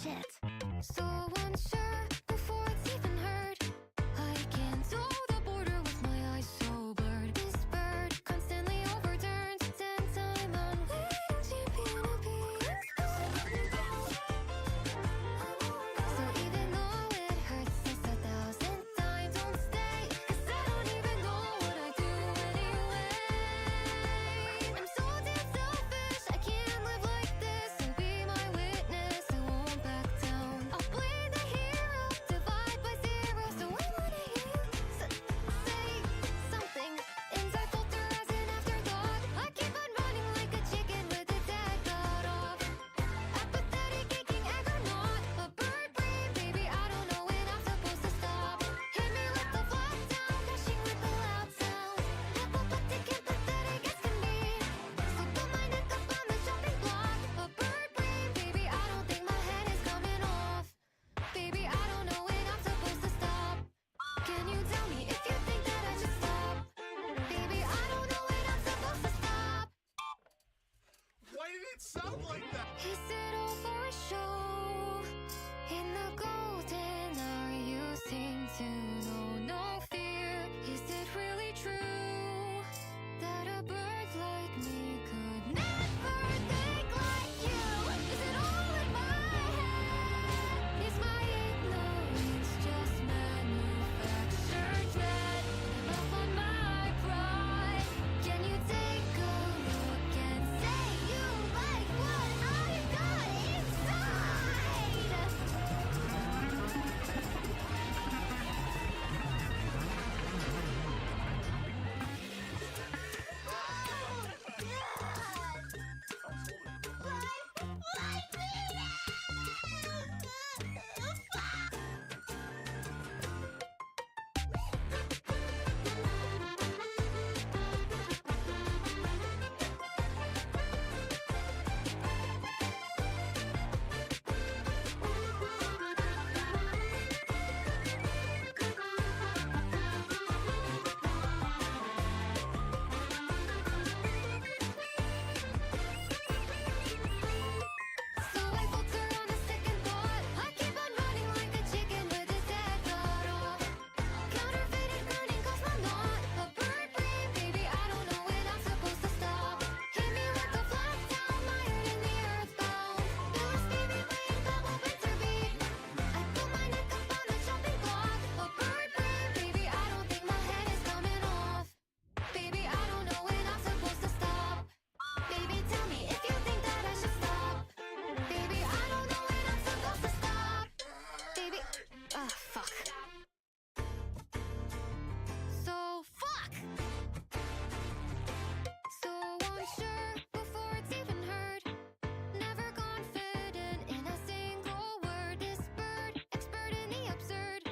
shit. So unsure before it's even heard. I can't know the border with my eyes so blurred. This bird constantly overturned. 10-time unwilling champion of peace. So even though it hurts us 1,000 times, don't stay. 'Cause I don't even know what I do anyway. I'm so damn selfish, I can't live like this. So be my witness, I won't back down. I'll play the hero, divide by zero. So I wanna hear you say something. Inside filter as an afterthought. I keep on running like a chicken with its head cut off. Apathetic, aching, egg or not. A bird brain, baby, I don't know when I'm supposed to stop. Hit me with the flat down, crashing with the loud sound. Apathetic, empathetic as can be. So put my neck up on the chopping block. A bird brain, baby, I don't think my head is coming off. Baby, I don't know when I'm supposed to stop. Can you tell me if you think that I should stop? Baby, I don't know when I'm supposed to stop. Why did it sound like that? Is it all for a show? In the golden hour you seem to know no fear. Is it really true that a bird like me could never think like you? Is it all in my head? Is my ignorance just manufactured dread? Am I up on my pride? Can you take a look and say you like what I got inside? So I falter on a second thought. I keep on running like a chicken with its head cut off. Counterfeited burning cause I'm not a bird brain, baby, I don't know when I'm supposed to stop. Hit me with the flat down, mired in the earth bound. Bills baby playing double winter beat. I put my neck up on the chopping block. A bird brain, baby, I don't think my head is coming off. Baby, I don't know when I'm supposed to stop. Baby, tell me if you think that I should stop. Baby, I don't know when I'm supposed to stop. Baby, fuck. So fuck. So unsure before it's even heard. Never confident in a single word. This bird, expert in the absurd.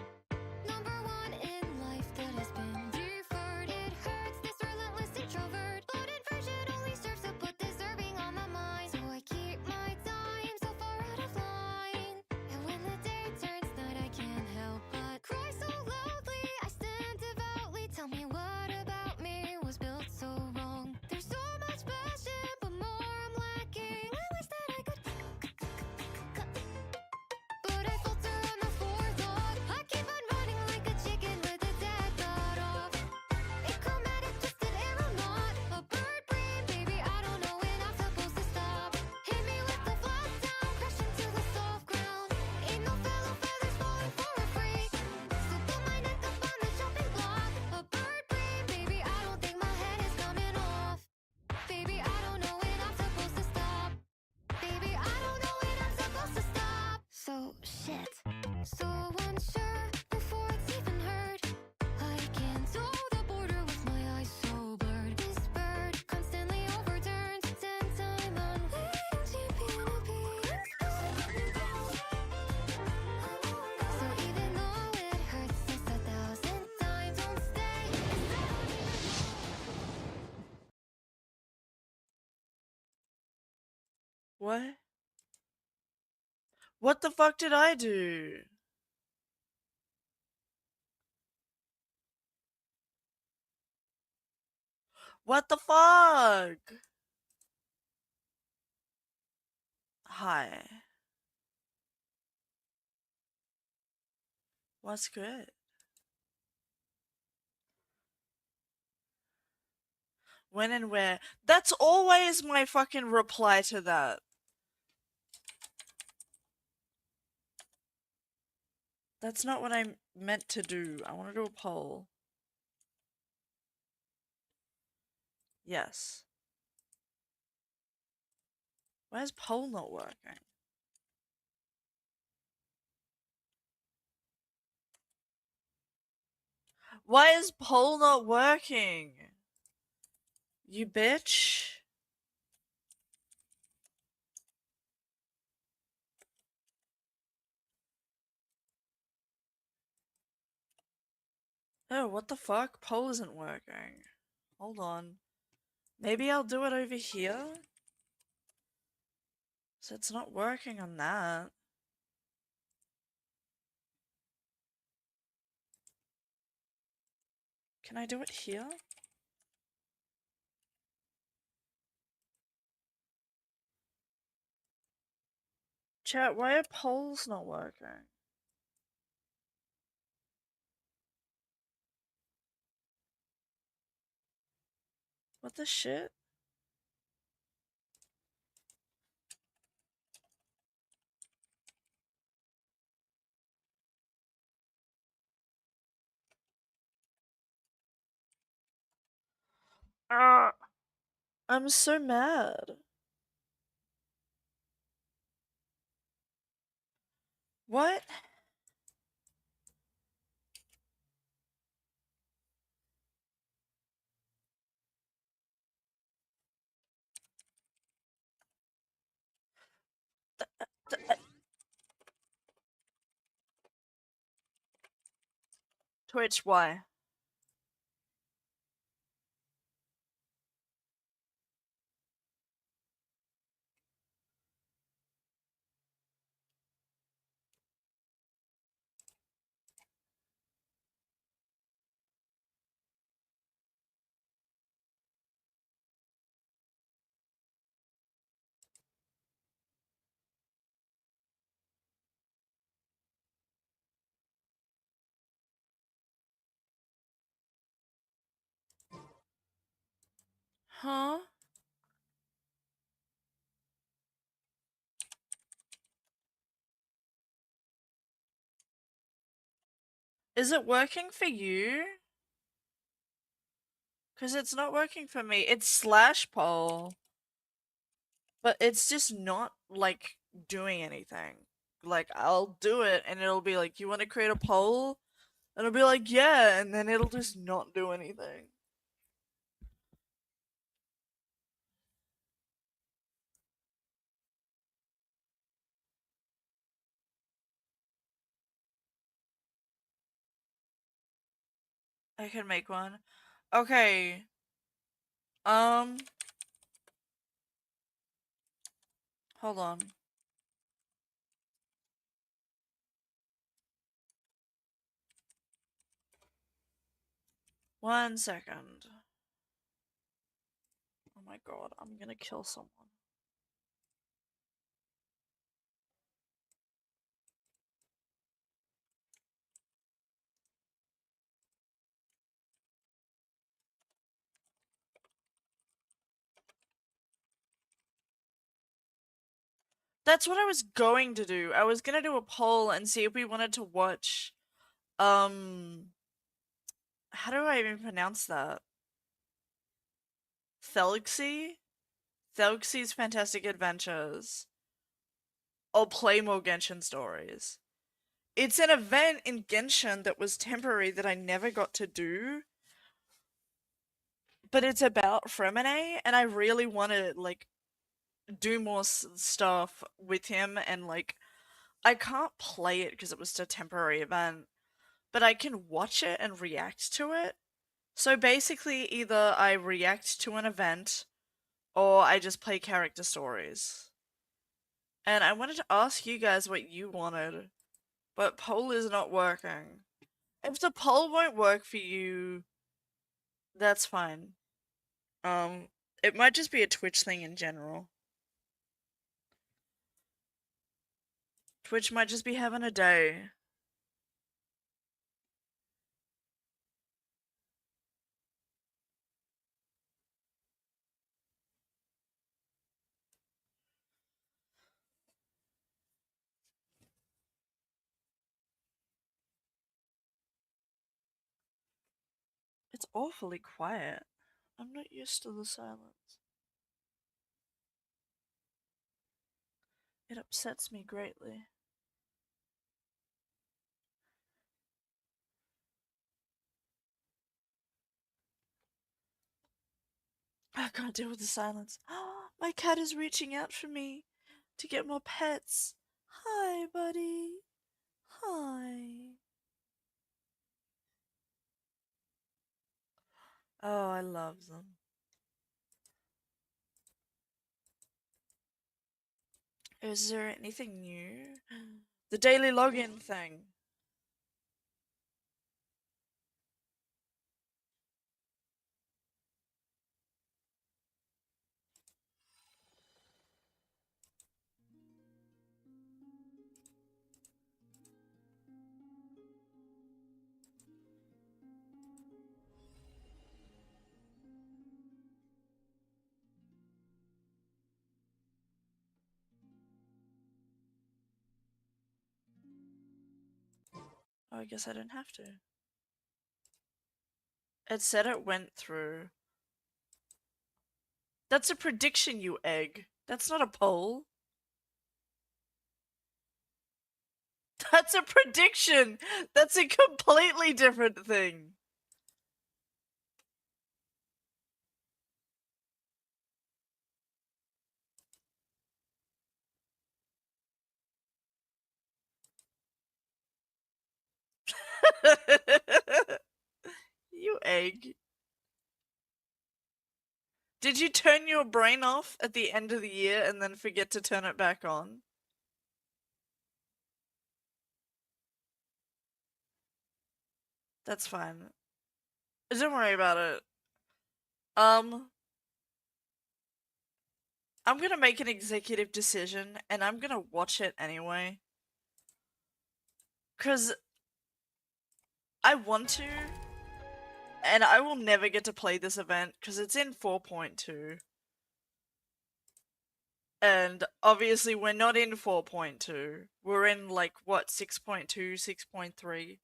Number one in life that has been deferred. It hurts, this relentless introvert. But inversion only serves to put deserving on the mind. So I keep my time so far out of line. And when the day turns night, I can't help but cry so loudly. I stand devoutly. Tell me what about me was built so wrong. There's so much passion, but more I'm lacking. I wish that I could but I falter on the forethought. I keep on running like a chicken with its head cut off. It chromatic, twisted aeronaut. A bird brain, baby, I don't know when I'm supposed to stop. Hit me with the flat down, crashing to the soft ground. Ain't no fellow feathers falling for a freak. So put my neck up on the chopping block. A bird brain, baby, I don't think my head is coming off. Baby, I don't know when I'm supposed to stop. Baby, I don't know when I'm supposed to stop. So shit. So unsure before it's even heard. I can't know the border with my eyes so blurred. This bird constantly overturned. 10-time unwilling champion of peace. So even though it hurts us 1,000 times, don't stay. 'Cause I don't even What? What the fuck did I do? What the fuck? Hi. What's good? When and where? That's always my fucking reply to that. That's not what I meant to do. I want to do a poll. Yes. Why is poll not working? Why is poll not working? You bitch. Oh, what the fuck? Poll isn't working. Hold on. Maybe I'll do it over here? So it's not working on that. Can I do it here? Chat, why are polls not working? What the shit? Ah, I'm so mad. What? Twitch, why? Huh? Is it working for you? Because it's not working for me. It's slash poll. But it's just not, like, doing anything. Like, I'll do it and it'll be like, you want to create a poll? And I'll be like, yeah, and then it'll just not do anything. I can make one. Okay. Um, hold on. One second. Oh my god, I'm gonna kill someone. That's what I was going to do. I was gonna do a poll and see if we wanted to watch, how do I even pronounce that? Thelxie? Thelxie's Fantastic Adventures. Or play more Genshin stories. It's an event in Genshin that was temporary that I never got to do. But it's about Fremine, and I really want to, like, do more stuff with him, and, like, I can't play it because it was a temporary event, but I can watch it and react to it. So basically, either I react to an event, or I just play character stories. And I wanted to ask you guys what you wanted, but poll is not working. If the poll won't work for you, that's fine. It might just be a Twitch thing in general. Twitch might just be having a day. It's awfully quiet. I'm not used to the silence. It upsets me greatly. I can't deal with the silence. My cat is reaching out for me to get more pets. Hi, buddy. Hi. Oh, I love them. Is there anything new? The daily login thing. Oh, I guess I didn't have to. It said it went through. That's a prediction, you egg. That's not a poll. That's a prediction! That's a completely different thing. You egg. Did you turn your brain off at the end of the year and then forget to turn it back on? That's fine. Don't worry about it. I'm gonna make an executive decision and I'm gonna watch it anyway. 'Cause I want to, and I will never get to play this event because it's in 4.2. And obviously we're not in 4.2. We're in like, what, 6.2, 6.3?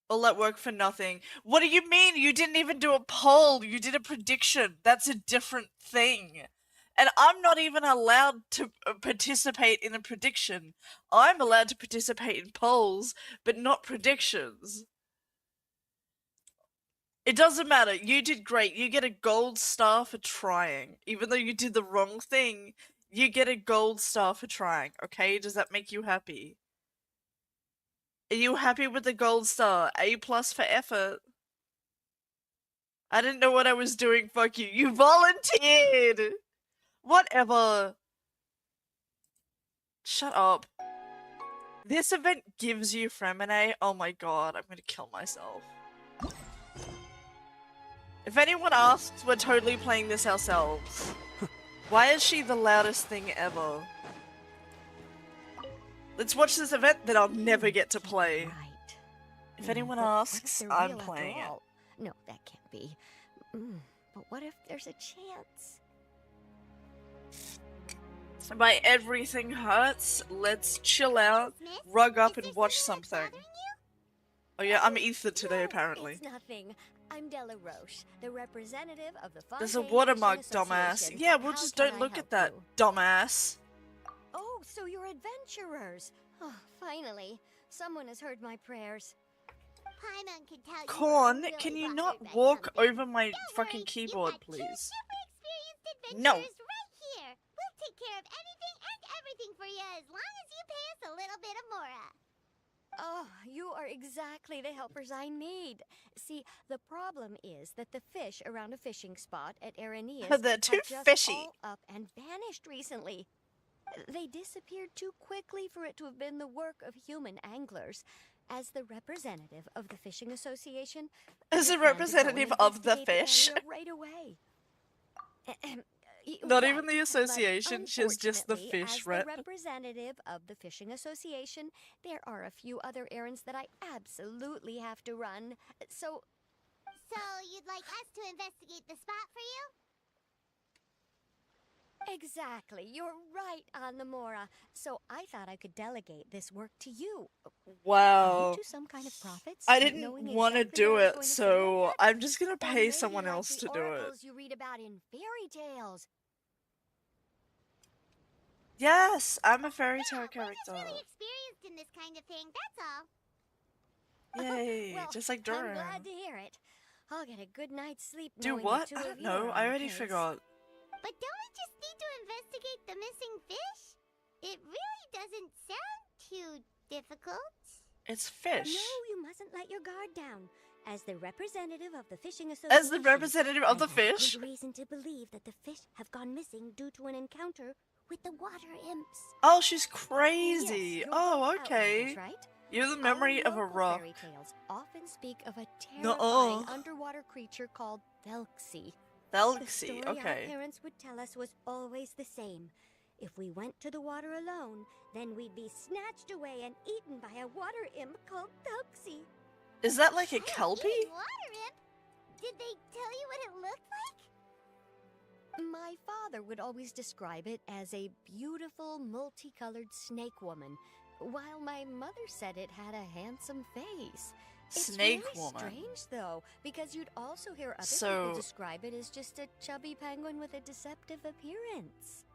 All that work for nothing. What do you mean? You didn't even do a poll. You did a prediction. That's a different thing. And I'm not even allowed to participate in a prediction. I'm allowed to participate in polls, but not predictions. It doesn't matter. You did great. You get a gold star for trying. Even though you did the wrong thing, you get a gold star for trying, okay? Does that make you happy? Are you happy with the gold star? A+ for effort. I didn't know what I was doing, fuck you. You volunteered! Whatever. Shut up. This event gives you Fremine. Oh my god, I'm gonna kill myself. If anyone asks, we're totally playing this ourselves. Why is she the loudest thing ever? Let's watch this event that I'll never get to play. Right. If No, anyone but what if asks, they're I'm real after playing it. all? No, that can't be. But what if there's a chance? My everything hurts. Let's chill out, rug up, and watch something. Oh yeah, I'm Ether today, No, apparently. It's nothing. I'm Della Roche, the representative of the There's a Fontaine watermark, Fishing dumbass. Association. Yeah, we'll How just can don't I look help at that, you? dumbass. Oh, so you're adventurers. Oh, finally. Someone has heard my prayers. Paimon could tell Corn, you were can really you bothered not by walk something. over my Don't fucking worry, keyboard, you've got please? two super experienced No. adventurers right here. We'll take care of anything and everything for you as long as you pay us a little bit of mora. Oh, you are exactly the helpers I need. See, the problem is that the fish around a fishing spot at Araneus They're too have just fishy. all up and vanished recently. They disappeared too quickly for it to have been the work of human anglers. As the representative of the Fishing Association, As I a plan to go representative and of the investigate fish. area right away. Not even the Right, association, but she's just the unfortunately, fish as rep. the representative of the Fishing Association, there are a few other errands that I absolutely have to run. So, So you'd like us to investigate the spot for you? Exactly. You're right, Anamora. So I thought I could delegate this work to you. Are you Wow. to some kind of profits? I didn't knowing want to exactly do what I was it, going to say like so that? I'm just gonna Or pay maybe someone like else the to do it. oracles you read about in fairy tales. Yes, I'm a fairy tale We're just character. really experienced in this kind of thing, that's all. Yay, Well, just like I'm Durham. glad to hear it. I'll get a good night's sleep Do knowing what? the two I of don't you know. are I on already the case. forgot. But don't we just need to investigate the missing fish? It really doesn't sound too difficult. It's fish. No, you mustn't let your guard down. As the representative of the Fishing As Association, the representative of the I have fish? good reason to believe that the fish have gone missing due to an encounter with the water imps. Oh, she's crazy. Yes, you're Oh, both okay. outlanders, right? You're the memory Our of a local rock. fairy tales often speak of a Nuh-uh. terrifying underwater creature called Thelxie. The Thelxie, story okay. our parents would tell us was always the same. If we went to the water alone, then we'd be snatched away and eaten by a water imp called Thelxie. Is that like a An kelpie? eating water imp? Did they tell you what it looked like? My father would always describe it as a beautiful, multicolored snake woman, while my mother said it had a handsome face. Snake It's really woman. strange, though, because you'd also hear other So- people describe it as just a chubby penguin with a deceptive appearance.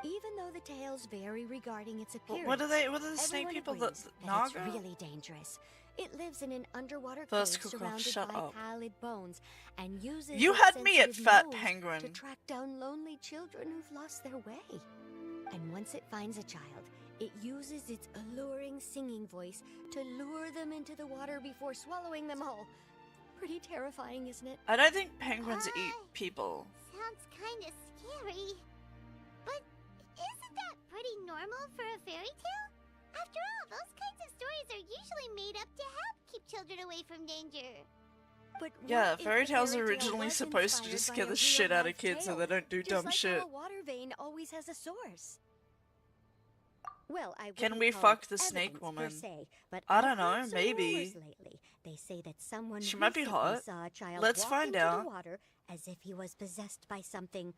Even though the tales vary regarding its appearance, What are the snake everyone people agrees that that it's Naga? really dangerous. It lives in an underwater Thus, cave Coco, surrounded shut by up. pallid bones and uses You its had me at sensitive Fat nose Penguin. to track down lonely children who've lost their way. And once it finds a child, it uses its alluring singing voice to lure them into the water before swallowing them all. Pretty terrifying, isn't it? I don't think penguins eat people. Sounds kind of scary. But isn't that pretty normal for a fairy tale? After all, those kinds of stories are usually made up to help keep children away from danger. But Yeah, what if fairy the tales are fairy tale originally was supposed to inspired just by scare a the shit out of real-life kids so tale? they don't do Just dumb like shit. how a water vein always has a source. Well, I Can wouldn't we call fuck it the snake evidence woman? Per se, but I I've don't know, heard some maybe. rumors lately. They say that someone She might be recently hot. saw a child Let's walk find into out. the water as if he was possessed by something.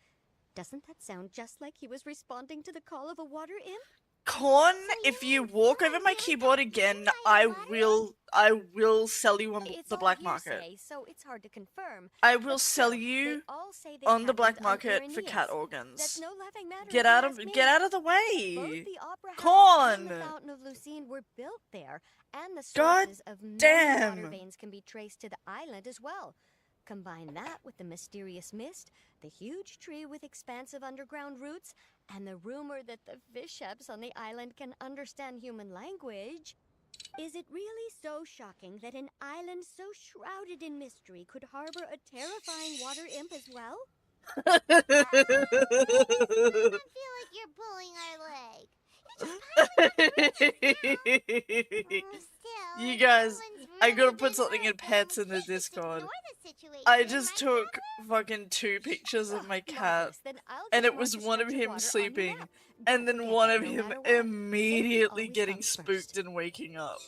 Doesn't that sound just like he was responding to the call of a water imp? Corn, So if you you mean walk someone over my really keyboard got again, bitten by a I will sell you on It's the all black market. hearsay, so it's hard to confirm. I will But sell still, you they all say this on the black happened on market for cat Irenaeus. organs. That's no laughing matter. Get if you out ask of me. get out of the Both way. the Opera House Corn. and the Fountain of Lucine were built there, and the God sources of many damn. water veins can be traced to the island as well. Combine that with the mysterious mist, the huge tree with expansive underground roots, and the rumor that the fish ships on the island can understand human language. Is it really so shocking that an island so shrouded in mystery could harbor a terrifying water imp as well? I don't feel like you're pulling our leg. Still, You if guys, someone's I really gotta put been something in hurt, pets then in the we can't just Discord. ignore the situation I and just run took forward. fucking 2 pictures of my cat, Marvelous. Then I'll and just it was mark the one of stretch him water on the sleeping, map. and Don't then forget one that of no him matter what, safety immediately always getting comes spooked first. and waking up.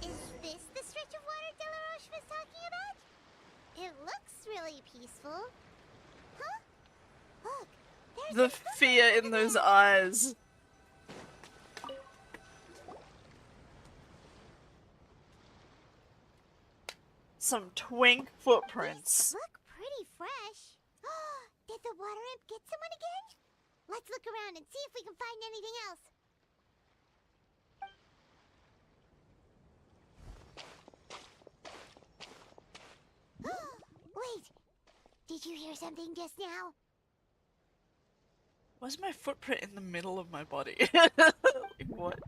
Is this the stretch of water Delaroche was talking about? It looks really peaceful. Huh? Look, there's The some fear footprints in those there. eyes. Some twink These footprints. look pretty fresh. Did the water imp get someone again? Let's look around and see if we can find anything else. Wait, did you hear something just now? Why's my footprint in the middle of my body? Like, what?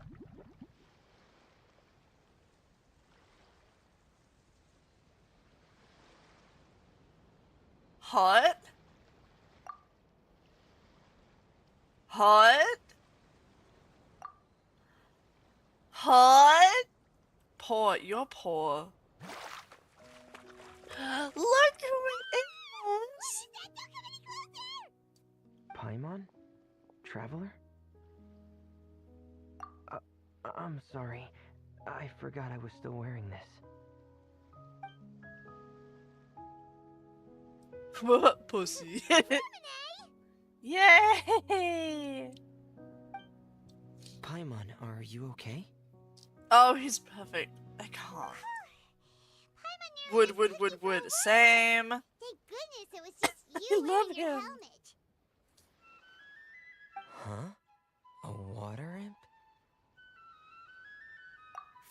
Hot? Hot? Hot? Poor, you're poor. Look who it is! Paimon? Traveler? I'm sorry. I forgot I was still wearing this. What pussy? Yay! Paimon, are you okay? Oh, he's perfect. I can't. Wood. Same. Thank goodness it was just I you love wearing your him. helmet. Huh? A water imp?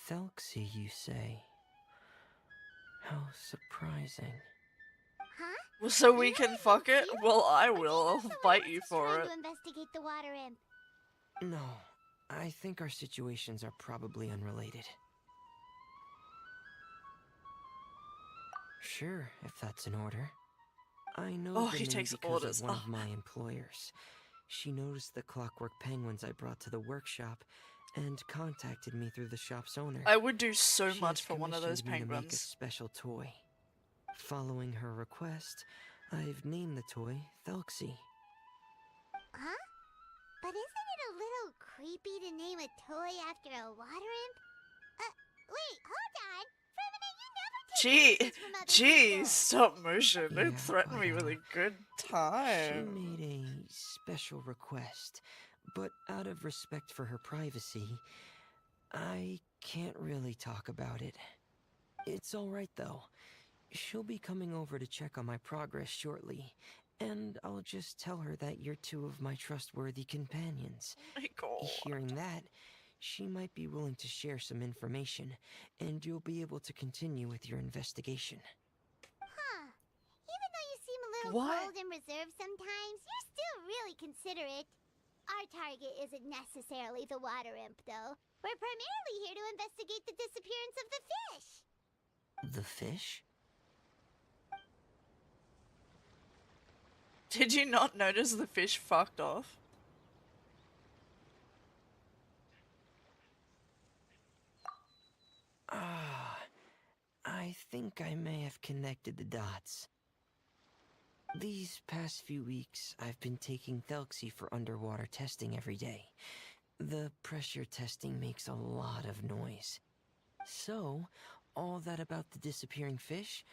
Thelxie, you say? How surprising. Huh? Well, so we You know can what fuck makes it? you? Well, I Or do you will. know I'll someone fight else you who's for trying it. to investigate the water imp? No, I think our situations are probably unrelated. Sure, if that's in order. I know Oh, the he name takes because orders. of one Oh. of my employers. She noticed the clockwork penguins I brought to the workshop and contacted me through the shop's owner. I would do so She much has for one of those commissioned me to make a penguins. special toy. Following her request, I've named the toy Thelxie. Huh? But isn't it a little creepy to name a toy after a water imp? Wait, hold on. Feminine, you never take directions from other Jeez, people. stop motion. Yeah, Don't threaten me with a good She time. made a special request, but out of respect for her privacy, I can't really talk about it. It's alright though. She'll be coming over to check on my progress shortly, and I'll just tell her that you're two of my trustworthy companions. Oh my god. Hearing that, she might be willing to share some information, and you'll be able to continue with your investigation. Huh. Even though you seem a little What? cold and reserved sometimes, you're still really considerate. Our target isn't necessarily the water imp, though. We're primarily here to investigate the disappearance of the fish. The fish? Did you not notice the fish fucked off? Ah, I think I may have connected the dots. These past few weeks, I've been taking Thelxie for underwater testing every day. The pressure testing makes a lot of noise. So, all that about the disappearing fish?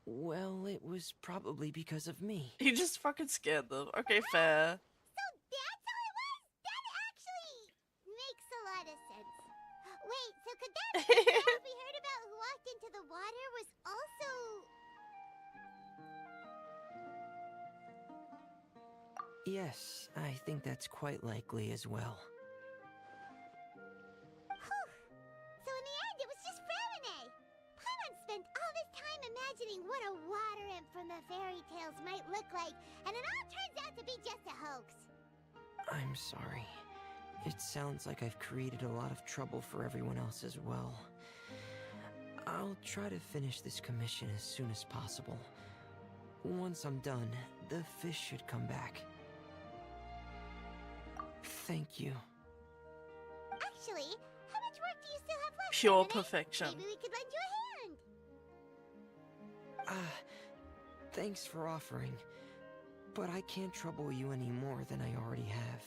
Well, it was probably because of me. He just fucking scared them. Okay, fair. So that's how it was? That actually makes a lot of sense. Wait, so could that mean the guy we heard about who walked into the water was also... Yes, I think that's quite likely as well. Whew. So in the end, it was just Framine. Paimon spent all this time imagining what a water imp from the fairy tales might look like, and it all turns out to be just a hoax. I'm sorry. It sounds like I've created a lot of trouble for everyone else as well. I'll try to finish this commission as soon as possible. Once I'm done, the fish should come back. Thank you. Actually, how much work do you still have left, Pure Framine? perfection. Maybe we could lend you a hand. Thanks for offering. But I can't trouble you any more than I already have.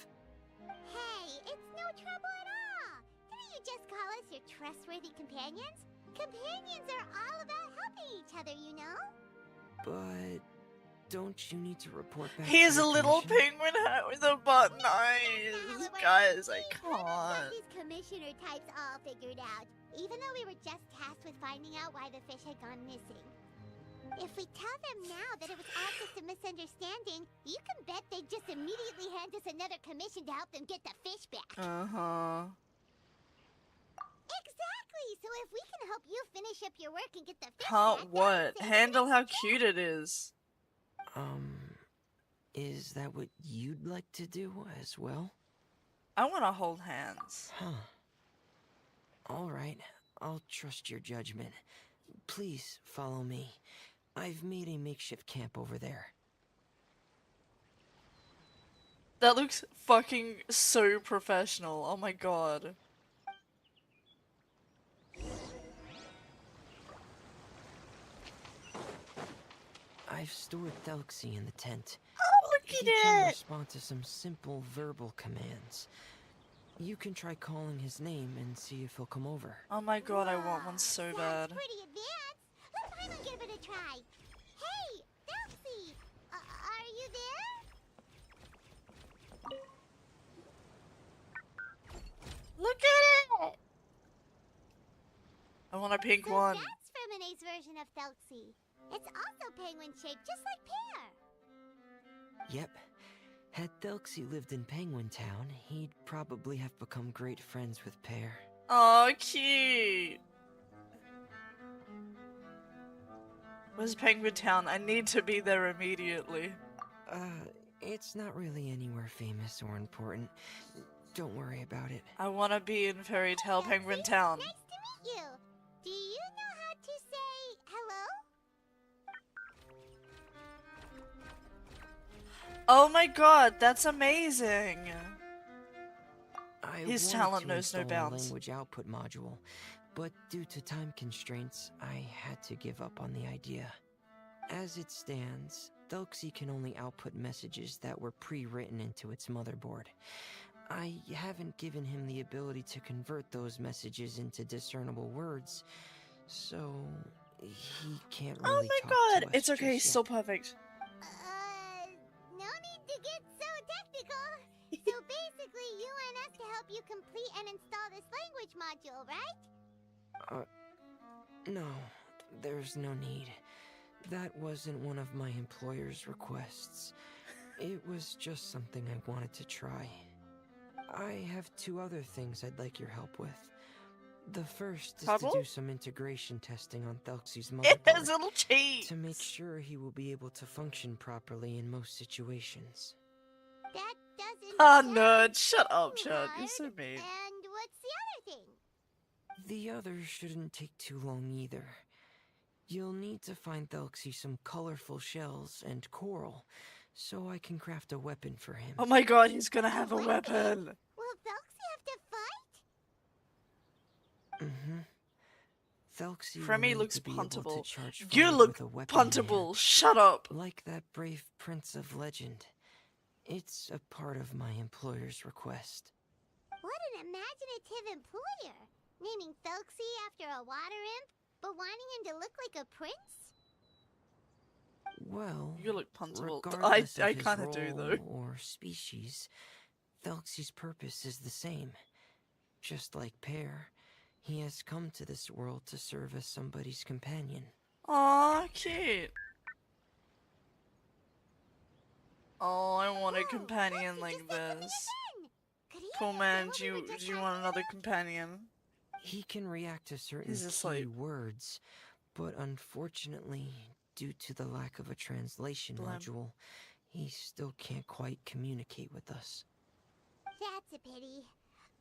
Hey, it's no trouble at all. Didn't you just call us your trustworthy companions? Companions are all about helping each other, you know? But don't you need to report back He to has a your little commissioner? penguin hat with a button How eyes. it works. Guys, I See, Framine got can't. these commissioner types all figured out, even though we were just tasked with finding out why the fish had gone missing. If we tell them now that it was all just a misunderstanding, you can bet they'd just immediately hand us another commission to help them get the fish back. Uh-huh. Exactly! So if we can help you finish up your work and get the fish Can't back, what? that would save Handle us how a trip. cute it is. Is that what you'd like to do as well? I want to hold hands. Huh. Alright, I'll trust your judgment. Please follow me. I've made a makeshift camp over there. That looks fucking so professional. Oh my god. I've stored Thelxie in the tent. Oh, look He can at it! respond to some simple verbal commands. You can try calling his name and see if he'll come over. Oh my god, I want one so Sounds bad. pretty advanced. Let's finally give it a try. Hey, Delphi! Are you there? Look at it! I want a pink So one. that's Ferminae's version of Thelxie. It's also penguin-shaped, just like Pear. Yep. Had Thelxie lived in Penguin Town, he'd probably have become great friends with Pear. Oh, cute. Where's Penguin Town? I need to be there immediately. It's not really anywhere famous or important. Don't worry about it. I want to be in Fairy Tale Penguin Town. Nice to meet you. Do you know how to say hello? Oh my god, that's amazing. His wanted talent to knows no install a bounds. language output module, but due to time constraints, I had to give up on the idea. As it stands, Thelxie can only output messages that were pre-written into its motherboard. I haven't given him the ability to convert those messages into discernible words, so he can't Oh really my talk god, to us it's okay, just he's still yet. perfect. No need to get so technical. So basically, you want us to help you complete and install this language module, right? No, there's no need. That wasn't one of my employer's requests. It was just something I wanted to try. I have 2 other things I'd like your help with. The first is Trouble? to do some integration testing on Thelxie's It has motherboard little cheats. to make sure he will be able to function properly in most situations. That doesn't Ah, sound nerd, shut up, too Chad. You're hard. so mean. And what's the other thing? The other shouldn't take too long either. You'll need to find Thelxie some colorful shells and coral, so I can craft a weapon for him. Oh my god, he's gonna have a weapon. Will Thelxie have to fight? Mm-hmm. Thelxie will Fremi need looks to be able to puntable. charge You forward look with a weapon in hand, puntable. Shut up. like that brave prince of legend. It's a part of my employer's request. What an imaginative employer. Naming Thelxie after a water imp, but wanting him to look like a prince? Well, You look puntable. regardless I of his kind of do though. role or species, Thelxie's purpose is the same. Just like Pear, he has come to this world to serve as somebody's companion. Aw, cute. Oh, I want a Whoa, companion Thelxie like just opened this. it again. Could he Cool have man, been do able you, to just do you have want another another- companion? He can react to certain He's key asleep. words, but unfortunately, due to the lack of a translation Blim. module, he still can't quite communicate with us. That's a pity.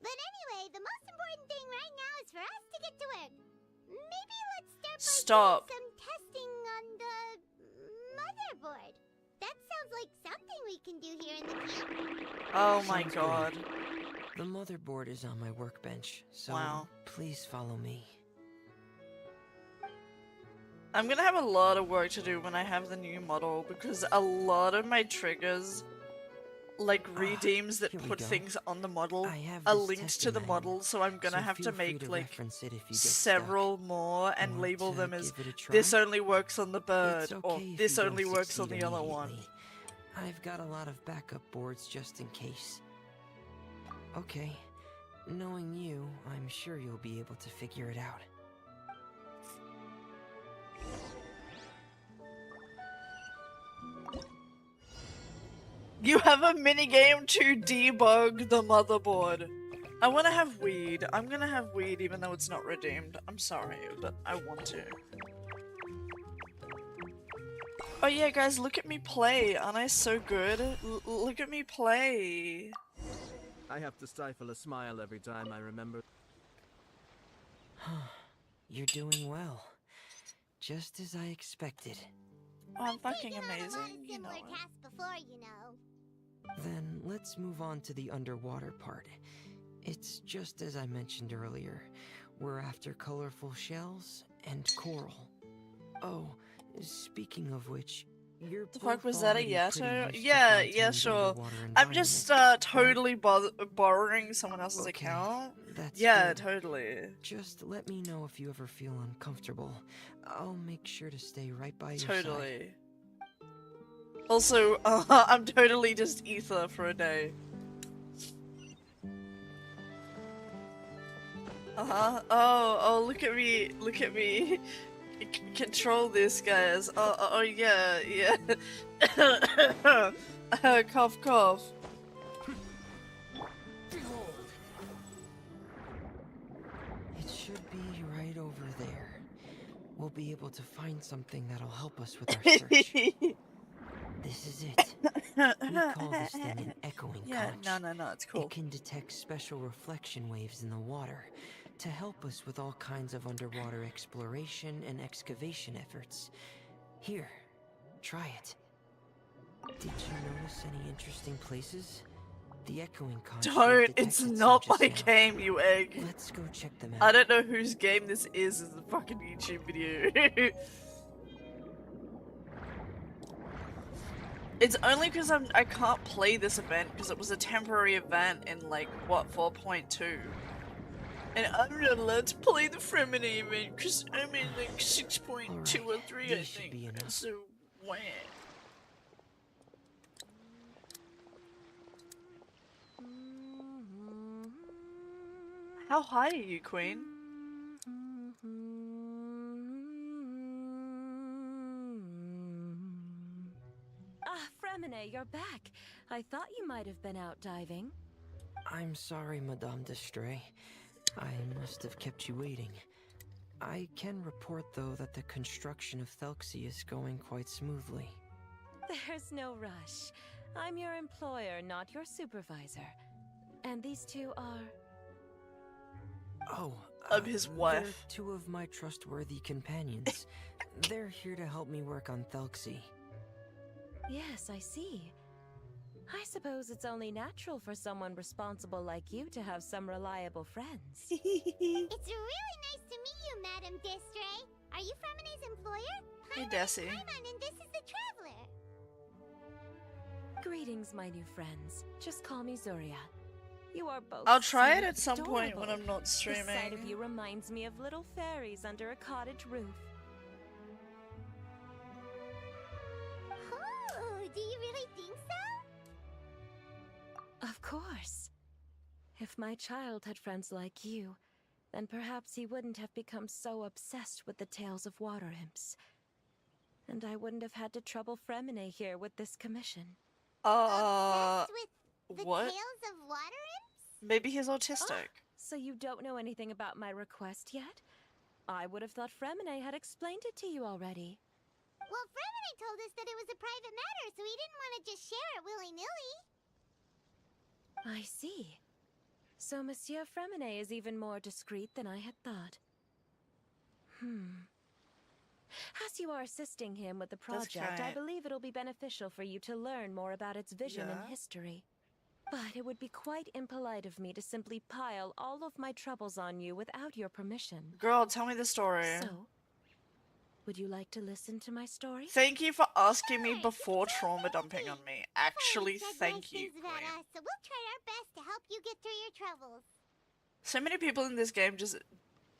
But anyway, the most important thing right now is for us to get to work. Maybe let's start by Stop. doing some testing on the motherboard. That sounds like something we can do here in the camp. Oh my Sounds good. god. The motherboard is on my workbench, so Wow. please follow me. I'm gonna have a lot of work to do when I have the new model because a lot of my triggers, like redeems that here we put go. things on the model, I have are this linked to testing the manual, model, so I'm gonna so have to feel free make to like reference it if you get several stuck. more and Want label to them as give it a try? this only works on the bird It's or okay if this you don't only works on succeed the other one. immediately. I've got a lot of backup boards just in case. Okay, knowing you, I'm sure you'll be able to figure it out. You have a minigame to debug the motherboard. I want to have weed. I'm gonna have weed even though it's not redeemed. I'm sorry, but I want to. Oh yeah, guys, look at me play. Aren't I so good? Look at me play. I have to stifle a smile every time I remember. You're doing well. Just as I expected. Oh, I'm fucking Taken on a lot of amazing. You know similar it. tasks before, you know. Then let's move on to the underwater part. It's just as I mentioned earlier. We're after colorful shells and coral. Oh, speaking of which, You're The fuck both was that, a already pretty Yato? used to Yeah, fine-tuned yeah, sure. underwater I'm just environments, totally borrowing someone else's Okay, account. that's Yeah, good. totally. Just let me know if you ever feel uncomfortable. I'll make sure to stay right by your side. Totally. Also, I'm totally just ether for a day. Oh, look at me, look at me. Control this, guys. Oh, yeah, yeah. Cough, cough. It should be right over there. We'll be able to find something that'll help us with our search. This is it. We call this thing an echoing Yeah, conch. no, it's cool. It can detect special reflection waves in the water to help us with all kinds of underwater exploration and excavation efforts. Here, try it. Did you notice any interesting places? The echoing conch Don't, it's not my game, you egg. Let's go check them out. I don't know whose game this is the fucking YouTube video. It's only because I can't play this event because it was a temporary event in like what 4.2, and I'm not allowed to play the Fremini event because I'm in like 6.2 or 3, I these should think. be enough. So wah. How high are you, Queen? Ah, Fremine, you're back. I thought you might have been out diving. I'm sorry, Madame d'Estray. I must have kept you waiting. I can report, though, that the construction of Thelxie is going quite smoothly. There's no rush. I'm your employer, not your supervisor. And these two are... Oh, I'm his wife. They're two of my trustworthy companions. They're here to help me work on Thelxie. Yes, I see. I suppose it's only natural for someone responsible like you to have some reliable friends. It's really nice to meet you, Madame Destray. Are you Fremine's employer? Hey, Desi. Paimon, and this is the Traveler. Greetings, my new friends. Just call me Zuria. You are both I'll try it so at some point when adorable. I'm not The sight of streaming. you reminds me of little fairies under a cottage roof. Oh, do you really think so? Of course. If my child had friends like you, then perhaps he wouldn't have become so obsessed with the tales of water imps. And I wouldn't have had to trouble Fremine here with this commission. Obsessed with the what? tales of water imps? Maybe he's autistic. So you don't know anything about my request yet? I would have thought Fremine had explained it to you already. Well, Fremine told us that it was a private matter, so he didn't want to just share it willy-nilly. I see. So Monsieur Fremine is even more discreet than I had thought. As you are assisting him with the project, I kind- believe it'll be beneficial for you to learn more about its vision Yeah. and history. But it would be quite impolite of me to simply pile all of my troubles on you without your permission. Girl, tell me the story. So, would you like to listen to my story? Thank you for asking me before trauma dumping on me. Actually, Always said thank nice you, things about Queen. us, so we'll try our best to help you get through your troubles. So many people in this game just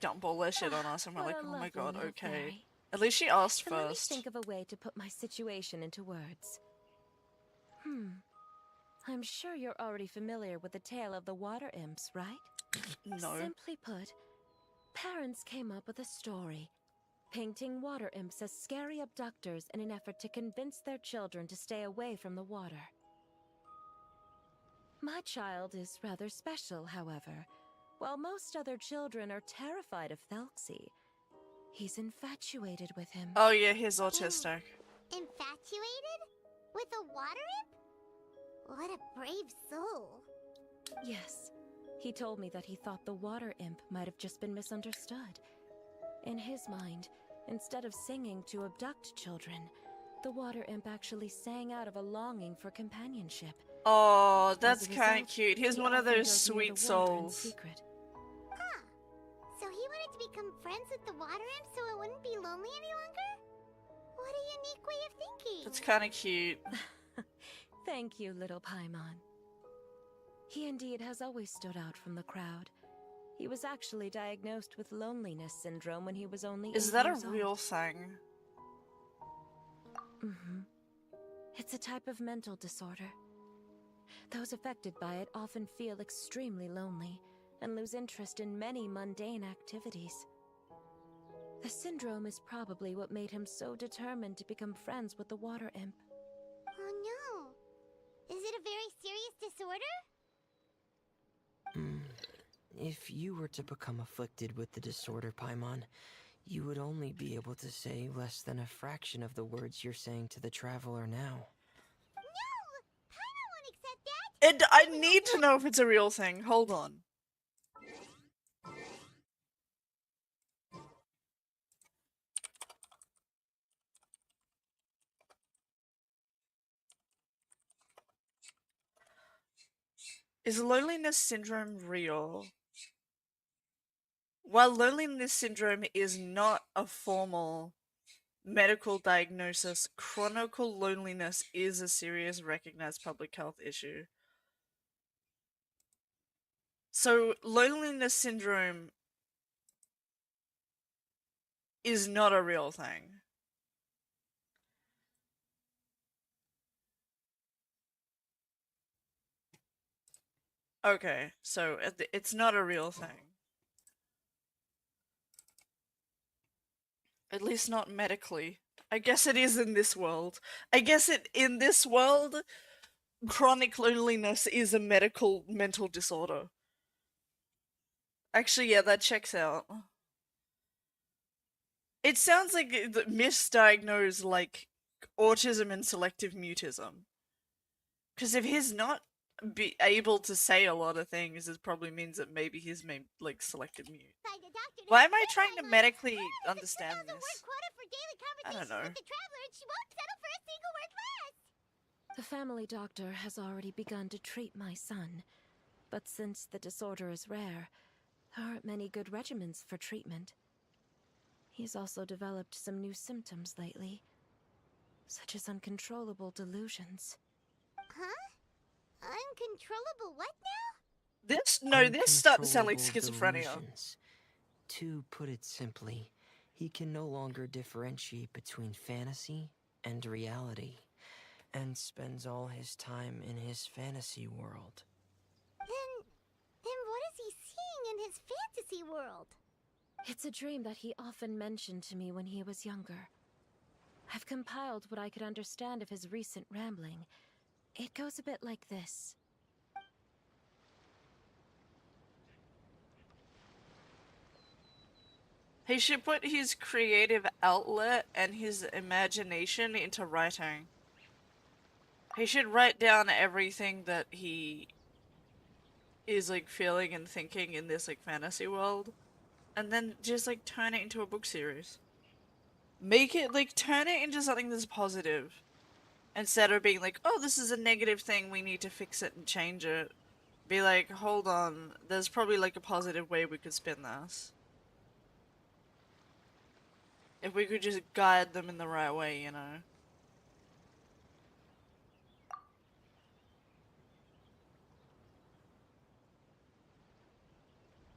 dump all their shit on us, and we're What like, a oh my lovely god, little okay. fairy. At least she asked Then let me first. think of a way to put my situation into words. I'm sure you're already familiar with the tale of the water imps, right? No. Simply put, parents came up with a story, painting water imps as scary abductors in an effort to convince their children to stay away from the water. My child is rather special, however. While most other children are terrified of Thelxie, he's infatuated with him. Oh yeah, he's autistic. Infatuated? With a water imp? What a brave soul. Yes, he told me that he thought the water imp might have just been misunderstood. In his mind, instead of singing to abduct children, the water imp actually sang out of a longing for companionship. Oh, that's As a kind of result, cute. He's he one of often those goes near sweet the water in souls. secret. Huh. So he wanted to become friends with the water imp so it wouldn't be lonely any longer? What a unique way of thinking. That's kind of cute. Thank you, little Paimon. He indeed has always stood out from the crowd. He was actually diagnosed with loneliness syndrome when he was only 8 Is that a years old. real thing? Mm-hmm. It's a type of mental disorder. Those affected by it often feel extremely lonely and lose interest in many mundane activities. The syndrome is probably what made him so determined to become friends with the water imp. Oh no. Is it a very serious disorder? If you were to become afflicted with the disorder, Paimon, you would only be able to say less than a fraction of the words you're saying to the traveler now. No! Paimon won't accept that! And I need to know if it's a real thing. Hold on. Is loneliness syndrome real? While loneliness syndrome is not a formal medical diagnosis, chronic loneliness is a serious recognized public health issue. So, loneliness syndrome is not a real thing. Okay, so it's not a real thing. At least not medically. I guess it is in this world. I guess in this world, chronic loneliness is a medical mental disorder. Actually, yeah, that checks out. It sounds like misdiagnosed like autism and selective mutism. Because if he's not able to say a lot of things, it probably means that maybe he's like selective mute. By the doctor Why to am I say trying to Paimon. medically Her is a understand 2,000 this? word quota for daily I don't conversations know. with the traveler, and she won't settle for a single word less. The family doctor has already begun to treat my son, but since the disorder is rare, there aren't many good regimens for treatment. He's also developed some new symptoms lately, such as uncontrollable delusions. Huh? Uncontrollable what now? This starting to sound like Uncontrollable schizophrenia. delusions. To put it simply, he can no longer differentiate between fantasy and reality, and spends all his time in his fantasy world. Then what is he seeing in his fantasy world? It's a dream that he often mentioned to me when he was younger. I've compiled what I could understand of his recent rambling. It goes a bit like this. He should put his creative outlet and his imagination into writing. He should write down everything that he is like feeling and thinking in this like fantasy world, and then just like turn it into a book series. Make it like turn it into something that's positive, instead of being like, oh, this is a negative thing, we need to fix it and change it. Be like, hold on, there's probably like a positive way we could spin this. If we could just guide them in the right way, you know.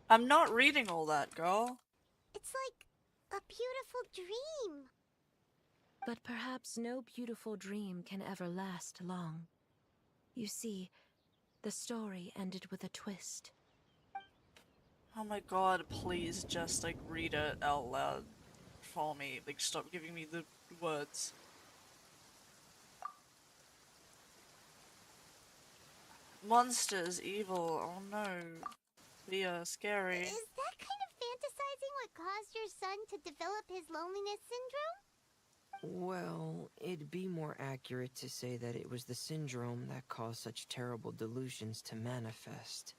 I'm not reading all that, girl. It's like a beautiful dream. But perhaps no beautiful dream can ever last long. You see, the story ended with a twist. Oh my god, please just like read it out loud for me. Like, stop giving me the words. Monsters, evil, oh no. They are scary. Is that kind of fantasizing what caused your son to develop his loneliness syndrome? Well, it'd be more accurate to say that it was the syndrome that caused such terrible delusions to manifest.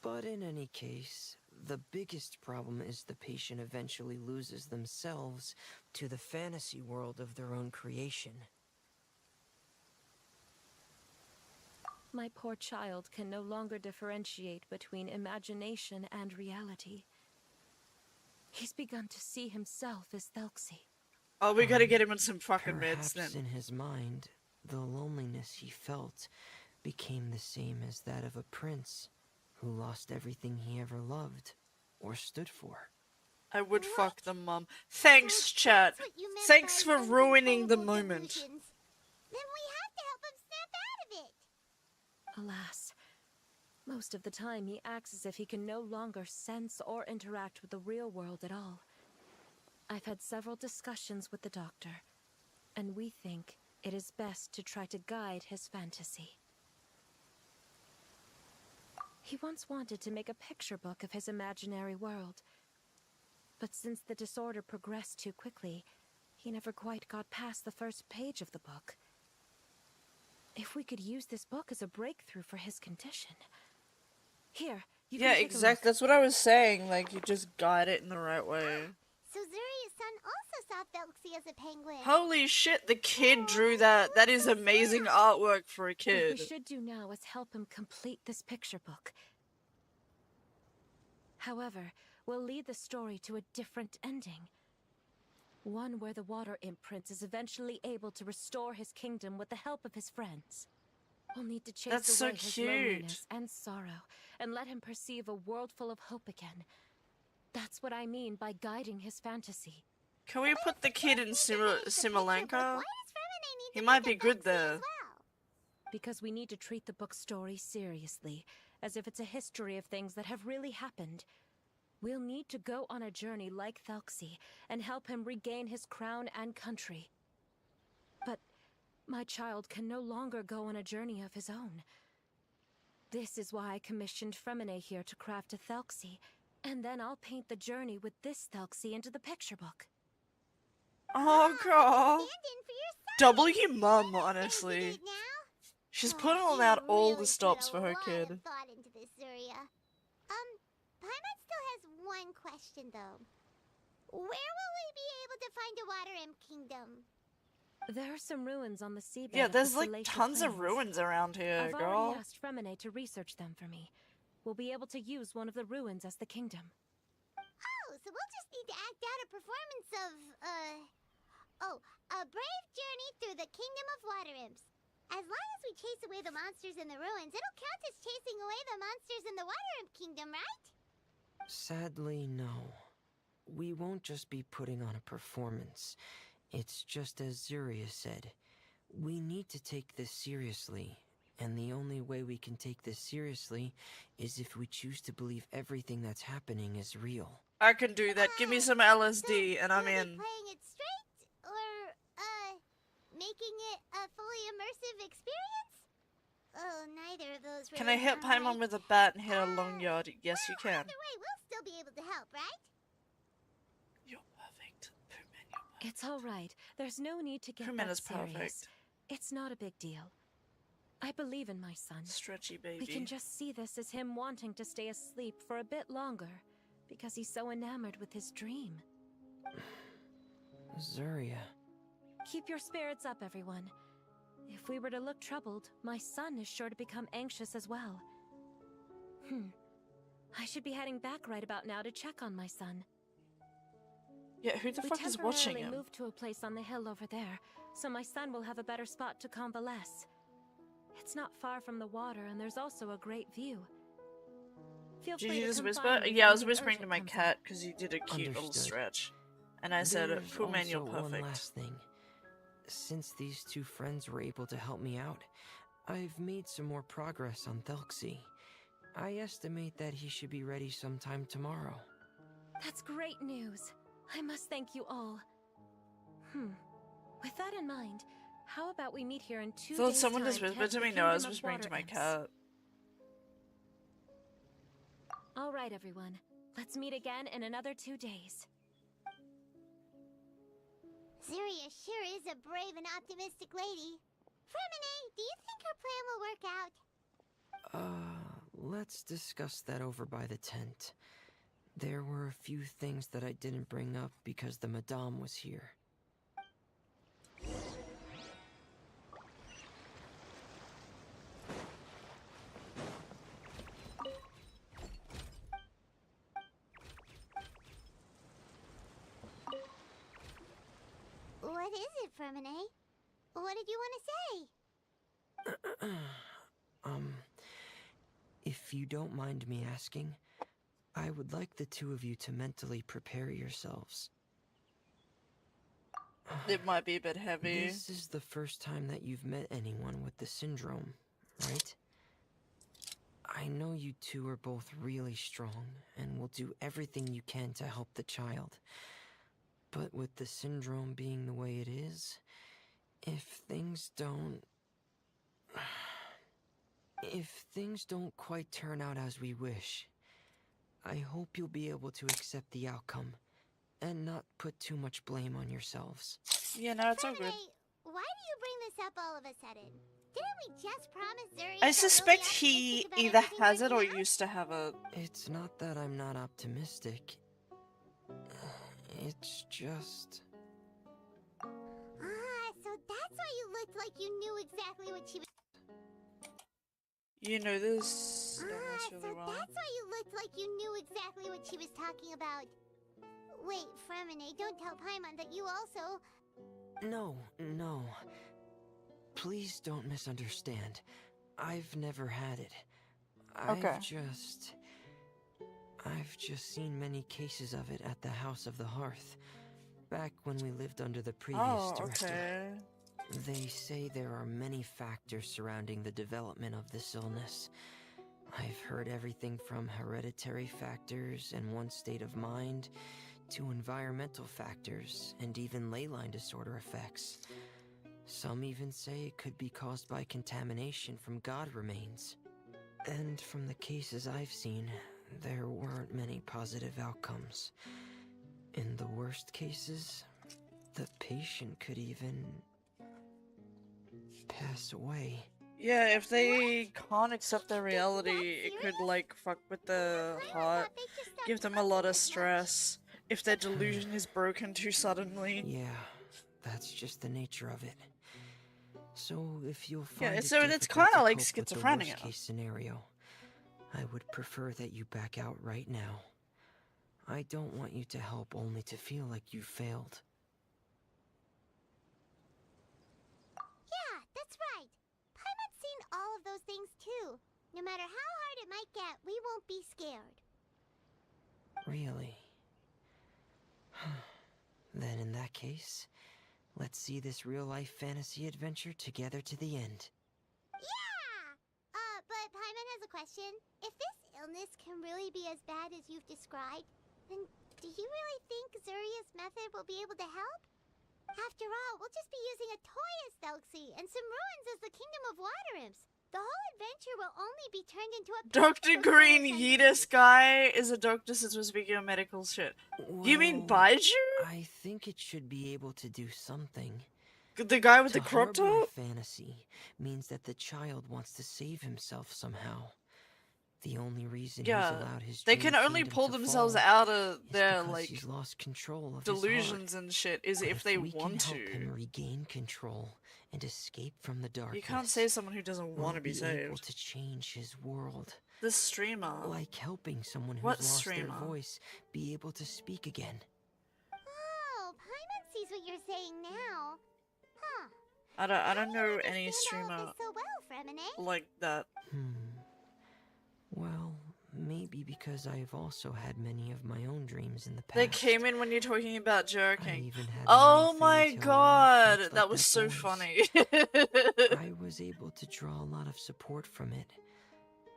But in any case, the biggest problem is the patient eventually loses themselves to the fantasy world of their own creation. My poor child can no longer differentiate between imagination and reality. He's begun to see himself as Thelxie. Oh, we gotta get him on some fucking meds Perhaps then. in his mind, the loneliness he felt became the same as that of a prince who lost everything he ever loved or stood for. I would What? fuck the mum. Thanks, So chat. that's what you meant Thanks by for ruining the uncontrollable moment. delusions. Then we have to help him snap out of it. Alas, most of the time he acts as if he can no longer sense or interact with the real world at all. I've had several discussions with the doctor, and we think it is best to try to guide his fantasy. He once wanted to make a picture book of his imaginary world, but since the disorder progressed too quickly, he never quite got past the first page of the book. If we could use this book as a breakthrough for his condition. Here, you Yeah, can take exactly. That's what I was saying. Like, you just guide it in the right way. So Zuria's son also saw Felxie as a penguin. Holy shit, the kid drew that. That is amazing artwork for a What kid. we should do now is help him complete this picture book. However, we'll lead the story to a different ending. One where the Water Imp Prince is eventually able to restore his kingdom with the help of his friends. We'll need to chase That's so away his cute. loneliness and sorrow, and let him perceive a world full of hope again. That's what I mean by guiding his fantasy. Can we put the kid in Simolanka? Why does Fermine need He to might make be a good Felxie there. as well? Because we need to treat the book's story seriously, as if it's a history of things that have really happened. We'll need to go on a journey like Felxie and help him regain his crown and country. But my child can no longer go on a journey of his own. This is why I commissioned Fremine here to craft a Thelxie, and then I'll paint the journey with this Thelxie into the picture book. Oh, God. Stand in for your son. Double your mum, Things to honestly. date now. She's Oh, putting you out all really the stops put for a her lot kid. of thought into this, Zuria. Paimon still has one question though. Where will we be able to find a Water Imp Kingdom? There are some ruins on the seabed. Yeah, of there's the like Salacious tons of Plains. ruins around here, I've girl. already asked Fremine to research them for me. We'll be able to use one of the ruins as the kingdom. Oh, so we'll just need to act out a performance of, a brave journey through the Kingdom of Water Imps. As long as we chase away the monsters in the ruins, it'll count as chasing away the monsters in the Water Imp Kingdom, right? Sadly, no. We won't just be putting on a performance. It's just as Zuria said. We need to take this seriously. And the only way we can take this seriously is if we choose to believe everything that's happening is real. I can do that. Give me some LSD and I'm Will we be in. playing it straight, or, making it a fully immersive experience? Oh, neither of those Can I really hit sound Paimon right. with a bat and hit a long yard? Yes, you Well, can. either way, we'll still be able to help, right? You're perfect. Puman, you're perfect. It's all right. There's no need to get Puman that is serious. perfect. It's not a big deal. I believe in my son. Stretchy baby. We can just see this as him wanting to stay asleep for a bit longer, because he's so enamored with his dream. Zuria. Keep your spirits up, everyone. If we were to look troubled, my son is sure to become anxious as well. I should be heading back right about now to check on my son. Yeah, who the We fuck is watching temporarily him? moved to a place on the hill over there, so my son will have a better spot to convalesce. It's not far from the water, and there's also a great view. Feel Did free you to just come whisper? find me if Yeah, I was anything whispering to urgent my comes cat up. because he did a cute little Understood. stretch. And I said, There's Puman, you're also perfect. one last thing. Since these two friends were able to help me out, I've made some more progress on Thelxie. I estimate that he should be ready sometime tomorrow. That's great news. I must thank you all. With that in mind, how about we meet here in 2 Thought days' someone time just to whispered head to the me? No, I was Kingdom of whispering to Water my Imps? cat. All right, everyone. Let's meet again in another 2 days. Zuria sure is a brave and optimistic lady. Fremine, do you think her plan will work out? Let's discuss that over by the tent. There were a few things that I didn't bring up because the Madame was here. Fermine. What did you want to say? If you don't mind me asking, I would like the two of you to mentally prepare yourselves. It might be a bit heavy. This is the first time that you've met anyone with the syndrome, right? I know you two are both really strong and will do everything you can to help the child. But with the syndrome being the way it is, if things don't quite turn out as we wish, I hope you'll be able to accept the outcome and not put too much blame on yourselves. Yeah, no, it's all good. Fermine, why do you bring this up all of a sudden? Didn't we just promise Zuri I that we'll suspect be he optimistic about either everything has it or working out? used to have it. It's not that I'm not optimistic. It's just... Ah, so that's why you looked like you knew exactly what she was... You know this Ah, Dennis so really well. that's why you looked like you knew exactly what she was talking about. Wait, Fermine, don't tell Paimon that you also... No. Please don't misunderstand. I've never had it. Okay. I've just seen many cases of it at the House of the Hearth, back when we lived under the previous Oh, director. okay. They say there are many factors surrounding the development of this illness. I've heard everything from hereditary factors and one's state of mind, to environmental factors, and even ley line disorder effects. Some even say it could be caused by contamination from god remains. And from the cases I've seen, there weren't many positive outcomes. In the worst cases, the patient could even pass away. Yeah, if they can't accept their reality, it could like fuck with the heart, give them a lot of stress. If their delusion is broken too suddenly. Yeah, that's just the nature of it. So if you'll Yeah, find it so it's difficult kinda to like cope with the schizophrenia. worst case scenario, I would prefer that you back out right now. I don't want you to help only to feel like you failed. Yeah, that's right. Paimon's seen all of those things too. No matter how hard it might get, we won't be scared. Really? Then in that case, let's see this real-life fantasy adventure together to the end. Yeah! But Paimon has a question. If this illness can really be as bad as you've described, then do you really think Zuria's method will be able to help? After all, we'll just be using a toy as Thelxie and some ruins as the Kingdom of Water Imps. The whole adventure will only be turned into a Dr. picture Green for Yeetus guy is a doctor since we're speaking of medical shit. You mean Well, Baiju? I think it should be able to do something. The guy with To the crop harbor a top? fantasy means that the child wants to save himself somehow. The only reason he's Yeah, allowed his they dream can only kingdom pull to themselves fall out of is their, because like, he's lost control of his heart. delusions and shit is But if they we want can help him to. regain control and escape from the darkness, You can't save someone who doesn't want to be we'll able saved. to change his world. The streamer. Like helping someone who's What lost streamer? their voice be able to speak again. Oh, Paimon sees what you're saying now. Huh. I don't know You any understand streamer all of this so well, Fremine. like that. Well, maybe because I've also had many of my own dreams in the past. They came in when you're talking about I jerking. even had Oh own my fairy tale god, much that like was that so boy's. funny. I was able to draw a lot of support from it.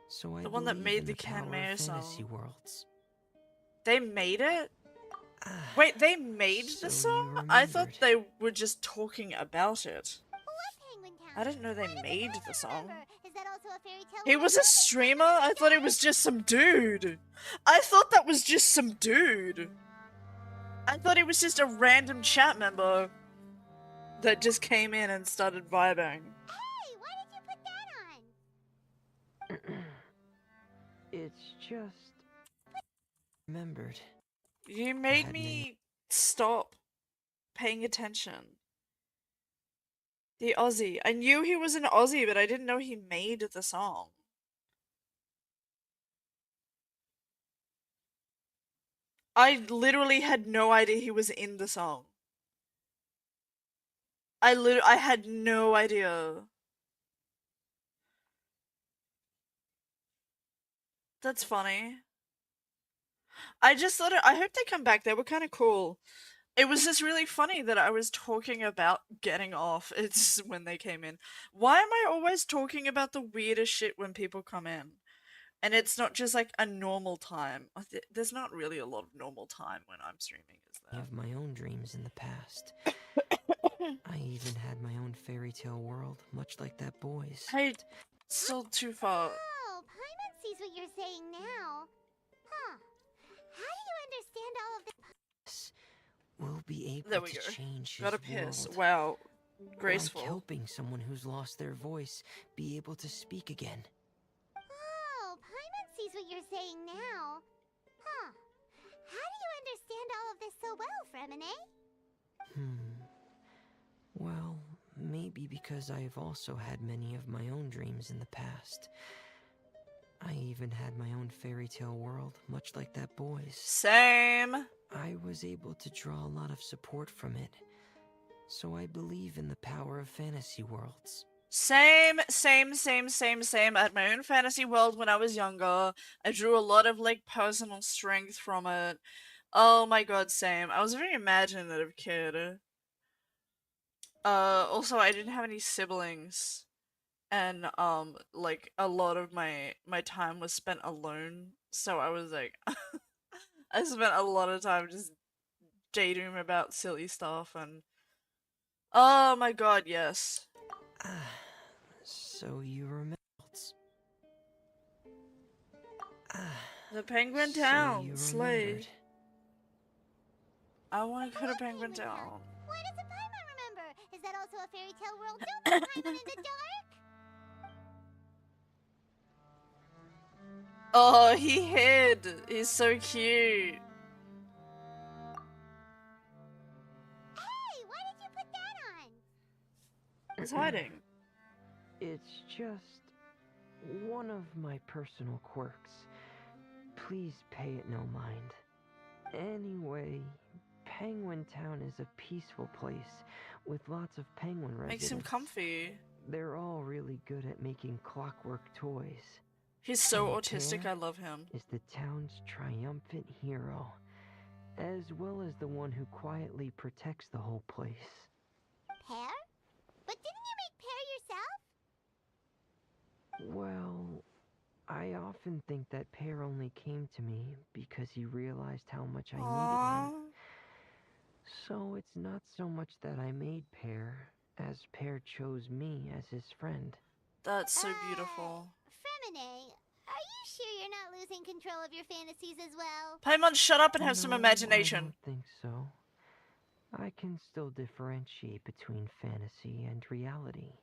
So I The one that believe made in the power of Canmere fantasy song. worlds. They made it? Ah, Wait, they made So the you song? I thought remembered. they were just talking about it. What Penguin Town? I didn't know they Why does made the the voice song. remember? Is that also a fairy tale? He was a streamer? I thought it was just some dude. I thought that was just some dude. I thought he was just a random chat member that just came in and started vibing. Hey, why did you put that on? It's just remembered. You made Had me stop paying attention. The Aussie. I knew he was an Aussie, but I didn't know he made the song. I literally had no idea he was in the song. I had no idea. That's funny. I just thought I hope they come back. They were kind of cool. It was just really funny that I was talking about getting off. It's when they came in. Why am I always talking about the weirdest shit when people come in? And it's not just like a normal time. There's not really a lot of normal time when I'm streaming, is I there? have my own dreams in the past. I even had my own fairy tale world, much like that boy's. Hey, still too far. Oh, Paimon sees what you're saying now. Huh. How do you understand all of this? Will be able There we to go. change his Gotta piss. world. Wow. Graceful. Like helping someone who's lost their voice be able to speak again. Oh, Paimon sees what you're saying now. Huh. How do you understand all of this so well, Fremine? Well, maybe because I've also had many of my own dreams in the past. I even had my own fairy tale world, much like that boy's. Same. I was able to draw a lot of support from it. So I believe in the power of fantasy worlds. Same. I had my own fantasy world when I was younger. I drew a lot of like personal strength from it. Oh my god, same. I was a very imaginative kid. Also I didn't have any siblings. And like a lot of my time was spent alone. So I was like I spent a lot of time just daydreaming about silly stuff and oh my god, yes. So you remember. The Penguin So Town, you slay. remembered. I want to go to Penguin Town. Why doesn't Paimon remember? Is that also a fairy tale world? Don't leave Paimon in the dark! Oh, he hid. He's so cute. Hey, why did you put that on? He's hiding. It's just one of my personal quirks. Please pay it no mind. Anyway, Penguin Town is a peaceful place with lots of penguin residents. Makes him comfy. They're all really good at making clockwork toys. He's so And autistic, Pear I love him. is the town's triumphant hero, as well as the one who quietly protects the whole place. Pear? But didn't you make Pear yourself? Well, I often think that Pear only came to me because he realized how much I needed Aww. him. So it's not so much that I made Pear, as Pear chose me as his friend. That's so beautiful. Fremine, are you sure you're not losing control of your fantasies as well? Paimon, shut up and have some No, imagination. I don't think so. I can still differentiate between fantasy and reality.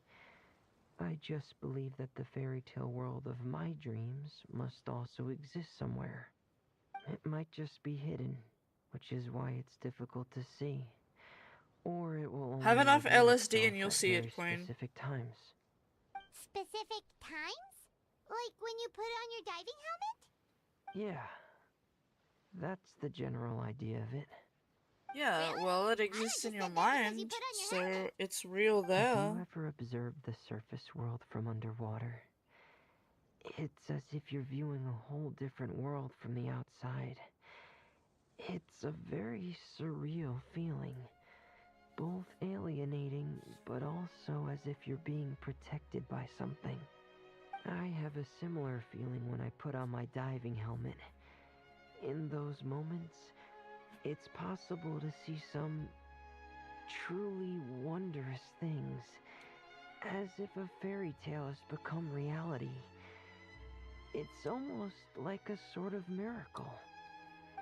I just believe that the fairy tale world of my dreams must also exist somewhere. It might just be hidden, which is why it's difficult to see. Or it will only Have enough reveal LSD itself and you'll at see it, very Queen. specific times. Specific times? Like when you put on your diving helmet? Yeah, that's the general idea of it. Yeah, Really? well, it I exists in just your said that because you mind, put on your so helmet. it's real Have there. you ever observed the surface world from underwater? It's as if you're viewing a whole different world from the outside. It's a very surreal feeling. Both alienating, but also as if you're being protected by something. I have a similar feeling when I put on my diving helmet. In those moments, it's possible to see some truly wondrous things, as if a fairy tale has become reality. It's almost like a sort of miracle.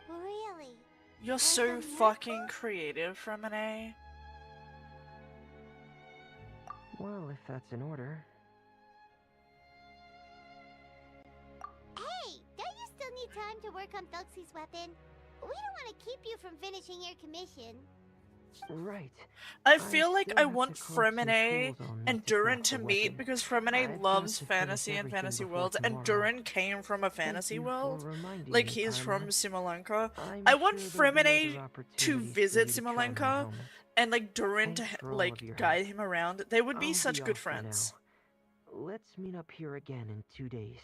Really? You're Like so a fucking creative, Fremine. Well, if that's in order. Hey, don't you still need time to work on Thuxie's weapon? We don't want to keep you from finishing your commission. Right. I feel like still I have want to collect some Fremine tools I'll need and to craft Durin the to meet weapon. because I've Fremine got loves to finish fantasy and everything fantasy before worlds, and tomorrow. Durin came from a Thank fantasy you world. for reminding Like me, he's from Paimon. Simulanka. I'm I want sure there'll be Fremine other to opportunities for visit you to try my Simulanka helmet. and like Durin to Thanks for all of like your guide help. him around. They would be I'll such be good off for friends. now. Let's meet up here again in 2 days.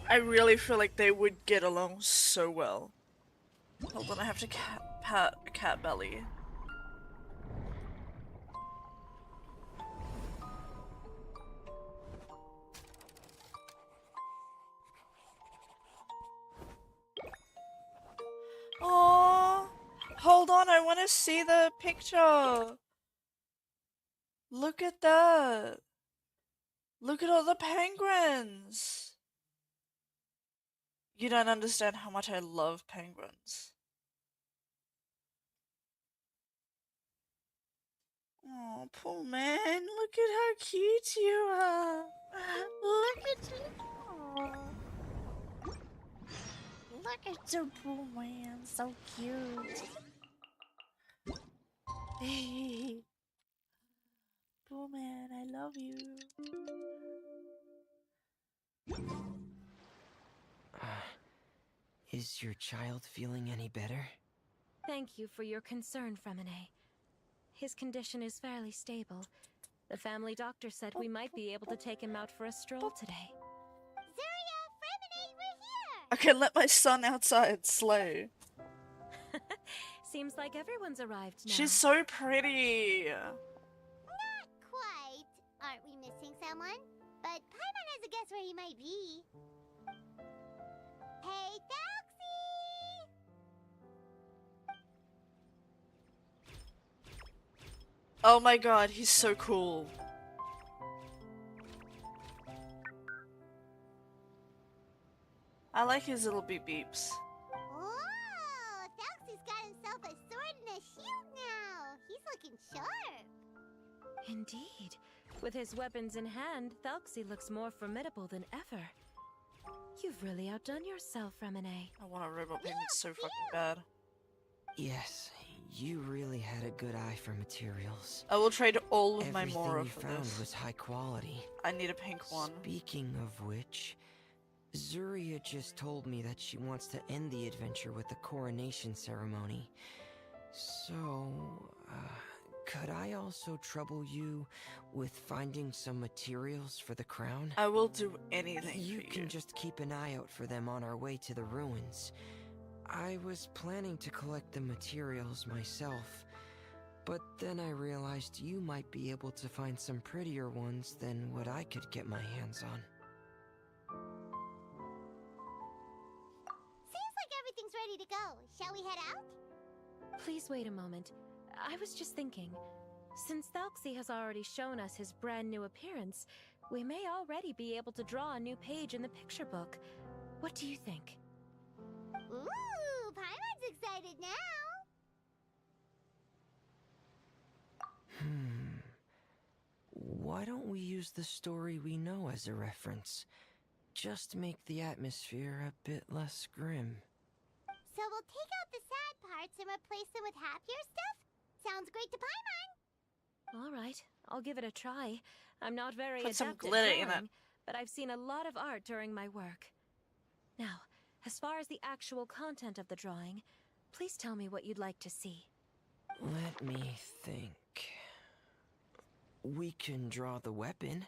I really feel like they would get along so well. Hold on, I have to pat cat belly. Oh, hold on, I want to see the picture. Look at that. Look at all the penguins. You don't understand how much I love penguins. Oh, poor man. Look at how cute you are. Look at you. Aw. Look at your poor man. So cute. Hey. Poor man, I love you. Is your child feeling any better? Thank you for your concern, Fremine. His condition is fairly stable. The family doctor said we might be able to take him out for a stroll today. Zuria, Fremine, we're here! I can let my son outside slay. Seems like everyone's arrived now. She's so pretty. Not quite. Aren't we missing someone? But Paimon has a guess where he might be. Hey, Taxi! Oh my god, he's so cool. I like his little beep beeps. Whoa! Taxi's got himself a sword and a shield now. He's looking sharp. Indeed. With his weapons in hand, Thelxie looks more formidable than ever. You've really outdone yourself, Fremine. I want a robot penguin so fucking bad. Yes, you really had a good eye for materials. I will trade all of my Everything Mora you for found this. was high quality. I need a pink one. Speaking of which, Zuria just told me that she wants to end the adventure with the coronation ceremony. So, could I also trouble you with finding some materials for the crown? I will do anything You for can you. just keep an eye out for them on our way to the ruins. I was planning to collect the materials myself, but then I realized you might be able to find some prettier ones than what I could get my hands on. Seems like everything's ready to go. Shall we head out? Please wait a moment. I was just thinking. Since Thelxie has already shown us his brand new appearance, we may already be able to draw a new page in the picture book. What do you think? Ooh, Paimon's excited now. Why don't we use the story we know as a reference? Just make the atmosphere a bit less grim. So we'll take out the sad parts and replace them with happier stuff? Sounds great to Paimon. All right, I'll give it a try. I'm not very Put some adept at glitter in it. drawing, but I've seen a lot of art during my work. Now, as far as the actual content of the drawing, please tell me what you'd like to see. Let me think. We can draw the weapon.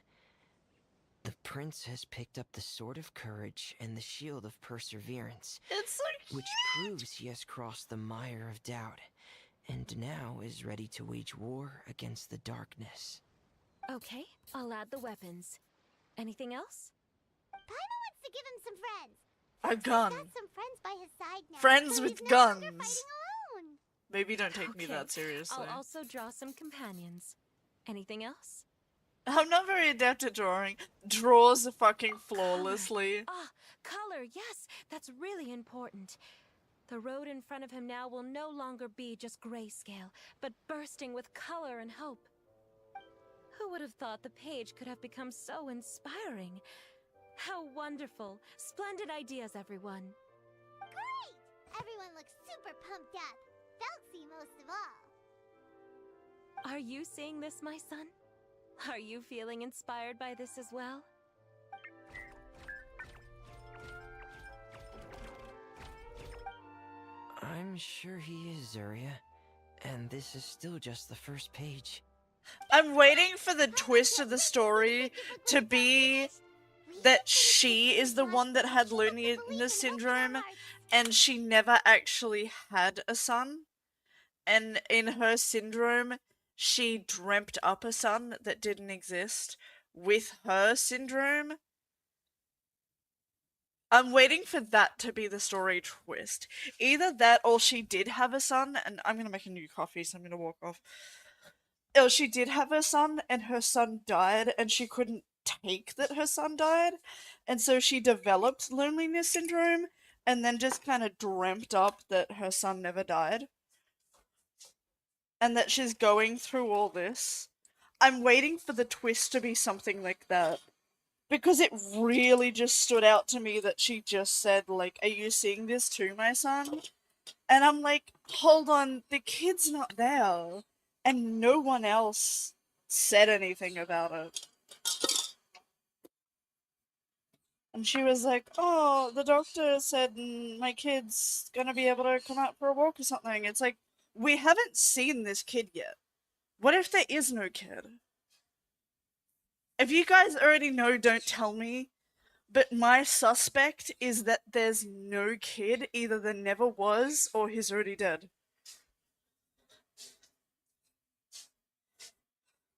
The prince has picked up the Sword of Courage and the Shield of Perseverance, It's so cute. which proves he has crossed the mire of doubt, and now is ready to wage war against the darkness. Okay, I'll add the weapons. Anything else? Paimon wants to give him some friends. A He's gun. got some friends by his side now. Friends so with he's no longer guns. fighting alone. Maybe don't take me Okay, that seriously. I'll also draw some companions. Anything else? I'm not very adept at drawing. Draws fucking flawlessly. Ah, color, yes, that's really important. The road in front of him now will no longer be just grayscale, but bursting with color and hope. Who would have thought the page could have become so inspiring? How wonderful! Splendid ideas, everyone. Great! Everyone looks super super pumped up. Felksy most of all. Are you seeing this, my son? Are you feeling inspired by this as well? I'm sure he is, Zarya. And this is still just the first page. I'm waiting for the twist of the story to be that she is the one that had loneliness syndrome and she never actually had a son. And in her syndrome, she dreamt up a son that didn't exist with her syndrome. I'm waiting for that to be the story twist. Either that or she did have a son, and I'm gonna make a new coffee, so I'm gonna walk off. Or she did have a son, and her son died, and she couldn't take that her son died, and so she developed loneliness syndrome, and then just kind of dreamt up that her son never died. And that she's going through all this. I'm waiting for the twist to be something like that. Because it really just stood out to me that she just said, like, are you seeing this too, my son? And I'm like, hold on, the kid's not there. And no one else said anything about it. And she was like, oh, the doctor said my kid's gonna be able to come out for a walk or something. It's like, we haven't seen this kid yet. What if there is no kid? If you guys already know, don't tell me. But my suspect is that there's no kid. Either there never was, or he's already dead.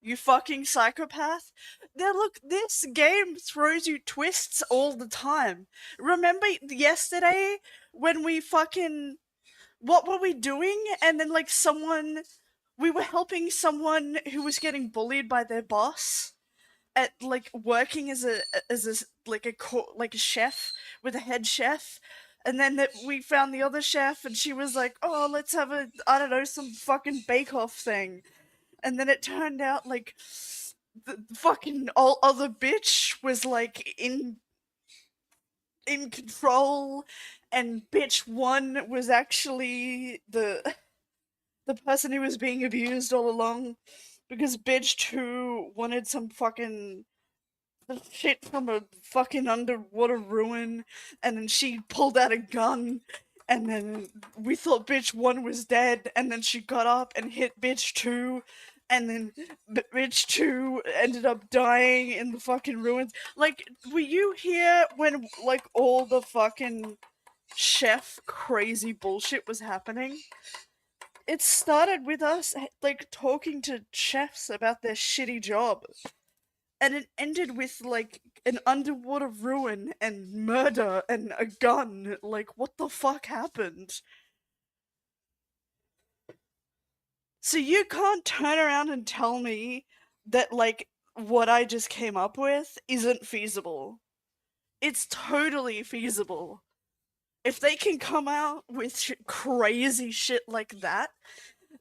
You fucking psychopath. Now look, this game throws you twists all the time. Remember yesterday when we fucking... What were we doing? And then like someone... We were helping someone who was getting bullied by their boss at like working as a like a chef with a head chef, and then that we found the other chef and she was like, oh, let's have a, I don't know, some fucking bake-off thing, and then it turned out like the fucking other bitch was like in control, and bitch one was actually the person who was being abused all along, because bitch 2 wanted some fucking shit from a fucking underwater ruin, and then she pulled out a gun, and then we thought bitch 1 was dead, and then she got up and hit bitch 2, and then bitch 2 ended up dying in the fucking ruins. Like, were you here when, like, all the fucking chef crazy bullshit was happening? It started with us, like, talking to chefs about their shitty job. And it ended with, like, an underwater ruin and murder and a gun. Like, what the fuck happened? So you can't turn around and tell me that, like, what I just came up with isn't feasible. It's totally feasible. If they can come out with crazy shit like that,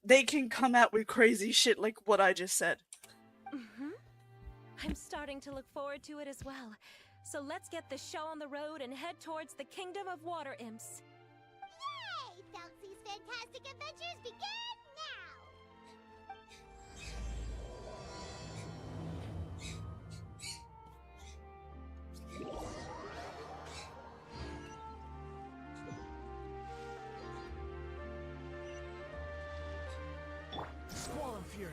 they can come out with crazy shit like what I just said. Mm-hmm. I'm starting to look forward to it as well. So let's get the show on the road and head towards the Kingdom of Water Imps. Yay! Felksy's fantastic adventures begin now! Squall and Fury.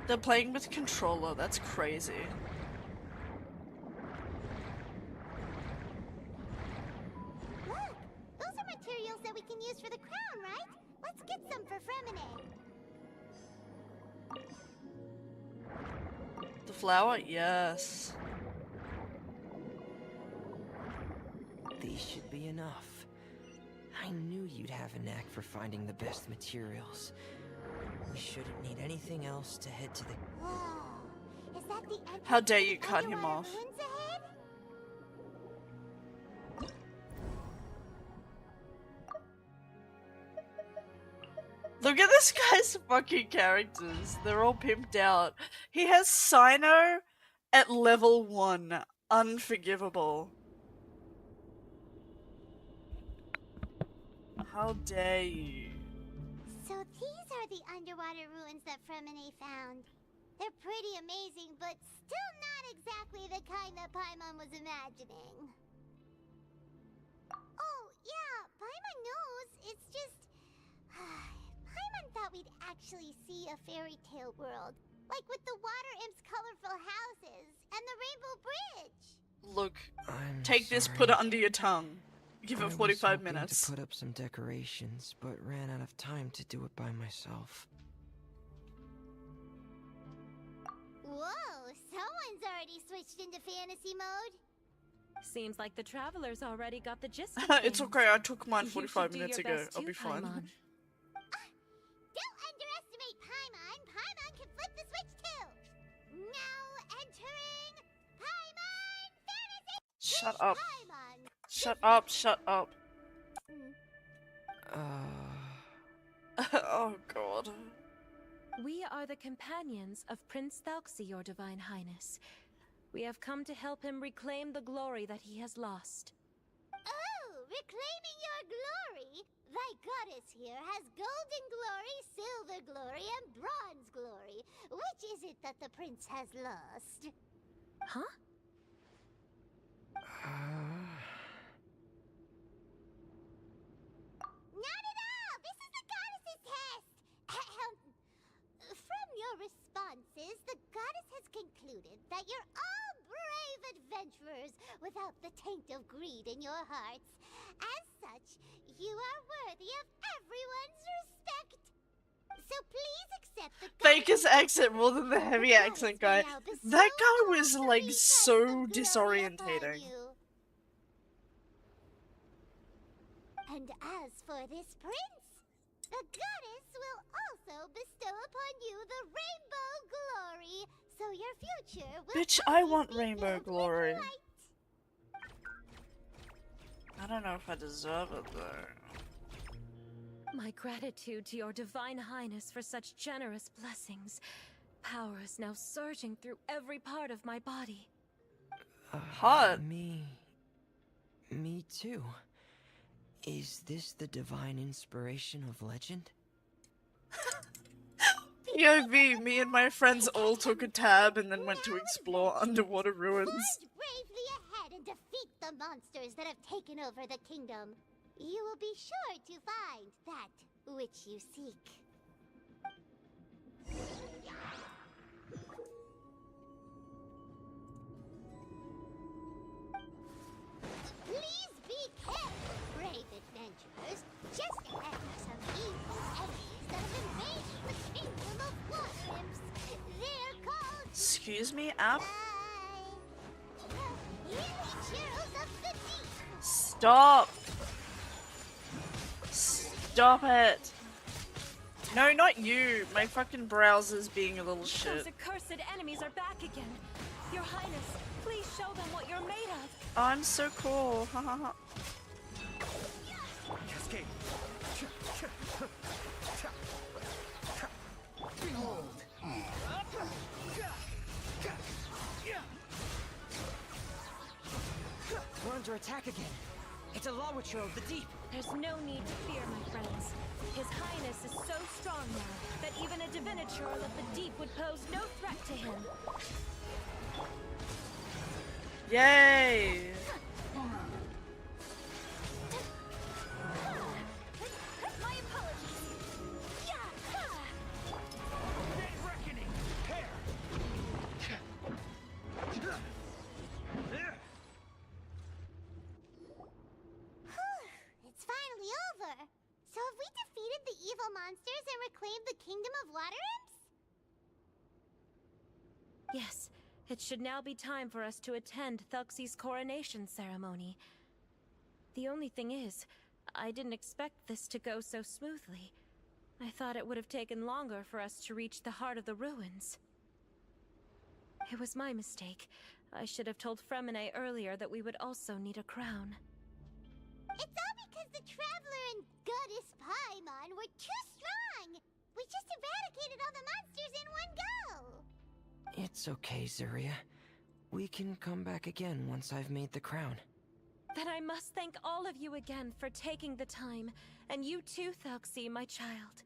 They're playing with controller, that's crazy. Look! Those are materials that we can use for the crown, right? Let's get some for Fremine. The flower? Yes. These should be enough. I knew you'd have a knack for finding the best materials. We shouldn't need anything else to head to the... Whoa! Is that the entrance How dare to you the cut him underwater off. ruins ahead? Look at this guy's fucking characters. They're all pimped out. He has Sino at level 1. Unforgivable. How dare you? So these are the underwater ruins that Fremine found. They're pretty amazing, but still not exactly the kind that Paimon was imagining. Oh, yeah, Paimon knows. It's just... Paimon thought we'd actually see a fairy tale world. Like with the water imp's colorful houses and the rainbow bridge. Look, I'm take this, sorry. put it under your tongue. Give I it was 45 hoping minutes. to put up some decorations, but ran out of time to do it by myself. Whoa, someone's already switched into fantasy mode. Seems like the travelers already got the gist of It's things. okay, I took mine You 45 should do minutes your ago. best I'll too, be fine. Paimon. Don't underestimate Paimon. Paimon can flip the switch too. Now entering Paimon Fantasy. Shut Teach up. Paimon. Shut up, shut up. Oh god. We are the companions of Prince Thalxi, your Divine Highness. We have come to help him reclaim the glory that he has lost. Oh, reclaiming your glory. Thy goddess here has golden glory, silver glory, and bronze glory. Which is it that the prince has lost? Huh? Not at all! This is the goddess's test! Ahem. From your responses, the goddess has concluded that you're all brave adventurers without the taint of greed in your hearts. As such, you are worthy of everyone's respect. So please accept the Fake his goddess' accent more than the heavy accent guy. That guy was like so disorientating. And as for this prince, the goddess will also bestow upon you the rainbow glory, so your future will Bitch, I always want be rainbow filled with glory. light. I don't know if I deserve it though. My gratitude to your Divine Highness for such generous blessings. Power is now surging through every part of my body. Hot. Me too. Is this the divine inspiration of legend? POV, me and my friends all took a tab and then went to explore underwater ruins. Forge bravely ahead and defeat the monsters that have taken over the kingdom. You will be sure to find that which you seek. Please be careful, brave adventurers. Just ahead are some evil enemies that have invaded the kingdom of water imps. They're called Excuse me, app? the Heroes of the Deep. Stop! Stop it! No, not you! My fucking browser's being a little Those shit. accursed enemies are back again. Your Highness, please show them what you're made of. Oh, I'm so cool. Ha ha ha. Cascade. We're under attack again. It's a Lawitcher of the deep. There's no need to fear, my friends. His Highness is so strong now that even a diviniture of the deep would pose no threat to him. Yay! My apologies. Reckoning. Pair. It's finally over. So have we defeated the evil monsters and reclaimed the kingdom of water imps? Yes, it should now be time for us to attend Thalxi's coronation ceremony. The only thing is, I didn't expect this to go so smoothly. I thought it would have taken longer for us to reach the heart of the ruins. It was my mistake. I should have told Fremine earlier that we would also need a crown. It's all because the Traveler and Goddess Paimon were too strong. okay, Zuria. We can come back again once I've made the crown. Then I must thank all of you again for taking the time, and you too, Thelxie, my child.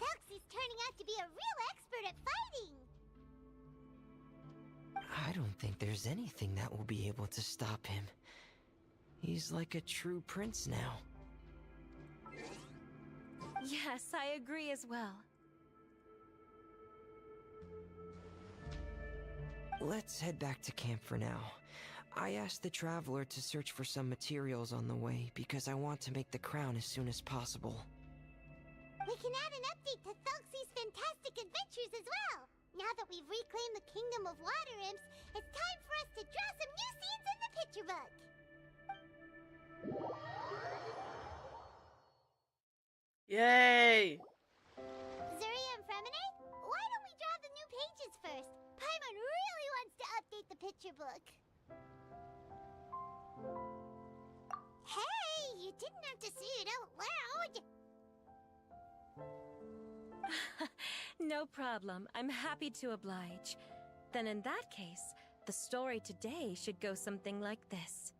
Thelxie's turning out to be a real expert at fighting. I don't think there's anything that will be able to stop him. He's like a true prince now. Yes, I agree as well. Let's head back to camp for now. I asked the traveler to search for some materials on the way because I want to make the crown as soon as possible. We can add an update to Thelxie's fantastic adventures as well. Now that we've reclaimed the Kingdom of Water Imps, it's time for us to draw some new scenes in the picture book. Yay! Zuria and Fremine, why don't we draw the new pages first? Paimon really wants to update the picture book. Hey, you didn't have to say it out loud. No problem. I'm happy to oblige. Then in that case, the story today should go something like this.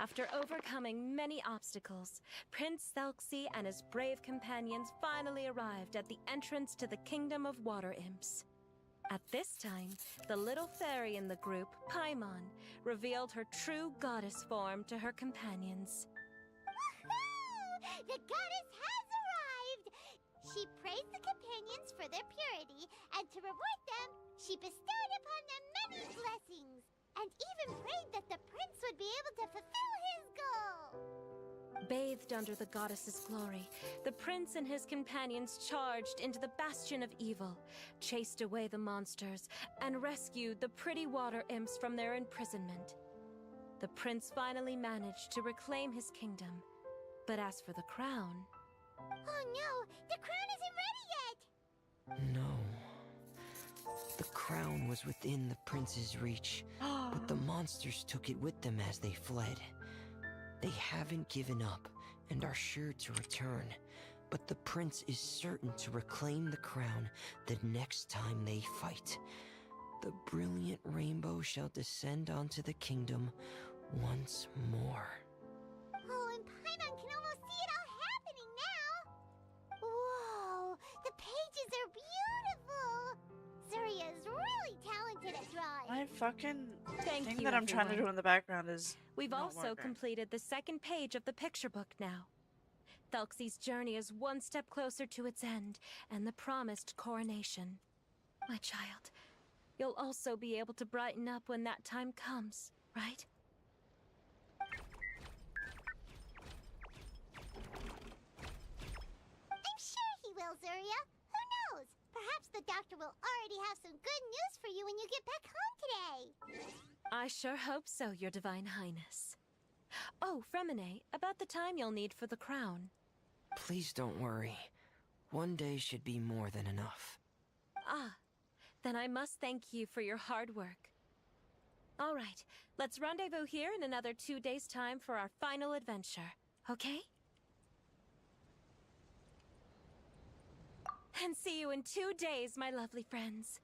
After overcoming many obstacles, Prince Thelxie and his brave companions finally arrived at the entrance to the Kingdom of Water Imps. At this time, the little fairy in the group, Paimon, revealed her true goddess form to her companions. Woohoo! The goddess has arrived! She praised the companions for their purity, and to reward them, she bestowed upon them many blessings, and even prayed that the prince would be able to fulfill his goal. Bathed under the goddess's glory, the prince and his companions charged into the bastion of evil, chased away the monsters, and rescued the pretty water imps from their imprisonment. The prince finally managed to reclaim his kingdom. But as for the crown... Oh no, the crown isn't ready yet! No. The crown was within the prince's reach, but the monsters took it with them as they fled. They haven't given up and are sure to return, but the prince is certain to reclaim the crown the next time they fight. The brilliant rainbow shall descend onto the kingdom once more. Oh, and Paimon can almost see it all happening now! Whoa, the pages are beautiful! Zuria is really talented at drawing. My fucking Thank thing you, that I'm trying to do everyone. in the background is We've not also working. completed the second page of the picture book now. Thelxie's journey is one step closer to its end and the promised coronation. My child, you'll also be able to brighten up when that time comes, right? I'm sure he will, Zuria. Who knows? Perhaps the doctor will already have some good news for you when you get back home today. I sure hope so, Your Divine Highness. Oh, Fremine, about the time you'll need for the crown. Please don't worry. One day should be more than enough. Ah, then I must thank you for your hard work. All right, let's rendezvous here in another 2 days' time for our final adventure, okay? And see you in 2 days, my lovely friends.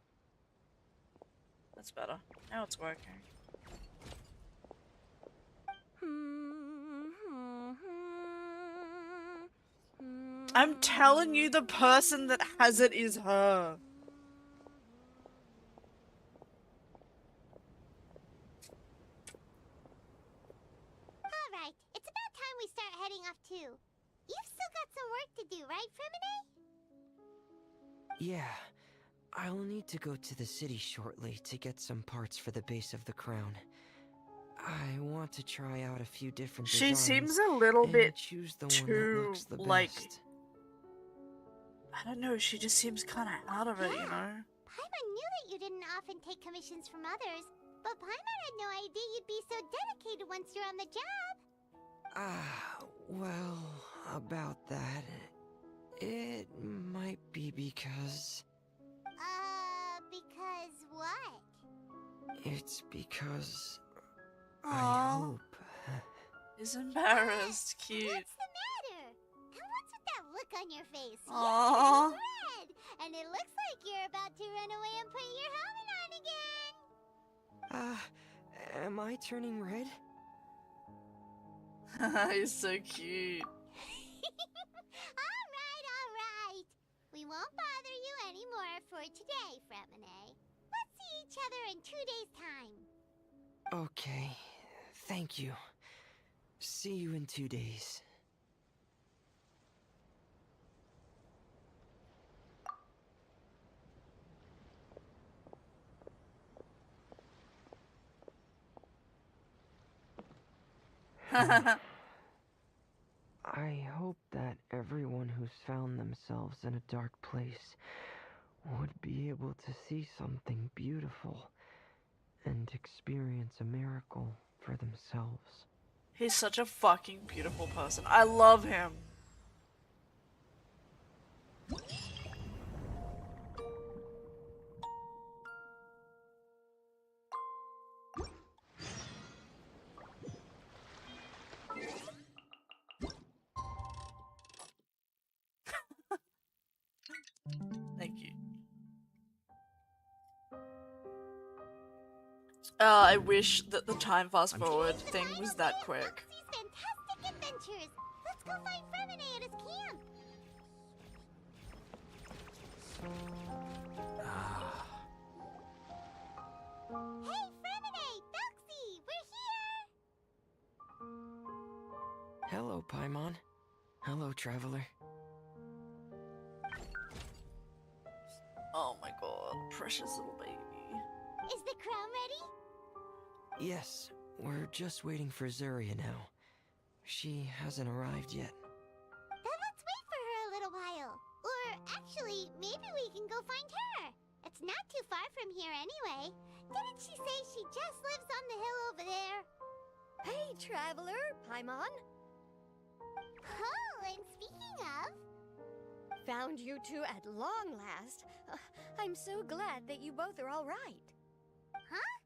That's better. Now it's working. I'm telling you, the person that has it is her. Alright, it's about time we start heading off too. You've still got some work to do, right, Fremine? Yeah, I'll need to go to the city shortly to get some parts for the base of the crown. I want to try out a few different She designs seems a little and bit choose the one too, that looks the like, best. I don't know, she just seems kind of out of it, you know? Paimon knew that you didn't often take commissions from others, but Paimon had no idea you'd be so dedicated once you're on the job. Well, about that, it might be because... Because what? It's because... I Aw. hope... He's embarrassed. Cute. What's the matter? And what's with that look on your face? Aww. You're turning red, and it looks like you're about to run away and put your helmet on again. Am I turning red? He's so cute. All right. We won't bother you anymore for today, Fremine. Let's see each other in 2 days' time. Okay, thank you. See you in 2 days. I hope that everyone who's found themselves in a dark place would be able to see something beautiful and experience a miracle for themselves. He's such a fucking beautiful person. I love him. Thank you. I wish that the time fast forward thing was that quick. Foxy's fantastic adventures. Let's go find Fremine at his camp. Hey, Fremine! Foxy! We're here! Hello, Paimon. Hello, traveler. Oh my god, precious little baby. Is the crown ready? Yes, we're just waiting for Zuria now. She hasn't arrived yet. Then let's wait for her a little while. Or actually, maybe we can go find her. It's not too far from here anyway. Didn't she say she just lives on the hill over there? Hey, traveler, Paimon. Oh, and speaking of... Found you two at long last. I'm so glad that you both are all right. Huh?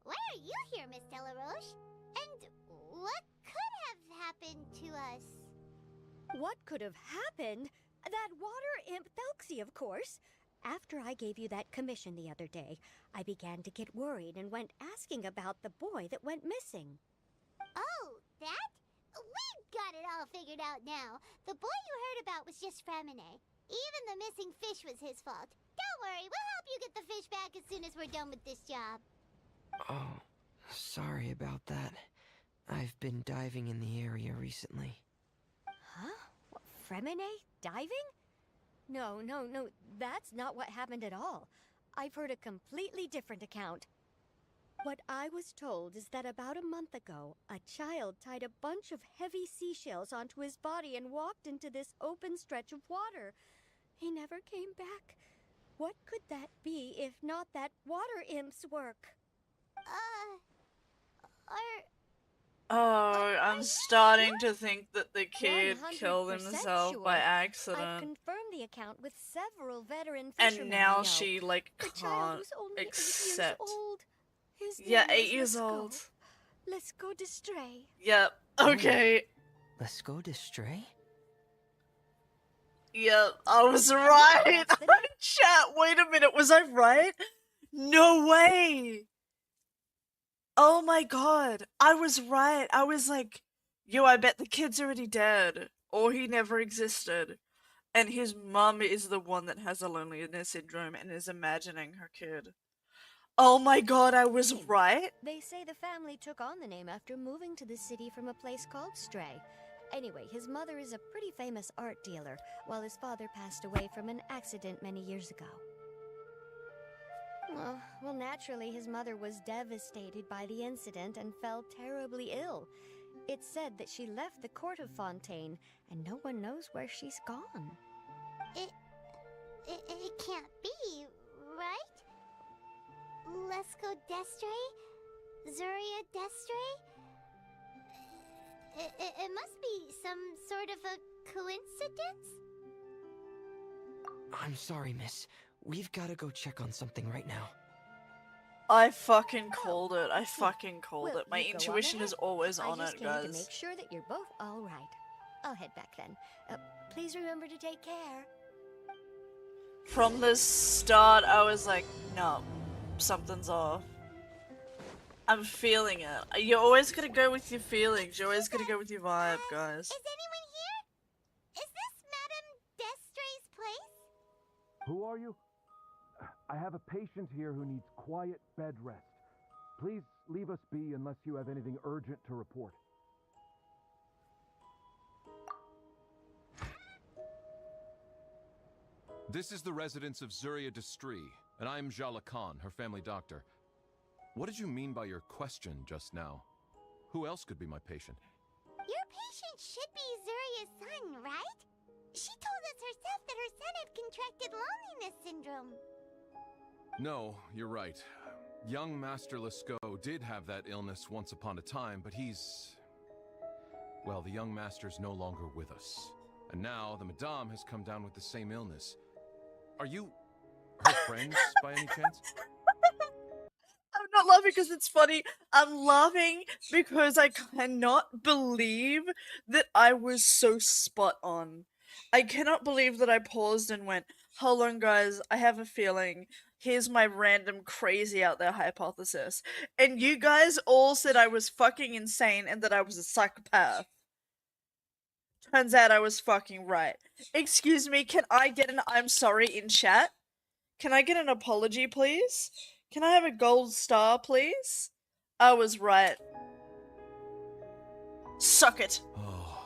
Why are you here, Miss Delaroche? And what could have happened to us? What could have happened? That water imp Thelxie, of course. After I gave you that commission the other day, I began to get worried and went asking about the boy that went missing. Oh, that? We've got it all figured out now. The boy you heard about was just Fremine. Even the missing fish was his fault. Don't worry, we'll help you get the fish back as soon as we're done with this job. Oh, sorry about that. I've been diving in the area recently. Huh? Fremine? Diving? No, that's not what happened at all. I've heard a completely different account. What I was told is that about a month ago, a child tied a bunch of heavy seashells onto his body and walked into this open stretch of water. He never came back. What could that be if not that water imp's work? Oh, I'm starting to think that the kid 100% killed himself sure. by I've accident. confirmed the account with several veteran fishermen And I now know. she, like, The child can't was only 8 years accept. old. His Yeah, name 8 was years Lescaut. old. Lescaut Destray. Yep, okay. Let's go to Stray? Yep, I was right! That's the name. Chat, wait a minute, was I right? No way! Oh my god, I was right. I was like, yo, I bet the kid's already dead. Or he never existed. And his mum is the one that has a loneliness syndrome and is imagining her kid. Oh my god, I was right? They say the family took on the name after moving to the city from a place called Stray. Anyway, his mother is a pretty famous art dealer, while his father passed away from an accident many years ago. Well, naturally, his mother was devastated by the incident and fell terribly ill. It's said that she left the court of Fontaine, and no one knows where she's gone. It can't be, right? Lescaut Destray? Zuria Destray? It must be some sort of a coincidence? I'm sorry, miss. We've got to go check on something right now. I fucking called it. I fucking called Well, it. My you go on intuition is ahead. always I on just it, came to guys. make sure that you're both all right. I'll head back then. Please remember to take care. From the start, I was like, no, something's off. I'm feeling it. You always gotta go with your feelings. You always gotta go with your vibe, guys. Is anyone here? Is this Madame Destray's place? Who are you? I have a patient here who needs quiet bed rest. Please leave us be unless you have anything urgent to report. This is the residence of Zuria Destri, and I'm Jala Khan, her family doctor. What did you mean by your question just now? Who else could be my patient? Your patient should be Zuria's son, right? She told us herself that her son had contracted loneliness syndrome. No, you're right. Young Master Lescaut did have that illness once upon a time, but he's... Well, the young master's no longer with us. And now the Madame has come down with the same illness. Are you her friends by any chance? I'm not laughing because it's funny. I'm laughing because I cannot believe that I was so spot on. I cannot believe that I paused and went, hold on guys, I have a feeling. Here's my random crazy out there hypothesis. And you guys all said I was fucking insane and that I was a psychopath. Turns out I was fucking right. Excuse me, can I get an I'm sorry in chat? Can I get an apology, please? Can I have a gold star, please? I was right. Suck it. Oh.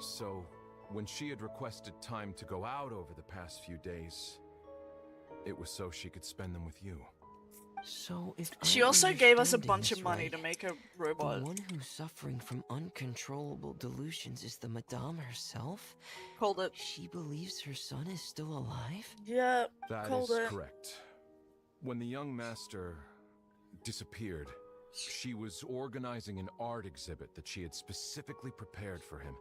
So, when she had requested time to go out over the past few days, it was so she could spend them with you. So if She I'm also gave us a understanding bunch this of money right, to make a the robot. one who's suffering from uncontrollable delusions is the Madame herself? Called it. She believes her son is still alive? Yeah, That called is it. correct. When the young master disappeared, she was organizing an art exhibit that she had specifically prepared for him.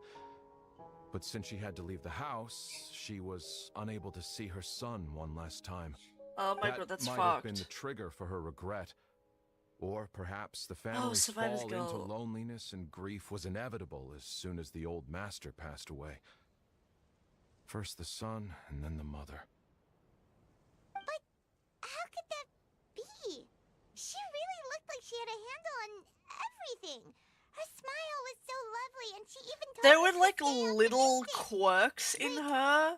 But since she had to leave the house, she was unable to see her son one last time. Oh my That god, that's might fucked. have been the trigger for her regret. Or perhaps the family's Survivor's fall into Guilt. loneliness and grief was inevitable as soon as the old master passed away. First the son, and then the mother. But how could that be? She really looked like she had a handle on everything. Her smile was so lovely, and she even told There us were to like stay little optimistic. quirks in her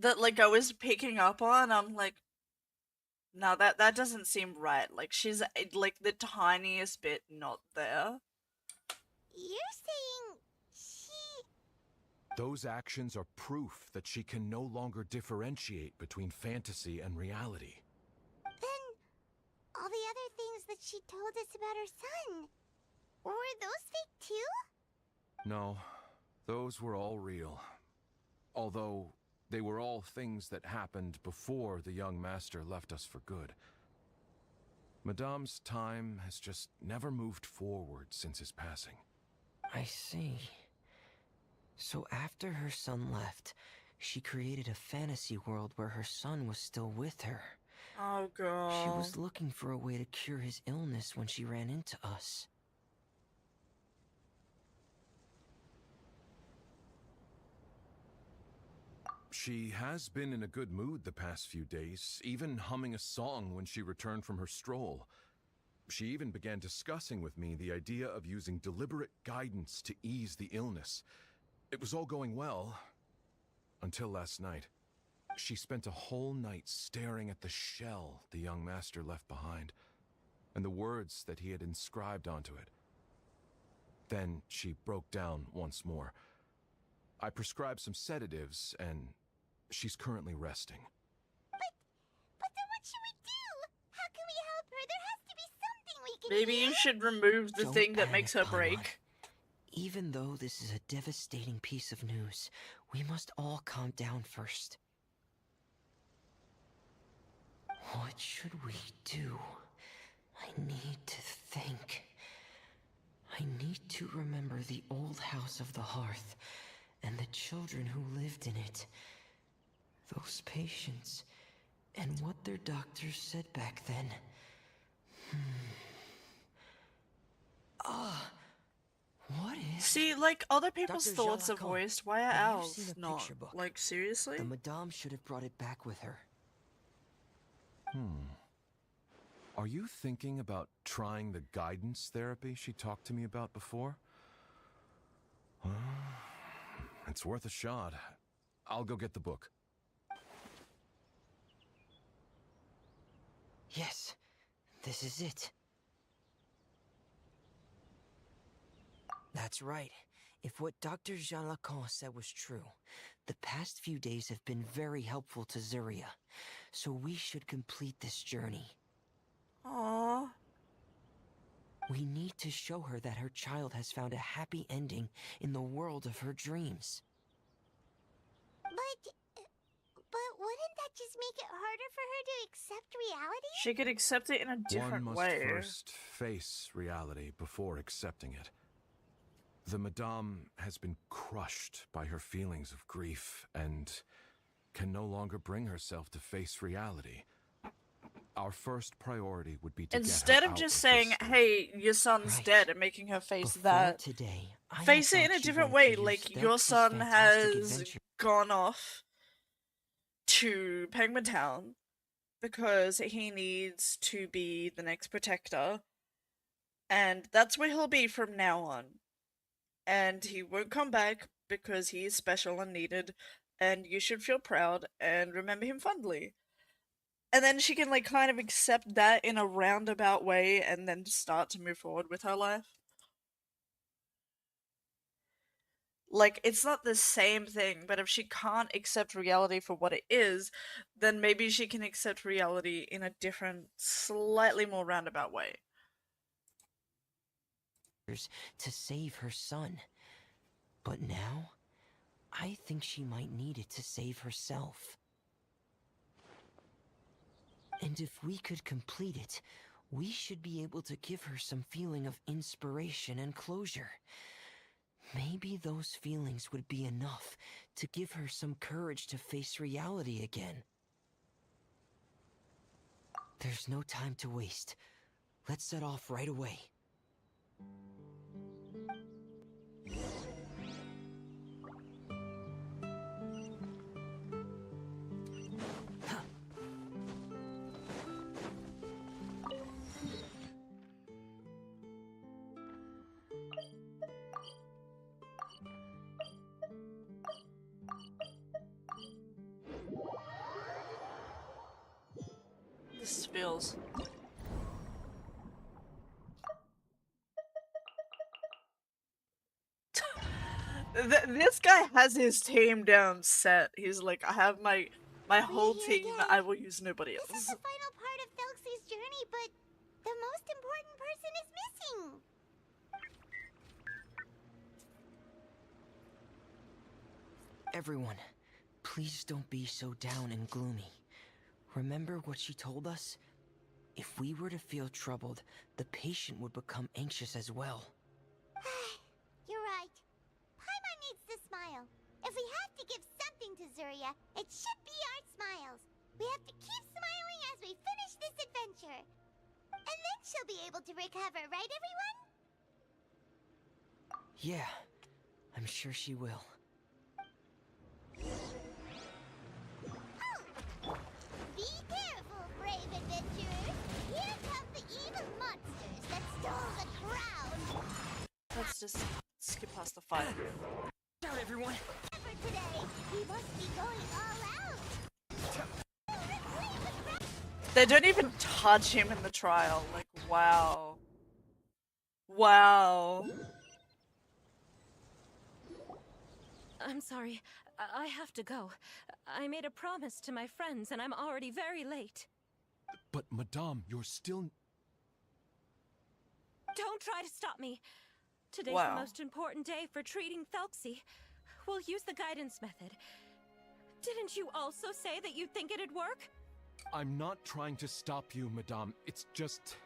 that like I was picking up on. I'm like, no, that doesn't seem right. Like she's like the tiniest bit not there. You're saying she... Those actions are proof that she can no longer differentiate between fantasy and reality. Then all the other things that she told us about her son, were those fake too? No, those were all real. Although they were all things that happened before the young master left us for good. Madame's time has just never moved forward since his passing. I see. So after her son left, she created a fantasy world where her son was still with her. Oh god. She was looking for a way to cure his illness when she ran into us. She has been in a good mood the past few days, even humming a song when she returned from her stroll. She even began discussing with me the idea of using deliberate guidance to ease the illness. It was all going well, until last night. She spent a whole night staring at the shell the young master left behind, and the words that he had inscribed onto it. Then she broke down once more. I prescribed some sedatives, and she's currently resting. But then what should we do? How can we help her? There has to be something we can Maybe do. you should remove the Don't thing that makes her panic, Paimon. break. Even though this is a devastating piece of news, we must all calm down first. What should we do? I need to think. I need to remember the old house of the hearth and the children who lived in it. Those patients, and what their doctors said back then. What if... See, like, other people's Dr. thoughts are Jalakon, voiced. Why are have you ever seen ours a not? picture book? Like, seriously? The Madame should have brought it back with her. Are you thinking about trying the guidance therapy she talked to me about before? It's worth a shot. I'll go get the book. Yes, this is it. That's right. If what Dr. Jalakon said was true, the past few days have been very helpful to Zuria, so we should complete this journey. Aww. We need to show her that her child has found a happy ending in the world of her dreams. But wouldn't that just make it harder for her to accept reality? She could accept it in a different One must way. first face reality before accepting it. The Madame has been crushed by her feelings of grief and can no longer bring herself to face reality. Our first priority would be to Instead get her of out just of saying, this state. hey, your son's Right. dead, and making her face Before that, today, I face had it in thought a she different wanted way. to Like, use your Thelxie's son fantastic has adventure. gone off to Penguin Town because he needs to be the next protector, and that's where he'll be from now on. And he won't come back because he is special and needed, and you should feel proud and remember him fondly. And then she can, like, kind of accept that in a roundabout way and then start to move forward with her life. Like, it's not the same thing, but if she can't accept reality for what it is, then maybe she can accept reality in a different, slightly more roundabout way. To save her son. But now, I think she might need it to save herself. And if we could complete it, we should be able to give her some feeling of inspiration and closure. Maybe those feelings would be enough to give her some courage to face reality again. There's no time to waste. Let's set off right away. This feels... This guy has his team down set. He's like, I have my whole We're here team. again. I will use nobody This is else. the final part of Thelxie's journey, but the most important person is missing. Everyone, please don't be so down and gloomy. Remember what she told us? If we were to feel troubled, the patient would become anxious as well. You're right. Paimon needs to smile. If we have to give something to Zuria, it should be our smiles. We have to keep smiling as we finish this adventure. And then she'll be able to recover, right everyone? Yeah, I'm sure she will. Be careful, brave adventurers. Here come the evil monsters that stole the crown. Let's just skip past the fight. Out, everyone! For today, we must be going all out. They don't even touch him in the trial. Like, wow. Wow. I'm sorry. I have to go. I made a promise to my friends, and I'm already very late. But, Madame, you're still... Don't try to stop me. Today's Wow. the most important day for treating Thelxie. We'll use the guidance method. Didn't you also say that you think it'd work? I'm not trying to stop you, Madame. It's just...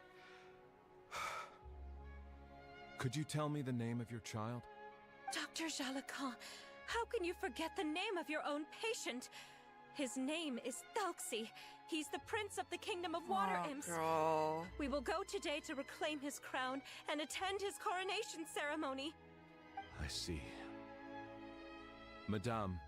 Could you tell me the name of your child? Dr. Jalakon, how can you forget the name of your own patient? His name is Thelxie. He's the prince of the kingdom of water imps. Girl. We will go today to reclaim his crown and attend his coronation ceremony. I see. Madame,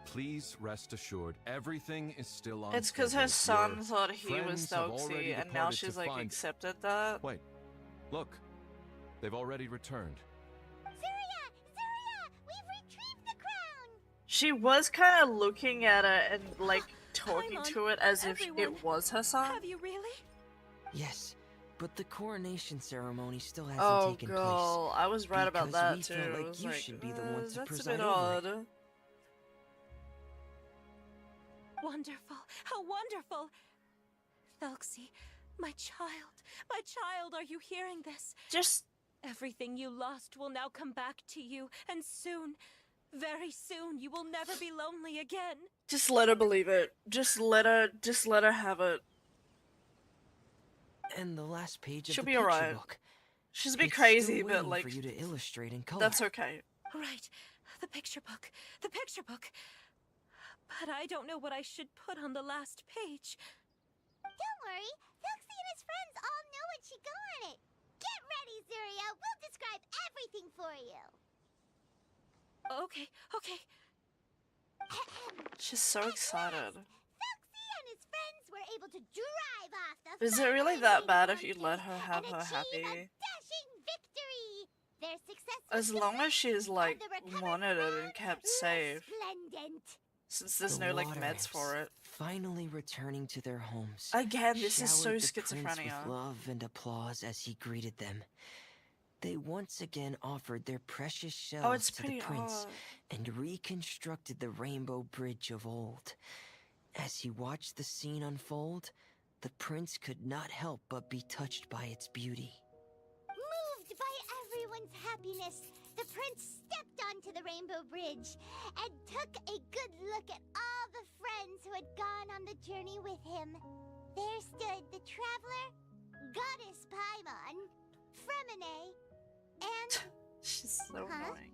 please rest assured, everything is still on It's because her schedule. son Your thought he was friends have already Doxy, and now departed to she's like find- accepted that. Wait, look. They've already returned. Zuria! Zuria! We've retrieved the crown! She was kind of looking at it and like talking Paimon, to it as if everyone, it was her son. Have you really? Yes, but the coronation ceremony still hasn't Oh, taken girl, I was right about because that we too. felt I like was you should be the one to that's a preside bit over odd. it. Wonderful. How wonderful. Thelxie, my child, are you hearing this? Just Everything you lost will now come back to you, and soon, very soon, you will never be lonely again. Just let her believe it. Just let her have it. And the last page of She'll the be picture alright. book. She's a bit It's crazy, still but waiting like for you to illustrate in color. that's okay. Right, the picture book. But I don't know what I should put on the last page. Don't worry, Thelxie and his friends all know what should go on it. Get ready, Zuria. We'll describe everything for you. Okay. She's so excited. Thelxie and his friends were able to drive off the Is it really that bad if you let her have and her achieve happy? a dashing victory. Their success As was long as she's like the recovered monitored crown and kept was safe, Splendent. since there's The no like water meds imps, for it. finally returning to their homes. Again, this is so showered the prince schizophrenia. with love and applause as he greeted them. They once again offered their precious shells Oh, it's to the pretty prince odd. and reconstructed the rainbow bridge of old. As he watched the scene unfold, the prince could not help but be touched by its beauty. Moved by everyone's happiness, the prince stepped onto the Rainbow Bridge and took a good look at all the friends who had gone on the journey with him. There stood the traveler, Goddess Paimon, Fremine, and She's so Huh? annoying.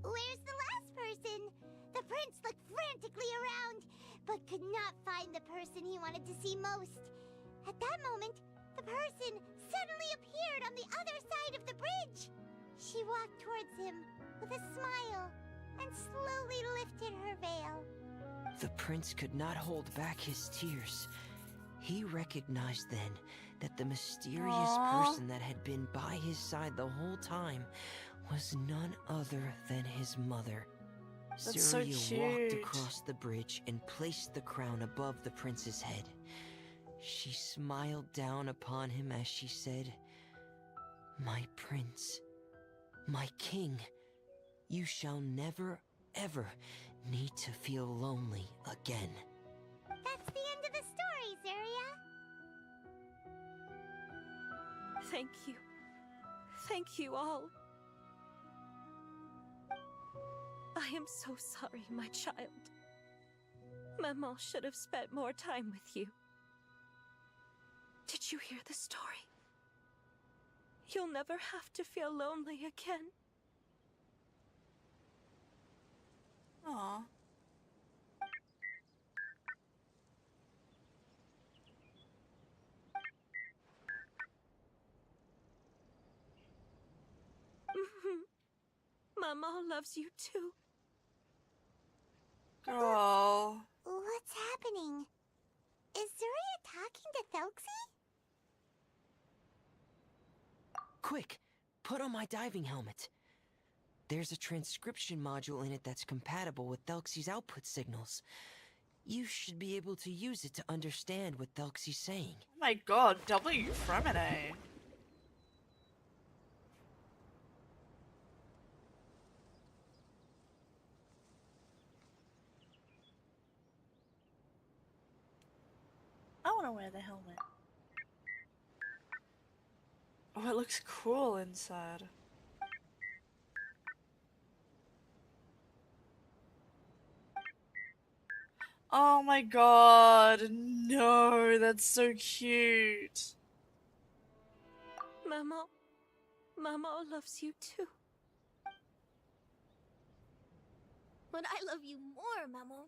where's the last person? The prince looked frantically around, but could not find the person he wanted to see most. At that moment, the person suddenly appeared on the other side of the bridge. She walked towards him with a smile and slowly lifted her veil. The prince could not hold back his tears. He recognized then that the mysterious Aww. person that had been by his side the whole time was none other than his mother. That's so Zuria walked cute. across the bridge and placed the crown above the prince's head. She smiled down upon him as she said, "My prince, my king, you shall never, ever need to feel lonely again." That's the end of the story, Zuria. Thank you. Thank you all. I am so sorry, my child. Maman should have spent more time with you. Did you hear the story? You'll never have to feel lonely again. Aw. Maman loves you too. Girl. What's happening? Is Zuria talking to Thelxie? Quick, put on my diving helmet. There's a transcription module in it that's compatible with Thelxie's output signals. You should be able to use it to understand what Thelxie's saying. Oh my god, W Fremine. I wanna wear the helmet. Oh, it looks cool inside. Oh my god, no, that's so cute. Maman loves you too. But I love you more, Maman.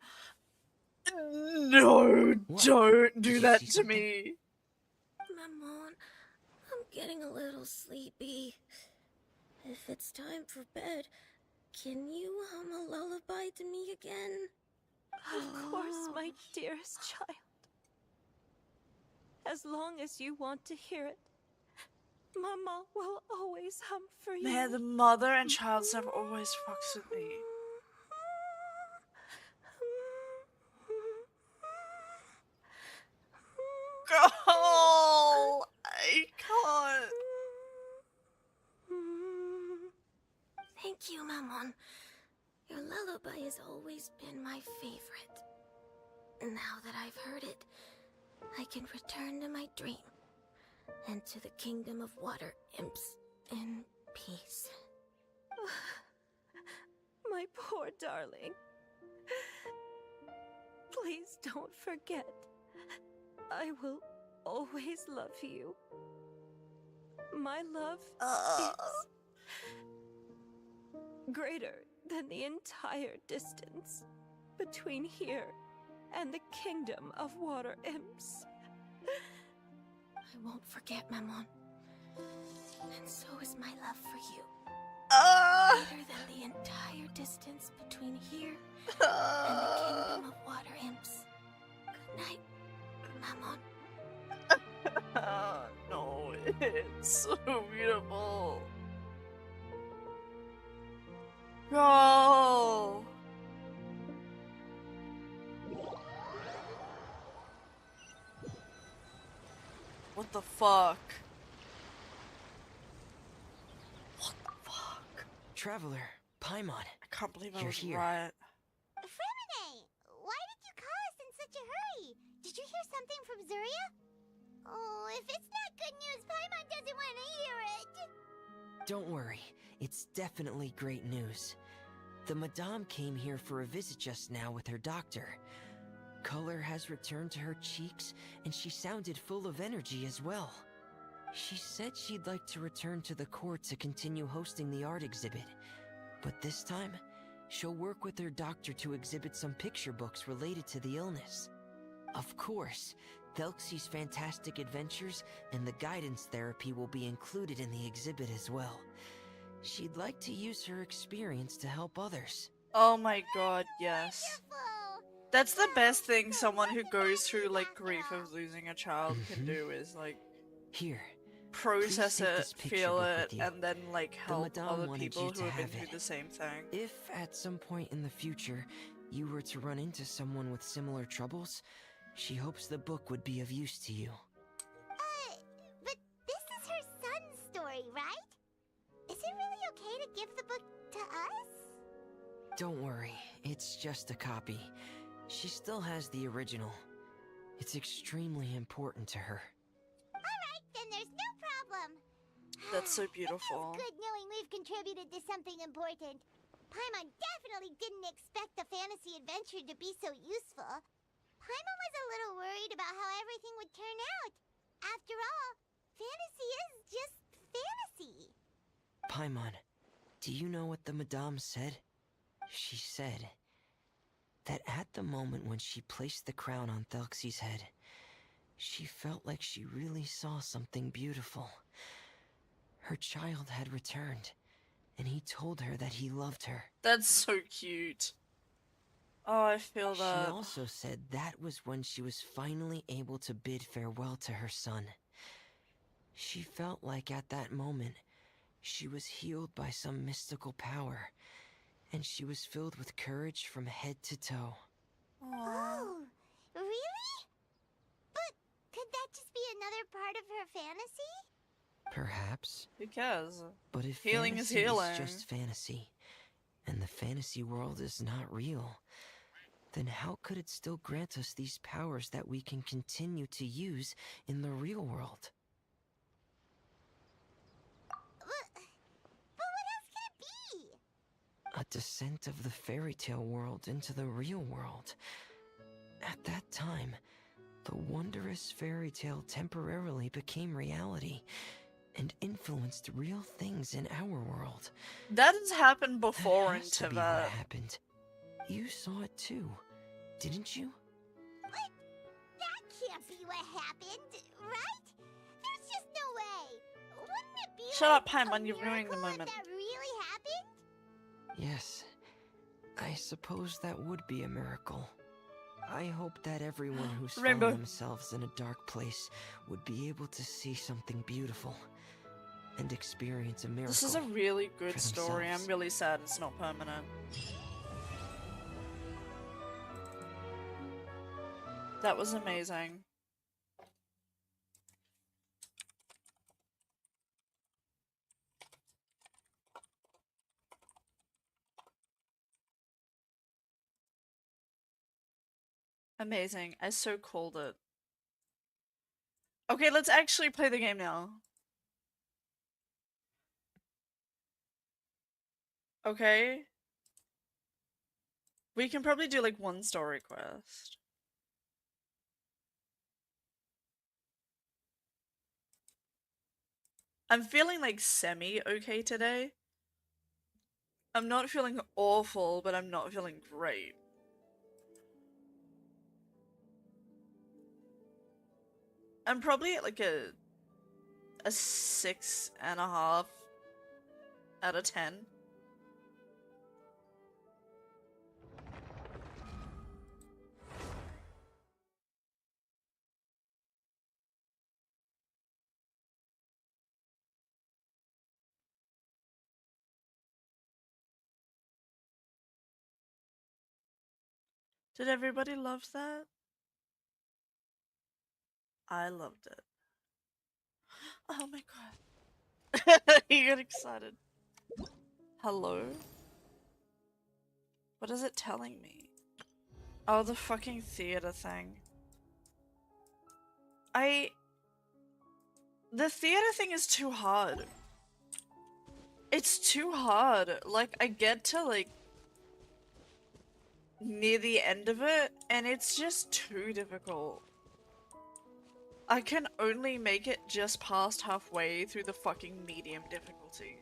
No, What? don't Did do you that see to something? me. Maman, I'm getting a little sleepy. If it's time for bed, can you hum a lullaby to me again? Of course, my dearest child. As long as you want to hear it, Mama will always hum for you. Man, the mother and child stuff always fucks with me. Girl, I can't. Thank you, Maman. Your lullaby has always been my favorite. Now that I've heard it, I can return to my dream and to the kingdom of water imps in peace. My poor darling. Please don't forget. I will always love you. My love is greater than the entire distance between here and the kingdom of water imps. I won't forget, Maman. And so is my love for you. Greater than the entire distance between here and the kingdom of water imps. Good night, Maman. No, it's so beautiful. No. What the fuck? What the fuck? Traveler, Paimon. I can't believe I You're was here. right. Fremine, why did you call us in such a hurry? Did you hear something from Zuria? Oh, if it's not good news, Paimon doesn't want to hear it. Don't worry, it's definitely great news. The Madame came here for a visit just now with her doctor. Color has returned to her cheeks, and she sounded full of energy as well. She said she'd like to return to the court to continue hosting the art exhibit. But this time, she'll work with her doctor to exhibit some picture books related to the illness. Of course, Thelxie's fantastic adventures and the guidance therapy will be included in the exhibit as well. She'd like to use her experience to help others. Oh my god, yes. Wonderful. That's the best thing So someone who what goes did through you like after grief all? of losing a child can do is like Here, process take it, this picture feel book it, with you. and then like help Madame other wanted people you who to have been have through it. the same thing. If at some point in the future you were to run into someone with similar troubles, she hopes the book would be of use to you. But this is her son's story, right? Is it really okay to give the book to us? Don't worry, it's just a copy. She still has the original. It's extremely important to her. Alright, then there's no problem. That's so It beautiful. feels good knowing we've contributed to something important. Paimon definitely didn't expect the fantasy adventure to be so useful. Paimon was a little worried about how everything would turn out. After all, fantasy is just fantasy. Paimon, do you know what the Madame said? She said that at the moment when she placed the crown on Thelxie's head, she felt like she really saw something beautiful. Her child had returned, and he told her that he loved her. That's so cute. Oh, I feel She that. also said that was when she was finally able to bid farewell to her son. She felt like at that moment, she was healed by some mystical power, and she was filled with courage from head to toe. Aww. Oh, really? But could that just be another part of her fantasy? Perhaps. Who cares? But if Healing is fantasy healing. just fantasy, and the fantasy world is not real, then how could it still grant us these powers that we can continue to use in the real world? But what else could it be? A descent of the fairy tale world into the real world. At that time, the wondrous fairy tale temporarily became reality and influenced real things in our world. That has happened That before in has to be what Tibet. happened. You saw it too, didn't you? what happened, right? There's just no way. Wouldn't it be Shut like up, Paimon, a you're ruining the miracle if moment. that really happened? Yes, I suppose that would be a miracle. I hope that everyone who's Rainbow. found themselves in a dark place would be able to see something beautiful and experience a miracle. This is a really good for story. I'm themselves. really sad it's not permanent. That was amazing. Amazing. I so called it. Okay, let's actually play the game now. Okay. We can probably do like one story quest. I'm feeling like semi-okay today. I'm not feeling awful, but I'm not feeling great. I'm probably at like a 6.5 out of 10. Did everybody love that? I loved it. Oh my god. You got excited. Hello? What is it telling me? Oh, the fucking theater thing. The theater thing is too hard. It's too hard. Like, I get to, like, near the end of it, and it's just too difficult. I can only make it just past halfway through the fucking medium difficulty.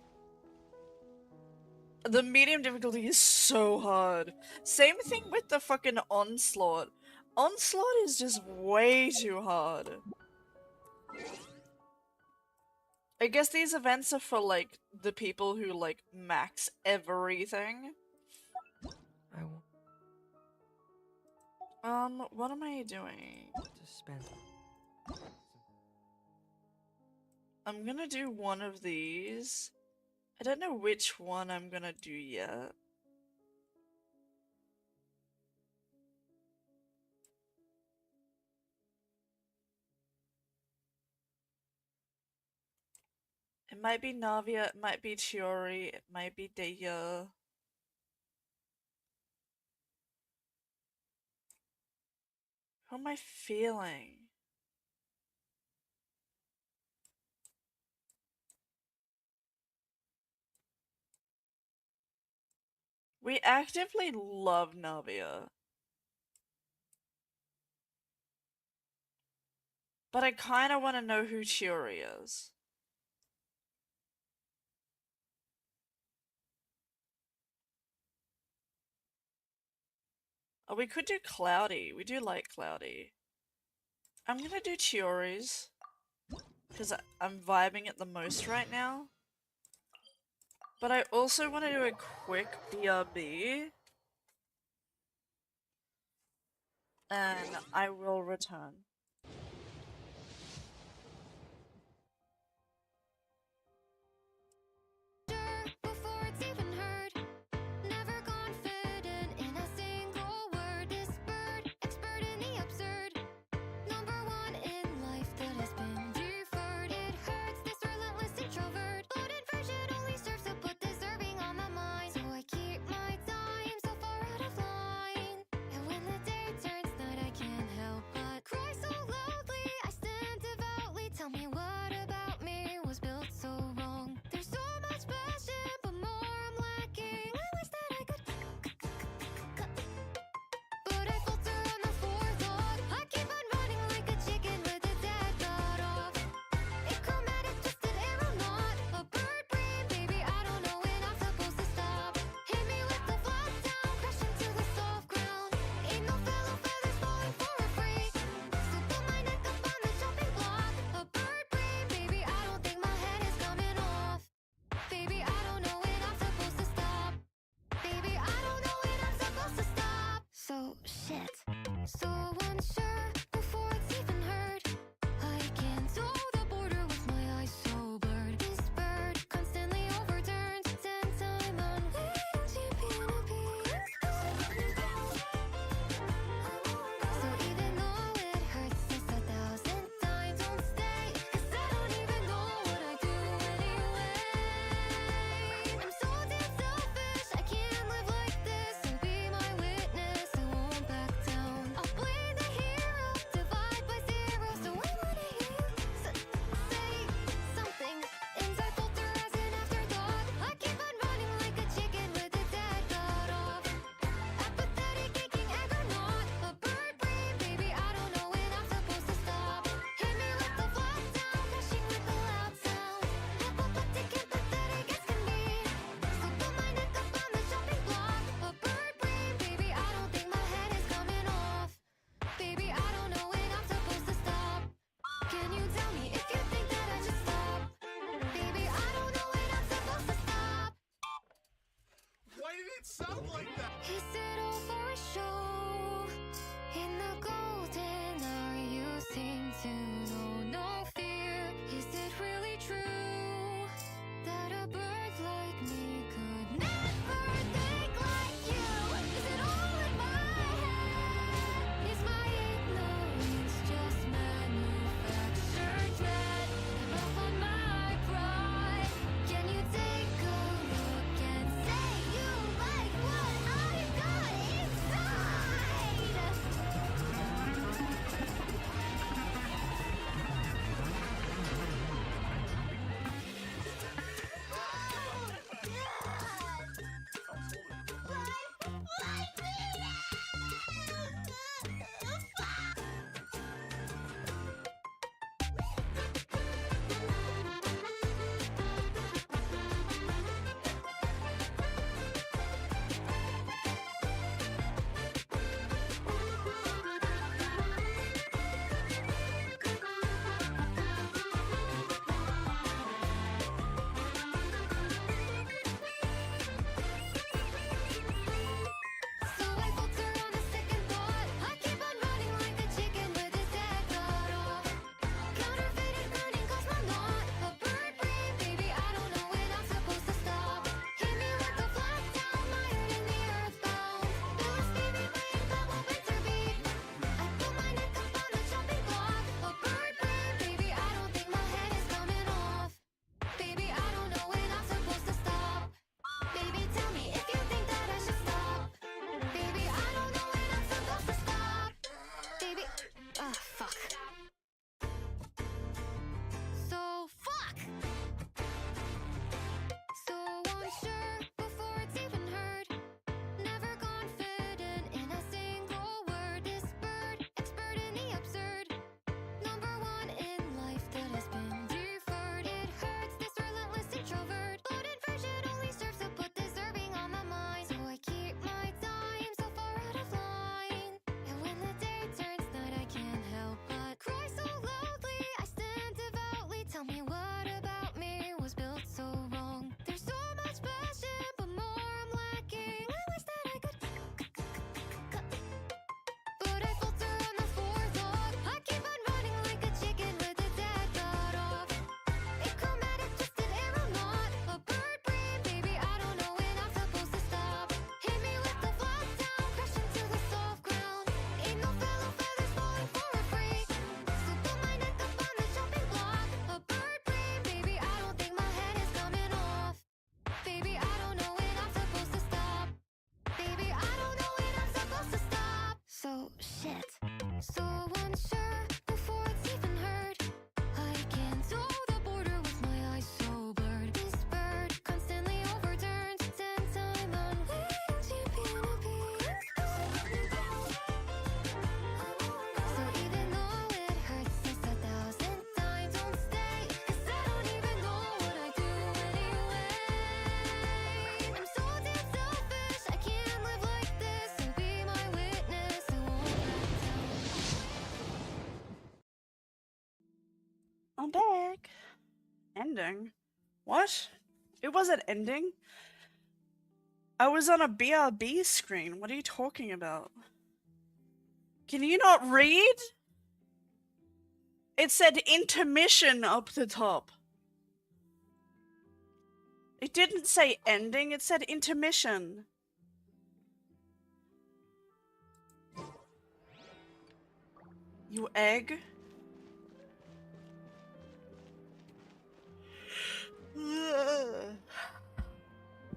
The medium difficulty is so hard. Same thing with the fucking Onslaught. Onslaught is just way too hard. I guess these events are for, like, the people who, like, max everything. I want What am I doing? to spend I'm gonna do one of these. I don't know which one I'm gonna do yet. It might be Navia, it might be Chiori, it might be Deya. Who am I feeling? We actively love Navia. But I kinda wanna know who Chiori is. Oh, we could do Cloudy. We do like Cloudy. I'm gonna do Chiori's. Because I'm vibing it the most right now. But I also want to do a quick BRB. And I will return. Before it's even heard, never confident in a single word. This bird, expert in the absurd, number one in life that has been deferred. It hurts, this relentless introvert, but inversion only serves to put deserving on my mind. So I keep my time so far out of line, and when the day turns night, I can't help but cry. I'm back. Ending? What? It wasn't ending. I was on a BRB screen. What are you talking about? Can you not read? It said intermission up the top. It didn't say ending, it said intermission. You egg?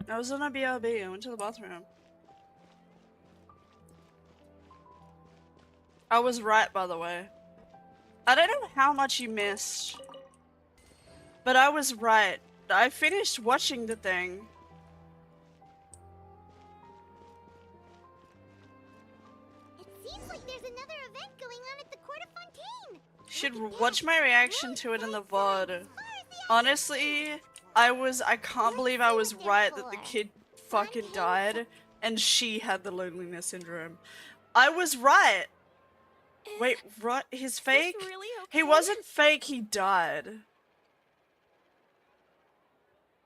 I was on a BRB, I went to the bathroom. I was right, by the way. I don't know how much you missed. But I was right. I finished watching the thing. It seems like there's another event going on at the Court of Fontaine. Should watch my reaction to it in the VOD. Honestly, I can't believe I was right that the kid fucking died and she had the loneliness syndrome. I was right. Wait, what? He's fake? Really He wasn't fake, he died.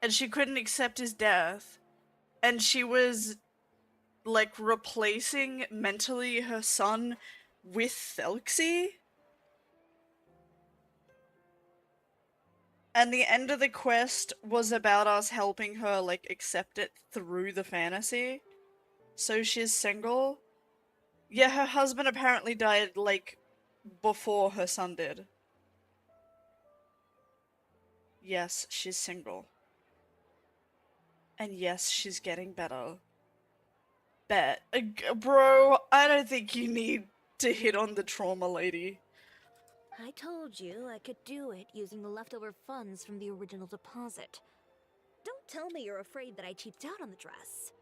And she couldn't accept his death. And she was, like, replacing mentally her son with Thelxie. And the end of the quest was about us helping her, like, accept it through the fantasy. So she's single. Yeah, her husband apparently died, like, before her son did. Yes, she's single. And yes, she's getting better. Bet. Bro, I don't think you need to hit on the trauma lady. I told you I could do it using the leftover funds from the original deposit. Don't tell me you're afraid that I cheaped out on the dress.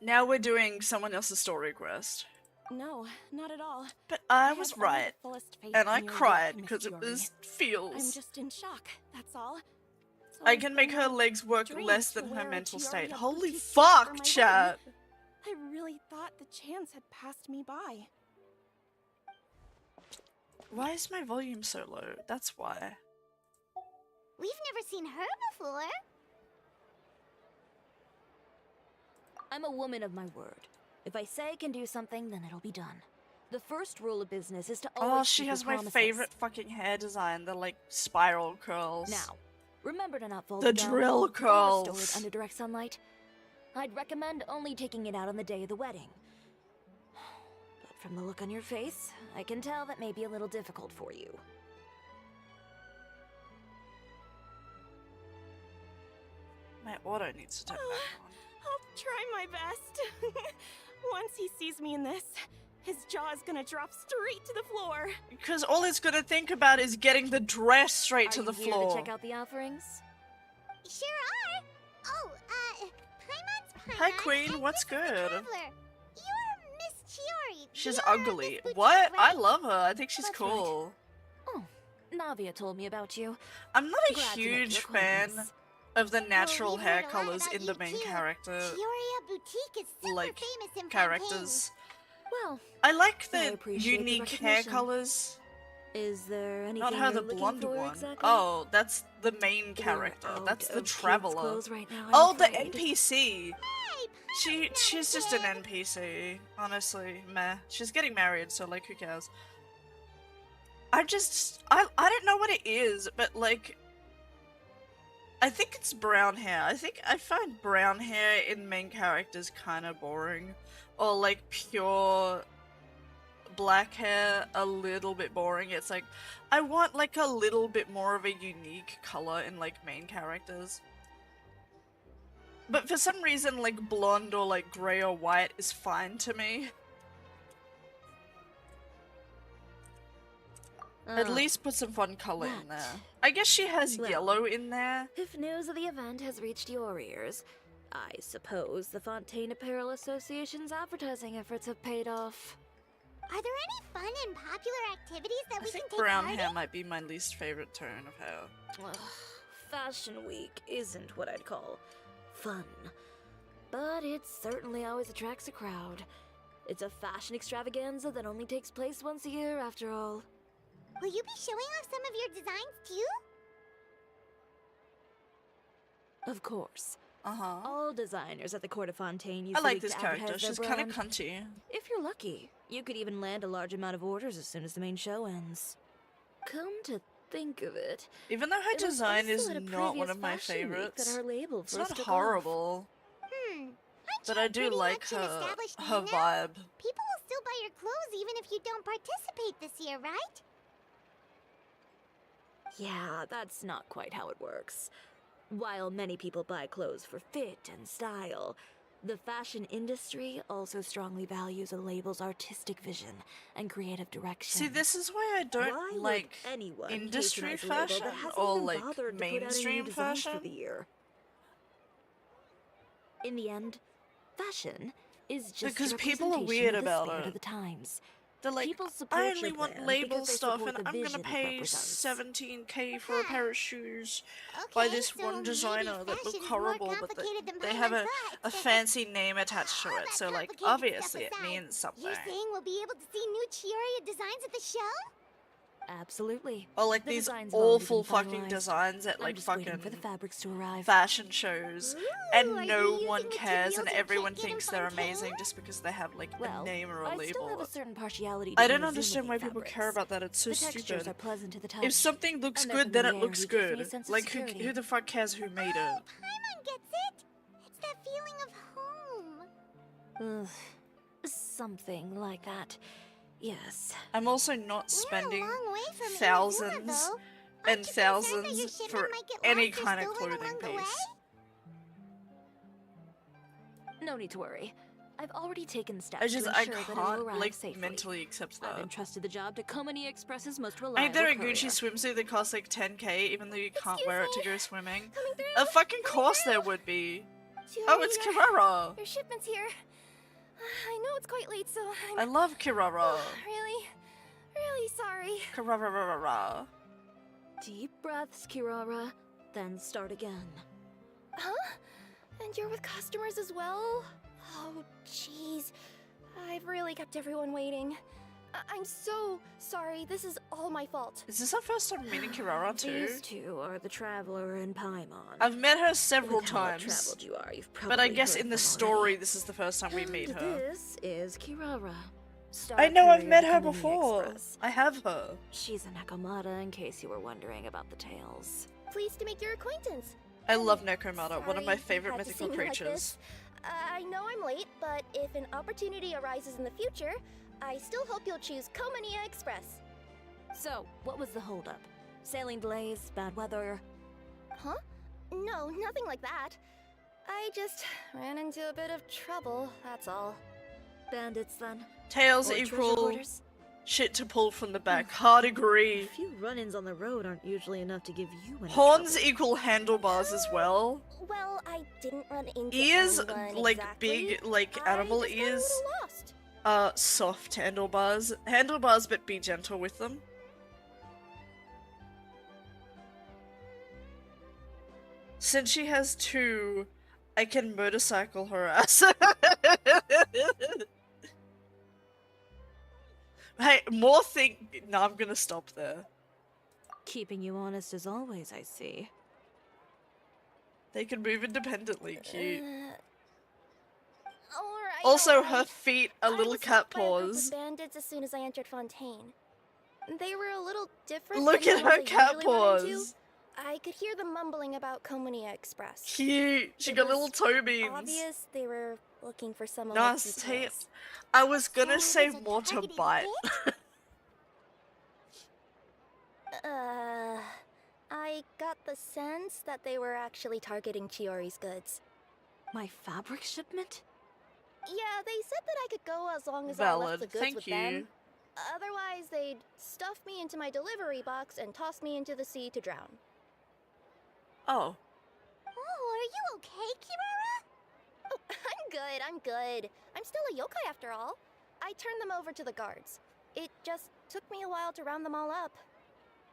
Now we're doing someone else's story quest. No, not at all. But I have was all the right. fullest faith And I in your cried work, because it Miss was Fury. I'm feels. just in shock, that's all. So I can make been her my legs work dream less to than her wear a mental tiara state. Holy boutique dress for my fuck, wedding. chat! I really thought the chance had passed me by. Why is my volume so low? That's why. We've never seen her before. I'm a woman of my word. If I say I can do something, then it'll be done. The first rule of business is to always Oh, she keep has your my promises. favorite fucking hair design. The, like, spiral curls. Now, remember to not fold The it down drill or store curls. it under direct sunlight. I'd recommend only taking it out on the day of the wedding. But from the look on your face, I can tell that may be a little difficult for you. My auto needs to turn back on. I'll try my best. Once he sees me in this, his jaw is gonna drop straight to the floor. Because all it's gonna think about is getting the dress straight to Are the you here floor. to check out the offerings? Sure are. Oh, Paimon's Hi, Paimon, Queen, and what's this is the good? Traveler. You're Miss Chiori. She's the, ugly. Miss Boutique, What? I right? love her. I think she's That's right. cool. Oh, Navia told me about you. I'm not a Glad to make your huge fan acquaintance. of the natural we've hair heard a lot colors about in the you, main too. character Chioria Boutique is super like, famous in characters. Well, I like I the appreciate the unique hair recognition. colors. is there anything Not her, you're the looking blonde for one. exactly? Oh, that's the main We're character. out That's the of kids' traveler. clothes right now, I'm Oh, the afraid. NPC. Hey, She's just an NPC. Honestly, meh. She's getting married, so like, who cares? I don't know what it is, but like, I think it's brown hair. I find brown hair in main characters kind of boring, or like pure black hair a little bit boring. It's like, I want like a little bit more of a unique color in like main characters. But for some reason, like blonde or like grey or white is fine to me. At least put some fun color in that. there. I guess she has Well, yellow in there. If news of the event has reached your ears, I suppose the Fontaine Apparel Association's advertising efforts have paid off. Are there any fun and popular activities that I we think can take brown part hair in? might be my least favorite tone of hair. Ugh, Fashion Week isn't what I'd call fun. But it certainly always attracts a crowd. It's a fashion extravaganza that only takes place once a year, after all. Will you be showing off some of your designs too? Of course. Uh-huh. All designers at the Court of Fontaine use I the like week this to character. advertise their She's kind of brand. cunty. If you're lucky, you could even land a large amount of orders as soon as the main show ends. Come to think of it, Even though her it was design is also at a not one previous of my fashion week favorites. that our label It's first not took horrible, but I do pretty like much an her established her name now. vibe. People will still buy your clothes even if you don't participate this year, right? Yeah, that's not quite how it works. While many people buy clothes for fit and style, the fashion industry also strongly values a label's artistic vision and creative direction. See, this is why I don't Why would like anyone industry patronize a label fashion that hasn't or even like bothered to put out any new mainstream designs fashion. for the year? In the end, fashion is just Because a people are representation weird of the about spirit it. of the times. They're like, People support I only your want brand label because they stuff, support and the I'm gonna vision it pay represents. 17k for a pair of shoes Okay, by this so one designer maybe that look fashion's more horrible, but complicated than they Paimon have a thought. fancy name attached to All it, that so like complicated obviously stuff it aside, means something. You're saying we'll be able to see new Chioria designs at the show? Absolutely. Or like The these designs have already awful been fucking finalized. designs at I'm like just waiting fucking for the fabrics to arrive. fashion shows, Ooh, and are no you one using cares, and materials you everyone can't get in thinks they're Fontaine? amazing just because they have like Well, a name or a I still have label. a certain partiality to I don't the understand why Azumaki people care fabrics. about that. It's so The textures stupid. are pleasant to the touch. If something looks and their good, then it familiarity looks gives me a good. sense of Like security. who the fuck cares who made it? Paimon gets it. It's that feeling of home. Ugh, something like that. Yes. I'm also not We're a spending long way from Arizona, thousands though. and Aren't you concerned that your thousands shipment for might get any lost or kind of stolen clothing along the way? piece. No need to worry. I've already taken steps I just to I ensure that it will can't arrive like safely. mentally accept I've that. entrusted the job to Komani Express's most Ain't reliable there a courier. Gucci swimsuit that costs like 10k even though you can't Excuse wear it me? to go swimming? Coming through. Of fucking Coming course through. there would be. Chioria, Oh, it's Kirara. Your shipment's here. I know it's quite late, so I'm I love Kirara. really sorry. Kirara. Deep breaths, Kirara, then start again. Huh? And you're with customers as well? Oh, jeez. I've really kept everyone waiting. I'm so sorry. This is all my fault. Is this our first time meeting Kirara too? These two are the Traveler and Paimon. I've met her several With how well times. traveled you are, you've But I probably guess heard in the them story, already. this is the first time we meet And her. This is Kirara. I know I've Star met courier her Komani before. Express. I have her. She's a Nakamata, in case you were wondering about the tales. Pleased to make your acquaintance. I love Nekomata, one of my Sorry you favorite had to mythical see me like creatures. this. I know I'm late, but if an opportunity arises in the future, I still hope you'll choose Komania Express. So, what was the holdup? Sailing delays, bad weather? Huh? No, nothing like that. I just ran into a bit of trouble, that's all. Bandits, then? Tails Or treasure equal hoarders? shit to pull from the back. Hard A agree. few run-ins on the road aren't usually enough to give you any Horns trouble. equal handlebars as well. Well, I didn't run into Ears, anyone like exactly. big, like I animal just got a ears. little lost. Soft handlebars. Handlebars, but be gentle with them. Since she has two, I can motorcycle her ass. Hey, more think. No, I'm gonna stop there. Keeping you honest as always, I see. They can move independently. Cute. Alright, Also, alright. her feet are I little was cat stopped by a group of paws. bandits as soon as I entered Fontaine. They were a little different. Look than at the ones her I cat usually run into. paws. I could hear them mumbling about Komunia Express. Cute. She It got was little toe beans. Obvious they were looking for someone Nice with tape. details. I was gonna So say there's a more to targeted bite. I got the sense that they were actually targeting Chiori's goods. My fabric shipment? Yeah, they said that I could go as long as I Valid. left the goods Thank with you. them. Otherwise, they'd stuff me into my delivery box and toss me into the sea to drown. Oh. Oh, are you okay, Kirara? Oh, I'm good. I'm still a yokai after all. I turned them over to the guards. It just took me a while to round them all up.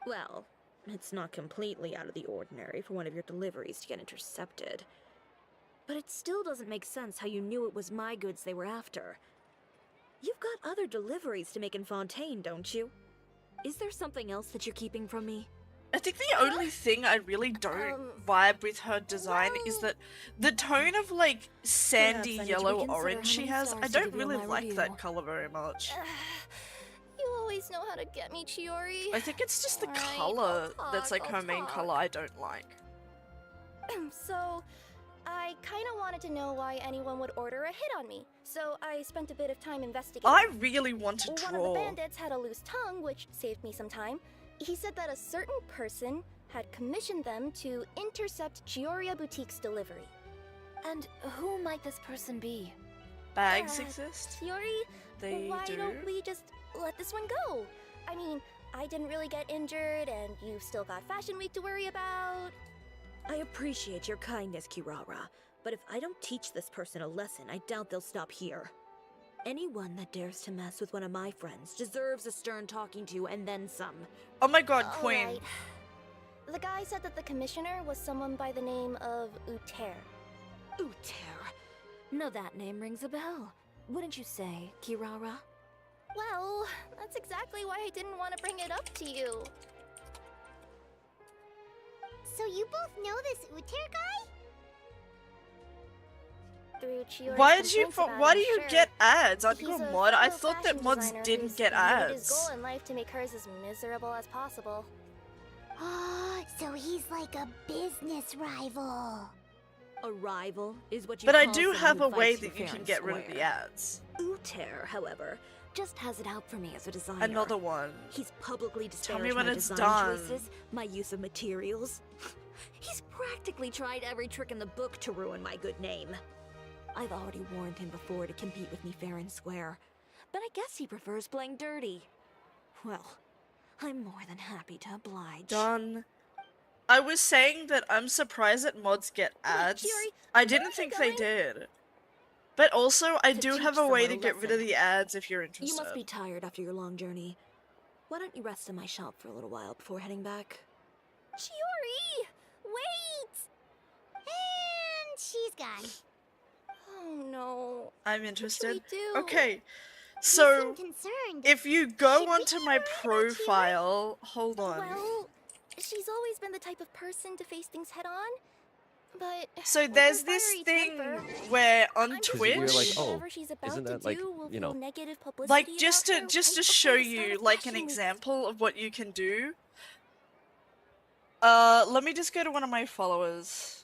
Well, it's not completely out of the ordinary for one of your deliveries to get intercepted. But it still doesn't make sense how you knew it was my goods they were after. You've got other deliveries to make in Fontaine, don't you? Is there something else that you're keeping from me? I think the only thing I really don't vibe with her design is that the tone of like sandy Perhaps I need to yellow reconsider orange how she many has. stars I to don't give you on really my like review. that color very much. You always know how to get me, Chiori. I think it's just the Alright, color I'll that's like talk, her I'll main talk. color I don't like. So, I kind of wanted to know why anyone would order a hit on me. So I spent a bit of time investigating. I really want to One of the draw. bandits had a loose tongue, which saved me some time. He said that a certain person had commissioned them to intercept Chioria Boutique's delivery. And who might this person be? Bags exist? Chiori, They why do? don't we just let this one go? I mean, I didn't really get injured, and you've still got Fashion Week to worry about. I appreciate your kindness, Kirara, but if I don't teach this person a lesson, I doubt they'll stop here. Anyone that dares to mess with one of my friends deserves a stern talking to and then some. Oh my god, Queen. Alright. The guy said that the commissioner was someone by the name of Uter. Uter. No, that name rings a bell. Wouldn't you say, Kirara? Well, that's exactly why I didn't want to bring it up to you. So you both know this Uter guy? Through Chiori's Why did you? complaints about Why him, do you sure. get ads? Aren't He's you a a mod? I fellow thought that fashion mods designer didn't who's get made it his ads. goal in life to make hers as miserable as possible. So he's like a business rival. A rival is what you But I call do someone have who a way fights that fair you can and get rid of the square. ads. Uter, however, just has it out for me as a designer. Another one. He's publicly Tell disparaged me when my it's design done. choices, my use of materials. He's practically tried every trick in the book to ruin my good name. I've already warned him before to compete with me fair and square, but I guess he prefers playing dirty. Well, I'm more than happy to oblige. Done. I was saying that I'm surprised that mods get ads. Chiori, I didn't think they did. But also, I To do teach have a way to someone a get rid of lesson. the ads if you're interested. You must be tired after your long journey. Why don't you rest in my shop for a little while before heading back? Chiori! Wait! And she's gone. Oh no. I'm interested. we do? Okay, You so seem concerned. if you go Should we onto my worry about profile, hold on. Well, she's always been the type of person to face things head on. But So with there's her this fiery thing temper, where on I'm just Twitch, worried like, that oh, whatever she's about isn't to that, like, do will you know, feel negative publicity like about just her to just right to before show the start you of like an Fashion Week. example of what you can do. Let me just go to one of my followers.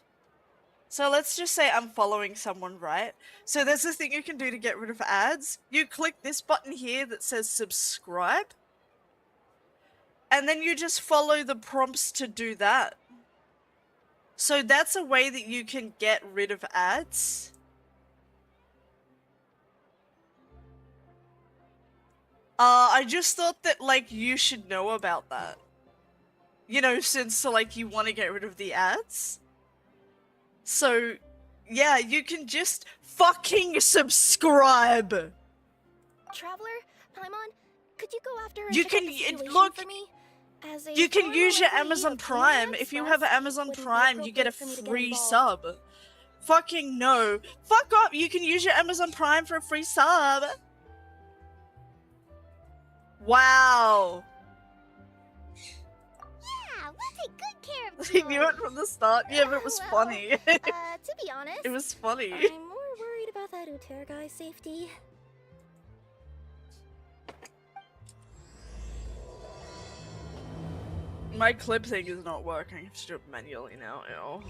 So let's just say I'm following someone, right? So there's this thing you can do to get rid of ads. You click this button here that says subscribe. And then you just follow the prompts to do that. So that's a way that you can get rid of ads. I just thought that, like, you should know about that. You know, since, like, you want to get rid of the ads. So, yeah, you can just fucking subscribe! Traveler, Paimon, could you go after her and You check out can- the it- situation look, for me? As a You can former use your employee Amazon of Prime. Command If you have an Express, Amazon would it be Prime, you get a appropriate for me to get free involved? sub. Fucking no. Fuck up! You can use your Amazon Prime for a free sub! Wow! Yeah, we'll take good care of He Chiori. knew it from the start. Yeah, but it was Well, funny. To be honest, It was funny. I'm more worried about that Uter guy's safety. My clip thing is not working. I have to do it manually now. Ew.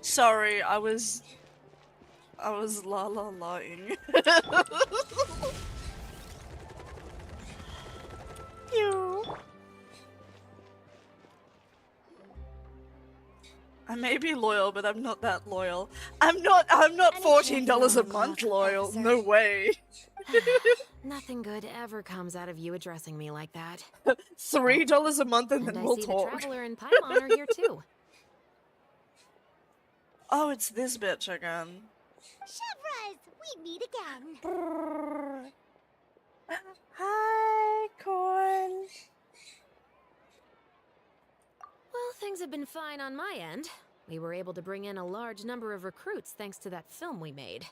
Sorry, I was la la laing. You. I may be loyal, but I'm not that loyal. I'm not $14 a month loyal. No way. Nothing good ever comes out of you addressing me like that. $3 a month and And then I we'll see talk. the Traveler and Paimon are here too. Oh, it's this bitch again. Chevras, we meet again. Hi, Corn. Well, things have been fine on my end. We were able to bring in a large number of recruits thanks to that film we made.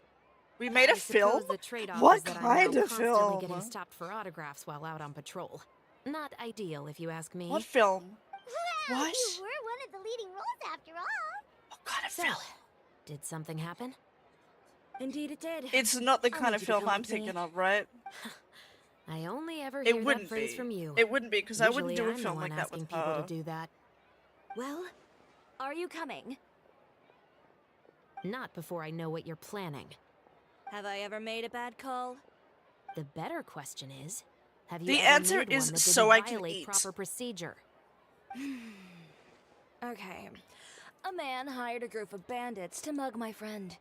We made a I film? suppose the trade-off What is that kind I'm now of constantly film? getting stopped for autographs while out on patrol. Not ideal, if you ask me. What film? Well, What? you were one of the leading roles after all. What kind of So, film? did something happen? Indeed it did. It's not the I'll kind need of you to film come I'm with me. thinking of, right? I only ever hear It that wouldn't phrase be. from you. It wouldn't be, because I wouldn't Usually do a I'm the film one like that asking with people her. to do that. Well, are you coming? Not before I know what you're planning. Have I ever made a bad call? The better question is, have you The ever answer made is one that so didn't I can violate eat. proper procedure? Okay. A man hired a group of bandits to mug my friend.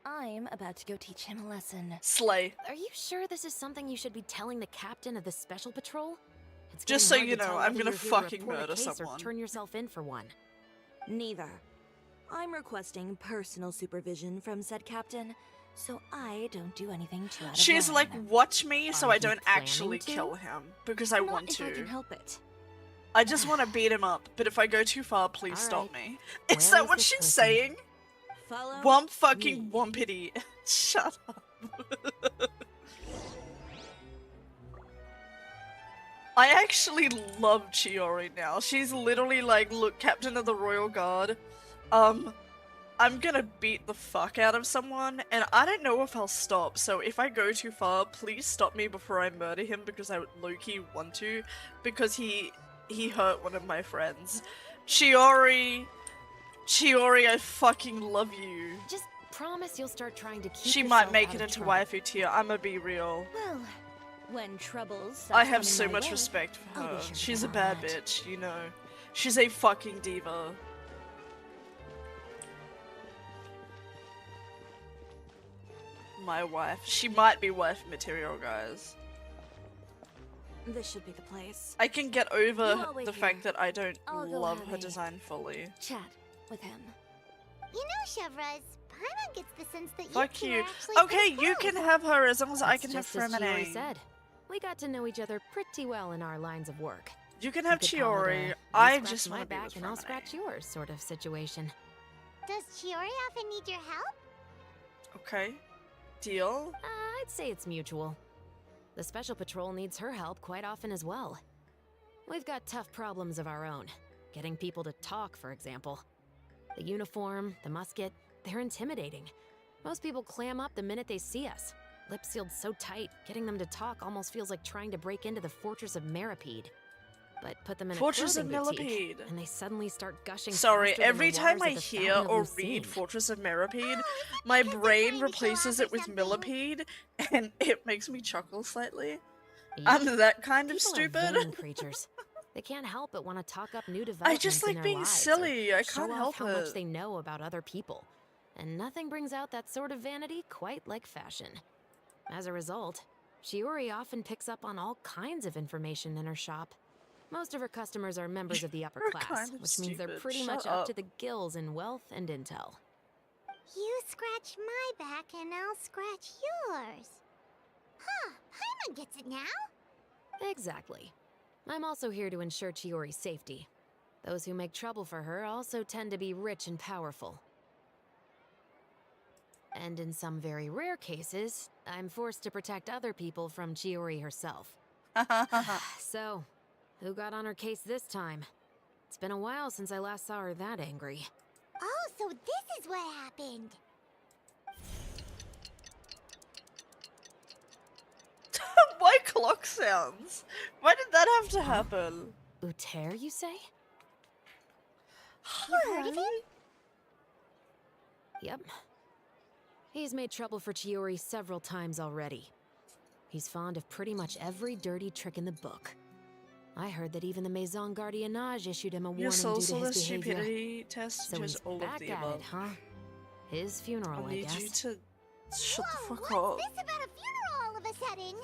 I'm about to go teach him a lesson. Slay. Are you sure this is something you should be telling the captain of the special patrol? It's Just getting so hard you to know, tell I'm whether gonna you're here to fucking report a murder case someone. Or turn yourself in for one. Neither. I'm requesting personal supervision from said captain, so I don't do anything too out of She's line. like, watch me so Are I you don't planning actually to? kill him. Because I Not want if to. I can help it. I just want to beat him up, but if I go too far, please All stop right. me. Where Is that is what this she's person? saying? Follow Womp fucking me. wompity. Shut up. I actually love Chiori now. She's literally like, look, Captain of the Royal Guard. I'm gonna beat the fuck out of someone, and I don't know if I'll stop, so if I go too far, please stop me before I murder him, because I low-key want to, because he hurt one of my friends. Chiori, I fucking love you. Just promise you'll start trying to keep She yourself might make out it of into trouble. waifu tier, I'ma be real. Well, when trouble starts I have coming so my much way, respect for I'll be her. sure to She's a get on bad that. bitch, you know. She's a fucking diva. My wife. She might be wife material, guys. This should be the place. I can get You over all wait the here. fact that I don't I'll go love have her a design fully. Chat with him. You know, Chevraz, Paimon gets the sense that Fuck two you. are actually Okay, good you close. can have her as long as I It's can have just as Chiori Fremine. said. We got to know each other pretty well in our lines of work. You can You have could call it a, Chiori. you I scratch just my want to be back with and I'll Fremine. scratch yours sort of situation. Does Chiori often need your help? Okay. Deal. I'd say it's mutual. The Special Patrol needs her help quite often as well. We've got tough problems of our own. Getting people to talk, for example. The uniform, the musket, they're intimidating. Most people clam up the minute they see us. Lips sealed so tight, getting them to talk almost feels like trying to break into the Fortress of Meripede. But put them in Fortress a of clothing boutique, Millipede. and they suddenly start gushing Sorry, faster than every the time waters I at the hear Fountain of or Lucine. read Fortress of Meripede, Oh, my because they're brain trying to show replaces off it or with something. Millipede, and it makes me chuckle slightly. Yep. I'm that kind of People stupid. Are vain creatures. They can't help but want to talk up new I developments just in like their being lives, silly. or I show can't off help how it. much they know about other people. And nothing brings out that sort of vanity quite like fashion. As a result, Shiori often picks up on all kinds of information in her shop. Most of her customers are members of the upper You're class, kind of which means they're stupid. pretty Shut much up. up to the gills in wealth and intel. You scratch my back and I'll scratch yours. Huh, Paimon gets it now? Exactly. I'm also here to ensure Chiori's safety. Those who make trouble for her also tend to be rich and powerful. And in some very rare cases, I'm forced to protect other people from Chiori herself. So, who got on her case this time? It's been a while since I last saw her that angry. Oh, so this is what happened. Why clock sounds? Why did that have to happen? Uter, you say? You heard of him? Yep. He's made trouble for Chiori several times already. He's fond of pretty much every dirty trick in the book. I heard that even the Maison Gardiennage issued him a Your warning soul due to solar his behavior. stupidity test So just he's all of back the at above. it, huh? His funeral, I I need guess. you to shut Whoa, the fuck what's up. this about a funeral all of a sudden?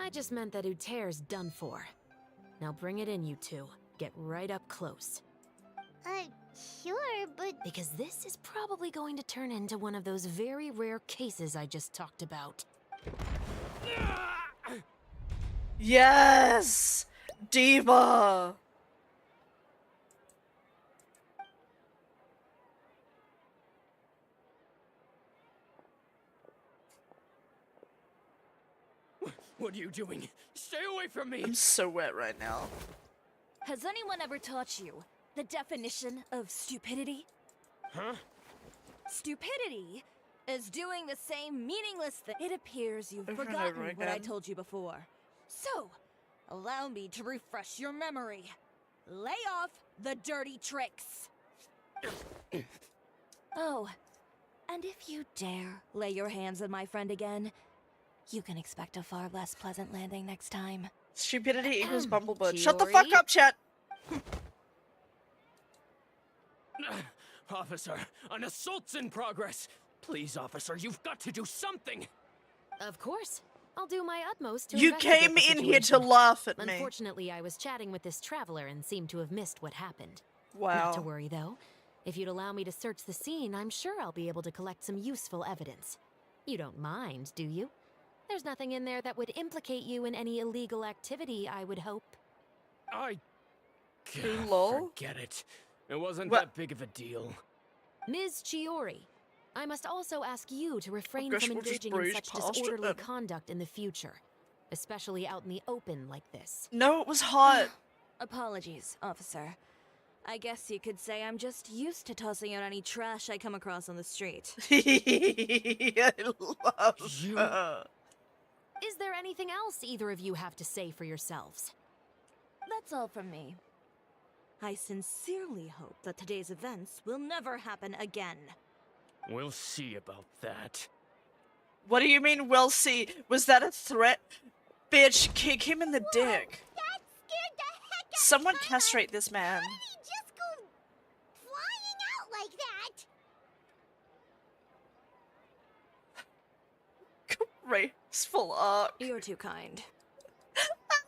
I just meant that Uter's done for. Now bring it in, you two. Get right up close. Sure, but Because this is probably going to turn into one of those very rare cases I just talked about. Yes! Diva! What are you doing? Stay away from me! I'm so wet right now. Has anyone ever taught you the definition of stupidity? Huh? Stupidity is doing the same meaningless thing. It appears you've Over and forgotten over what I again. told you before. So, allow me to refresh your memory. Lay off the dirty tricks. Oh, and if you dare lay your hands on my friend again, you can expect a far less pleasant landing next time. Stupidity equals bumblebutt. Shut the fuck up, chat! Officer, an assault's in progress! Please, officer, you've got to do something! Of course. I'll do my utmost to You investigate came the in here to situation. laugh at me. Unfortunately, I was chatting with this traveler and seemed to have missed what happened. Wow. Not to worry, though. If you'd allow me to search the scene, I'm sure I'll be able to collect some useful evidence. You don't mind, do you? There's nothing in there that would implicate you in any illegal activity, I would hope. Lol? Forget it. It wasn't What? that big of a deal. Ms. Chiori, I must also ask you to refrain guess from we'll just engaging in breeze such past it disorderly then. conduct in the future. Especially out in the open like this. No, it was hot. Apologies, officer. I guess you could say I'm just used to tossing out any trash I come across on the street. I love her. Is there anything else either of you have to say for yourselves? That's all from me. I sincerely hope that today's events will never happen again. We'll see about that. What do you mean, we'll see? Was that a threat? Bitch, kick him in the dick. That scared the heck out Someone of Tyler. castrate this man. How did he just go flying out like that? Graceful arc. You're too kind.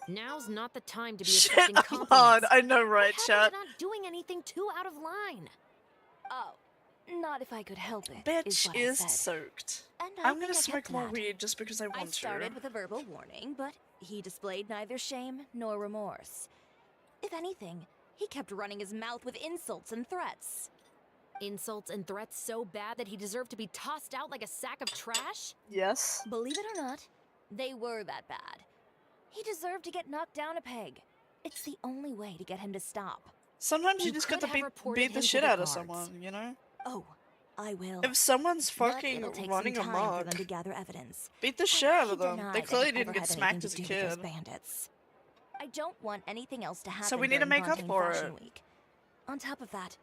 Now's not the time to be Shit, accepting I'm compliments. hard. I know, right, What happened chat? to not doing anything too out of line? Oh, not if I could help it. Bitch what I is said. soaked. And I I'm gonna think I smoke kept more that. weed just because I I want started to. with a verbal warning, but he displayed neither shame nor remorse. If anything, he kept running his mouth with insults and threats. Insults and threats so bad that he deserved to be tossed out like a sack of trash? Yes. Believe it or not, they were that bad. He deserved to get knocked down a peg. It's the only way to get him to stop. Sometimes you You just got to could have reported beat the him to shit the out of guards. someone, you know? Oh, I will. If someone's But fucking it'll take running some time for amok, them to gather evidence. beat the But shit out he of them. denied They that clearly he didn't ever get had smacked anything as a to do with those kid. bandits. I don't want anything else to happen. So we need to during make up Fontaine for Fashion it. Week. On top of that,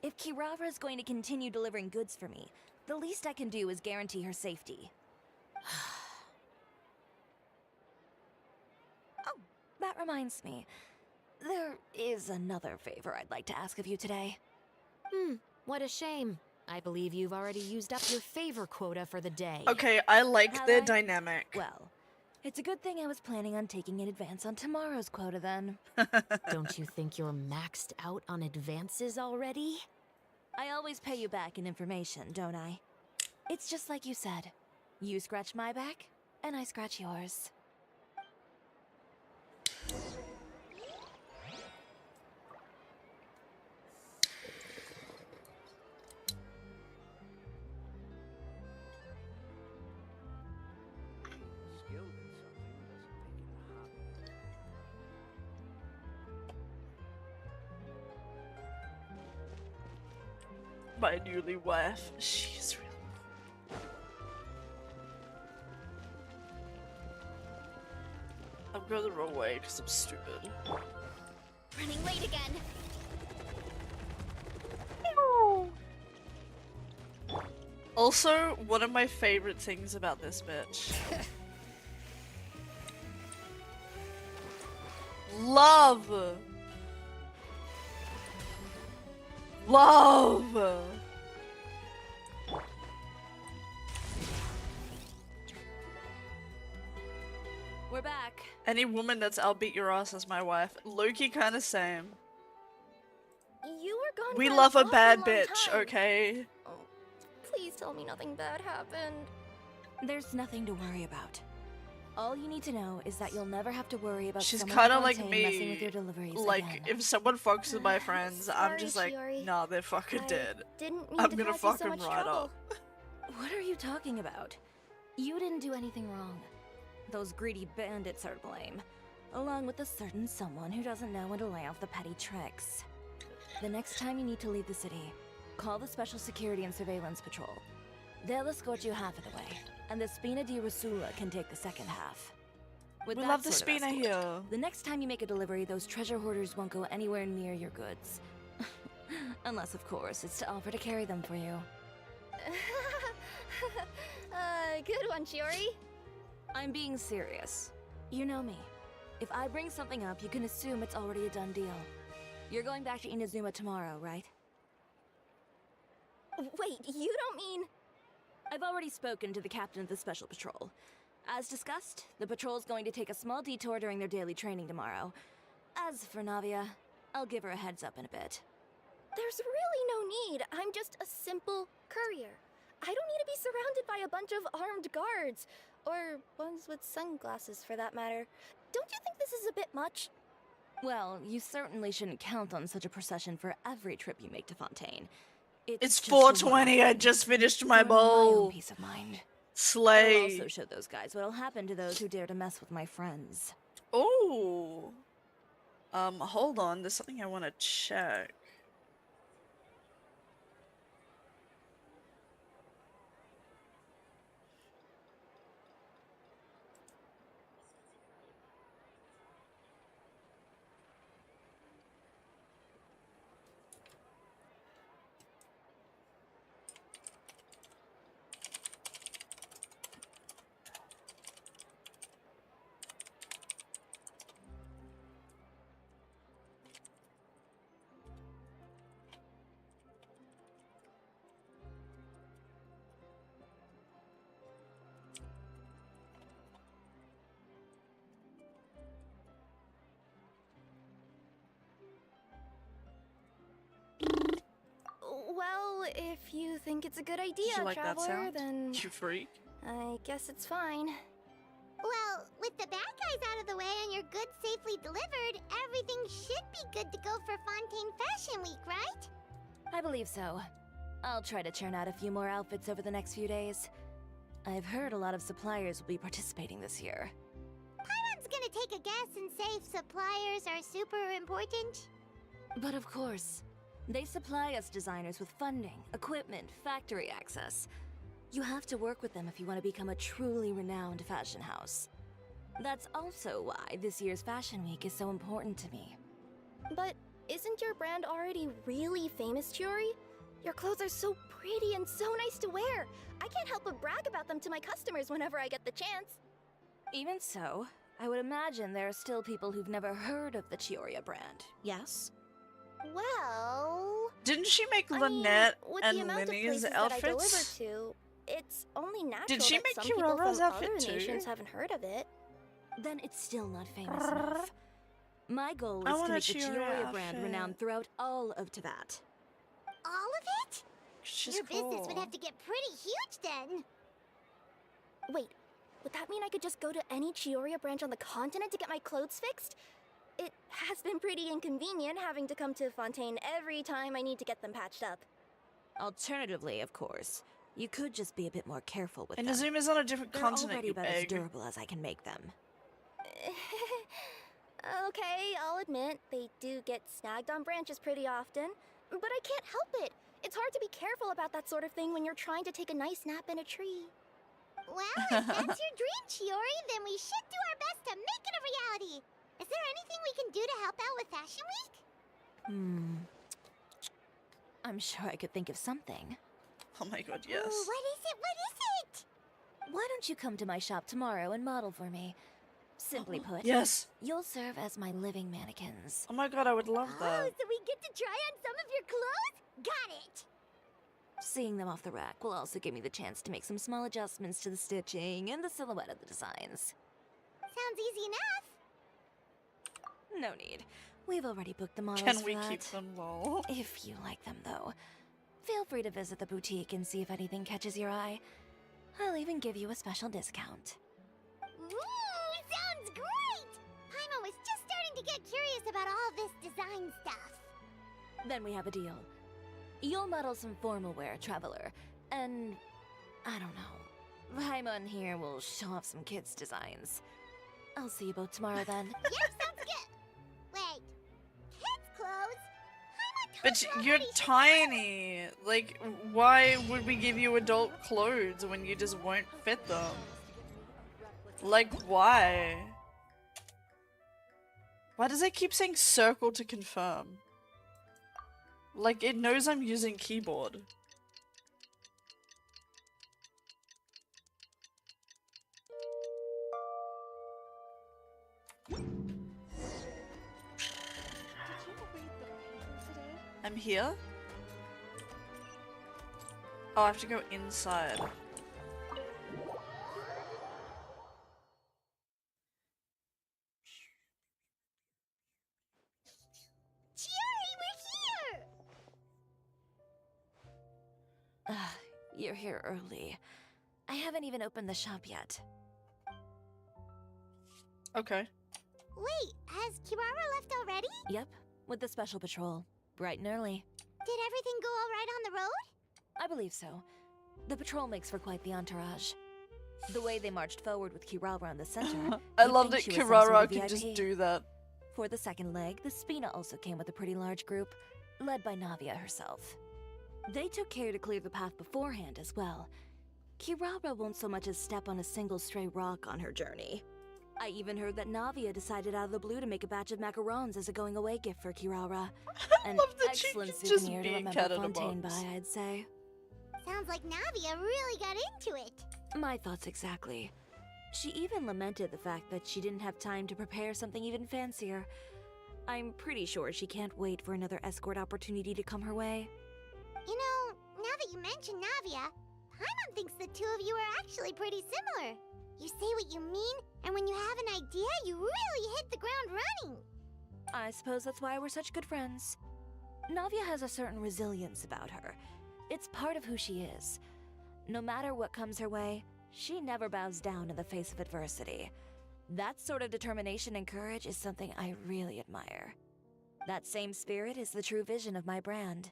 if Kirara is going to continue delivering goods for me, the least I can do is guarantee her safety. Oh, that reminds me. There is another favor I'd like to ask of you today. What a shame. I believe you've already used up your favor quota for the day. Okay, I like Have their I? dynamic. Well, it's a good thing I was planning on taking an advance on tomorrow's quota then. Don't you think you're maxed out on advances already? I always pay you back in information, don't I? It's just like you said. You scratch my back, and I scratch yours. My newly wife. She's really. I'm going the wrong way because I'm stupid. Running late again. Also, one of my favorite things about this bitch. Love! Love! We're back. Any woman that's I'll beat your ass as my wife. Loki kinda same. You were gone We for love an a bad awful long bitch, time. okay? Oh, please tell me nothing bad happened. There's nothing to worry about. All you need to know is that you'll never have to worry about She's someone kinda in like Fontaine messing with me. your deliveries Like, again. if someone fucks with my friends, I'm Sorry, just like, Chiori. nah, they're fucking I dead. didn't mean I'm to gonna cause you fuck so him much right trouble. up. What are you talking about? You didn't do anything wrong. Those greedy bandits are to blame, along with a certain someone who doesn't know when to lay off the petty tricks. The next time you need to leave the city, call the Special Security and Surveillance Patrol. They'll escort you half of the way, and the Spina di Rasula can take the second half. With We that love the sort of Spina escort, here. the next time you make a delivery, those treasure hoarders won't go anywhere near your goods. Unless, of course, it's to offer to carry them for you. Good one, Chiori. I'm being serious. You know me. If I bring something up, you can assume it's already a done deal. You're going back to Inazuma tomorrow, right? Wait, you don't mean... I've already spoken to the captain of the Special Patrol. As discussed, the patrol's going to take a small detour during their daily training tomorrow. As for Navia, I'll give her a heads up in a bit. There's really no need. I'm just a simple courier. I don't need to be surrounded by a bunch of armed guards. Or ones with sunglasses, for that matter. Don't you think this is a bit much? Well, you certainly shouldn't count on such a procession for every trip you make to Fontaine. It's just a 4:20. I one-off just finished for my my bowl. own peace of mind. I'll Slay. also show those guys what'll happen to those who dare to mess with my friends. Oh. Hold on. There's something I want to check. Well, if you think it's a good idea, Did you like that Traveler, sound? then You freak. I guess it's fine. Well, with the bad guys out of the way and your goods safely delivered, everything should be good to go for Fontaine Fashion Week, right? I believe so. I'll try to churn out a few more outfits over the next few days. I've heard a lot of suppliers will be participating this year. Paimon's gonna take a guess and say if suppliers are super important. But of course, they supply us designers with funding, equipment, factory access. You have to work with them if you want to become a truly renowned fashion house. That's also why this year's Fashion Week is so important to me. But isn't your brand already really famous, Chiori? Your clothes are so pretty and so nice to wear. I can't help but brag about them to my customers whenever I get the chance. Even so, I would imagine there are still people who've never heard of the Chiori brand, yes? Well... Didn't she make I Lynette mean, with and the amount of Linny's places that I deliver outfits? to, it's only natural Did she that make some people Kirara's from outfit other too? nations haven't heard of it. Then it's still not famous enough. My goal I is to want a make the Chiori Chiori brand outfit. renowned throughout all of Teyvat. All of it? She's Your cool. business would have to get pretty huge then. Wait, would that mean I could just go to any Chioria branch on the continent to get my clothes fixed? It has been pretty inconvenient having to come to Fontaine every time I need to get them patched up. Alternatively, of course, you could just be a bit more careful with And them. Nazuma's on a different They're continent, already you about as egg. durable as I can make them. Okay, I'll admit, they do get snagged on branches pretty often, but I can't help it. It's hard to be careful about that sort of thing when you're trying to take a nice nap in a tree. Well, if that's your dream, Chiori, then we should do our best to make it a reality. Is there anything we can do to help out with Fashion Week? I'm sure I could think of something. Oh my god, yes. Ooh, what is it? What is it? Why don't you come to my shop tomorrow and model for me? Simply put, Yes. you'll serve as my living mannequins. Oh my god, I would love Oh, that. so we get to try on some of your clothes? Got it. Seeing them off the rack will also give me the chance to make some small adjustments to the stitching and the silhouette of the designs. Sounds easy enough. No need. We've already booked the models Can for we that. keep them lol? If you like them, though, feel free to visit the boutique and see if anything catches your eye. I'll even give you a special discount. Ooh, sounds great! Paimon was just starting to get curious about all this design stuff. Then we have a deal. You'll model some formal wear, Traveler, and I don't know, Paimon here will show off some kids' designs. I'll see you both tomorrow then. Yep, sounds good. Wait, kids' clothes? But you're tiny. Like, why would we give you adult clothes when you just won't fit them? Like, why? Why does it keep saying circle to confirm? Like, it knows I'm using keyboard. I'm here? Oh, I have to go inside. Chiori, we're here! You're here early. I haven't even opened the shop yet. Okay. Wait, has Kirara left already? Yep, with the special patrol. Bright and early. Did everything go all right on the road? I believe so. The patrol makes for quite the entourage. The way they marched forward with Kirara in the center. I you'd love think that she was some sort Kirara of can just VIP. do that. For the second leg, the Spina also came with a pretty large group, led by Navia herself. They took care to clear the path beforehand as well. Kirara won't so much as step on a single stray rock on her journey. I even heard that Navia decided out of the blue to make a batch of macarons as a going-away gift for Kirara. An love that she excellent can just souvenir to be a remember cat in a Fontaine by, box. I'd say. Sounds like Navia really got into it. My thoughts exactly. She even lamented the fact that she didn't have time to prepare something even fancier. I'm pretty sure she can't wait for another escort opportunity to come her way. You know, now that you mention Navia, Paimon thinks the two of you are actually pretty similar. You say what you mean, and when you have an idea, you really hit the ground running. I suppose that's why we're such good friends. Navia has a certain resilience about her. It's part of who she is. No matter what comes her way, she never bows down in the face of adversity. That sort of determination and courage is something I really admire. That same spirit is the true vision of my brand.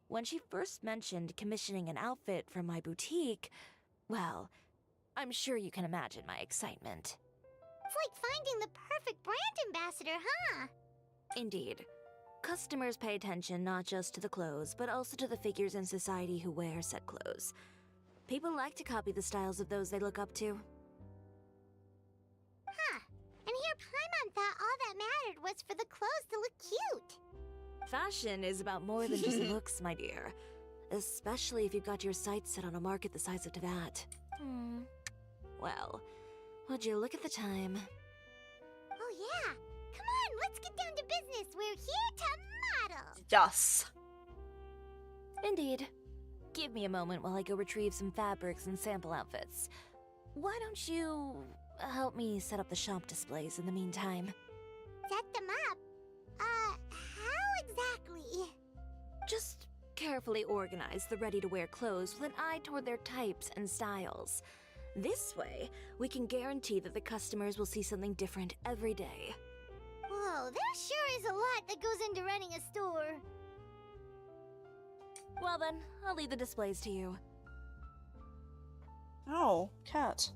When she first mentioned commissioning an outfit from my boutique, well, I'm sure you can imagine my excitement. It's like finding the perfect brand ambassador, huh? Indeed. Customers pay attention not just to the clothes, but also to the figures in society who wear said clothes. People like to copy the styles of those they look up to. Huh. And here Paimon thought all that mattered was for the clothes to look cute. Fashion is about more than just looks, my dear. Especially if you've got your sights set on a market the size of Teyvat. Well, would you look at the time? Oh yeah. Come on, let's get down to business. We're here to model. Yes. Indeed. Give me a moment while I go retrieve some fabrics and sample outfits. Why don't you help me set up the shop displays in the meantime? Set them up? How exactly? Just carefully organize the ready-to-wear clothes with an eye toward their types and styles. This way, we can guarantee that the customers will see something different every day. Whoa, there sure is a lot that goes into running a store. Well then, I'll leave the displays to you. Oh, cat.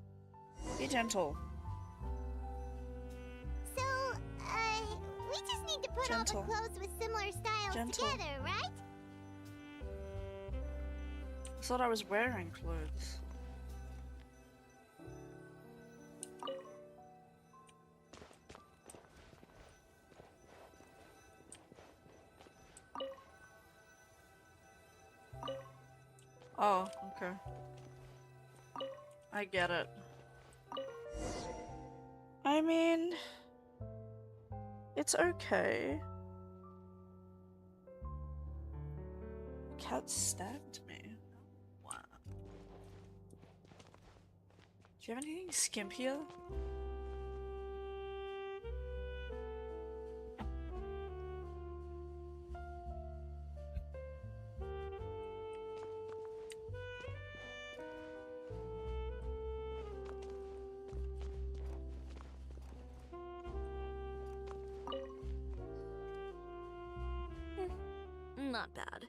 Be gentle. So, we just need to put Gentle. all the clothes with similar styles Gentle. together, right? I thought I was wearing clothes. Oh, okay. I get it. I mean, it's okay. Cat stabbed me. Wow. Do you have anything skimpier? Not bad.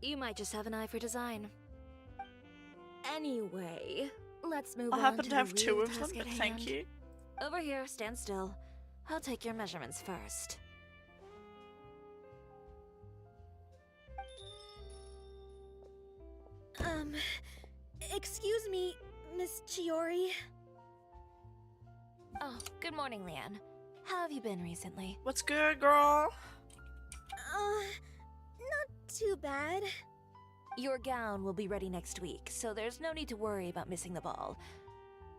You might just have an eye for design. Anyway, Let's move I on happen to to have the 2 real of them, task but at thank hand. you. Over here, stand still. I'll take your measurements first. Excuse me, Miss Chiori. Oh, good morning, Leanne. How have you been recently? What's good, girl? Not too bad. Your gown will be ready next week, so there's no need to worry about missing the ball.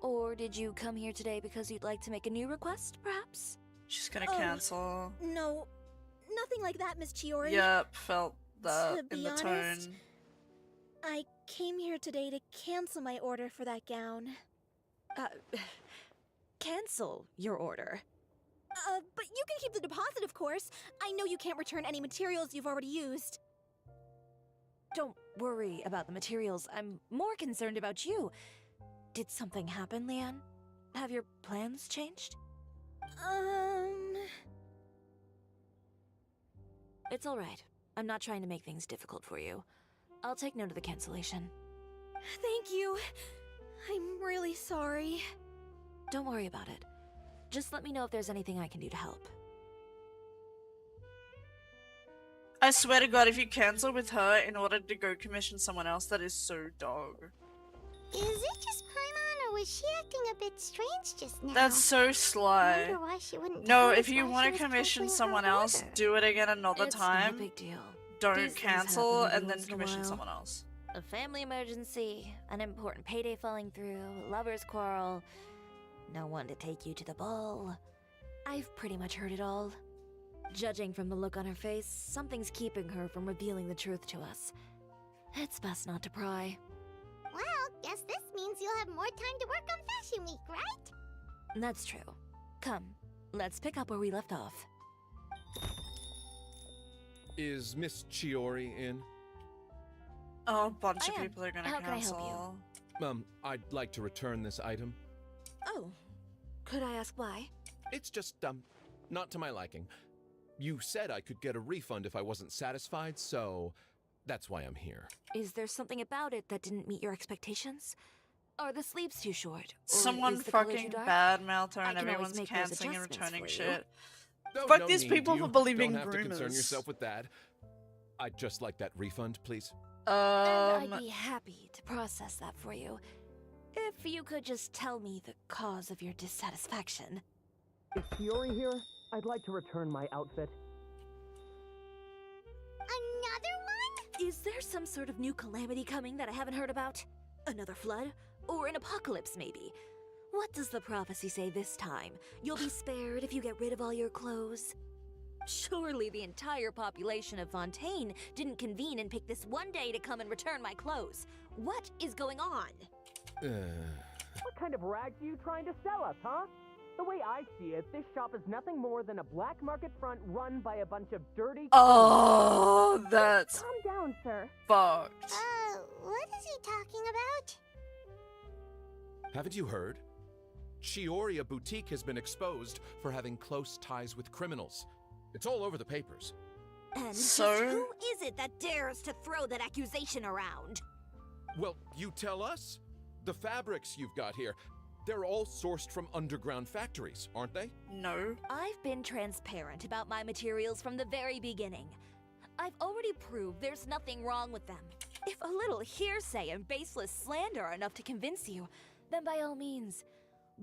Or did you come here today because you'd like to make a new request, perhaps? She's gonna cancel. No, nothing like that, Miss Chiori. Yep, felt that To in be the honest, tone. I came here today to cancel my order for that gown. Cancel your order. But you can keep the deposit, of course. I know you can't return any materials you've already used. Don't worry about the materials. I'm more concerned about you. Did something happen, Leanne? Have your plans changed? It's alright. I'm not trying to make things difficult for you. I'll take note of the cancellation. Thank you. I'm really sorry. Don't worry about it. Just let me know if there's anything I can do to help. I swear to God, if you cancel with her in order to go commission someone else, that is so dog. Is it just Paimon, or was she acting a bit strange just now? That's so I sly. wonder why she wouldn't No, tell us if you why want she to was commission canceling her someone else, order. do it again another It's time. not a big deal. Don't These things cancel happen and then once in a commission while. someone else. A family emergency, an important payday falling through, a lover's quarrel, no one to take you to the ball. I've pretty much heard it all. Judging from the look on her face, something's keeping her from revealing the truth to us. It's best not to pry. Well, guess this means you'll have more time to work on Fashion Week, right? That's true. Come, let's pick up where we left off. Is Miss Chiori in? Oh, a bunch of I am. people are gonna How can I help cancel. you? I'd like to return this item. Oh, could I ask why? It's just, not to my liking. You said I could get a refund if I wasn't satisfied, so that's why I'm here. Is there something about it that didn't meet your expectations? Are the sleeves too short? Or Someone is the color too fucking dark? badmouth her I and can always everyone's make those canceling and adjustments returning for you. shit. No, Fuck no these need, people you for believing don't have to concern rumors. yourself with that. I'd just like that refund, please. And I'd be happy to process that for you. If you could just tell me the cause of your dissatisfaction. Is Chiori here? I'd like to return my outfit. Another one? Is there some sort of new calamity coming that I haven't heard about? Another flood? Or an apocalypse, maybe? What does the prophecy say this time? You'll be spared if you get rid of all your clothes? Surely the entire population of Fontaine didn't convene and pick this one day to come and return my clothes. What is going on? What kind of rags are you trying to sell us, huh? The way I see it, this shop is nothing more than a black market front run by a bunch of dirty... Oh, that's Calm down, sir. fucked. What is he talking about? Haven't you heard? Chioria Boutique has been exposed for having close ties with criminals. It's all over the papers. And So? just who is it that dares to throw that accusation around? Well, you tell us. The fabrics you've got here, they're all sourced from underground factories, aren't they? No. I've been transparent about my materials from the very beginning. I've already proved there's nothing wrong with them. If a little hearsay and baseless slander are enough to convince you, then by all means,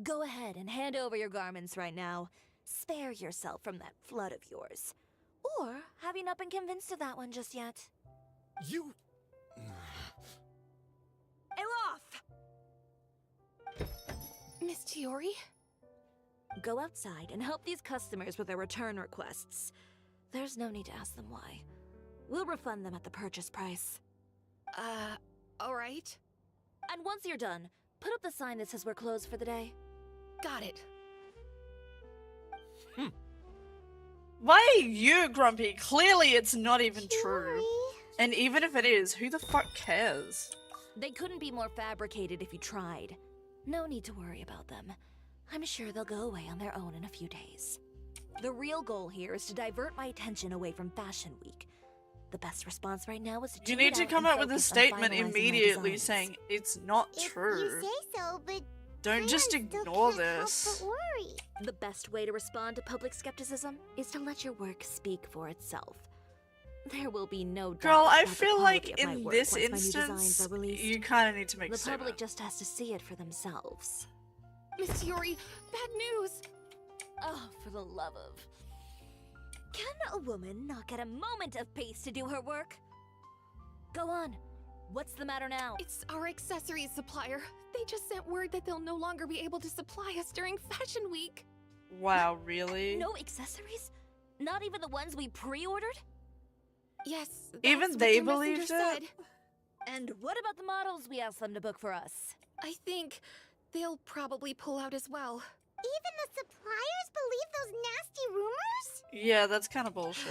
go ahead and hand over your garments right now. Spare yourself from that flood of yours. Or have you not been convinced of that one just yet? You... Elof! Miss Chiori? Go outside and help these customers with their return requests. There's no need to ask them why. We'll refund them at the purchase price. Alright. And once you're done, put up the sign that says we're closed for the day. Got it. Why are you grumpy? Clearly it's not even true. Chiori? And even if it is, who the fuck cares? They couldn't be more fabricated if you tried. No need to worry about them. I'm sure they'll go away on their own in a few days. The real goal here is to divert my attention away from Fashion Week. The best response right now is to You tune need it to out come and up with a focus on statement finalizing my immediately designs. saying it's not If true. you say so, but Don't just fans still ignore can't help this. but worry. The best way to respond to public skepticism is to let your work speak for itself. There will be no doubt Girl, I about the feel quality like of my in work this once my new designs instance, are released. you kind of need to make a The public statement. just has to see it for themselves. Miss Yuri, bad news! Oh, for the love of... Can a woman not get a moment of peace to do her work? Go on. What's the matter now? It's our accessories supplier. They just sent word that they'll no longer be able to supply us during Fashion Week. Wow, really? No accessories? Not even the ones we pre-ordered? Yes, Even that's they what their believed messenger it? said. And what about the models we asked them to book for us? I think they'll probably pull out as well. Even the suppliers believe those nasty rumors? Yeah, that's kind of bullshit.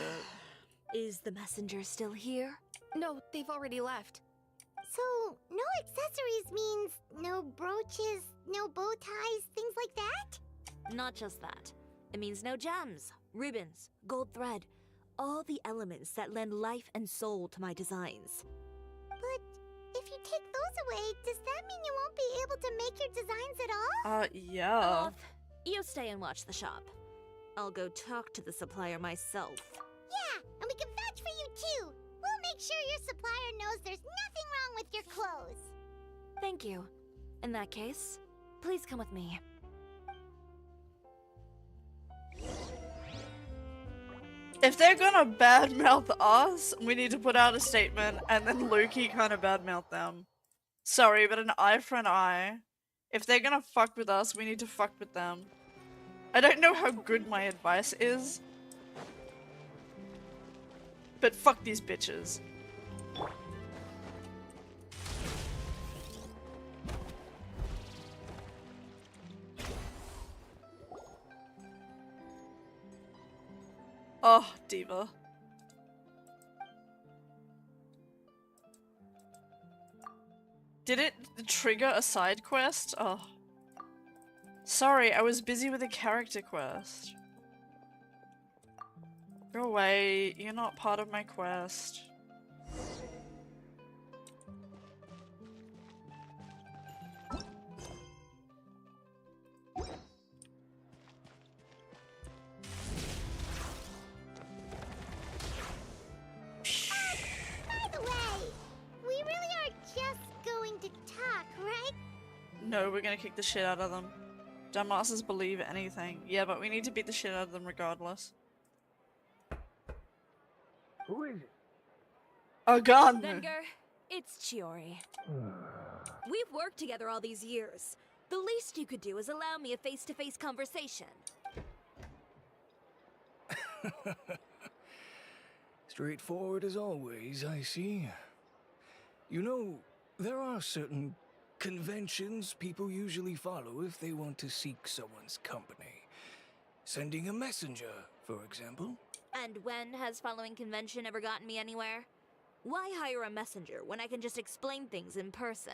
Is the messenger still here? No, they've already left. So, no accessories means no brooches, no bow ties, things like that? Not just that. It means no gems, ribbons, gold thread, all the elements that lend life and soul to my designs. But if you take those away, does that mean you won't be able to make your designs at all? Yeah. Off. You stay and watch the shop. I'll go talk to the supplier myself. Yeah, and we can vouch for you too. We'll make sure your supplier knows there's nothing wrong with your clothes. Thank you. In that case, please come with me. If they're gonna badmouth us, we need to put out a statement and then Lukey kind of badmouth them. Sorry, but an eye for an eye. If they're gonna fuck with us, we need to fuck with them. I don't know how good my advice is, but fuck these bitches. Oh, diva. Did it trigger a side quest? Oh. Sorry, I was busy with a character quest. Go away, you're not part of my quest. By the way, we really are just going to talk, right? No, we're gonna kick the shit out of them. Dumbasses believe anything. Yeah, but we need to beat the shit out of them regardless. Who is it? Oh god! Venger, it's Chiori. We've worked together all these years. The least you could do is allow me a face-to-face conversation. Straightforward as always, I see. You know, there are certain conventions people usually follow if they want to seek someone's company. Sending a messenger, for example. And when has following convention ever gotten me anywhere? Why hire a messenger when I can just explain things in person?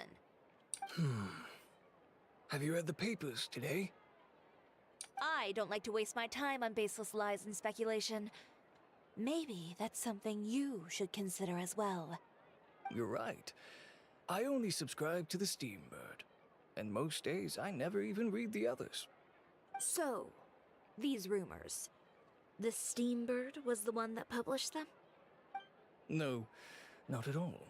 Have you read the papers today? I don't like to waste my time on baseless lies and speculation. Maybe that's something you should consider as well. You're right. I only subscribe to the Steambird. And most days I never even read the others. So, these rumors. The Steambird was the one that published them? No, not at all.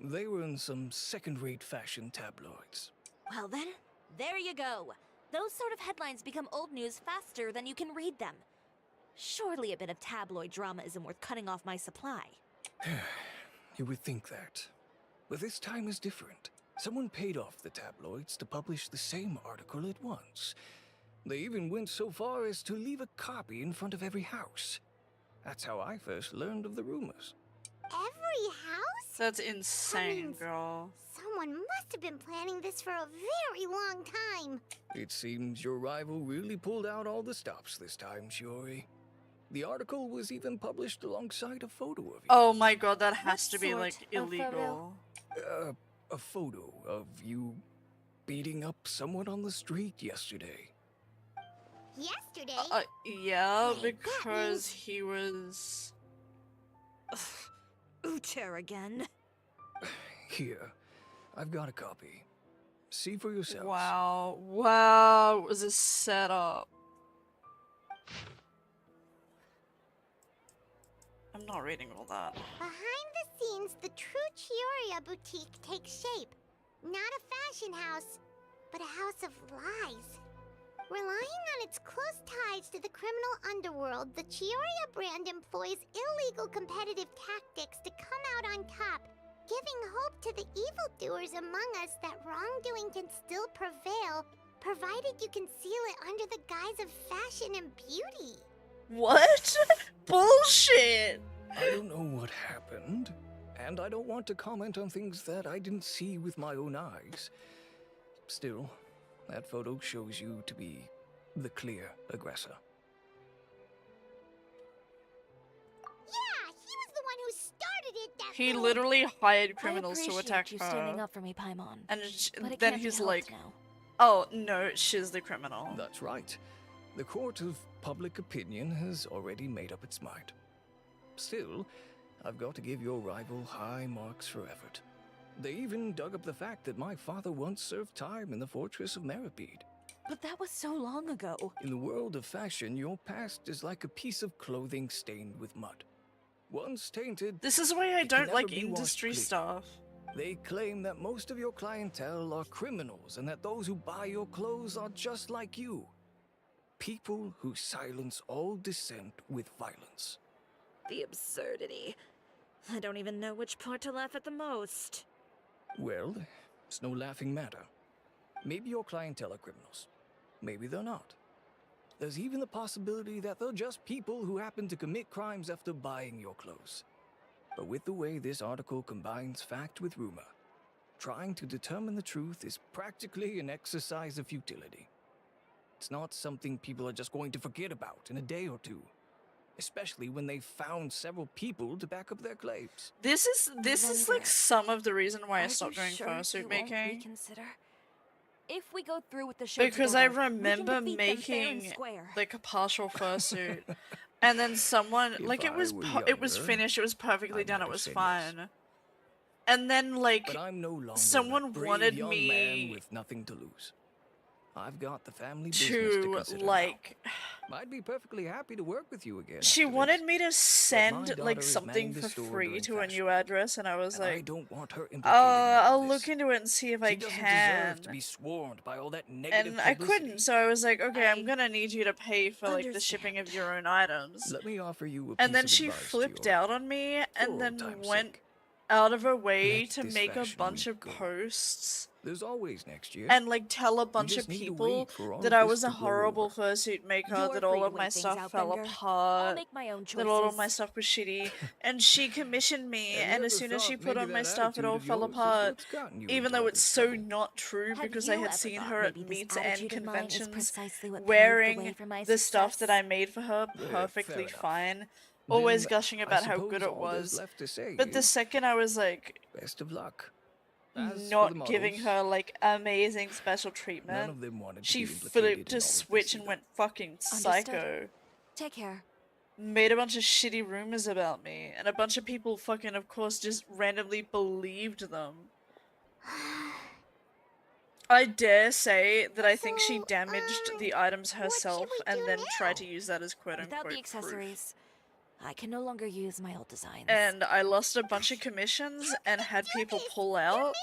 They were in some second-rate fashion tabloids. Well then, there you go. Those sort of headlines become old news faster than you can read them. Surely a bit of tabloid drama isn't worth cutting off my supply. You would think that. But this time is different. Someone paid off the tabloids to publish the same article at once. They even went so far as to leave a copy in front of every house. That's how I first learned of the rumors. Every house? That's insane, means girl. Someone must have been planning this for a very long time. It seems your rival really pulled out all the stops this time, Shiori. The article was even published alongside a photo of you. Oh my god, that has to be sort like of illegal. A photo of you beating up someone on the street yesterday. Yesterday? Yeah, Wait, that because means- he was... Uter again. Here, I've got a copy. See for yourselves. Wow. Wow. It was a setup. I'm not reading all that. Behind the scenes, the true Chioria boutique takes shape. Not a fashion house, but a house of lies. Relying on its close ties to the criminal underworld, the Chioria brand employs illegal competitive tactics to come out on top, giving hope to the evildoers among us that wrongdoing can still prevail, provided you conceal it under the guise of fashion and beauty. What? Bullshit! I don't know what happened, and I don't want to comment on things that I didn't see with my own eyes. Still, that photo shows you to be the clear aggressor. Yeah, he was the one who started it. That He little- literally hired criminals I to appreciate attack you her. standing up for me, Paimon. And But it then can't be he's helped like, now. oh, no, she's the criminal. That's right. The court of public opinion has already made up its mind. Still, I've got to give your rival high marks for effort. They even dug up the fact that my father once served time in the fortress of Meripede. But that was so long ago. In the world of fashion, your past is like a piece of clothing stained with mud. Once tainted, This is why I it can don't never like be washed industry clean. stuff. They claim that most of your clientele are criminals and that those who buy your clothes are just like you. People who silence all dissent with violence. The absurdity. I don't even know which part to laugh at the most. Well, it's no laughing matter. Maybe your clientele are criminals. Maybe they're not. There's even the possibility that they're just people who happen to commit crimes after buying your clothes. But with the way this article combines fact with rumor, trying to determine the truth is practically an exercise of futility. It's not something people are just going to forget about in a day or two, especially when they've found several people to back up their claims. This is like some of the reason why I stopped doing you fursuit won't making. reconsider? If we go through with the show Because I together, we can remember defeat them fair and making square. like a partial fursuit, and then someone like it I was were it was younger, finished, it was perfectly I done, might it have was said fine. And then like But I'm no longer someone that brave wanted young me man with nothing to lose. I've got the family business to to consider like now. I'd be perfectly happy to work with you again. she after wanted this, me to my send daughter like is something manning the for store free during to a fashion new address, and I was and I like, don't want her implicated in all I'll this. look into it and see if I She doesn't can. deserve to be swarmed by all that negative And I publicity. couldn't, so I was like, okay, I'm gonna need you to pay for like the shipping of your own items. Let me offer you a And piece then of she advice, flipped Giora. out on me For and old then time's went sake. out of her way Let to this make a fashion bunch week of go. posts There's always next year. and like tell a bunch of just need to people wait for all that of I this was a to blow horrible over. fursuit maker, You're that free all to of my wait things stuff out, fell Bender. I'll apart, make my own that all of my choices. stuff was shitty, and she commissioned me, Have you and as ever soon as she thought put maybe on my that stuff, it attitude all of fell yours is apart, what's gotten you even into though all it's this so trouble? not true, Have because you I had ever seen thought her at maybe this meets and attitude of mine is conventions precisely what paved the wearing way for my the stuff that success? I made for her Fair perfectly enough. fine, always Then gushing I about how good suppose it all there's was. left to say But the is second I was like best of luck. As for not the giving models, her like amazing special none treatment, of them wanted to she be implicated flipped in all a of this switch and either. went fucking Understood. psycho. Take care. Made a bunch of shitty rumors about me, and a bunch of people fucking, of course, just randomly believed them. I dare say that I think she damaged the items herself and then tried to use that as Without quote-unquote the proof. accessories, I can no longer use my old designs. And I lost a bunch of commissions and had people pull out,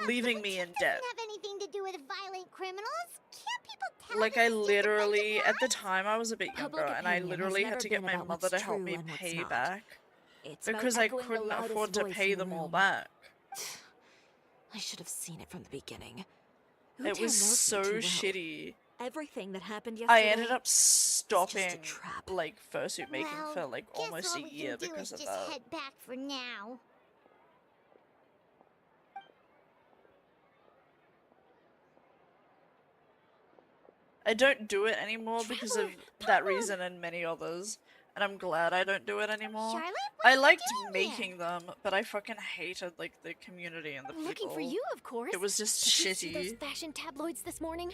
leaving me in debt. Doesn't have anything to do with violent criminals. Can't people tell Like, this I is just a bunch of literally, at the lies? time I was a bit younger, Public and I opinion has literally had never to get been my about mother what's to help true me and what's pay not. back. It's about Because I echoing the couldn't loudest afford to voice pay in the them all room. back. I should have seen it from the beginning. It Uter was knows me so too well. shitty. Everything that happened yesterday. I ended up stopping, trap. like, fursuit making Well, for, like, guess almost all a we year can do because is of just that. head back for now. I don't do it anymore because of that reason and many others. And I'm glad I don't do it anymore. Charlotte, I liked making them, but I fucking hated, like, the community and the people. Looking for you, of course. It was just Did you see those shitty. fashion tabloids this morning?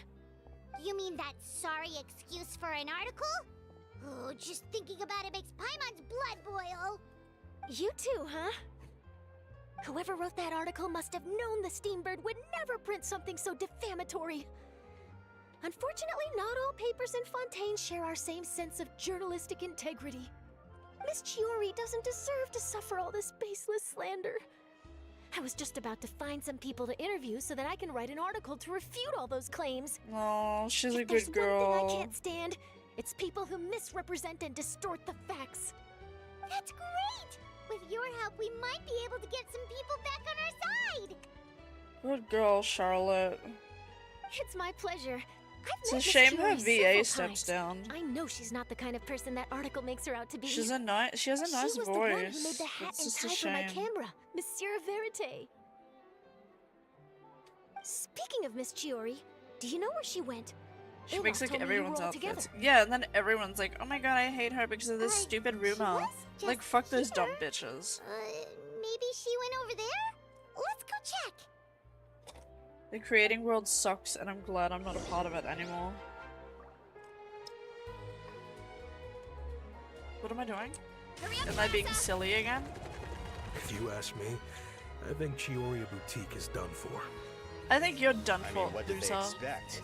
You mean that sorry excuse for an article? Oh, just thinking about it makes Paimon's blood boil. You too, huh? Whoever wrote that article must have known the Steambird would never print something so defamatory. Unfortunately, not all papers in Fontaine share our same sense of journalistic integrity. Miss Chiori doesn't deserve to suffer all this baseless slander. I was just about to find some people to interview so that I can write an article to refute all those claims. Oh, she's a If there's good one thing I girl. can't stand, it's people who misrepresent and distort the facts. That's great! With your help, we might be able to get some people back on our side! Good girl, Charlotte. It's my pleasure. It's I've a met shame Miss her Chiori VA several steps times. down. I know she's not the kind of person that article makes her out to be. She has a nice She was voice. the one who made the hat It's and just a tie for my shame. camera, Monsieur Verite. Speaking of Miss Chiori, do you know where she went? She Olaf makes like told me you were everyone's all outfits. together. Yeah, and then everyone's like, oh my god, I hate her because of this stupid rumor. Like, fuck those dumb bitches. Maybe she went over there? Let's go check! The creating world sucks, and I'm glad I'm not a part of it anymore. What am I doing? Am I being silly again? If you ask me, I think Chioria Boutique is done for. I think you're done I for, mean, what did they loser. expect?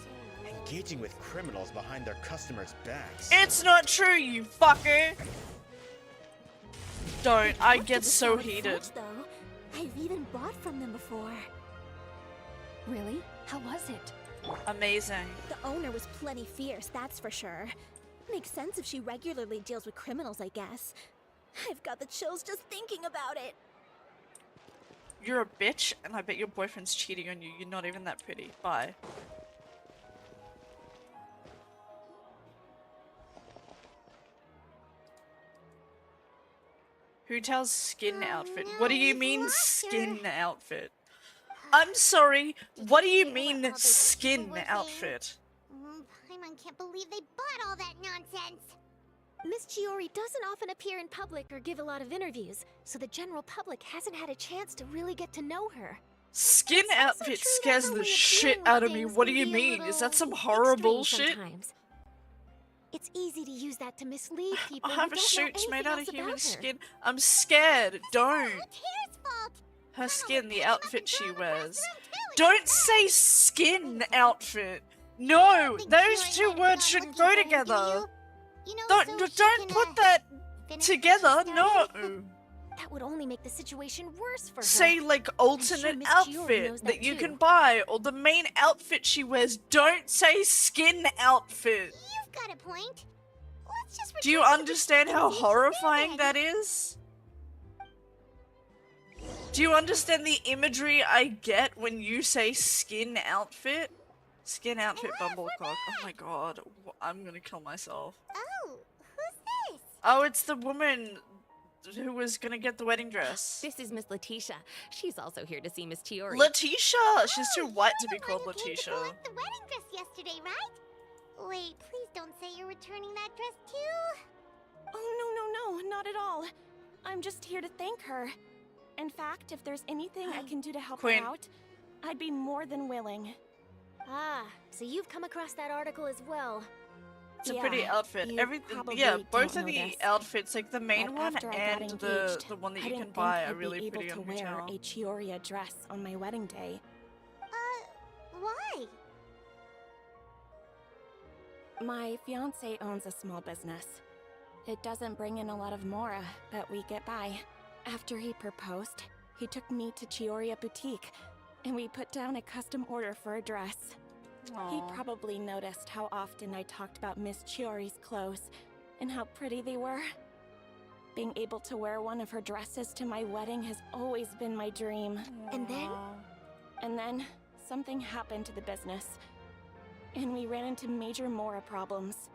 Engaging with criminals behind their customers' backs. It's not true, you fucker! Don't. I get so heated. Though, I've even bought from them before. Really? How was it? Amazing. The owner was plenty fierce, that's for sure. Makes sense if she regularly deals with criminals, I guess. I've got the chills just thinking about it. You're a bitch, and I bet your boyfriend's cheating on you. You're not even that pretty. Bye. Who tells skin outfit? What do you mean skin outfit? I'm sorry, what do you mean skin outfit? Paimon can't believe they bought all that nonsense! Miss Chiori doesn't often appear in public or give a lot of interviews, so the general public hasn't had a chance to really get to know her. Skin outfit scares the shit out of me. What do you mean? Is that some horrible shit? Sometimes. It's easy to use that to mislead people. I who have a don't know suit made anything out else of human about her. skin. I'm scared. Don't. Her skin, the outfit she wears. Don't say skin outfit. No, those two words shouldn't go together. Don't put that together. No. That would only make the situation worse for her. Say like alternate Miss Chiori outfit knows that you too. can buy, or the main outfit she wears. Don't say skin outfit. You've got a point. Let's just Do you understand how horrifying that is? Do you understand the imagery I get when you say skin outfit? Skin outfit bumblecock. Oh my god. I'm gonna kill myself. Oh, who's this? Oh, it's the woman who was gonna get the wedding dress. This is Miss Letitia. She's also here to see Miss Chiori. Letitia! She's too white to be called Letitia. The wedding dress yesterday, right? Wait, please don't say you're returning that dress too. Oh, no, not at all. I'm just here to thank her. In fact, if there's anything I can do to help Queen. her out, I'd be more than willing. Ah, so you've come across that article as well. It's a pretty outfit. you Everything, probably yeah, don't both know of the this, outfits, like the main but one after I and got the engaged, one that I you didn't can think buy I'd are be really able pretty to on wear retail. a Chioria dress on my wedding day. Why? My fiance owns a small business. It doesn't bring in a lot of mora, but we get by. After he proposed, he took me to Chioria Boutique, and we put down a custom order for a dress. He Aw. probably noticed how often I talked about Miss Chiori's clothes and how pretty they were. Being able to wear one of her dresses to my wedding has always been my dream. And then? And then, something happened to the business, and we ran into major mora problems.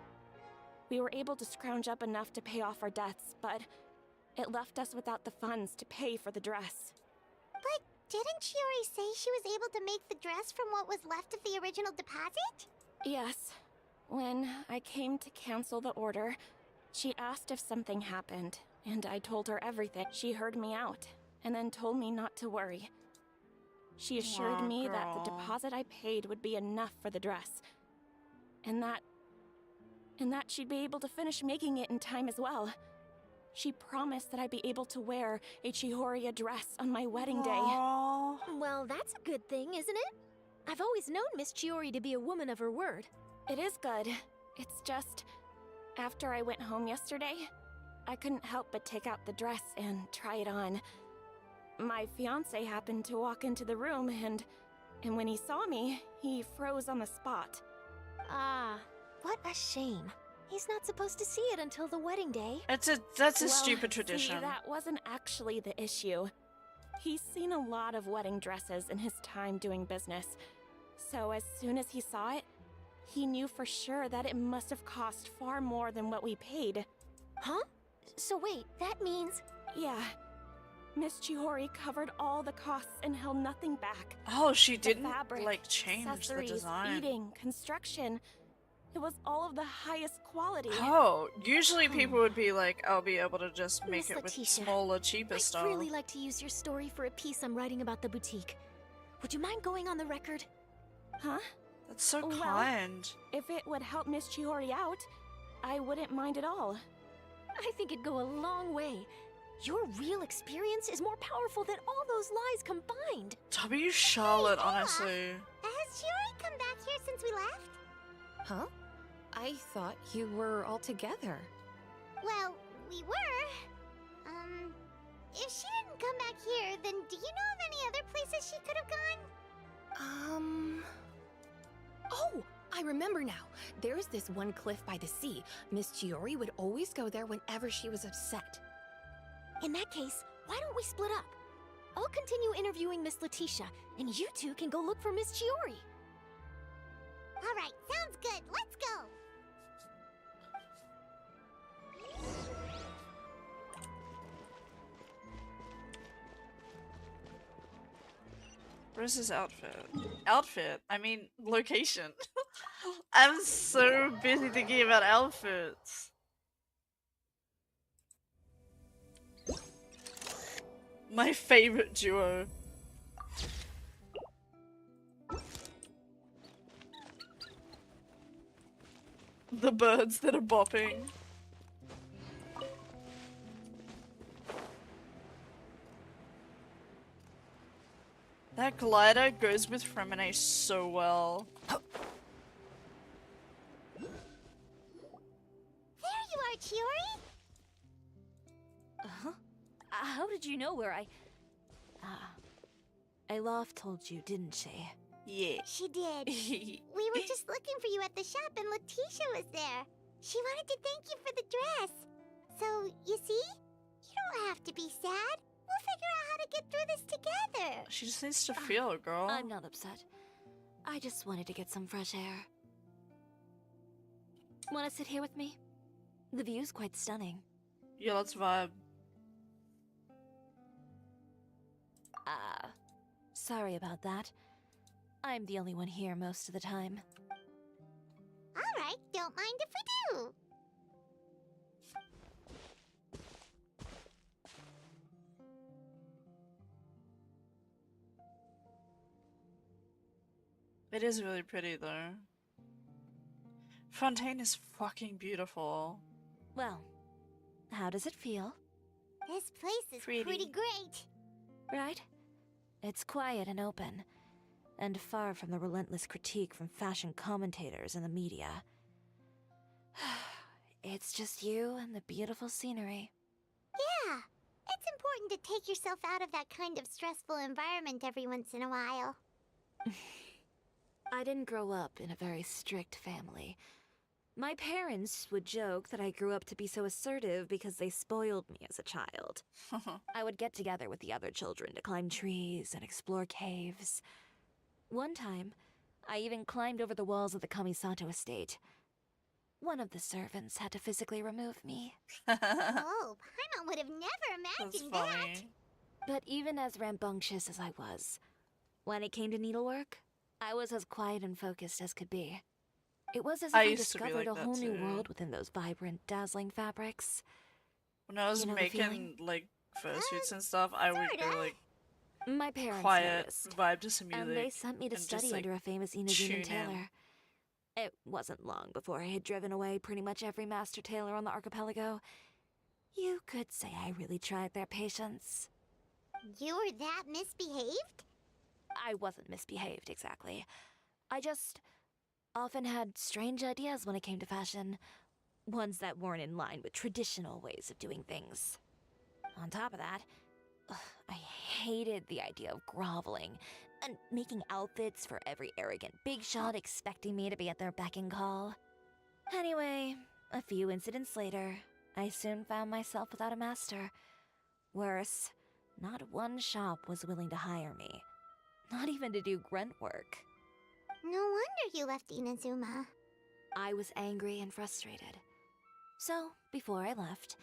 We were able to scrounge up enough to pay off our debts, but it left us without the funds to pay for the dress. But didn't Chiori say she was able to make the dress from what was left of the original deposit? Yes. When I came to cancel the order, she asked if something happened, and I told her everything. She heard me out, and then told me not to worry. She assured Aw, me that the girl. deposit I paid would be enough for the dress, and that she'd be able to finish making it in time as well. She promised that I'd be able to wear a Chihoria dress on my wedding day. Aww. Well, that's a good thing, isn't it? I've always known Miss Chiori to be a woman of her word. It is good. It's just, after I went home yesterday, I couldn't help but take out the dress and try it on. My fiancé happened to walk into the room and when he saw me, he froze on the spot. Ah, what a shame. He's not supposed to see it until the wedding day. That's a Well, stupid tradition. See, that wasn't actually the issue. He's seen a lot of wedding dresses in his time doing business. So as soon as he saw it, he knew for sure that it must have cost far more than what we paid. Huh? So wait, that means... Yeah. Miss Chihori covered all the costs and held nothing back. Oh, she The didn't fabric, like change the accessories, design. feeding, construction. It was all of the highest quality. Oh, usually people would be like, I'll be able to just make Miss it with Letitia, smaller, cheaper I'd stuff. really like to use your story for a piece I'm writing about the boutique. Would you mind going on the record? Huh? That's so Well, kind. If it would help Miss Chihori out, I wouldn't mind at all. I think it'd go a long way. Your real experience is more powerful than all those lies combined. W. Charlotte, honestly. Has Chiori come back here since we left? Huh? I thought you were all together. Well, we were. If she didn't come back here, then do you know of any other places she could have gone? Oh, I remember now. There's this one cliff by the sea. Miss Chiori would always go there whenever she was upset. In that case, why don't we split up? I'll continue interviewing Miss Letitia, and you two can go look for Miss Chiori. All right, sounds good. Let's go. Where's his outfit? Outfit? I mean, location. I'm so busy thinking about outfits. My favorite duo. The birds that are bopping. That glider goes with Fremine so well. There you are, Chiori. Uh-huh. How did you know where I... Alof told you, didn't she? Yeah. She did. We were just looking for you at the shop and Letitia was there. She wanted to thank you for the dress. So, you see? You don't have to be sad. We'll figure out how to get through this together. She just needs to feel it, girl. I'm not upset. I just wanted to get some fresh air. Want to sit here with me? The view's quite stunning. Yeah, let's vibe. Sorry about that. I'm the only one here most of the time. All right, don't mind if we do. It is really pretty though. Fontaine is fucking beautiful. Well, how does it feel? This place is pretty great. Right? It's quiet and open, and far from the relentless critique from fashion commentators and the media. It's just you and the beautiful scenery. Yeah, it's important to take yourself out of that kind of stressful environment every once in a while. I didn't grow up in a very strict family. My parents would joke that I grew up to be so assertive because they spoiled me as a child. I would get together with the other children to climb trees and explore caves. One time, I even climbed over the walls of the Kamisato estate. One of the servants had to physically remove me. Oh, Paimon would have never imagined that. But even as rambunctious as I was, when it came to needlework, I was as quiet and focused as could be. It was as if I used to be discovered like a whole that new too. world within those vibrant, dazzling fabrics. When I was You know the making feeling? like fursuits and stuff, I would go like My parents quiet, noticed, vibe to some music, and they sent me to and study just, like, under a famous tune Inazuman in. tailor. It wasn't long before I had driven away pretty much every master tailor on the archipelago. You could say I really tried their patience. You were that misbehaved? I wasn't misbehaved, exactly. I just often had strange ideas when it came to fashion. Ones that weren't in line with traditional ways of doing things. On top of that, I hated the idea of groveling and making outfits for every arrogant big shot expecting me to be at their beck and call. Anyway, a few incidents later, I soon found myself without a master. Worse, not one shop was willing to hire me. Not even to do grunt work. No wonder you left Inazuma. I was angry and frustrated. So, before I left,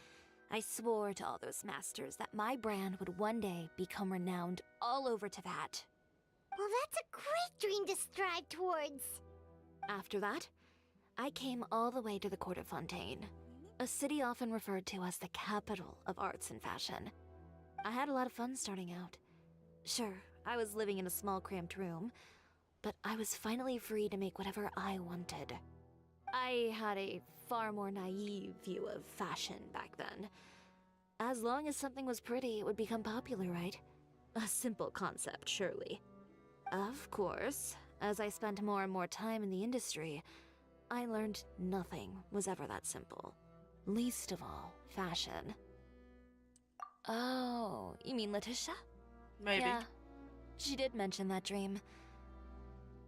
I swore to all those masters that my brand would one day become renowned all over Teyvat. Well, that's a great dream to strive towards. After that, I came all the way to the court of Fontaine, a city often referred to as the capital of arts and fashion. I had a lot of fun starting out. Sure, I was living in a small cramped room, but I was finally free to make whatever I wanted. I had a far more naive view of fashion back then. As long as something was pretty, it would become popular, right? A simple concept, surely. Of course, as I spent more and more time in the industry, I learned nothing was ever that simple. Least of all, fashion. Oh, you mean Letitia? Maybe. Yeah, she did mention that dream.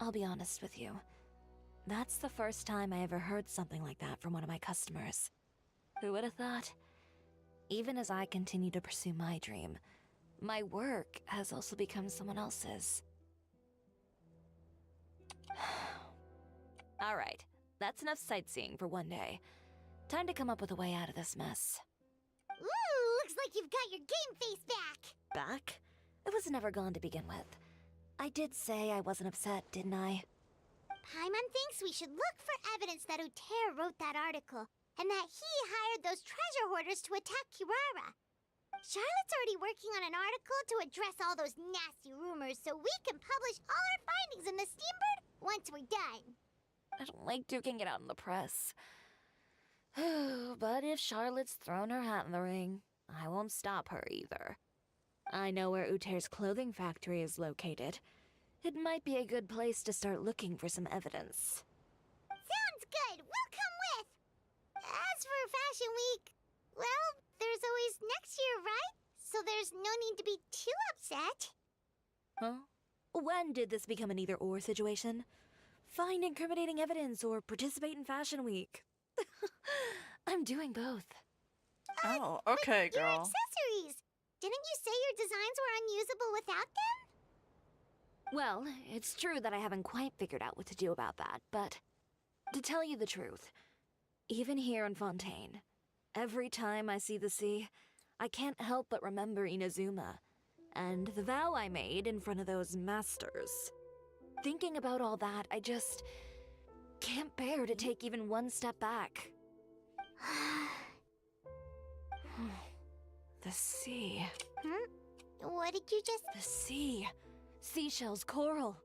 I'll be honest with you. That's the first time I ever heard something like that from one of my customers. Who would have thought? Even as I continue to pursue my dream, my work has also become someone else's. Alright, that's enough sightseeing for one day. Time to come up with a way out of this mess. Ooh, looks like you've got your game face back. Back? It was never gone to begin with. I did say I wasn't upset, didn't I? Paimon thinks we should look for evidence that Uter wrote that article, and that he hired those treasure hoarders to attack Kirara. Charlotte's already working on an article to address all those nasty rumors so we can publish all our findings in the Steambird once we're done. I don't like duking it out in the press. But if Charlotte's thrown her hat in the ring, I won't stop her either. I know where Uter's clothing factory is located. It might be a good place to start looking for some evidence. Sounds good. We'll come with. As for Fashion Week, well, there's always next year, right? So there's no need to be too upset. Huh? When did this become an either-or situation? Find incriminating evidence or participate in Fashion Week. I'm doing both. Oh, okay, Your girl. accessories. Didn't you say your designs were unusable without them? Well, it's true that I haven't quite figured out what to do about that, but to tell you the truth, even here in Fontaine, every time I see the sea, I can't help but remember Inazuma and the vow I made in front of those masters. Thinking about all that, I just can't bear to take even one step back. The sea. What did you just... The sea. Seashells, coral.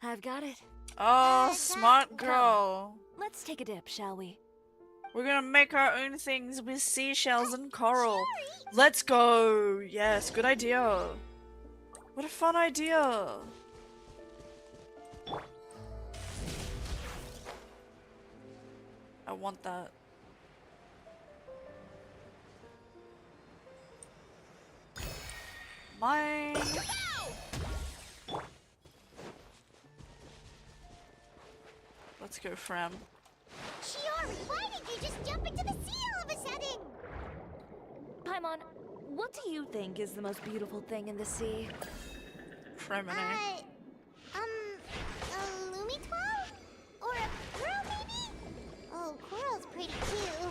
I've got it. Oh, smart girl. Let's take a dip, shall we? We're gonna make our own things with seashells and coral. Let's go. Yes, good idea. What a fun idea. I want that. Mine. Let's go, Fram. Shiori, why did you just jump into the sea all of a sudden? Paimon, what do you think is the most beautiful thing in the sea? Fremine. A Lumitwal? Or a pearl, maybe? Oh, coral's pretty too.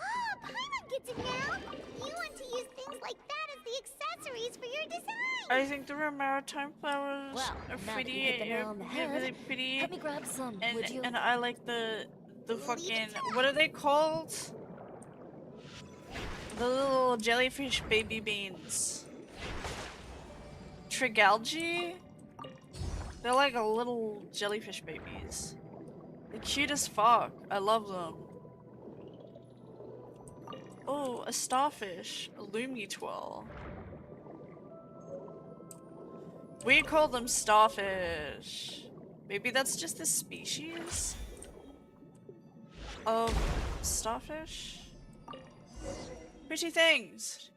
Ah, Paimon gets it now! You want to use things like that as the accessories for your design! I think the maritime flowers Well, are now that pretty. you hit the nail on the head, really pretty. Let me grab some, would you? And I like the fucking, what are they called? The little jellyfish baby beans. Trigalgi? They're like a little jellyfish babies. They're cute as fuck. I love them. Oh, a starfish. A Lumitwirl. We call them starfish. Maybe that's just the species of starfish? Pretty things.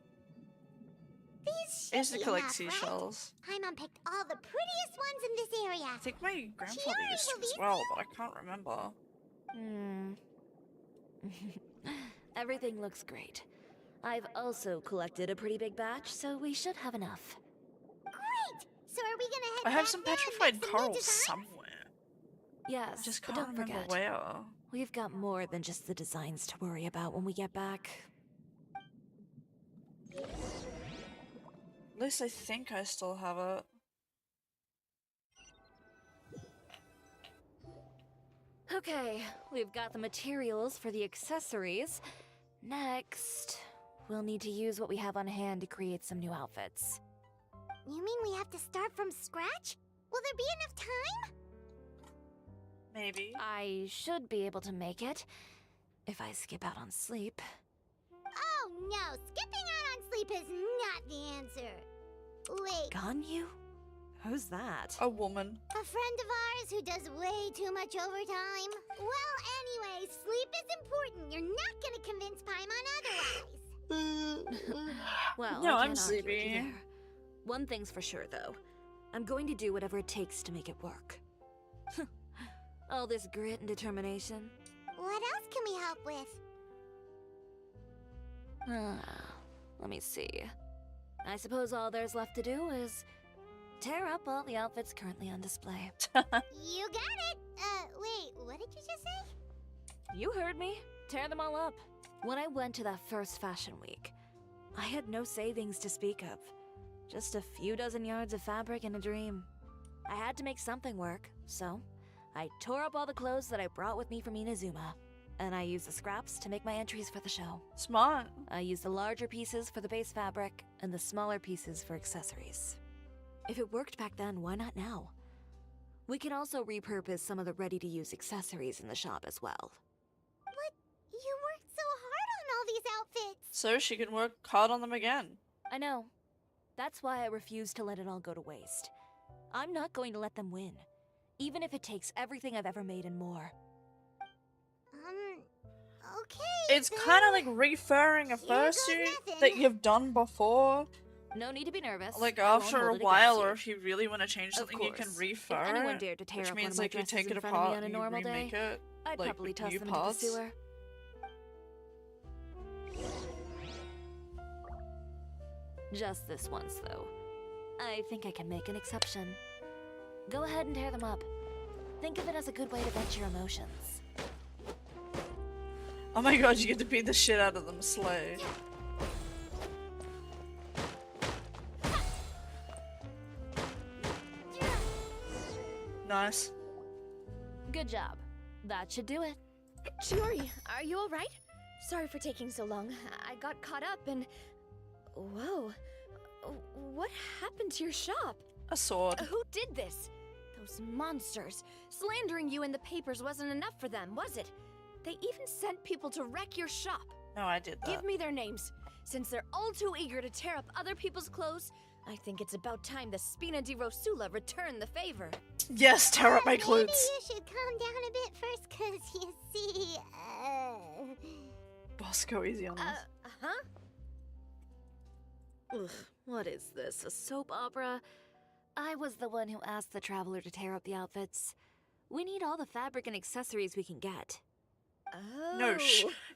These I used should to be collect enough, seashells. right? Paimon picked all the prettiest ones in this area. I think my grandfather Chiori, used to will as these well, but I can't remember. Everything looks great. I've also collected a pretty big batch, so we should have enough. Great! So are we gonna head I have back some now and petrified make some new corals designs? somewhere. Yes, I just but can't don't remember forget, where. we've got more than just the designs to worry about when we get back. At least I think I still have it. Okay, we've got the materials for the accessories. Next, we'll need to use what we have on hand to create some new outfits. You mean we have to start from scratch? Will there be enough time? Maybe. I should be able to make it, if I skip out on sleep. Oh no, skipping out on sleep is not the answer. Wait, Ganyu? Who's that? A woman. a friend of ours who does way too much overtime? Well, anyway, sleep is important. You're not gonna convince Paimon otherwise. Well, No, I I'm can't argue with you sleepy. there. One thing's for sure, though. I'm going to do whatever it takes to make it work. All this grit and determination. What else can we help with? Let me see. I suppose all there's left to do is tear up all the outfits currently on display. You got it! Wait, what did you just say? You heard me. Tear them all up. When I went to that first fashion week, I had no savings to speak of. Just a few dozen yards of fabric and a dream. I had to make something work, so I tore up all the clothes that I brought with me from Inazuma. And I used the scraps to make my entries for the show. Smart. I used the larger pieces for the base fabric and the smaller pieces for accessories. If it worked back then, why not now? We can also repurpose some of the ready-to-use accessories in the shop as well. But you worked so hard on all these outfits. So she can work hard on them again. I know. That's why I refuse to let it all go to waste. I'm not going to let them win, even if it takes everything I've ever made and more. Okay. It's kind of like refurring a fursuit that you've done before. No need to be nervous. Like I won't after a hold it while, against or you. if you really want to change Of something, you can course. refur If anyone it, dared to tear which up one means of my like you dresses take it in front of me apart on a and you normal remake day, it, I'd like probably with toss new them parts. into the sewer. Just this once, though. I think I can make an exception. Go ahead and tear them up. Think of it as a good way to vent your emotions. Oh my god, you get to beat the shit out of them, slay. Nice. Good job. That should do it. Chiori, are you alright? Sorry for taking so long. I got caught up and... Whoa. What happened to your shop? A sword. Who did this? Those monsters. Slandering you in the papers wasn't enough for them, was it? They even sent people to wreck your shop. No, I did that. Give me their names. Since they're all too eager to tear up other people's clothes, I think it's about time the Spina di Rosula return the favor. Yes, tear up my Maybe clothes. you should calm down a bit first, cause you see, Boss, go easy on this. Huh? Ugh, what is this, a soap opera? I was the one who asked the traveler to tear up the outfits. We need all the fabric and accessories we can get. Oh. No,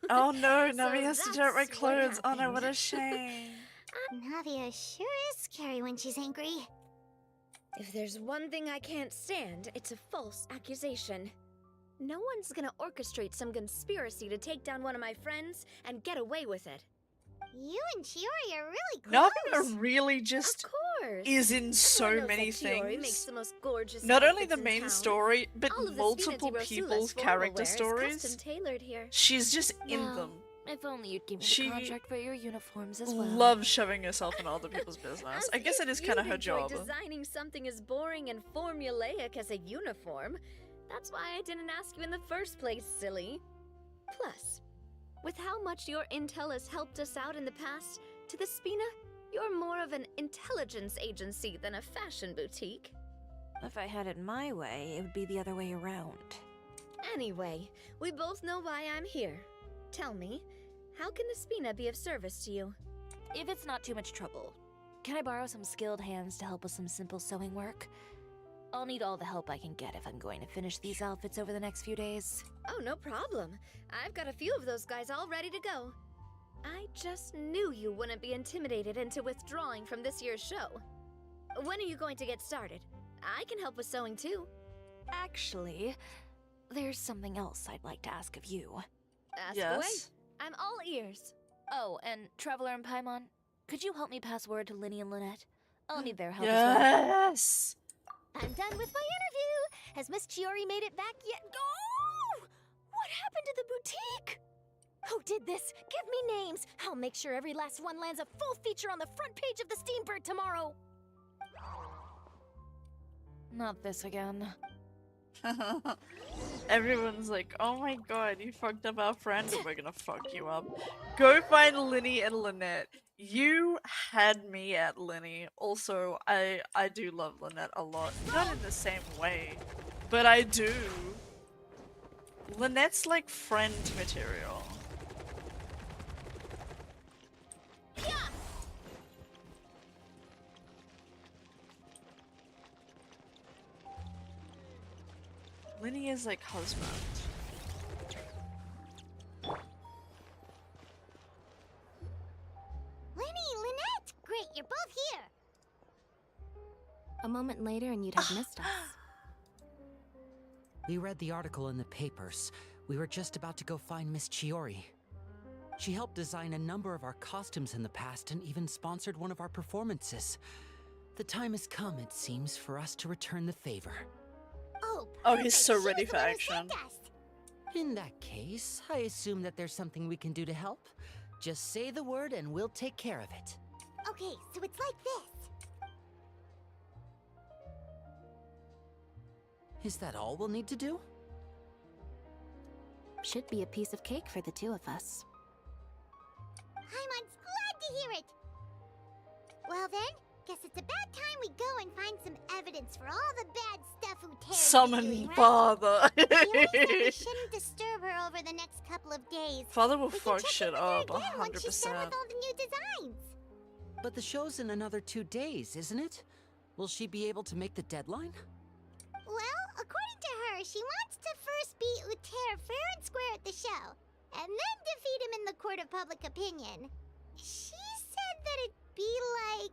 oh no, So Navi has to tear up my that's what clothes. Oh no, happened. what a shame. Navia sure is scary when she's angry. If there's one thing I can't stand, it's a false accusation. No one's gonna orchestrate some conspiracy to take down one of my friends and get away with it. You and Chiori are really close. Navi really just Of course. is in so Everyone knows many that Chiori makes things. the most gorgeous Not only outfits the in main town. story, but All of the multiple Spina di Rosula's people's formal character wear is stories. custom-tailored here. She's just in Well, them. If only you'd give me She the contract for your uniforms as well. Loves shoving herself in other people's business. As I guess if it is kind of you'd her enjoy job. designing something as boring and formulaic as a uniform. That's why I didn't ask you in the first place, silly. Plus, With how much your intel has helped us out in the past, to the Spina, you're more of an intelligence agency than a fashion boutique. If I had it my way, it would be the other way around. Anyway, we both know why I'm here. Tell me, how can the Spina be of service to you? If it's not too much trouble, can I borrow some skilled hands to help with some simple sewing work? I'll need all the help I can get if I'm going to finish these outfits over the next few days. Oh, no problem. I've got a few of those guys all ready to go. I just knew you wouldn't be intimidated into withdrawing from this year's show. When are you going to get started? I can help with sewing too. Actually, there's something else I'd like to ask of you. Ask away. I'm all ears. Oh, and Traveler and Paimon, could you help me pass word to Linny and Lynette? I'll need their help as well. Yes! I'm done with my interview! Has Miss Chiori made it back yet? Oh! What happened to the boutique? Who did this? Give me names! I'll make sure every last one lands a full feature on the front page of the Steambird tomorrow! Not this again. Everyone's like, oh my god, you fucked up our friend and we're gonna fuck you up. Go find Linny and Lynette. You had me at Linny. Also, I do love Lynette a lot. Not in the same way, but I do. Lynette's like friend material. Linny is like husband. Linny, Lynette! Great, you're both here! A moment later and you'd have missed us. We read the article in the papers. We were just about to go find Miss Chiori. She helped design a number of our costumes in the past and even sponsored one of our performances. The time has come, it seems, for us to return the favor. Oh, he's so ready for action. In that case, I assume that there's something we can do to help. Just say the word and we'll take care of it. Okay, so it's like this. Is that all we'll need to do? Should be a piece of cake for the two of us. Paimon's glad to hear it! Well then, guess it's about time we go and find some evidence for all the bad stuff Vtuber Summon doing, right? father. Chiori said we shouldn't disturb her over the next couple of days. Father will We can fuck check shit in with her up, again once she's done 100%. with all the new designs. But the show's in another 2 days, isn't it? Will she be able to make the deadline? Well, according to her, she wants to first beat Vtuber fair and square at the show, and then defeat him in the court of public opinion. She said that it'd be like,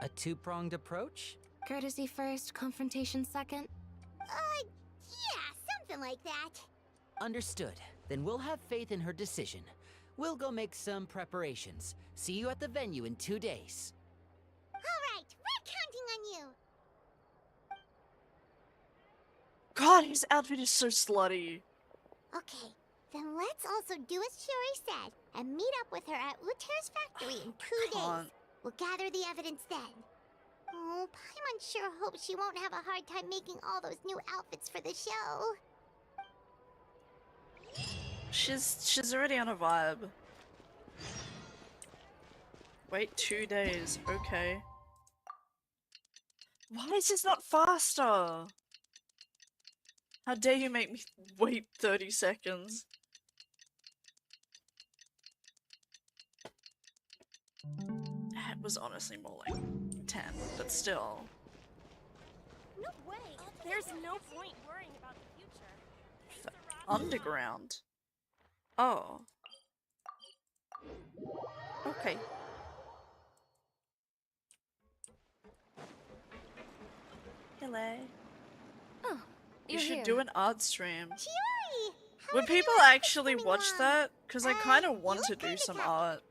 A two-pronged approach? Courtesy first, confrontation second? Yeah, something like that. Understood. Then we'll have faith in her decision. We'll go make some preparations. See you at the venue in 2 days. Alright, we're counting on you. God, his outfit is so slutty. Okay, then let's also do as Chiori said, and meet up with her at Vtuber's factory in 2 can't. days. We'll gather the evidence then. Oh, Paimon sure hopes she won't have a hard time making all those new outfits for the show. She's already on a vibe. Wait 2 days, okay. Why is this not faster? How dare you make me wait 30 seconds? It was honestly more like 10, but still. No way! There's no point worrying about the future. Underground. Oh. Okay. Hello. Oh, You you're should here. do an art stream. Chiori! Would people actually watch that? Because I kind of want to do some art.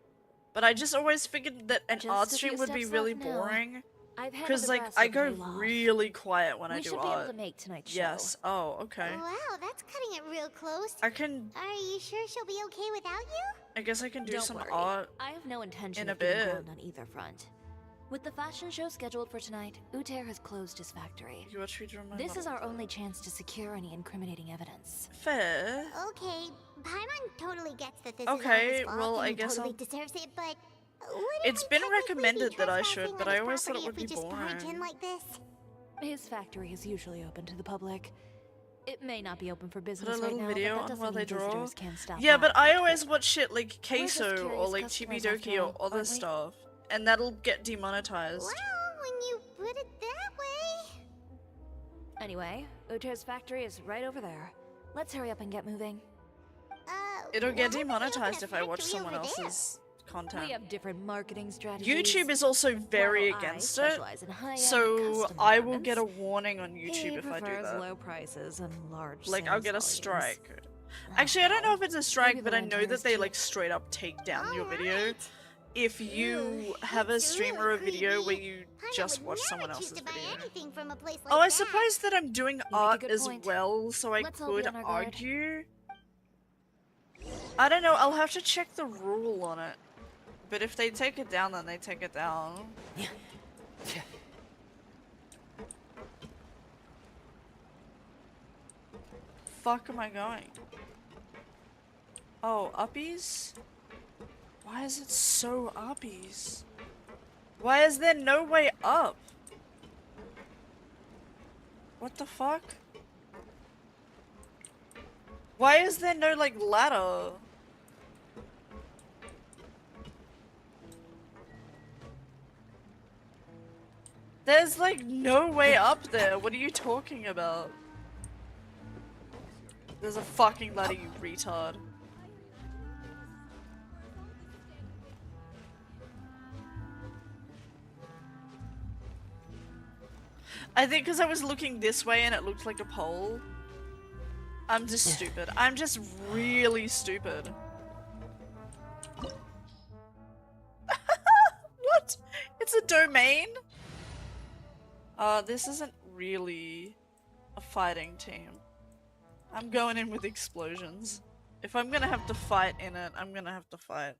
But I just always figured that an Just art a stream few would be steps really left now. boring. I've handled Because, the like, rest I of go the law. really quiet when I We do should be able art. to make tonight's Yes. show. Oh, okay. Wow, that's cutting it real close. I can. Are you sure she'll be okay without you? I guess I can do Don't some worry. art. I have no intention in a of being bit. grilled on either front. With the fashion show scheduled for tonight, Uter has closed his factory. This is our only chance to secure any incriminating evidence. Fair. Okay, Paimon totally gets that this Okay, is all his fault well, and I he guess totally I'll- deserves it, but It's been recommended that I should, but I always thought it would if we be just barge in boring. like this? His factory is usually open to the public. It may not be open for Put business a right little now, video but that on doesn't while they mean draw. visitors can't stop Yeah, by. but I always watch shit like We're just Queso or curious like customers Chibidoki after or all, other aren't we? stuff, and that'll get demonetized. Well, when you put it that way. Anyway, Uter's factory is right over there. Let's hurry up and get moving. It'll get demonetized if I watch someone else's content. We have different marketing strategies. YouTube is also very While I against it, specialize in high-end so custom I will garments, get a warning on YouTube he if I do prefers that. low prices and large Like, I'll sales get a volumes. strike. Actually, I don't know if it's a strike, Maybe but the I know lantern that is they cheap. like straight up take down your video if you have a stream or a video where you just watch someone else's video. Anything from a place like Oh, I that. suppose that I'm doing art good as point. well, so I Let's all be could on our guard. argue. I don't know, I'll have to check the rule on it. But if they take it down, then they take it down. Fuck am I going? Oh, uppies? Why is it so uppies? Why is there no way up? What the fuck? Why is there no, like, ladder? There's, like, no way up there. What are you talking about? There's a fucking ladder, you retard. I think because I was looking this way and it looked like a pole. I'm just stupid. I'm just really stupid. What? It's a domain? This isn't really a fighting team. I'm going in with explosions. If I'm gonna have to fight in it, I'm gonna have to fight.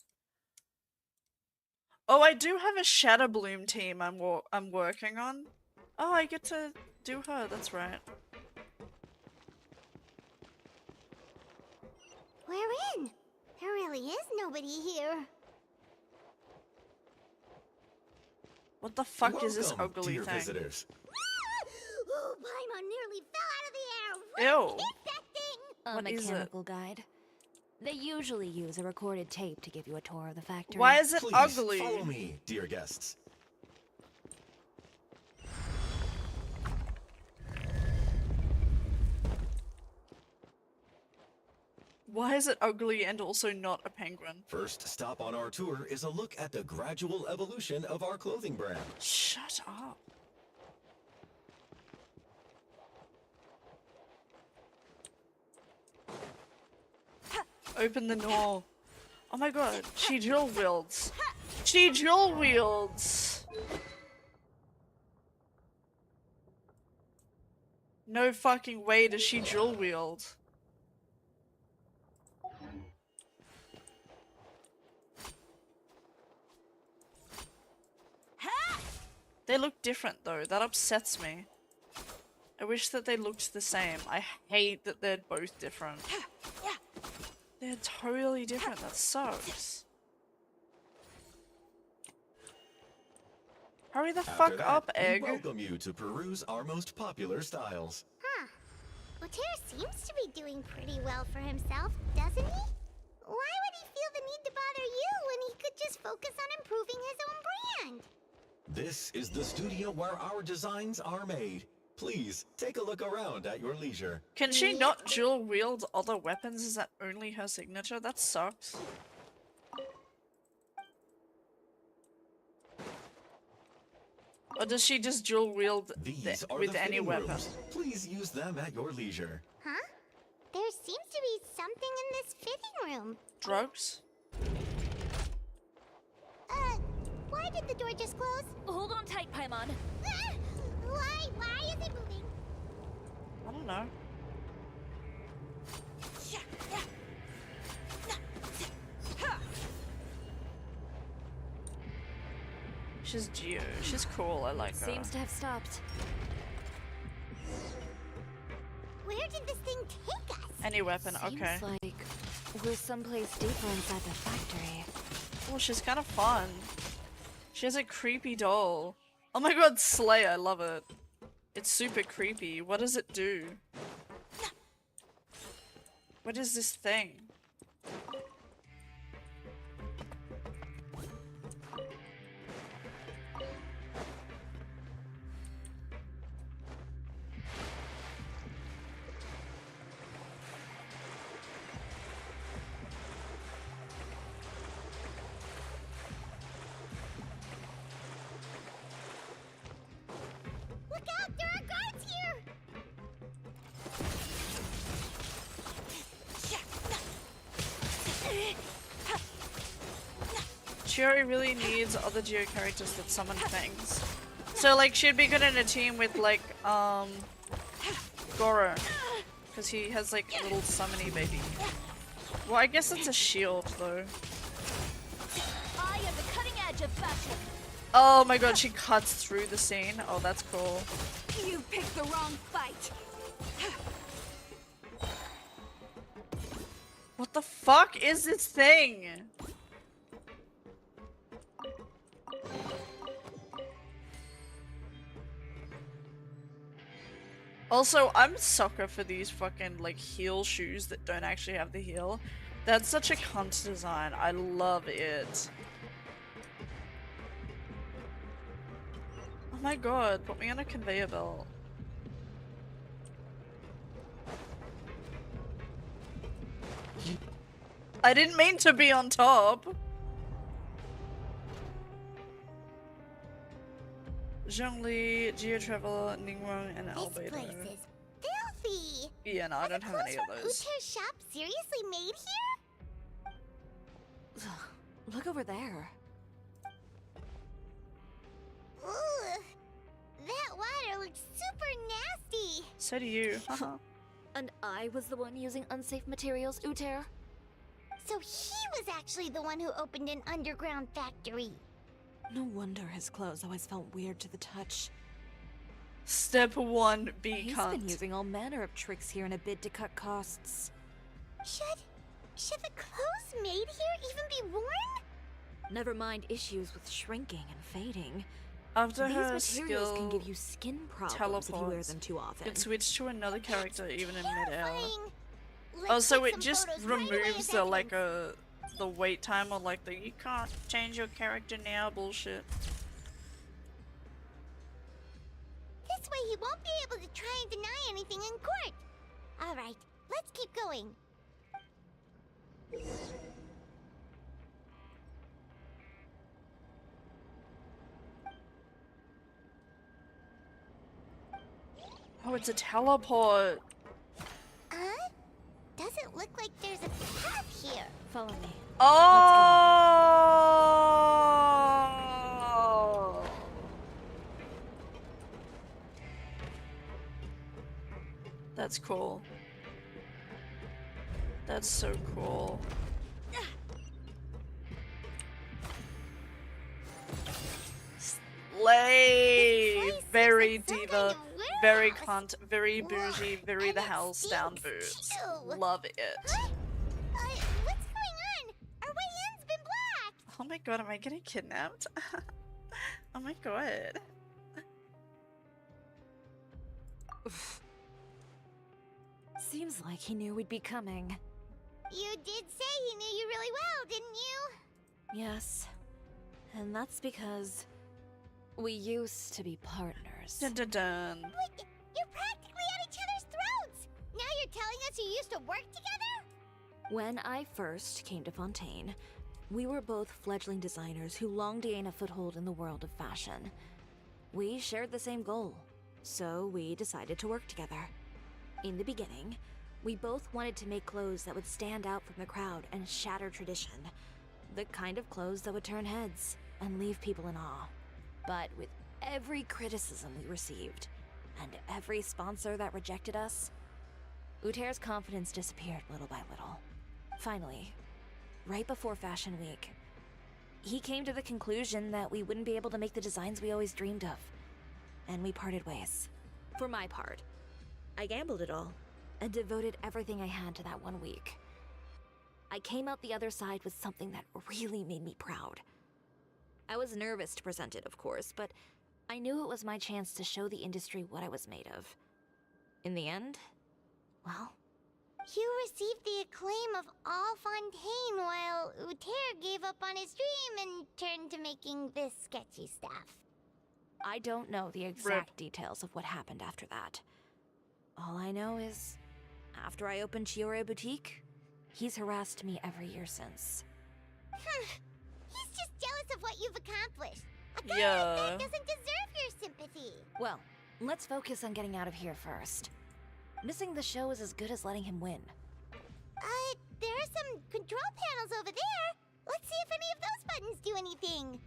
Oh, I do have a Shadow Bloom team I'm working on. Oh, I get to do her, that's right. We're in. There really is nobody here. What the fuck is this Welcome, ugly dear thing? visitors. Oh, Paimon nearly fell out of the air. Ew. What is that thing? A What is it? mechanical guide. They usually use a recorded tape to give you a tour of the factory. Why is it Please ugly? follow me, dear guests. Why is it ugly and also not a penguin? First stop on our tour is a look at the gradual evolution of our clothing brand. Shut up. Open the door. Oh my god, she dual wields. She dual wields. No fucking way does she dual wield. They look different though, that upsets me. I wish that they looked the same. I hate that they're both different. They're totally different, that sucks. Hurry the After fuck that, up, we Egg. welcome you to peruse our most popular styles. Huh. Oter seems to be doing pretty well for himself, doesn't he? Why would he feel the need to bother you when he could just focus on improving his own brand? This is the studio where our designs are made. Please, take a look around at your leisure. Can she not dual wield other weapons? Is that only her signature? That sucks. Or does she just dual wield These are with the any fitting weapon? rooms. Please use them at your leisure. Huh? There seems to be something in this fitting room. Drugs? Why did the door just close? Hold on tight, Paimon. Ah! Why is it moving? I don't know. She's Geo. She's cool. I like her. Seems to have stopped. Where did this thing take us? Any weapon, okay. Seems like we're someplace deeper inside the factory. Well, she's kind of fun. She has a creepy doll. Oh my god, Slay, I love it. It's super creepy. What does it do? What is this thing? Look out! There are guards here! Chiori really needs other Geo characters that summon things. So like she'd be good in a team with like Goro. Because he has like a little summony baby. Well, I guess it's a shield though. I am the cutting edge of fashion. Oh my god, she cuts through the scene. Oh, that's cool. You picked the wrong fight. What the fuck is this thing? Also, I'm a sucker for these fucking like heel shoes that don't actually have the heel. That's such a cunt design. I love it. Oh my god, put me on a conveyor belt. I didn't mean to be on top. Zhongli, Geotravel, Ningguang, and Albedo. This place is filthy! Yeah, no, I don't have any of those. Uter's shop seriously made here? Look over there. Ugh. That water looks super nasty! So do you. Haha. And I was the one using unsafe materials, Uter? So he was actually the one who opened an underground factory. No wonder his clothes always felt weird to the touch. Step 1, be He's cunt. been using all manner of tricks here in a bid to cut costs. Should the clothes made here even be worn? Never mind issues with shrinking and fading. After These her materials skill can give you skin problems if you wear teleports, them too often. it switched to another character even in mid-air. Let's Oh, so take it some just photos right away removes of the evidence. the wait time or like the you can't change your character now bullshit. This way he won't be able to try and deny anything in court. Alright, let's keep going. Oh, it's a teleport. Doesn't look like there's a path here. Follow me. Oh! That's cool. That's so cool. Slay! Very diva, very cunt, very bougie, very the house down boots. Love it. What's going on? Our way in's been blocked. Oh my god, am I getting kidnapped? Oh my god. Seems like he knew we'd be coming. You did say he knew you really well, didn't you? Yes. And that's because we used to be partners. Dun dun dun. Wait, you're practically at each other's throats. Now you're telling us you used to work together? When I first came to Fontaine, we were both fledgling designers who longed to gain a foothold in the world of fashion. We shared the same goal, so we decided to work together. In the beginning, we both wanted to make clothes that would stand out from the crowd and shatter tradition. The kind of clothes that would turn heads and leave people in awe. But with every criticism we received, and every sponsor that rejected us, Uter's confidence disappeared little by little. Finally, right before Fashion Week, he came to the conclusion that we wouldn't be able to make the designs we always dreamed of. And we parted ways. For my part, I gambled it all and devoted everything I had to that 1 week. I came out the other side with something that really made me proud. I was nervous to present it, of course, but I knew it was my chance to show the industry what I was made of. In the end, well, You received the acclaim of all Fontaine while Uter gave up on his dream and turned to making this sketchy stuff. I don't know the exact details of what happened after that. All I know is, after I opened Chioria Boutique, he's harassed me every year since. He's just jealous of what you've accomplished. A guy Yeah. like that doesn't deserve your sympathy. Well, let's focus on getting out of here first. Missing the show is as good as letting him win. There are some control panels over there. Let's see if any of those buttons do anything.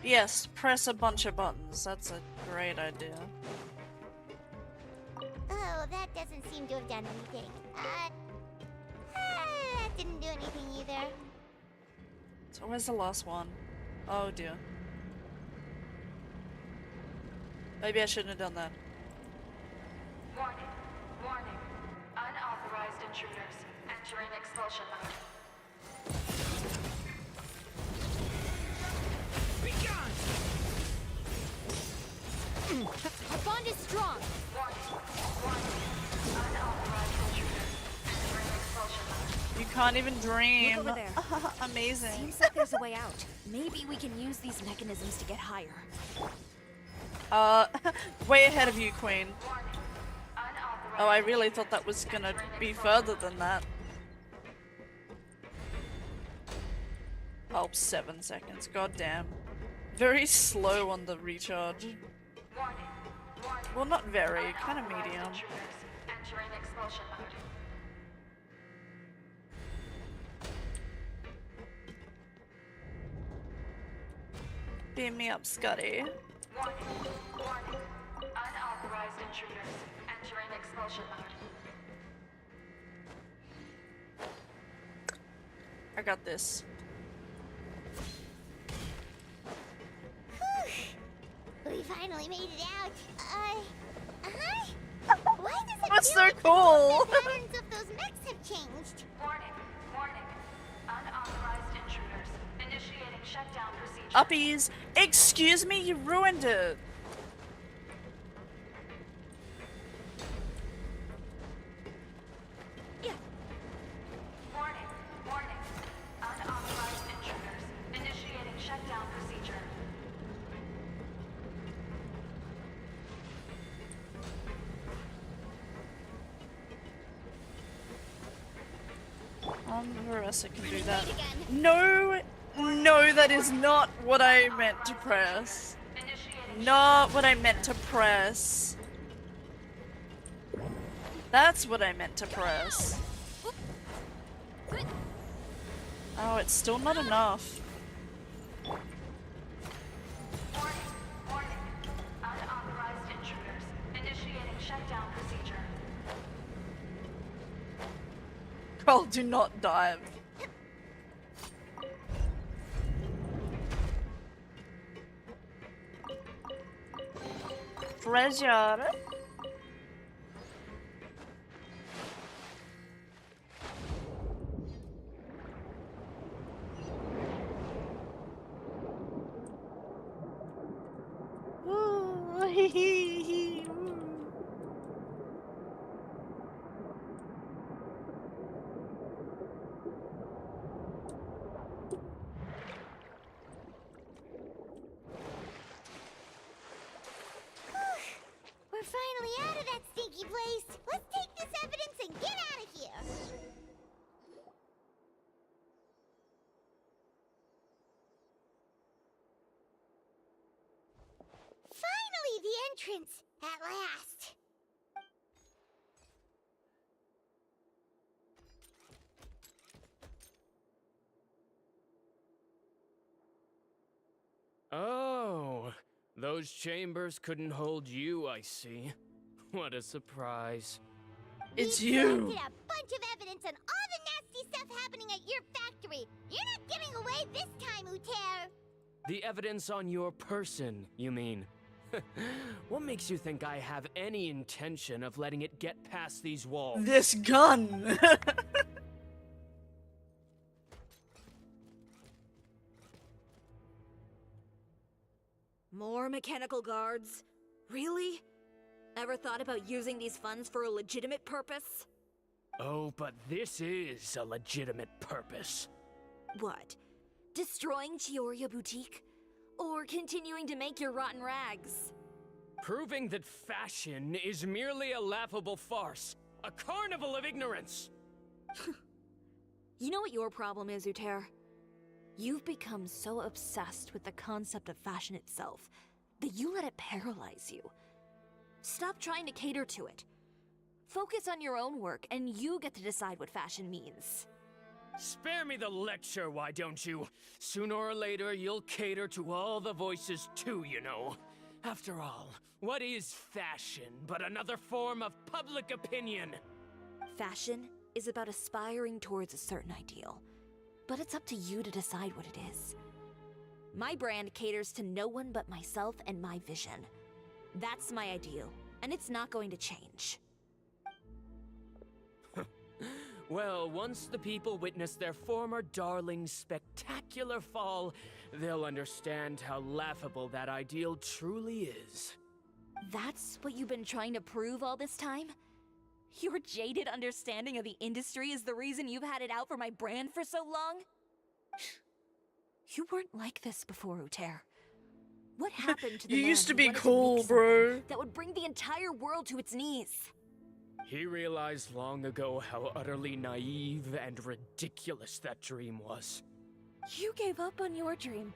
Yes, press a bunch of buttons. That's a great idea. Oh, that doesn't seem to have done anything. That didn't do anything either. So where's the last one? Oh dear. Maybe I shouldn't have done that. Warning. Warning. Unauthorized intruders entering expulsion mode. Our bond is strong. You can't even dream. Look over there. Amazing. Seems like there's a way out. Maybe we can use these mechanisms to get higher. Way ahead of you, Queen. Oh, I really thought that was gonna be further than that. Oh, 7 seconds. God damn. Very slow on the recharge. Well, not very. Kind of medium. Entering expulsion mode. Beam me up, Scotty. Warning. Warning. Unauthorized intruders entering expulsion mode. I got this. We finally made it out. Why does it That's feel so like cool. the patterns of those mechs have changed? Warning. Warning. Unauthorized intruders initiating shutdown procedure. Uppies! Excuse me, you ruined it! Warning. Warning. Unauthorized intruders initiating shutdown procedure. Marissa can do that. No! No, that is not what I meant to press. Not what I meant to press. That's what I meant to press. Oh, it's still not enough. Warning. Unauthorized intruders initiating shutdown procedure. Oh, do not dive. Treasure. Ooh, hee hee hee. We're finally out of that stinky place. Let's take this evidence and get out of here. Finally, the entrance. At last. Oh, those chambers couldn't hold you, I see. What a surprise. It's We you. collected a bunch of evidence on all the nasty crazy stuff happening at your factory. You're not getting away this time, Uter. The evidence on your person, you mean? What makes you think I have any intention of letting it get past these walls? This gun! More mechanical guards? Really? Ever thought about using these funds for a legitimate purpose? Oh, but this is a legitimate purpose. What? Destroying Chioria Boutique? Or continuing to make your rotten rags? Proving that fashion is merely a laughable farce. A carnival of ignorance! You know what your problem is, Uter? You've become so obsessed with the concept of fashion itself that you let it paralyze you. Stop trying to cater to it. Focus on your own work, and you get to decide what fashion means. Spare me the lecture, why don't you? Sooner or later, you'll cater to all the voices too, you know. After all, what is fashion but another form of public opinion? Fashion is about aspiring towards a certain ideal, but it's up to you to decide what it is. My brand caters to no one but myself and my vision. That's my ideal, and it's not going to change. Well, once the people witness their former darling's spectacular fall, they'll understand how laughable that ideal truly is. That's what you've been trying to prove all this time? Your jaded understanding of the industry is the reason you've had it out for my brand for so long? You weren't like this before, Uter. What happened to the You man used to who be wanted cool, make bro. something that would bring the entire world to its knees? He realized long ago how utterly naive and ridiculous that dream was. You gave up on your dream,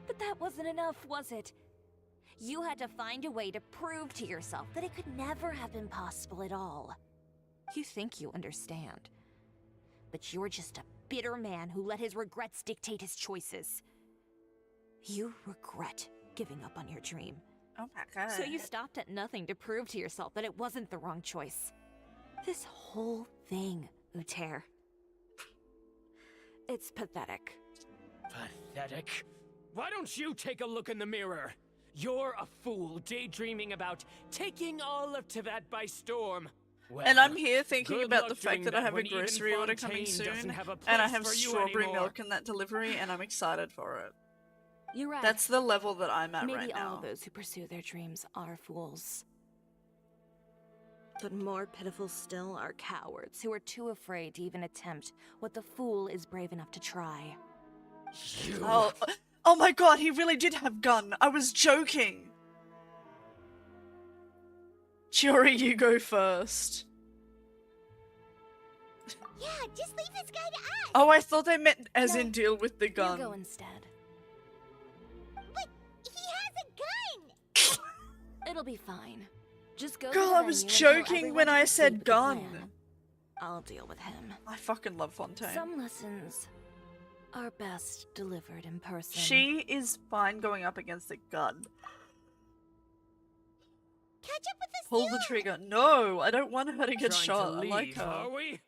but that wasn't enough, was it? You had to find a way to prove to yourself that it could never have been possible at all. You think you understand, but you're just a bitter man who let his regrets dictate his choices. You regret giving up on your dream. Oh my god. So you stopped at nothing to prove to yourself that it wasn't the wrong choice. This whole thing, Uter. It's pathetic. Pathetic? Why don't you take a look in the mirror? You're a fool daydreaming about taking all of Tibet by storm. Well, And I'm here thinking good about luck the fact doing that I have a when even grocery order coming Fontaine doesn't soon, have a and I place have for you strawberry anymore. milk in that delivery, and I'm excited for it. You're right. That's the level that I'm at Maybe right all now. those who pursue their dreams are fools. But more pitiful still are cowards who are too afraid to even attempt what the fool is brave enough to try. Oh my god, he really did have gun. I was joking. Chiori, you go first. Yeah, just leave this guy to us. Oh, I thought they meant as in deal with the gun. You go instead. But he has a gun. It'll be fine. Just go. Girl, to the I was venue and tell joking everyone when to I proceed said with the gun. plan. I'll deal with him. I fucking love Fontaine. Some lessons are best delivered in person. She is fine going up against a gun. Catch up with us. Pull the trigger. No, I don't want her to get Trying shot. to I like leave, her. are we?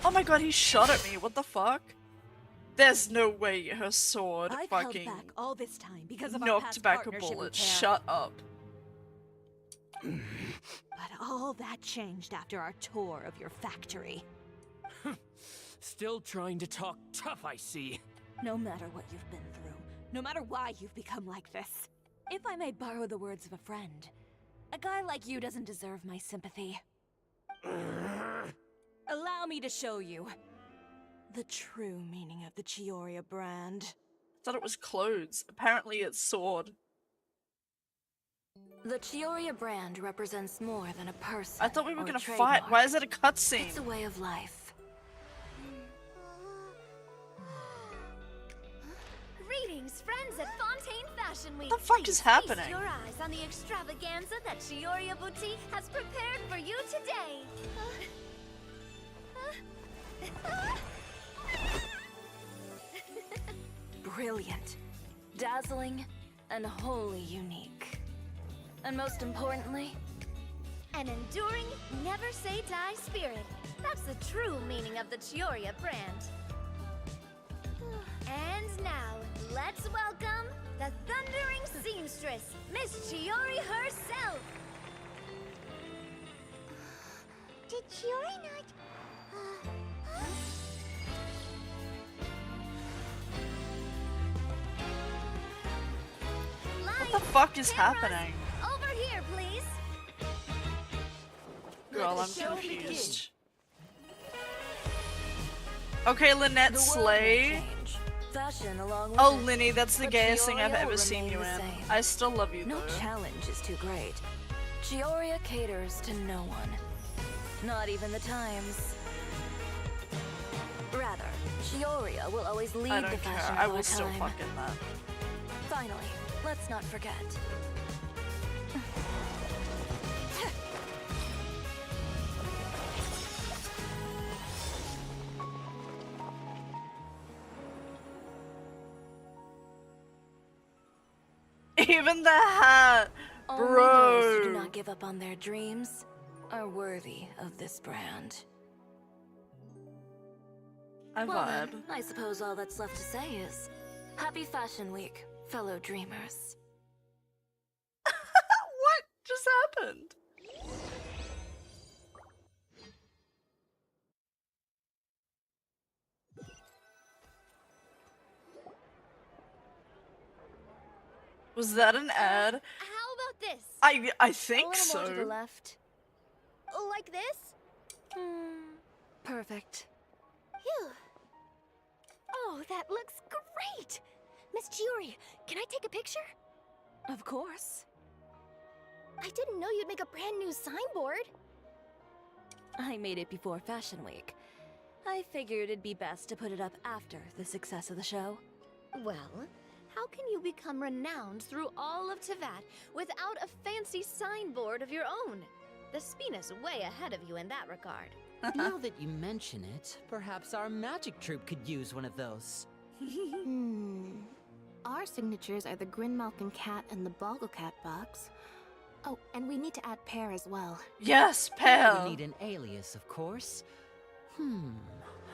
Oh my god, he shot at me. What the fuck? There's no way her sword I've fucking held back all this time because of our knocked past back a partnership bullet. with Tara. Shut up. But all that changed after our tour of your factory. Still trying to talk tough, I see. No matter what you've been through, no matter why you've become like this, if I may borrow the words of a friend, a guy like you doesn't deserve my sympathy. Allow me to show you the true meaning of the Chioria brand. Thought it was clothes. Apparently it's sword. The Chioria brand represents more than a person. I thought we were or gonna trademark. fight. Why is it a cutscene? It's a way of life. Greetings, friends at Fontaine Fashion Week. What the fuck is Please happening? feast your eyes on the extravaganza that Chioria Boutique has prepared for you today. Brilliant, dazzling, and wholly unique. And most importantly, An enduring, never-say-die spirit. That's the true meaning of the Chioria brand. And now, let's welcome the thundering seamstress, Miss Chiori herself! Did Chiori not... What the fuck is happening? Over here, please! Girl, I'm confused. Okay, Lynette Slay. Fashion along with Oh, it. Linny, that's the But gayest thing I've Chioria ever will seen you remain in. the same. I still love you No though. challenge is too great. Chioria caters to no one. Not even the times. Rather, Chioria will always lead I the don't fashion care. of I our will still time. fuck in that. Finally, let's not forget. Even the hat, Only those who do bro. not give up on their dreams are worthy of this brand. I Well then, vibe. I suppose all that's left to say is, Happy Fashion Week, fellow dreamers. What just happened? Was that an ad? How about this? I A think little so. more to the left. Like this? Perfect. Phew. Oh, that looks great! Miss Chiori, can I take a picture? Of course. I didn't know you'd make a brand new signboard. I made it before Fashion Week. I figured it'd be best to put it up after the success of the show. Well, how can you become renowned through all of Tevat without a fancy signboard of your own? The Spina's way ahead of you in that regard. Now that you mention it, perhaps our magic troupe could use one of those. Our signatures are the Grinmalkin cat and the Bogglecat box. Oh, and we need to add Pear as well. Yes, We Pale. need an alias, of course.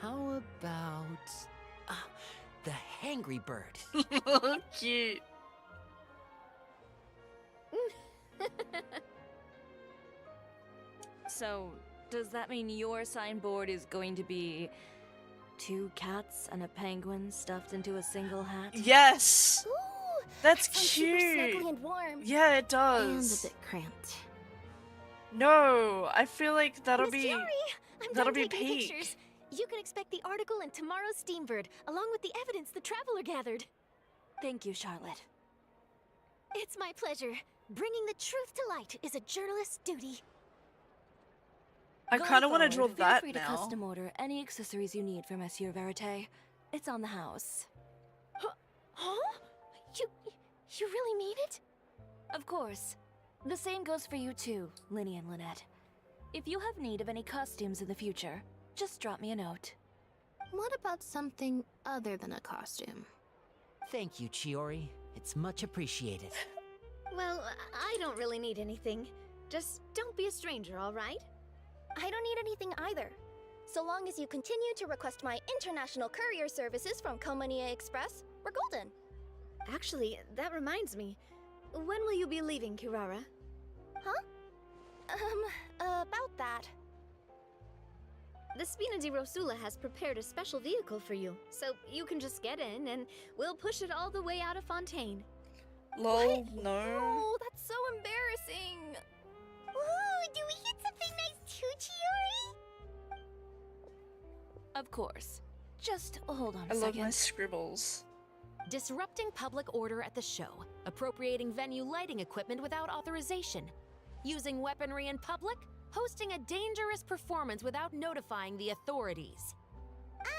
How about... the Hangry Bird. Cute. So, does that mean your signboard is going to be 2 cats and a penguin stuffed into a single hat? Yes. Ooh, That's that sounds super cute. snuggly and warm. Yeah, it And a does. bit cramped. No, I feel like that'll Miss be Chiori, I'm that'll done be taking peak. pictures. You can expect the article in tomorrow's Steambird, along with the evidence the Traveler gathered. Thank you, Charlotte. It's my pleasure. Bringing the truth to light is a journalist's duty. I kind of want to draw Feel that free to now. custom order any accessories you need for Monsieur Verite. It's on the house. Huh? You really mean it? Of course. The same goes for you too, Linny and Lynette. If you have need of any costumes in the future, just drop me a note. What about something other than a costume? Thank you, Chiori. It's much appreciated. Well, I don't really need anything. Just don't be a stranger, all right? I don't need anything either. So long as you continue to request my international courier services from Komania Express, we're golden. Actually, that reminds me. When will you be leaving, Kirara? Huh? About that. The Spina di Rosula has prepared a special vehicle for you, so you can just get in and we'll push it all the way out of Fontaine. Lol, no. Oh, that's so embarrassing. Ooh, do we get something nice too, Chiori? Of course. Just hold on I a love second. my scribbles. Disrupting public order at the show, appropriating venue lighting equipment without authorization, using weaponry in public, hosting a dangerous performance without notifying the authorities.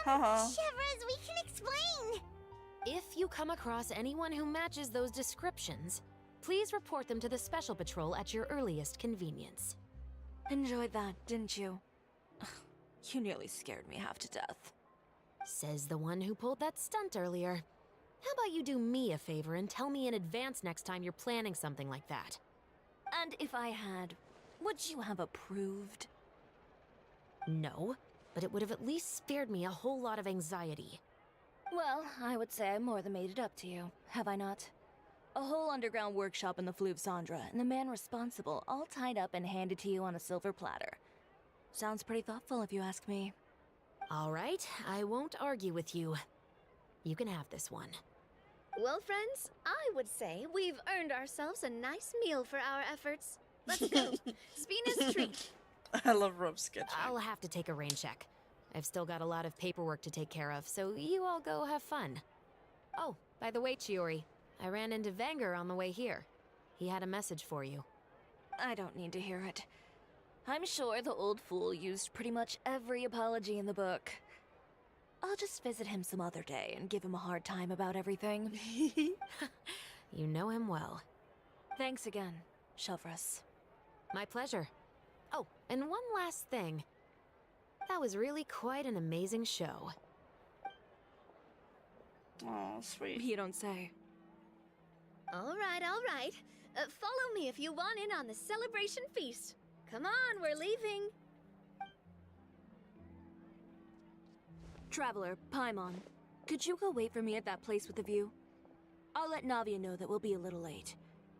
Shivers, we can explain. If you come across anyone who matches those descriptions, please report them to the Special Patrol at your earliest convenience. Enjoyed that, didn't you? You nearly scared me half to death. Says the one who pulled that stunt earlier. How about you do me a favor and tell me in advance next time you're planning something like that? And if I had Would you have approved? No, but it would have at least spared me a whole lot of anxiety. Well, I would say I more than made it up to you, have I not? A whole underground workshop in the Fleuve Sandra, and the man responsible all tied up and handed to you on a silver platter. Sounds pretty thoughtful if you ask me. All right, I won't argue with you. You can have this one. Well, friends, I would say we've earned ourselves a nice meal for our efforts. Let's go. Spina's treat. I love rope sketching. I'll have to take a rain check. I've still got a lot of paperwork to take care of, so you all go have fun. Oh, by the way, Chiori, I ran into Vanger on the way here. He had a message for you. I don't need to hear it. I'm sure the old fool used pretty much every apology in the book. I'll just visit him some other day and give him a hard time about everything. You know him well. Thanks again, Shelvrus. My pleasure. Oh, and one last thing. That was really quite an amazing show. Oh, sweet. You don't say. All right, all right. Follow me if you want in on the celebration feast. Come on, we're leaving. Traveler, Paimon, could you go wait for me at that place with the view? I'll let Navia know that we'll be a little late.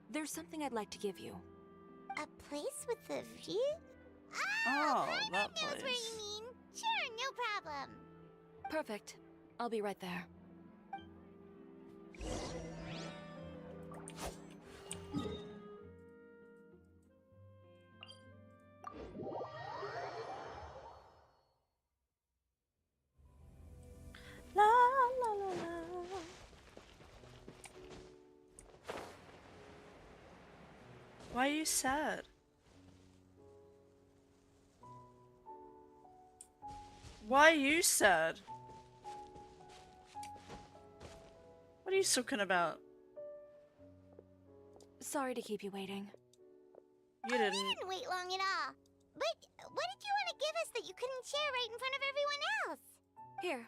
There's something I'd like to give you. A place with a view? Oh, Paimon that knows where place. you mean. Sure, no problem. Perfect. I'll be right there. La la la la. Why are you sad? Why are you sad? What are you talking about? Sorry to keep you waiting. You didn't. We didn't wait long at all. But what did you want to give us that you couldn't share right in front of everyone else? Here,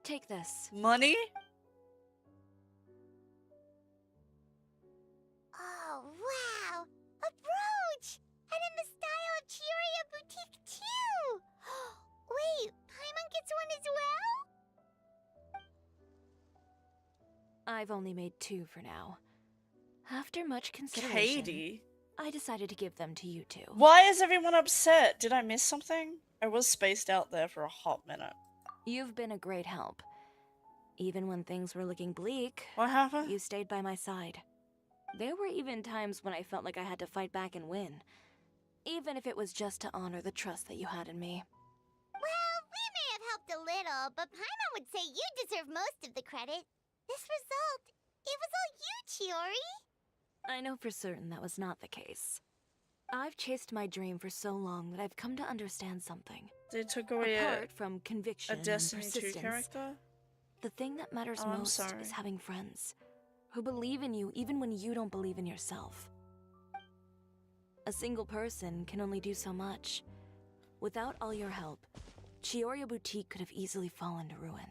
take this. Money? Oh, wow! A brooch! And in the style of Chioria Boutique, too! Wait, Paimon gets one as well? I've only made 2 for now. After much consideration, Katie? I decided to give them to you two. Why is everyone upset? Did I miss something? I was spaced out there for a hot minute. You've been a great help. Even when things were looking bleak, What happened? you stayed by my side. There were even times when I felt like I had to fight back and win. Even if it was just to honor the trust that you had in me. Well, we may have helped a little, but Paimon would say you deserve most of the credit. This result, it was all you, Chiori. I know for certain that was not the case. I've chased my dream for so long that I've come to understand something. They took away Apart from conviction a Destiny and 2 persistence, character? the thing that matters Oh, I'm most sorry. is having friends who believe in you even when you don't believe in yourself. A single person can only do so much. Without all your help, Chioria Boutique could have easily fallen to ruin.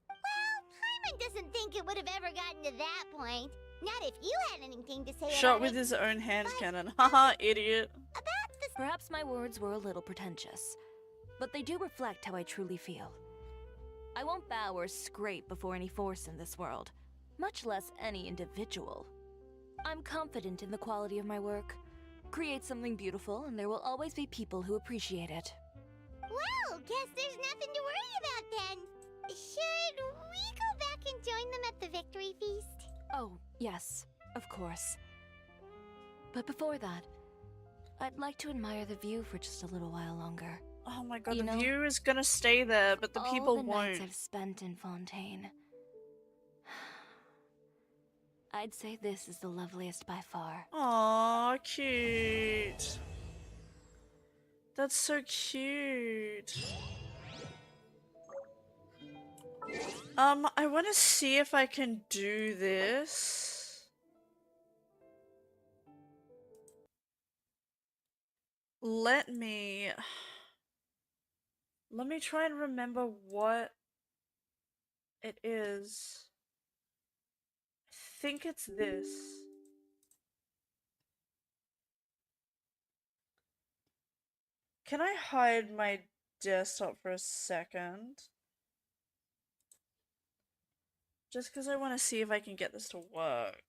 Well, Paimon doesn't think it would have ever gotten to that point. Not if you had anything to say Shot about with it. his own hand cannon. Haha, idiot. Perhaps my words were a little pretentious, but they do reflect how I truly feel. I won't bow or scrape before any force in this world, much less any individual. I'm confident in the quality of my work. Create something beautiful, and there will always be people who appreciate it. Well, guess there's nothing to worry about then. Should we go back and join them at the victory feast? Oh, yes, of course. But before that, I'd like to admire the view for just a little while longer. Oh my god, You the know, view is gonna stay there, but the all people the nights won't. I've spent in Fontaine, I'd say this is the loveliest by far. Aw, cute. That's so cute. I want to see if I can do this. Let me try and remember what it is. I think it's this. Can I hide my desktop for a second? Just because I want to see if I can get this to work.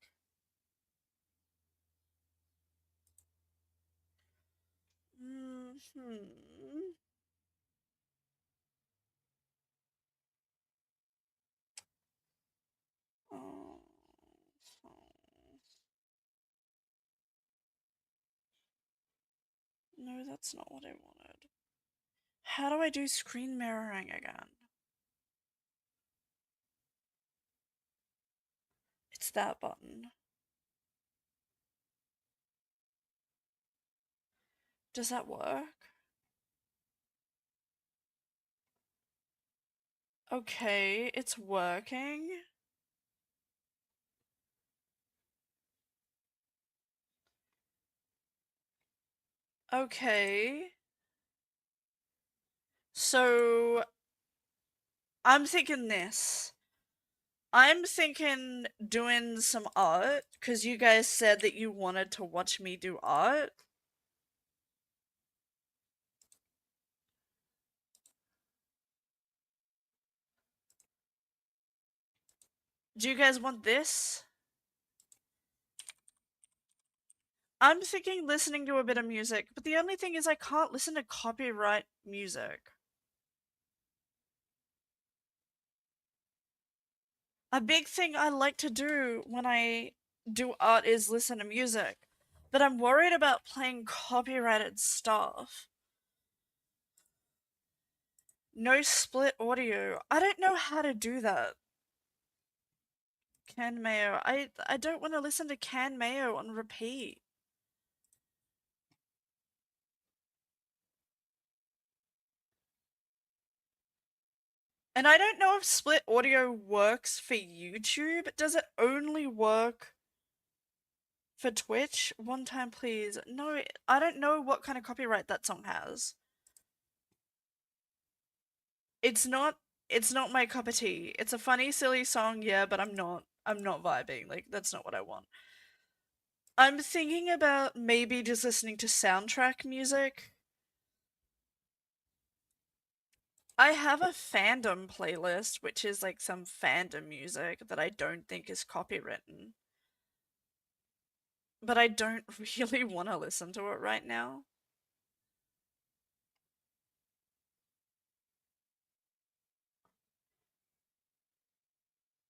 Oh. No, that's not what I wanted. How do I do screen mirroring again? It's that button. Does that work? Okay, it's working. Okay. So, I'm thinking this. I'm thinking doing some art, because you guys said that you wanted to watch me do art. Do you guys want this? I'm thinking listening to a bit of music, but the only thing is I can't listen to copyright music. A big thing I like to do when I do art is listen to music, but I'm worried about playing copyrighted stuff. No split audio. I don't know how to do that. Canned mayo. I don't want to listen to canned mayo on repeat. And I don't know if split audio works for YouTube. Does it only work for Twitch? One time please. No, I don't know what kind of copyright that song has. It's not my cup of tea. It's a funny, silly song, yeah, but I'm not vibing. Like, that's not what I want. I'm thinking about maybe just listening to soundtrack music. I have a fandom playlist, which is like some fandom music that I don't think is copywritten. But I don't really want to listen to it right now.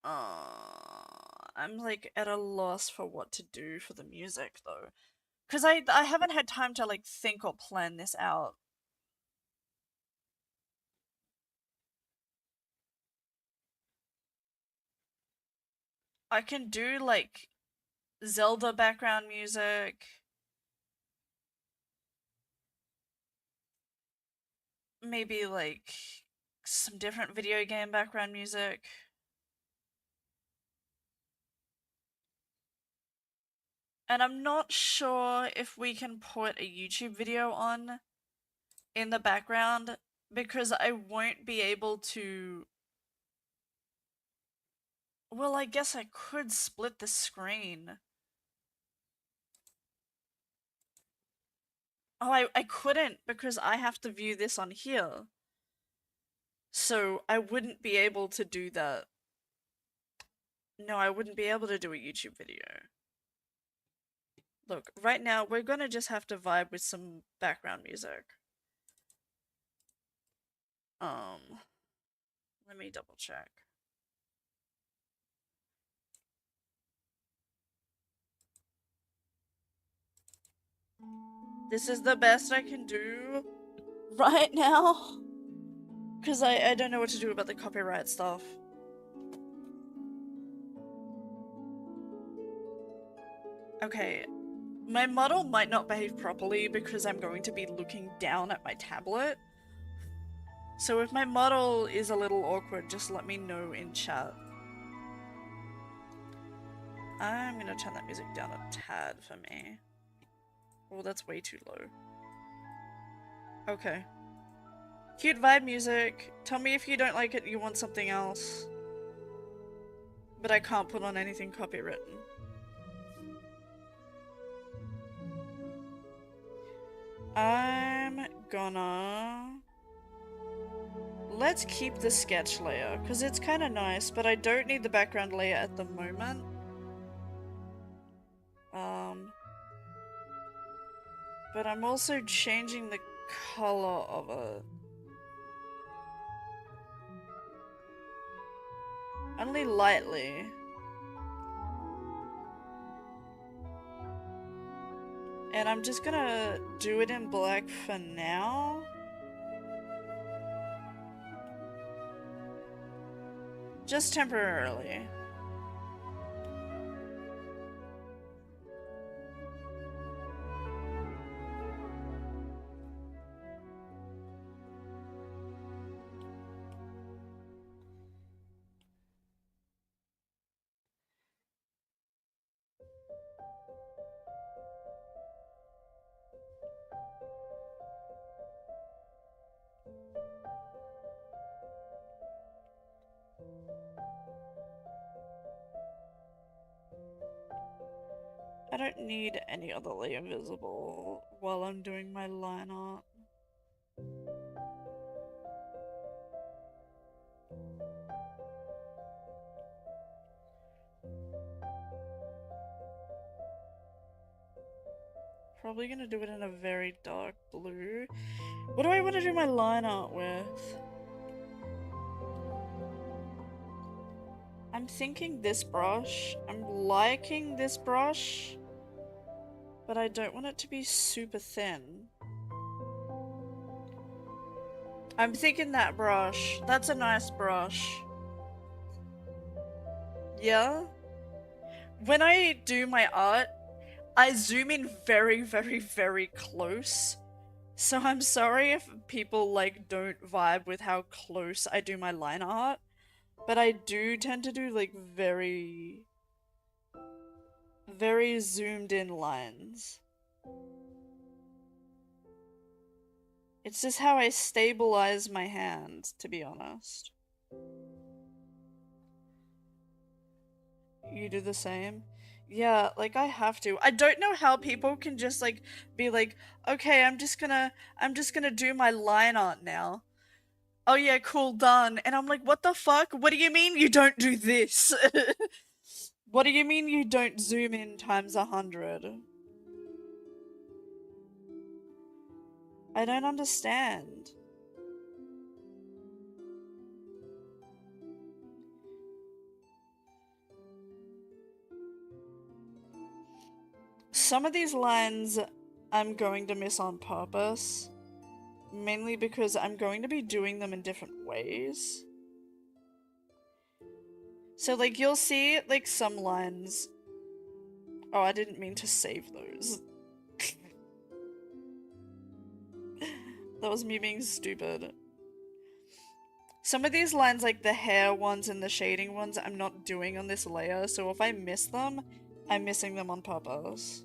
I'm like at a loss for what to do for the music though. Cause I haven't had time to like think or plan this out. I can do like Zelda background music. Maybe like some different video game background music. And I'm not sure if we can put a YouTube video on in the background because I won't be able to. Well, I guess I could split the screen. Oh, I couldn't because I have to view this on here. So I wouldn't be able to do that. No, I wouldn't be able to do a YouTube video. Look, right now we're gonna just have to vibe with some background music. Let me double check. This is the best I can do right now. Because I don't know what to do about the copyright stuff. Okay, my model might not behave properly because I'm going to be looking down at my tablet. So if my model is a little awkward, just let me know in chat. I'm gonna turn that music down a tad for me. Oh, that's way too low. Okay. Cute vibe music. Tell me if you don't like it, you want something else. But I can't put on anything copywritten. I'm gonna... Let's keep the sketch layer, because it's kind of nice, but I don't need the background layer at the moment. But I'm also changing the color of it. Only lightly. And I'm just gonna do it in black for now. Just temporarily. I don't need any other layer visible while I'm doing my line art. Probably gonna do it in a very dark blue. What do I want to do my line art with? I'm thinking this brush. I'm liking this brush. But I don't want it to be super thin. I'm thinking that brush. That's a nice brush. Yeah? When I do my art, I zoom in very, very, very close. So I'm sorry if people like don't vibe with how close I do my line art. But I do tend to do like very zoomed in lines. It's just how I stabilize my hand, to be honest. You do the same? Yeah, like I have to. I don't know how people can just like be like, okay, I'm just gonna do my line art now. Oh yeah, cool, done. And I'm like, what the fuck? What do you mean you don't do this? What do you mean you don't zoom in times 100? I don't understand. Some of these lines I'm going to miss on purpose. Mainly because I'm going to be doing them in different ways. So like you'll see like some lines. Oh, I didn't mean to save those. That was me being stupid. Some of these lines, like the hair ones and the shading ones, I'm not doing on this layer, so if I miss them, I'm missing them on purpose.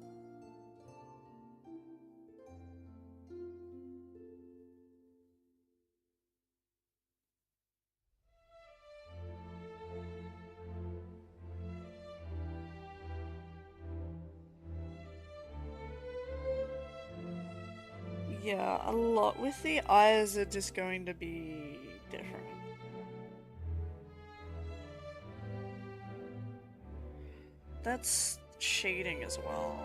Yeah, a lot with the eyes are just going to be different. That's shading as well.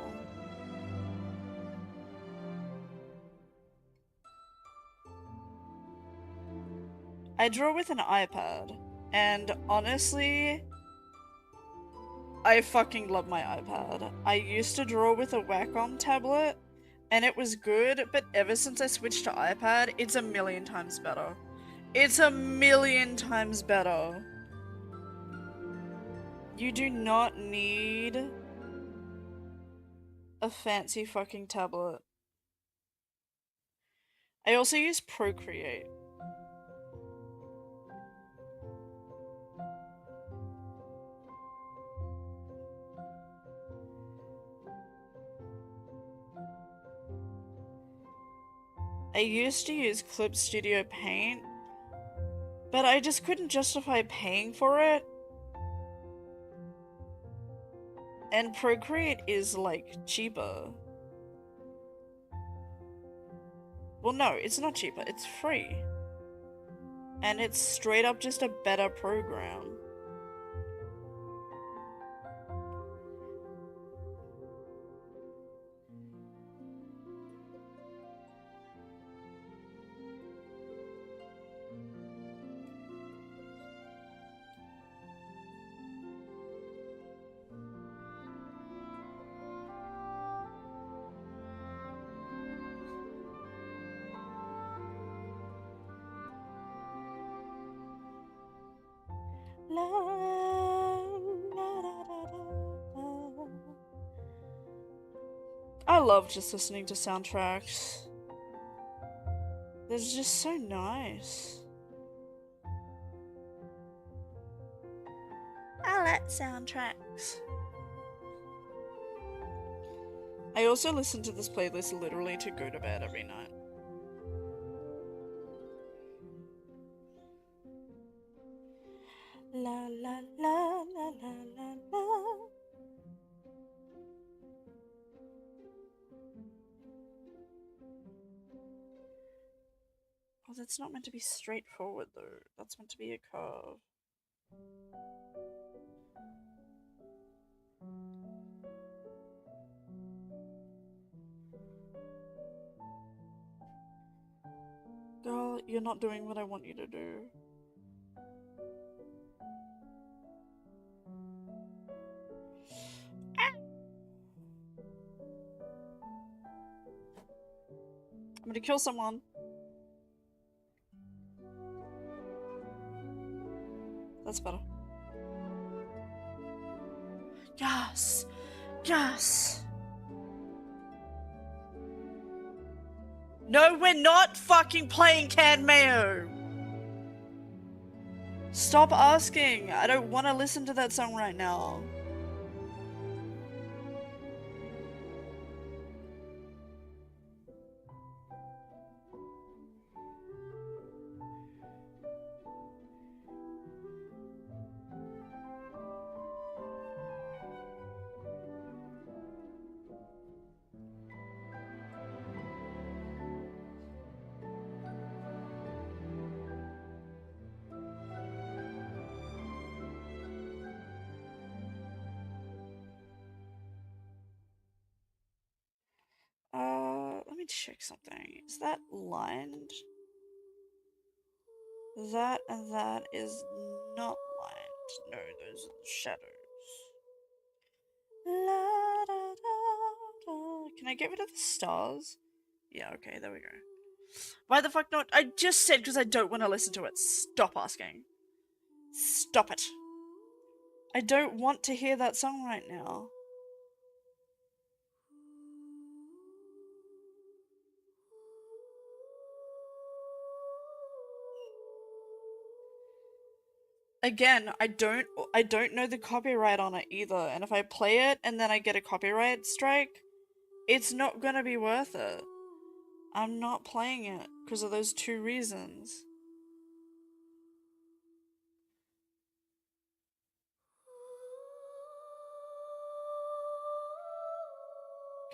I draw with an iPad, and honestly, I fucking love my iPad. I used to draw with a Wacom tablet, and it was good, but ever since I switched to iPad, it's a million times better. It's a million times better. You do not need a fancy fucking tablet. I also use Procreate. I used to use Clip Studio Paint, but I just couldn't justify paying for it. And Procreate is like cheaper. Well, no, it's not cheaper. It's free. And it's straight up just a better program. La, la, da, da, da. I love just listening to soundtracks. They're just so nice. I like soundtracks. I also listen to this playlist literally to go to bed every night. La la la la la la la. Oh, that's not meant to be straightforward though. That's meant to be a curve. Girl, you're not doing what I want you to do. I'm gonna kill someone. That's better. Yes! Yes! No, we're not fucking playing canned mayo! Stop asking! I don't want to listen to that song right now. Let me check something. Is that lined? That and that is not lined. No, those are the shadows. La, da, da, da. Can I get rid of the stars? Yeah, okay, there we go. Why the fuck not? I just said because I don't want to listen to it. Stop asking. Stop it. I don't want to hear that song right now. Again, I don't know the copyright on it either, and if I play it and then I get a copyright strike, it's not gonna be worth it. I'm not playing it because of those two reasons.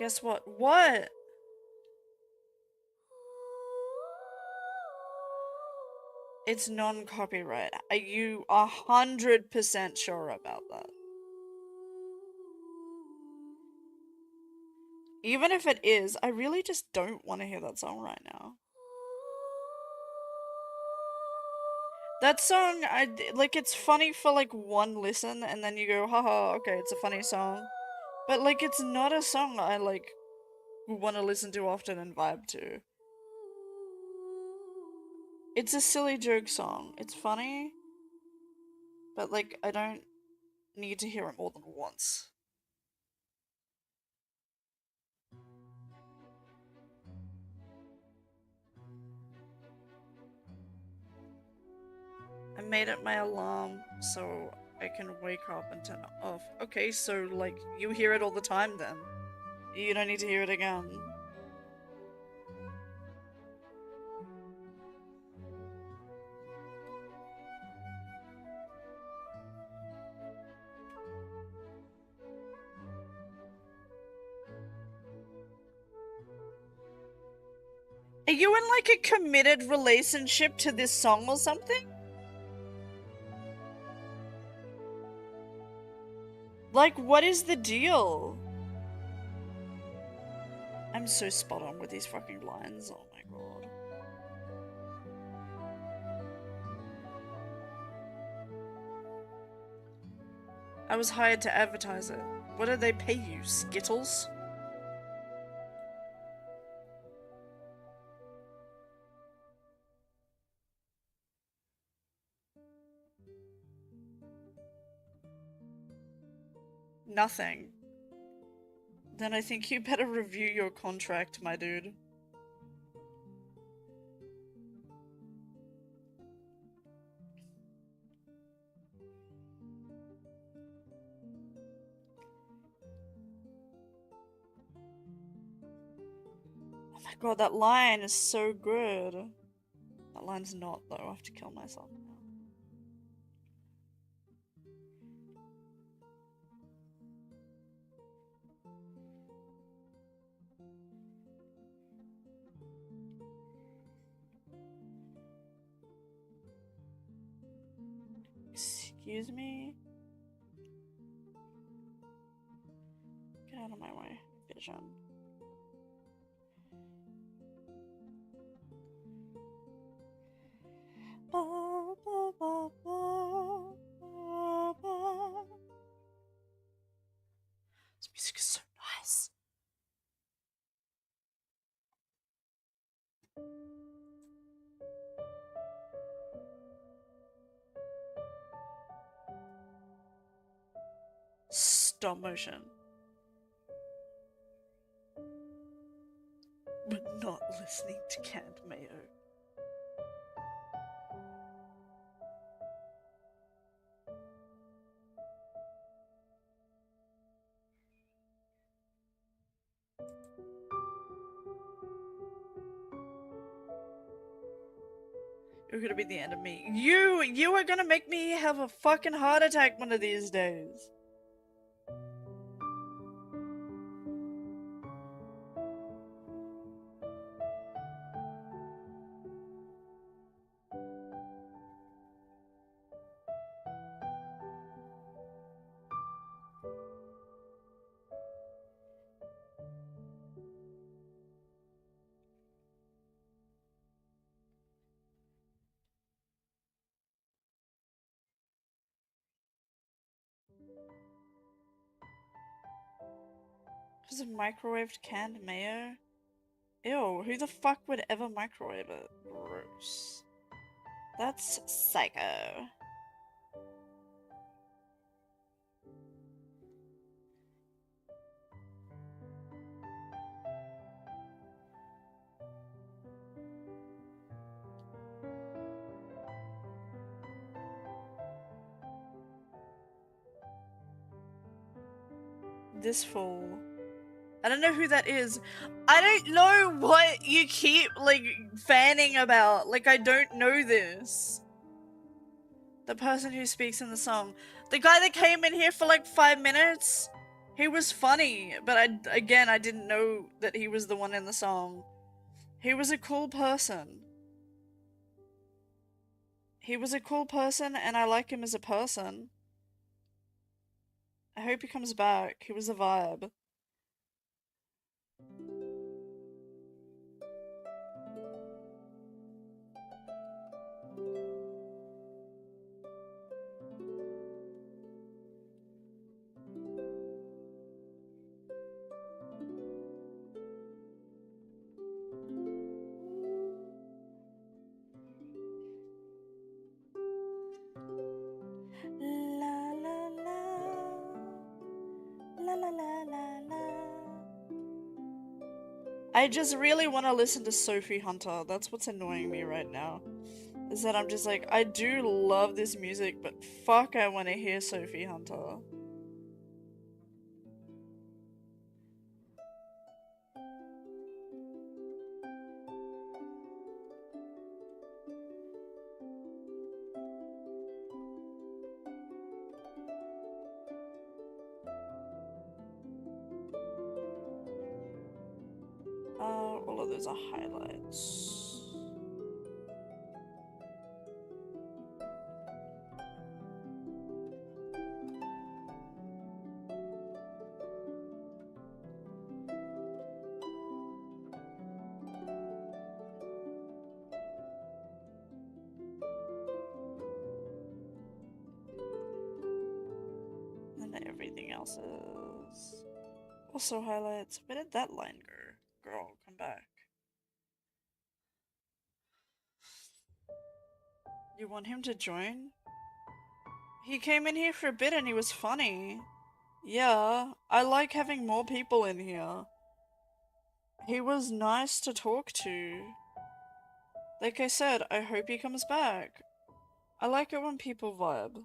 Guess what? What? It's non-copyright. Are you 100% sure about that? Even if it is, I really just don't want to hear that song right now. That song, like, it's funny for like one listen and then you go, haha, okay, it's a funny song. But like, it's not a song I like want to listen to often and vibe to. It's a silly joke song. It's funny, but like, I don't need to hear it more than once. I made it my alarm so I can wake up and turn it off. Okay, so like, you hear it all the time then. You don't need to hear it again. Are you in like a committed relationship to this song or something? Like, what is the deal? I'm so spot on with these fucking lines. Oh my god. I was hired to advertise it. What did they pay you? Skittles? Nothing. Then I think you better review your contract, my dude. Oh my god, that line is so good. That line's not, though. I have to kill myself now. Excuse me? Get out of my way, vision. Ba, ba, ba, ba, ba, ba. This music is so nice. Stop motion. But not listening to canned mayo. You're gonna be the end of me. You are gonna make me have a fucking heart attack one of these days. Is it microwaved canned mayo? Ew, who the fuck would ever microwave it? Gross. That's psycho. This fool. I don't know who that is. I don't know what you keep, like, fanning about. Like, I don't know this. The person who speaks in the song. The guy that came in here for like 5 minutes? He was funny, but I didn't know that he was the one in the song. He was a cool person. He was a cool person, and I like him as a person. I hope he comes back. He was a vibe. La la la. La la la la la. I just really want to listen to Sophie Hunter. That's what's annoying me right now. Is that I'm just like, I do love this music, but fuck, I want to hear Sophie Hunter. All Oh, those are highlights. And everything else is also highlights. Where did that line go? Girl, come back. You want him to join? He came in here for a bit and he was funny. Yeah, I like having more people in here. He was nice to talk to. Like I said, I hope he comes back. I like it when people vibe.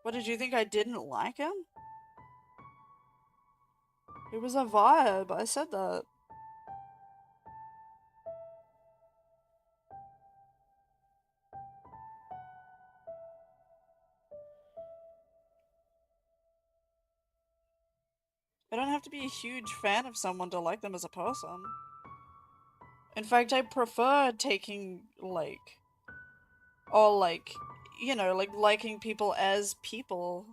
What, did you think I didn't like him? It was a vibe, I said that. I don't have to be a huge fan of someone to like them as a person. In fact, I prefer taking, like, or like, you know, like liking people as people.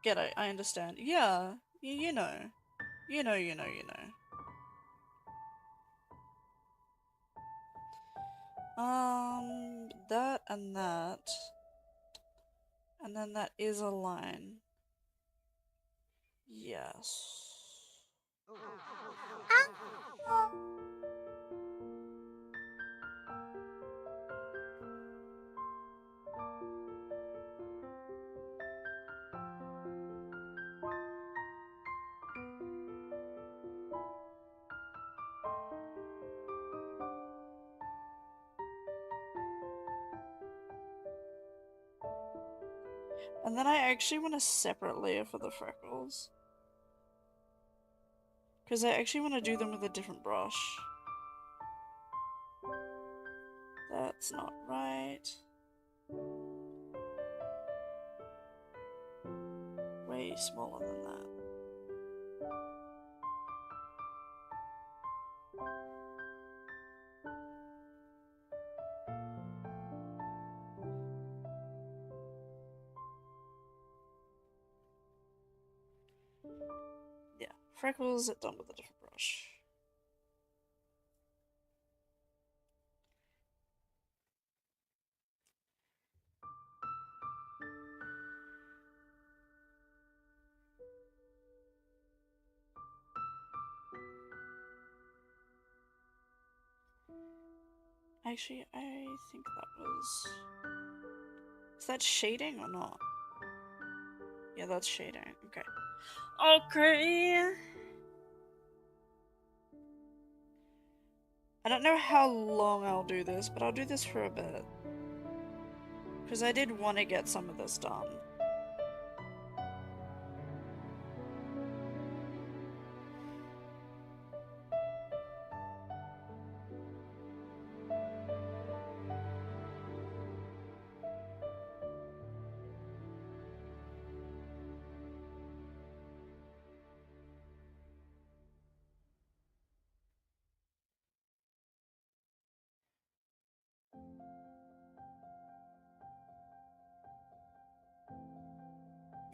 Get it, I understand. Yeah, you know. You know. That and that. And then that is a line. Yes. And then I actually want a separate layer for the freckles. Because I actually want to do them with a different brush. That's not right. Way smaller than that. Yeah, freckles done with a different brush. Actually, I think that was... Is that shading or not? Yeah, that's shading. Okay. Okay! I don't know how long I'll do this, but I'll do this for a bit. Because I did want to get some of this done.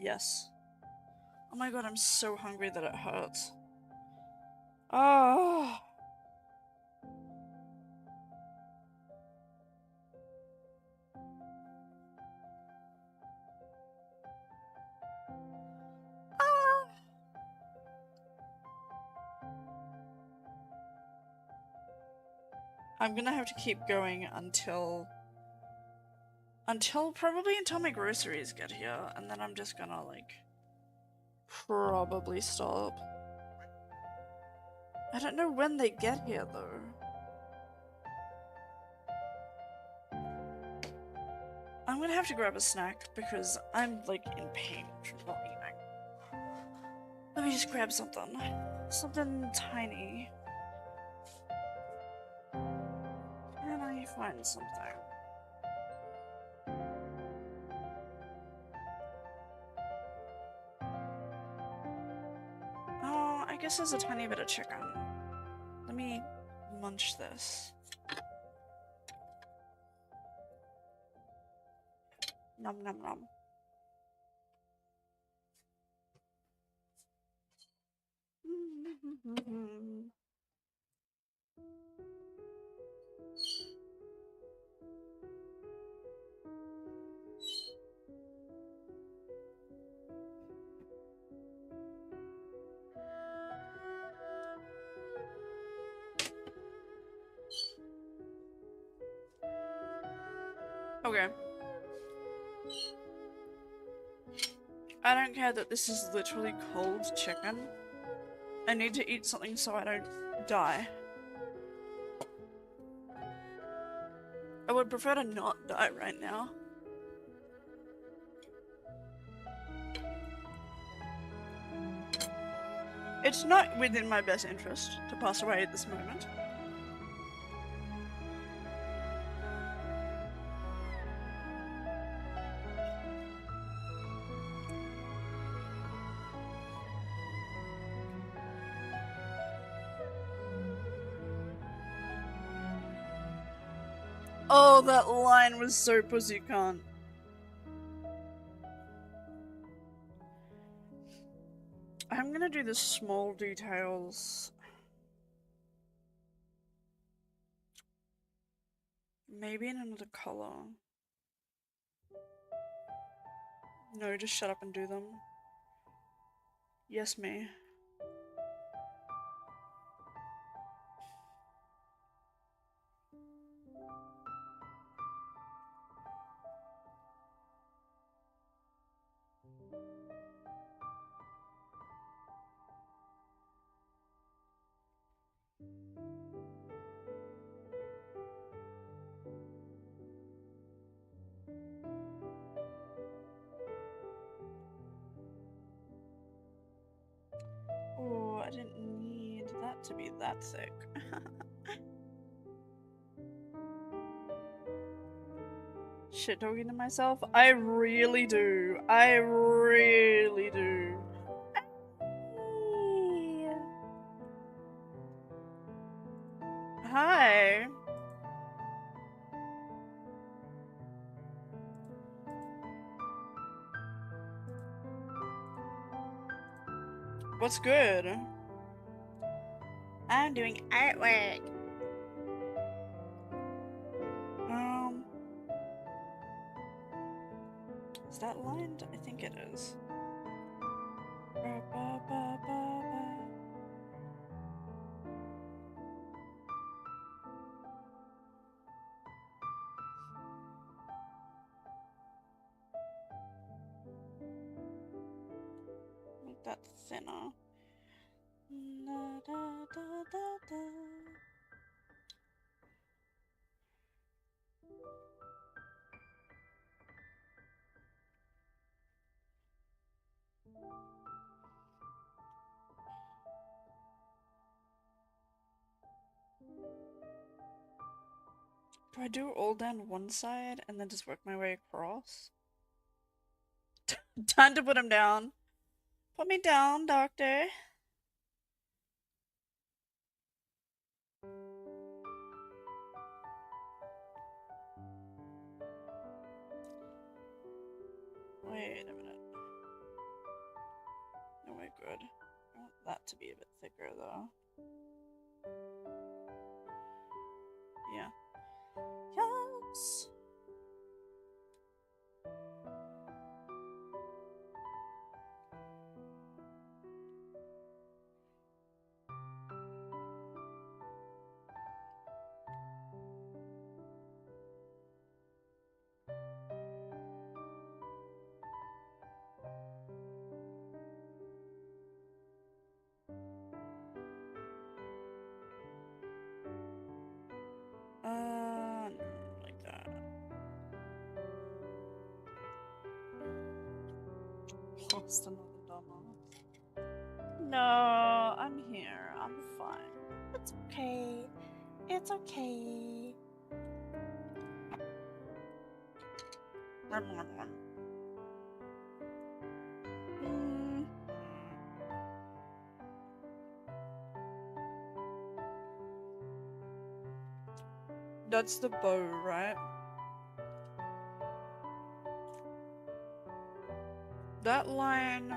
Yes. Oh my god, I'm so hungry that it hurts. Oh. I'm gonna have to keep going until probably until my groceries get here, and then I'm just gonna like probably stop. I don't know when they get here though. I'm gonna have to grab a snack because I'm like in pain from not eating. Let me just grab something. Something tiny. find something. Oh, I guess there's a tiny bit of chicken. Let me munch this. Nom nom nom. Okay. I don't care that this is literally cold chicken. I need to eat something so I don't die. I would prefer to not die right now. It's not within my best interest to pass away at this moment. Oh, that line was so pussy cunt. I'm gonna do the small details. Maybe in another color. No, just shut up and do them. Yes, me. Oh, I didn't need that to be that thick. Shit talking to myself? I really do. I really do. Hi. What's good? I'm doing artwork. Is that lined? I think it is. Ba, ba, ba, ba, ba. Make that thinner. Da, da, da, da, da. Do I do all down one side and then just work my way across? Time to put him down. Put me down, doctor. Wait a minute. No way, good. I want that to be a bit thicker, though. Yeah. Yes! Like that. Lost another dumbass. No, I'm here. I'm fine. It's okay. It's okay. Mm. That's the bow, right? That line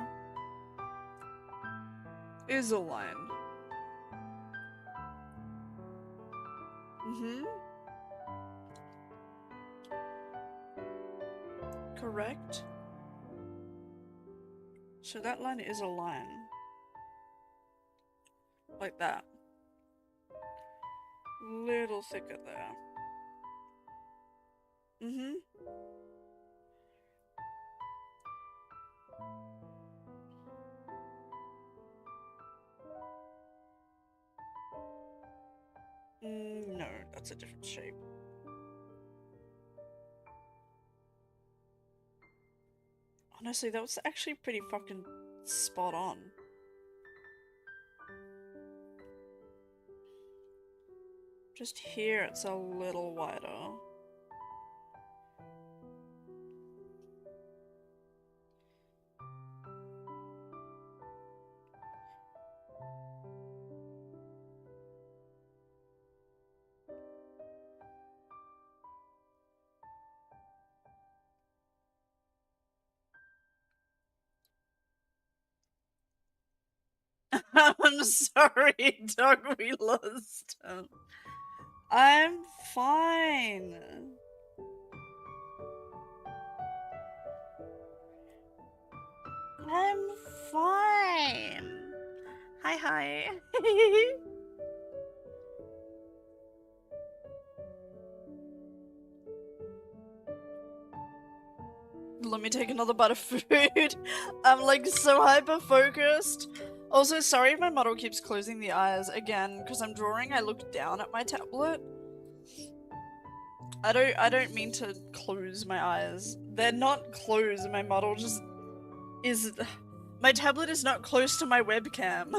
is a line. Mm-hmm. Correct. So that line is a line. Like that. Little thicker there. Mm-hmm. No, that's a different shape. Honestly, that was actually pretty fucking spot on. Just here, it's a little wider. I'm sorry, dog, we lost him. I'm fine. I'm fine. Hi, hi. Let me take another bite of food. I'm like so hyper focused. Also, sorry if my model keeps closing the eyes again, because I'm drawing. I look down at my tablet. I don't mean to close my eyes. They're not closed. My model just is. My tablet is not close to my webcam.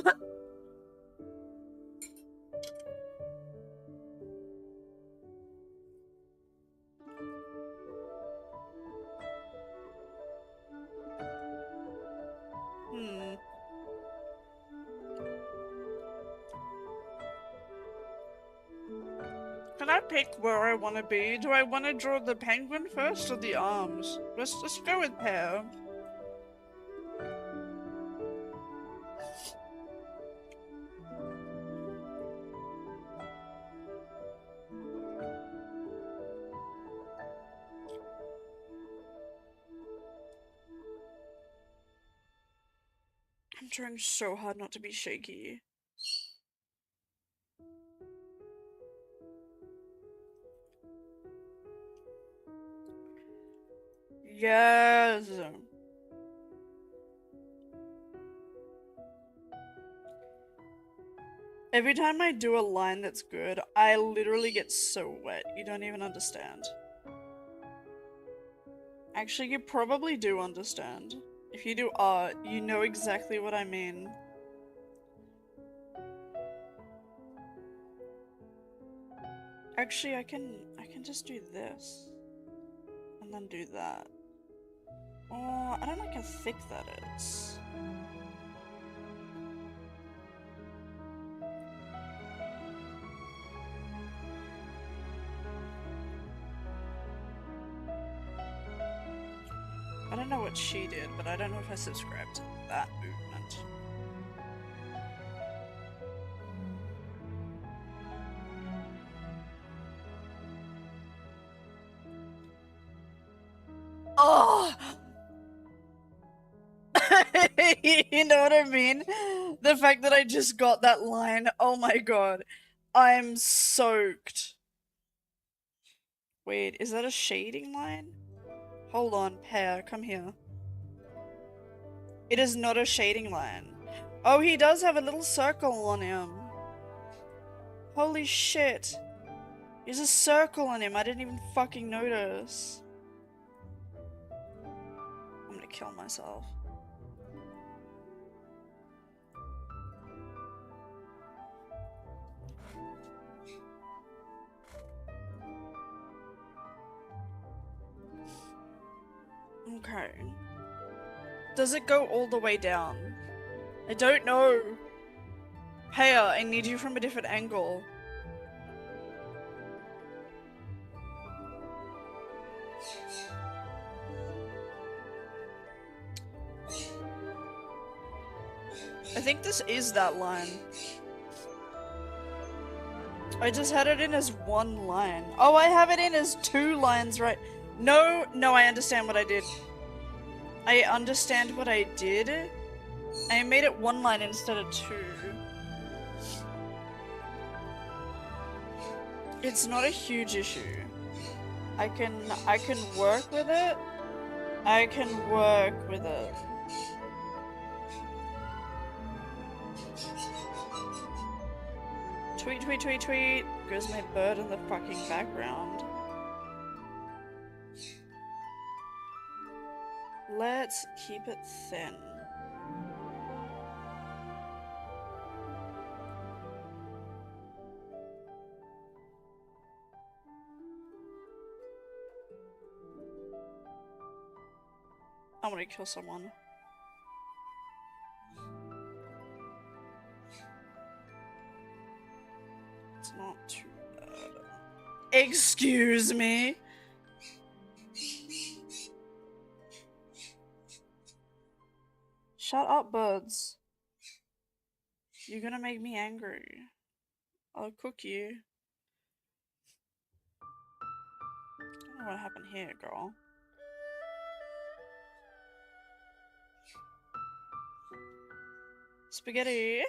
Can I pick where I want to be? Do I want to draw the penguin first or the arms? Let's just go with pear. I'm trying so hard not to be shaky. Yes. Every time I do a line that's good, I literally get so wet. You don't even understand. Actually, you probably do understand. If you do art, you know exactly what I mean. Actually, I can just do this. And then do that. Oh, I don't like how thick that is. I don't know what she did, but I don't know if I subscribe to that movement. Oh! You know what I mean? The fact that I just got that line, oh my god. I'm soaked. Wait, is that a shading line? Hold on, Pear, come here. It is not a shading line. Oh, he does have a little circle on him. Holy shit. There's a circle on him, I didn't even fucking notice. I'm gonna kill myself. Okay. Does it go all the way down? I don't know. Hey, I need you from a different angle. I think this is that line. I just had it in as one line. Oh, I have it in as 2 lines, right? No, I understand what I did. I understand what I did. I made it 1 line instead of 2. It's not a huge issue. I can work with it. I can work with it. Tweet, tweet, tweet, tweet. Goes my bird in the fucking background. Let's keep it thin. I want to kill someone. It's not too bad. Excuse me? Shut up, birds. You're gonna make me angry. I'll cook you. I don't know what happened here, girl. Spaghetti.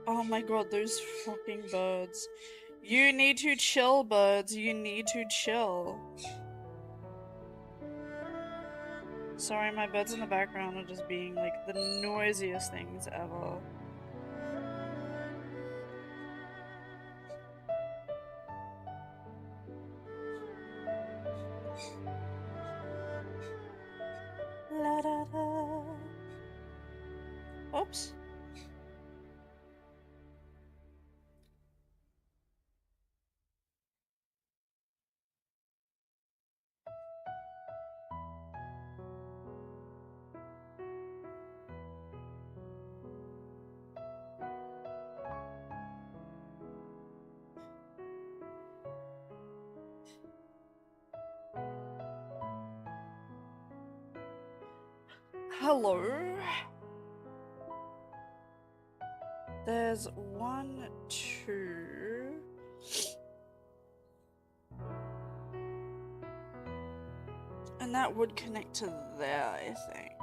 Oh my god, those fucking birds. You need to chill, birds. You need to chill. Sorry, my birds in the background are just being like the noisiest things ever. La da da. Oops. Hello. There's 1, 2. And that would connect to there, I think.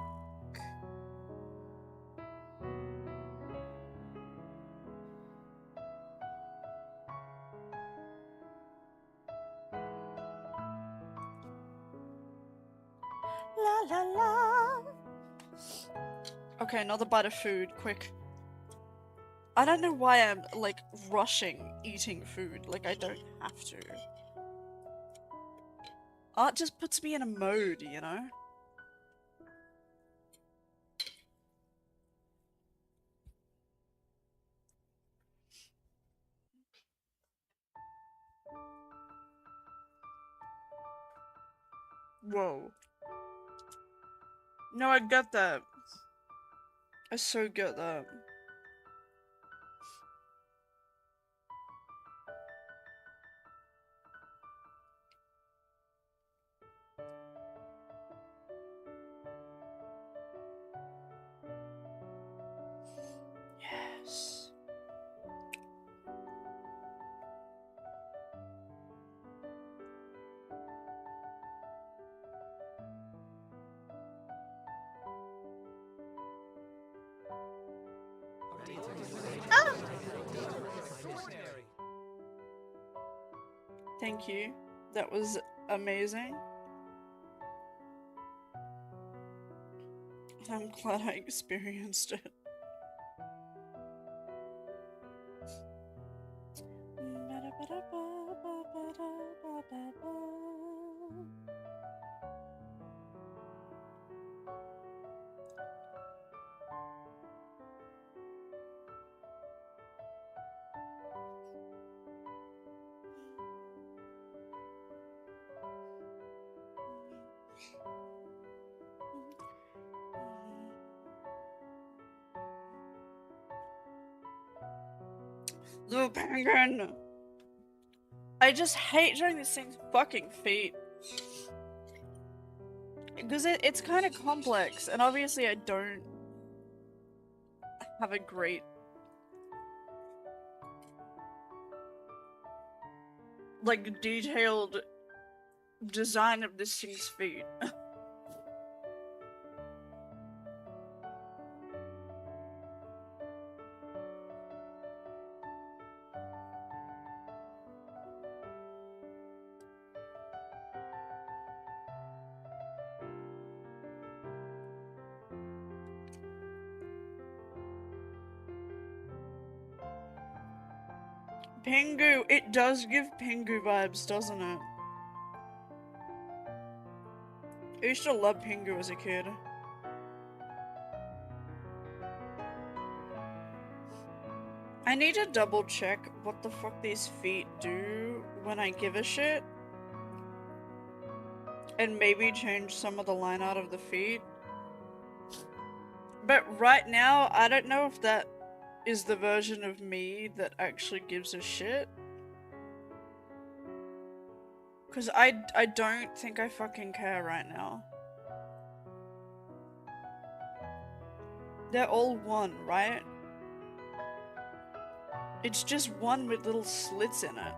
La la la. Okay, another bite of food, quick. I don't know why I'm like rushing eating food, like I don't have to. Art just puts me in a mode, you know? Whoa. No, I get that. I so get that. Yes. Ah! Thank you. That was amazing. I'm glad I experienced it. The penguin! I just hate showing this thing's fucking feet. Because it's kind of complex, and obviously I don't have a great like detailed design of this thing's feet. Pingu! It does give Pingu vibes, doesn't it? I used to love Pingu as a kid. I need to double check what the fuck these feet do when I give a shit. And maybe change some of the line out of the feet. But right now, I don't know if that is the version of me that actually gives a shit. Cause I don't think I fucking care right now. They're all one, right? It's just one with little slits in it.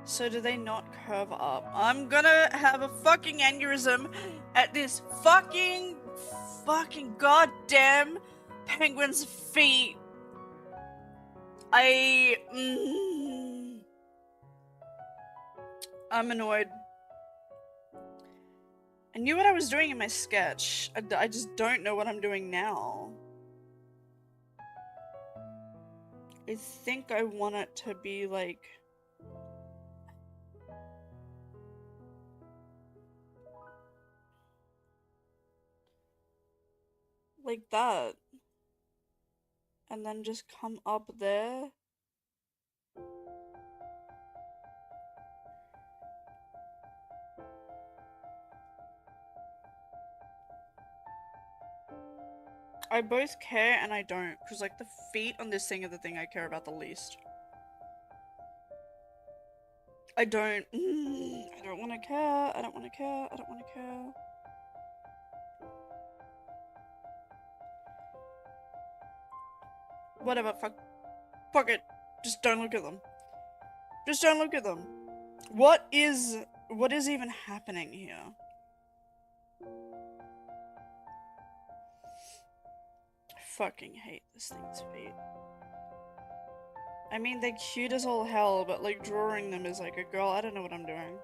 So do they not curve up? I'm gonna have a fucking aneurysm at this fucking goddamn penguin's feet. I'm annoyed. I knew what I was doing in my sketch. I just don't know what I'm doing now. I think I want it to be like that. And then just come up there. I both care and I don't, because like the feet on this thing are the thing I care about the least. I don't want to care, I don't want to care, I don't want to care. Whatever, fuck it. Just don't look at them. Just don't look at them. What is even happening here? I fucking hate this thing's feet. I mean, they're cute as all hell, but like drawing them is like a girl, I don't know what I'm doing.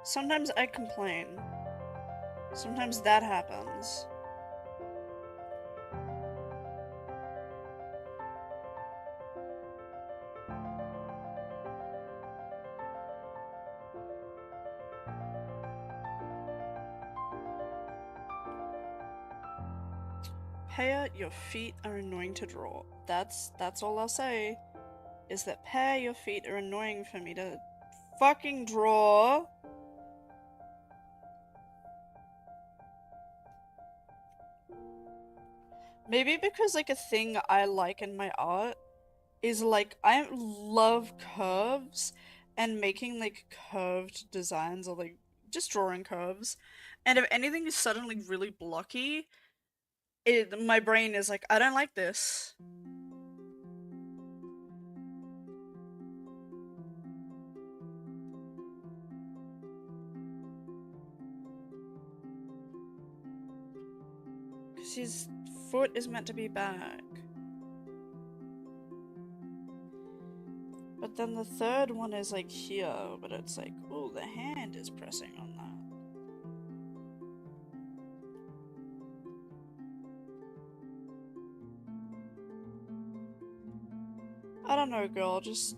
Sometimes I complain. Sometimes that happens. Pear, your feet are annoying to draw. That's all I'll say. Is that Pear, your feet are annoying for me to fucking draw. Maybe because like a thing I like in my art is like I love curves and making like curved designs or like just drawing curves. And if anything is suddenly really blocky, my brain is like, I don't like this. Because his foot is meant to be back. But then the third one is like here, but it's like, oh, the hand is pressing on that. I don't know, girl, just...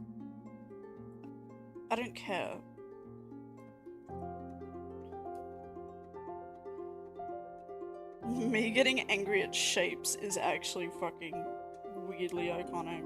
I don't care. Me getting angry at shapes is actually fucking weirdly iconic.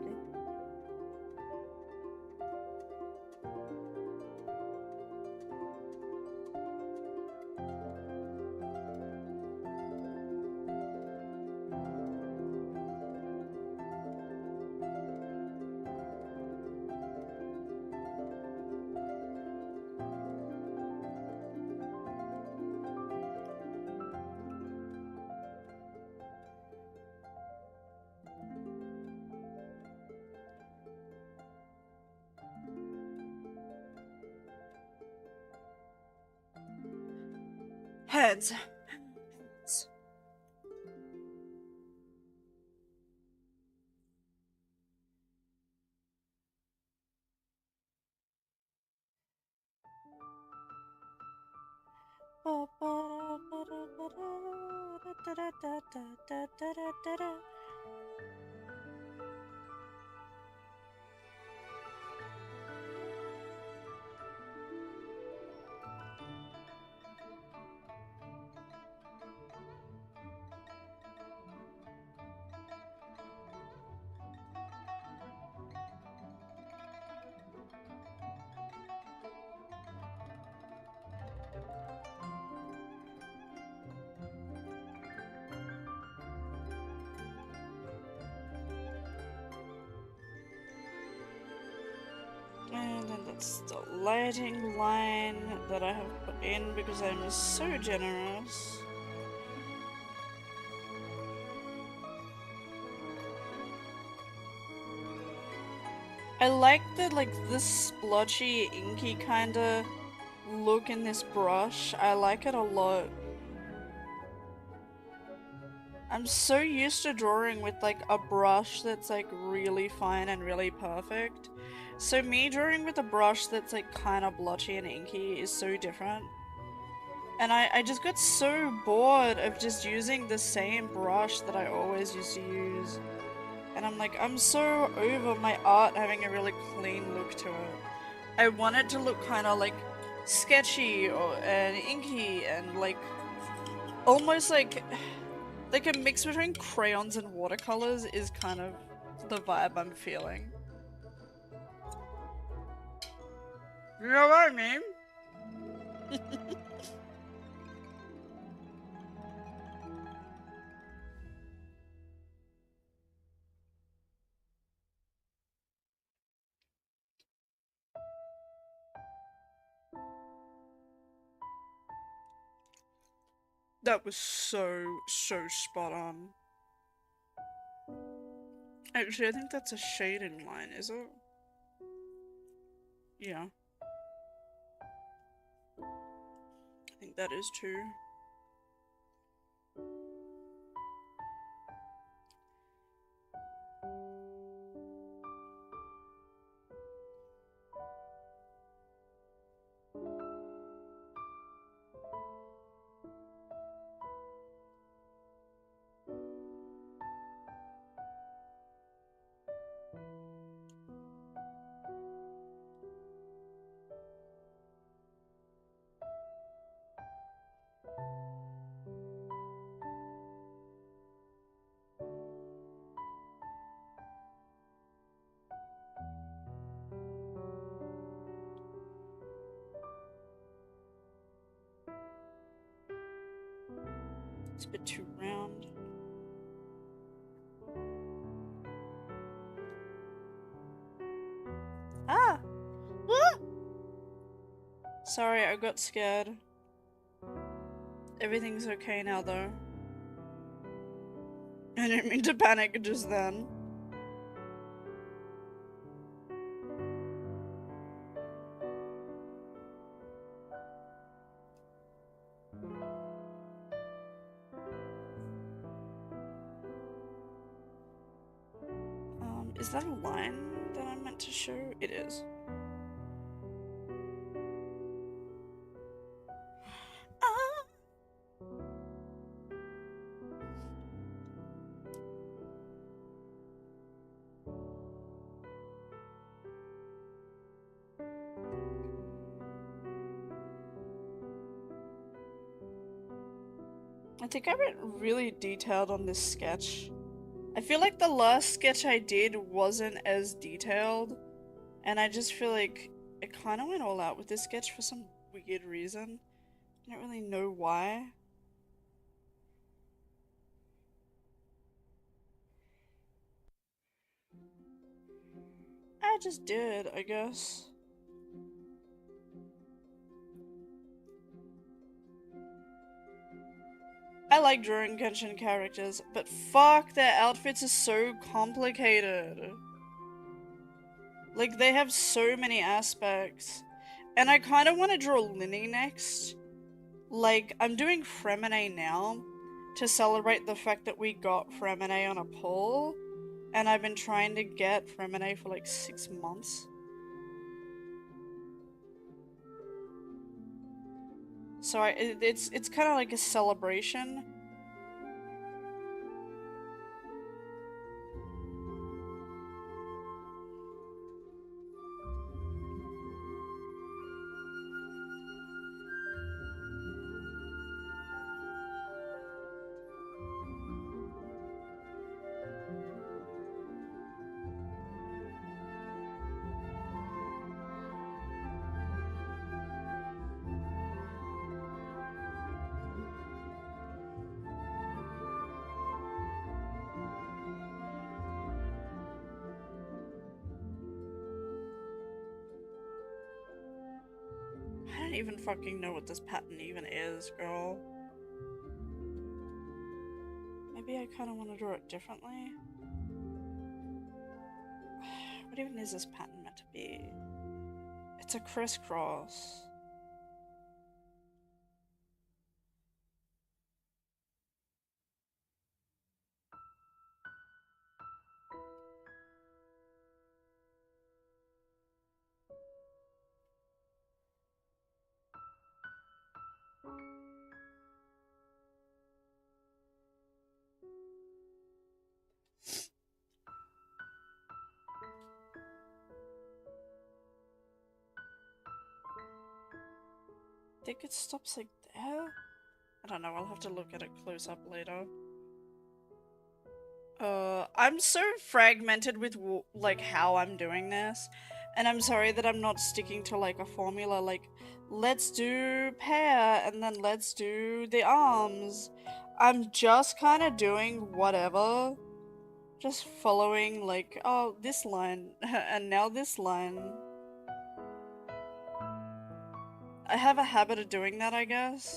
hands. And then that's the lighting line that I have put in because I'm so generous. I like this splotchy, inky kinda look in this brush. I like it a lot. I'm so used to drawing with like a brush that's like really fine and really perfect. So me drawing with a brush that's like kind of blotchy and inky is so different. And I just got so bored of just using the same brush that I always used to use. And I'm like, I'm so over my art having a really clean look to it. I want it to look kind of like sketchy and inky and like almost like a mix between crayons and watercolors is kind of the vibe I'm feeling. You know what I mean? That was so spot on. Actually, I think that's a shading line, is it? Yeah. I think that is too. It's a bit too round. Ah! What? Sorry, I got scared. Everything's okay now, though. I didn't mean to panic just then. Is that a line that I'm meant to show? It is. I think I went really detailed on this sketch. I feel like the last sketch I did wasn't as detailed, and I just feel like I kind of went all out with this sketch for some weird reason. I don't really know why. I just did, I guess. I like drawing Genshin characters, but fuck, their outfits are so complicated. Like, they have so many aspects. And I kind of want to draw Linny next. Like, I'm doing Fremine now to celebrate the fact that we got Fremine on a pull, and I've been trying to get Fremine for like 6 months. So it's kind of like a celebration. I don't even fucking know what this pattern even is, girl. Maybe I kind of want to draw it differently. What even is this pattern meant to be? It's a crisscross. I think it stops like there? I don't know, I'll have to look at it close up later. I'm so fragmented with like how I'm doing this, and I'm sorry that I'm not sticking to like a formula like let's do pear and then let's do the arms. I'm just kind of doing whatever, just following like, oh, this line and now this line. I have a habit of doing that, I guess.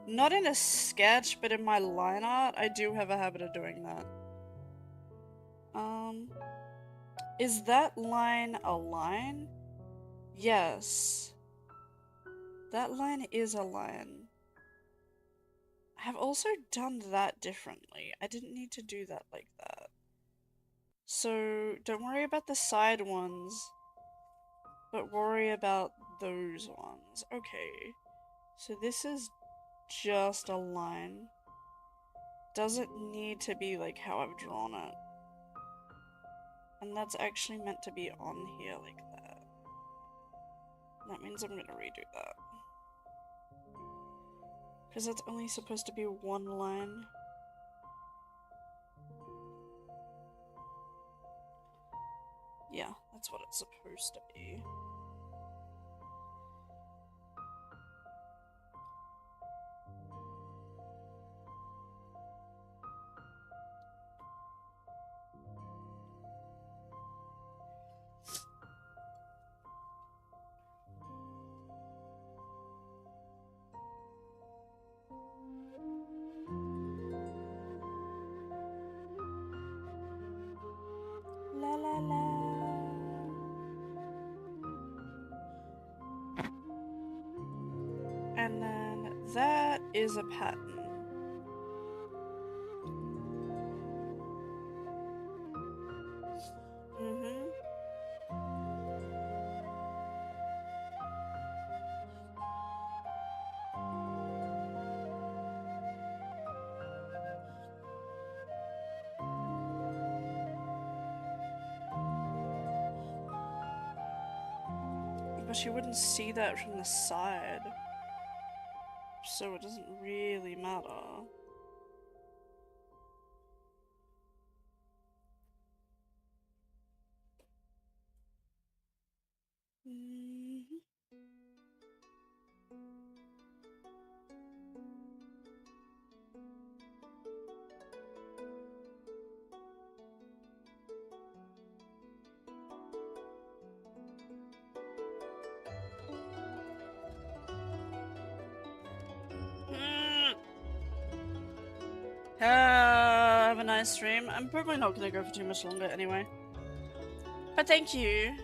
Not in a sketch, but in my line art, I do have a habit of doing that. Is that line a line? Yes. That line is a line. I have also done that differently. I didn't need to do that like that. So, don't worry about the side ones, but worry about those ones. Okay. So this is just a line. Doesn't need to be like how I've drawn it. And that's actually meant to be on here like that. That means I'm gonna redo that. Because that's only supposed to be one line. Yeah, that's what it's supposed to be. La la la. And then that is a pattern. Mm-hmm. But you wouldn't see that from the side. So it doesn't really matter. Mm-hmm. Have a nice stream. I'm probably not gonna go for too much longer anyway. But thank you.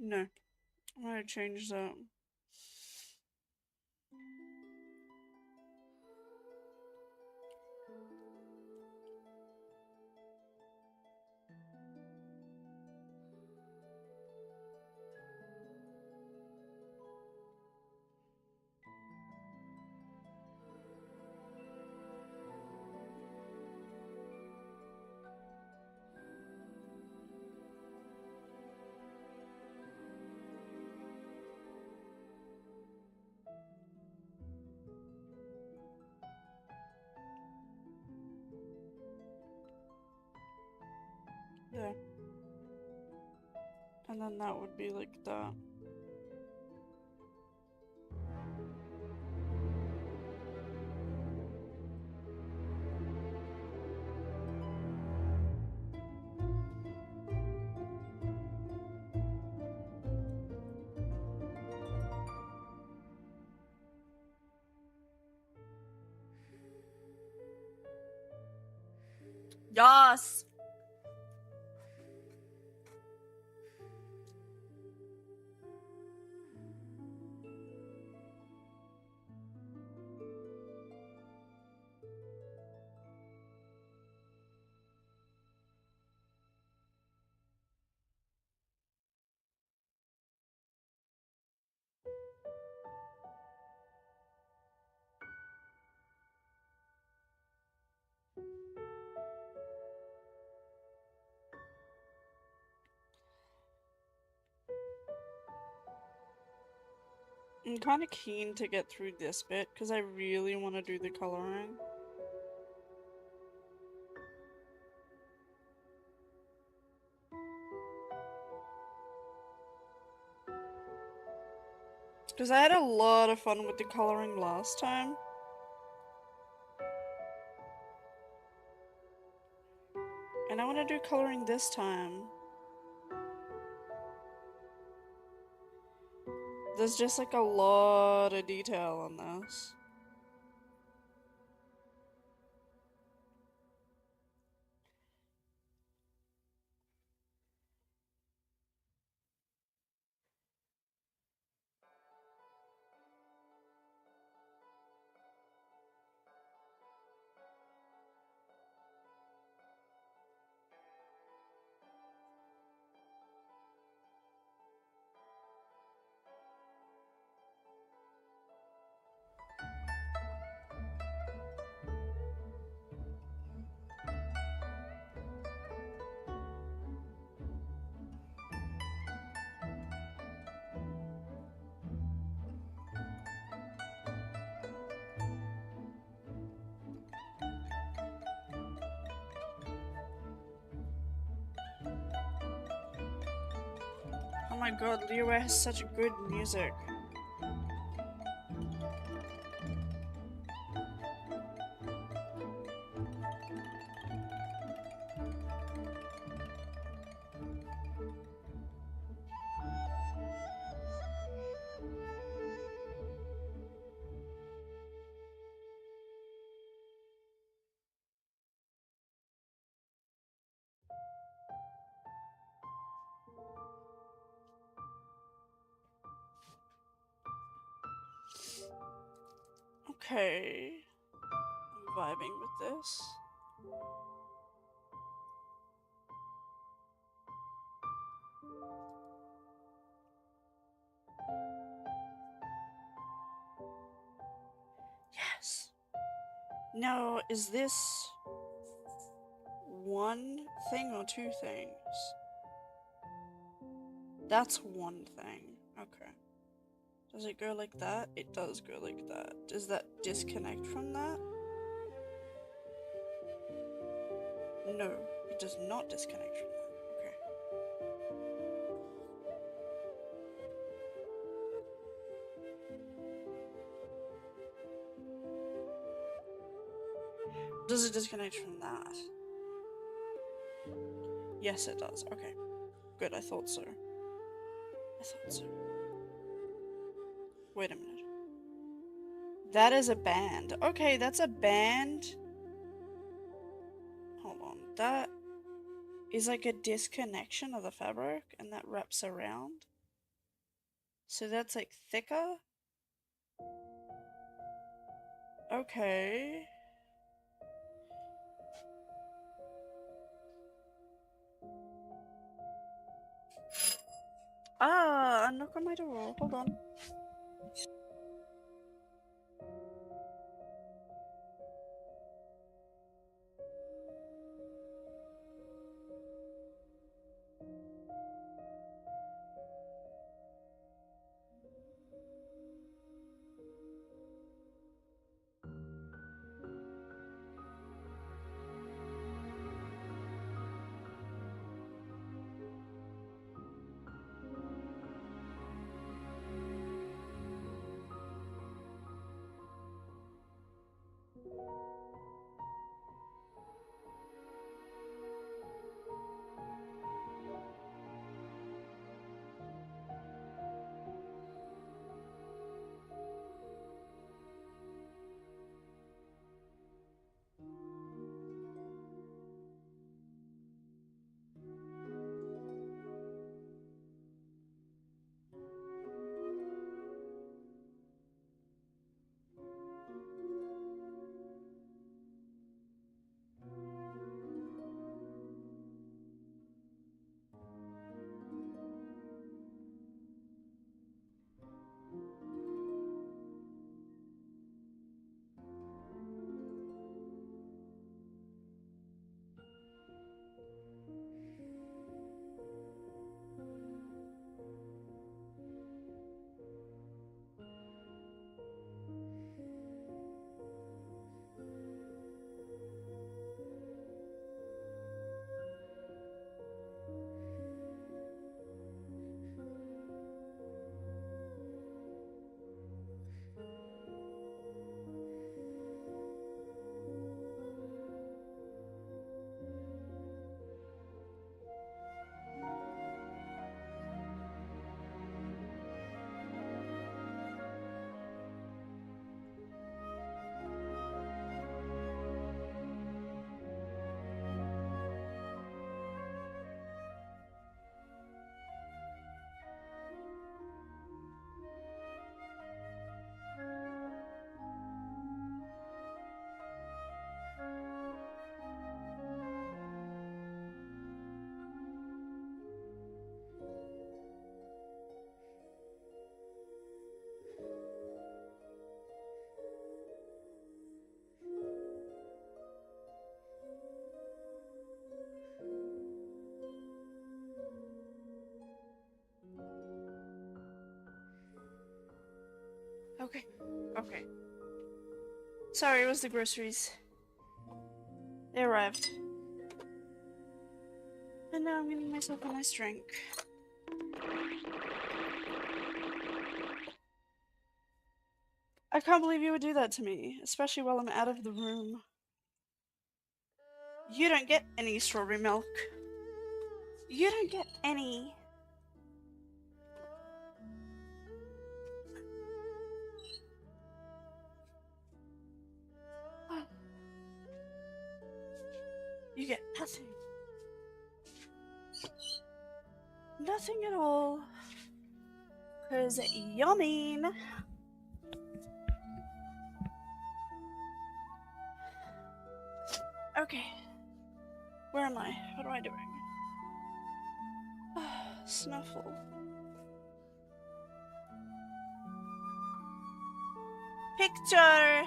No. I'm gonna change that. Yeah. And then that would be like that. Yes! I'm kind of keen to get through this bit because I really want to do the coloring. Because I had a lot of fun with the coloring last time. And I want to do coloring this time. There's just like a lot of detail on this. Oh my god, Leo has such good music. Okay. I'm vibing with this. Yes. Now, is this one thing or two things? That's one thing. Okay. Does it go like that? It does go like that. Does that disconnect from that? No, it does not disconnect from that. Okay. Does it disconnect from that? Yes, it does. Okay. Good, I thought so. I thought so. Wait a minute. That is a band. Okay, that's a band. Hold on. That is like a disconnection of the fabric and that wraps around. So that's like thicker? Okay. Ah, knock on my door. Hold on. Okay. Okay. Sorry, it was the groceries. They arrived. And now I'm getting myself a nice drink. I can't believe you would do that to me, especially while I'm out of the room. You don't get any strawberry milk. You don't get any. You get nothing. Nothing at all. 'Cause you're mean. Okay. Where am I? What am I doing? Snuffle. Picture!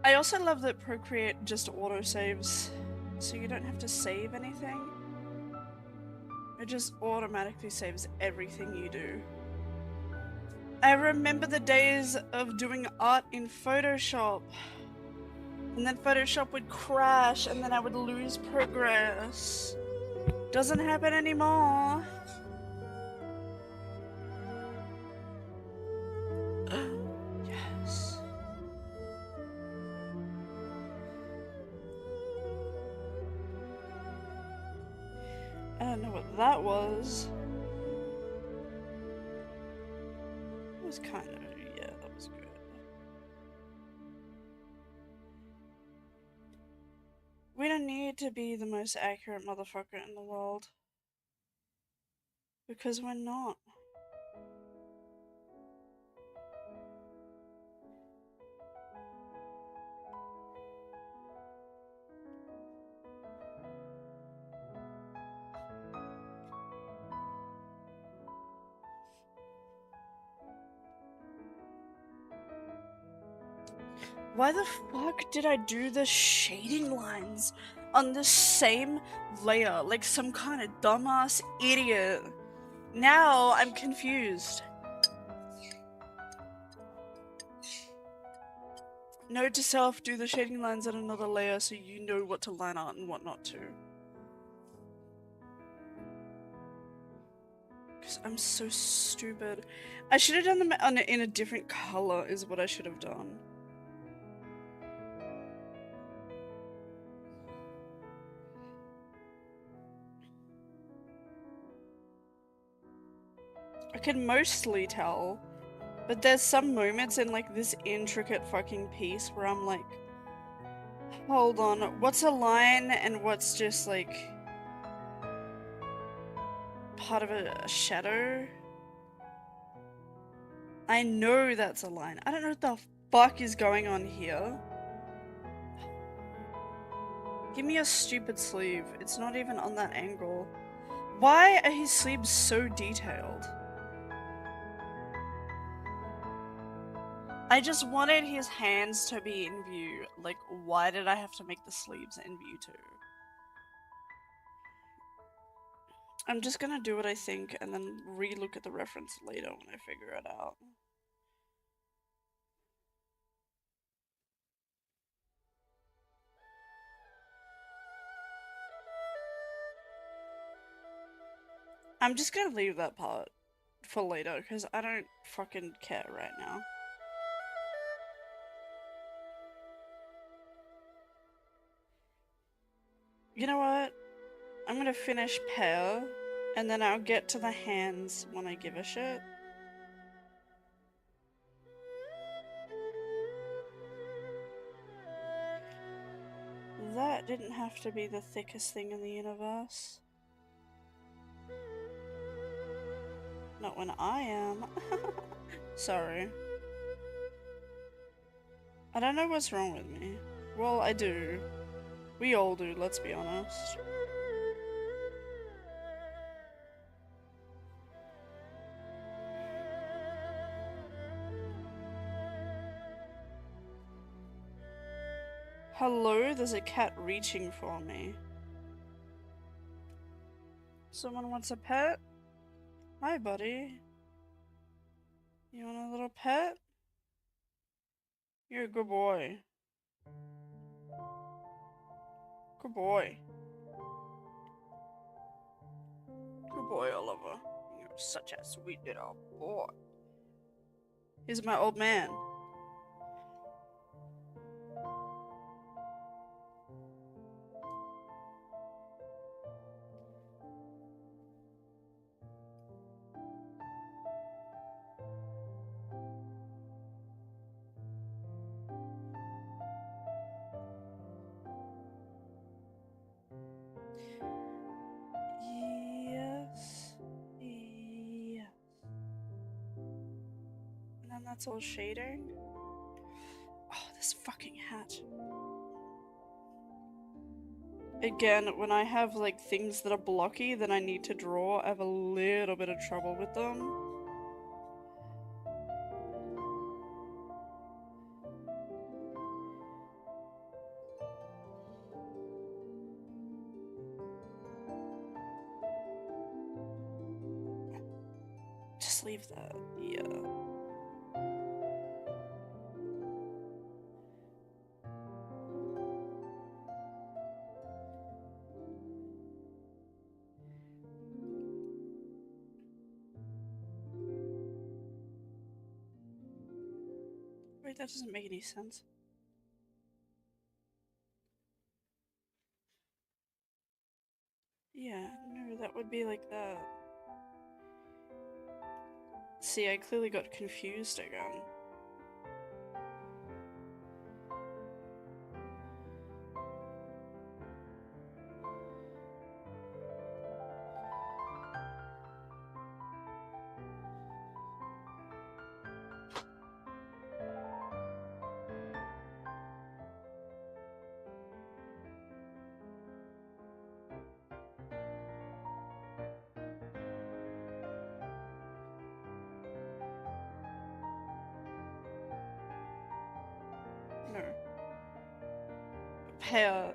I also love that Procreate just auto-saves, so you don't have to save anything. It just automatically saves everything you do. I remember the days of doing art in Photoshop. And then Photoshop would crash and then I would lose progress. Doesn't happen anymore. Yes. I don't know what that was. It was kind of, yeah, that was good. We don't need to be the most accurate motherfucker in the world. Because we're not. Why the fuck did I do the shading lines on the same layer like some kind of dumbass idiot? Now I'm confused. Note to self, do the shading lines on another layer so you know what to line out and what not to. Because I'm so stupid. I should have done them in a different color is what I should have done. I can mostly tell, but there's some moments in like this intricate fucking piece where I'm like, hold on, what's a line and what's just like part of a shadow? I know that's a line. I don't know what the fuck is going on here. Give me a stupid sleeve. It's not even on that angle. Why are his sleeves so detailed? I just wanted his hands to be in view. Like, why did I have to make the sleeves in view too? I'm just gonna do what I think and then re-look at the reference later when I figure it out. I'm just gonna leave that part for later because I don't fucking care right now. You know what? I'm gonna finish Pear and then I'll get to the hands when I give a shit. That didn't have to be the thickest thing in the universe. Not when I am. Sorry. I don't know what's wrong with me. Well, I do. We all do, let's be honest. Hello, there's a cat reaching for me. Someone wants a pet? Hi, buddy. You want a little pet? You're a good boy. Good boy. Good boy, Oliver. You're such a sweet little boy. He's my old man. Yes. Yes. And then that's all shading. Oh, this fucking hat. Again, when I have like things that are blocky that I need to draw, I have a little bit of trouble with them. Just leave that, yeah. Wait, that doesn't make any sense. Yeah, no, that would be like that. See, I clearly got confused again. hair.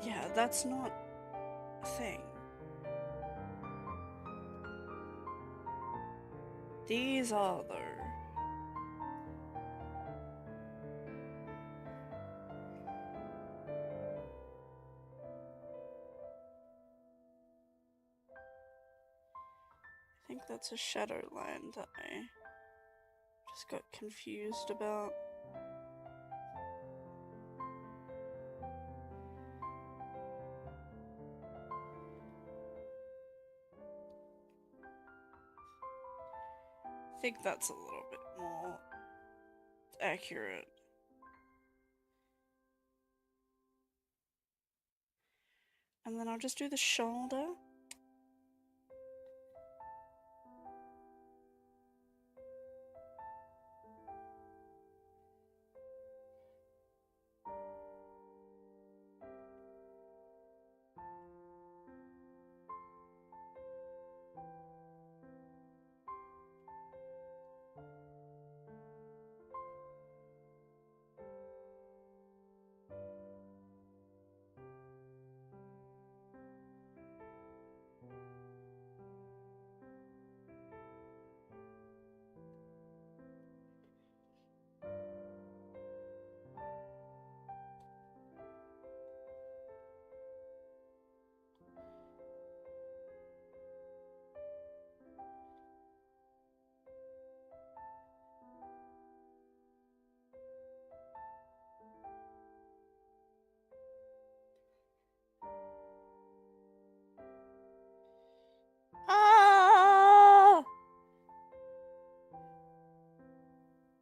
Yeah, that's not a thing. These are though. I think that's a shadow line that I just got confused about. I think that's a little bit more accurate. And then I'll just do the shoulder. Ah!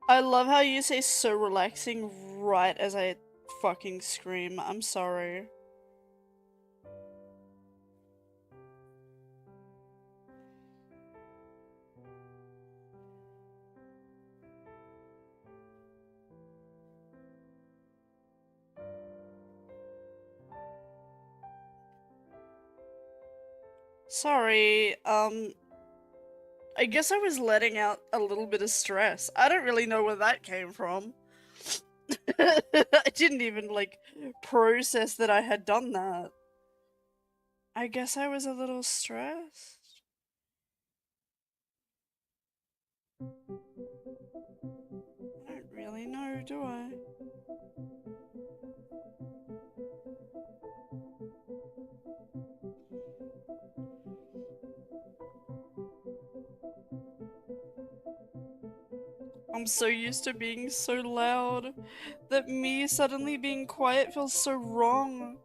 I love how you say so relaxing right as I fucking scream. I'm sorry. Sorry, I guess I was letting out a little bit of stress. I don't really know where that came from. I didn't even, like, process that I had done that. I guess I was a little stressed. I don't really know, do I? I'm so used to being so loud that me suddenly being quiet feels so wrong.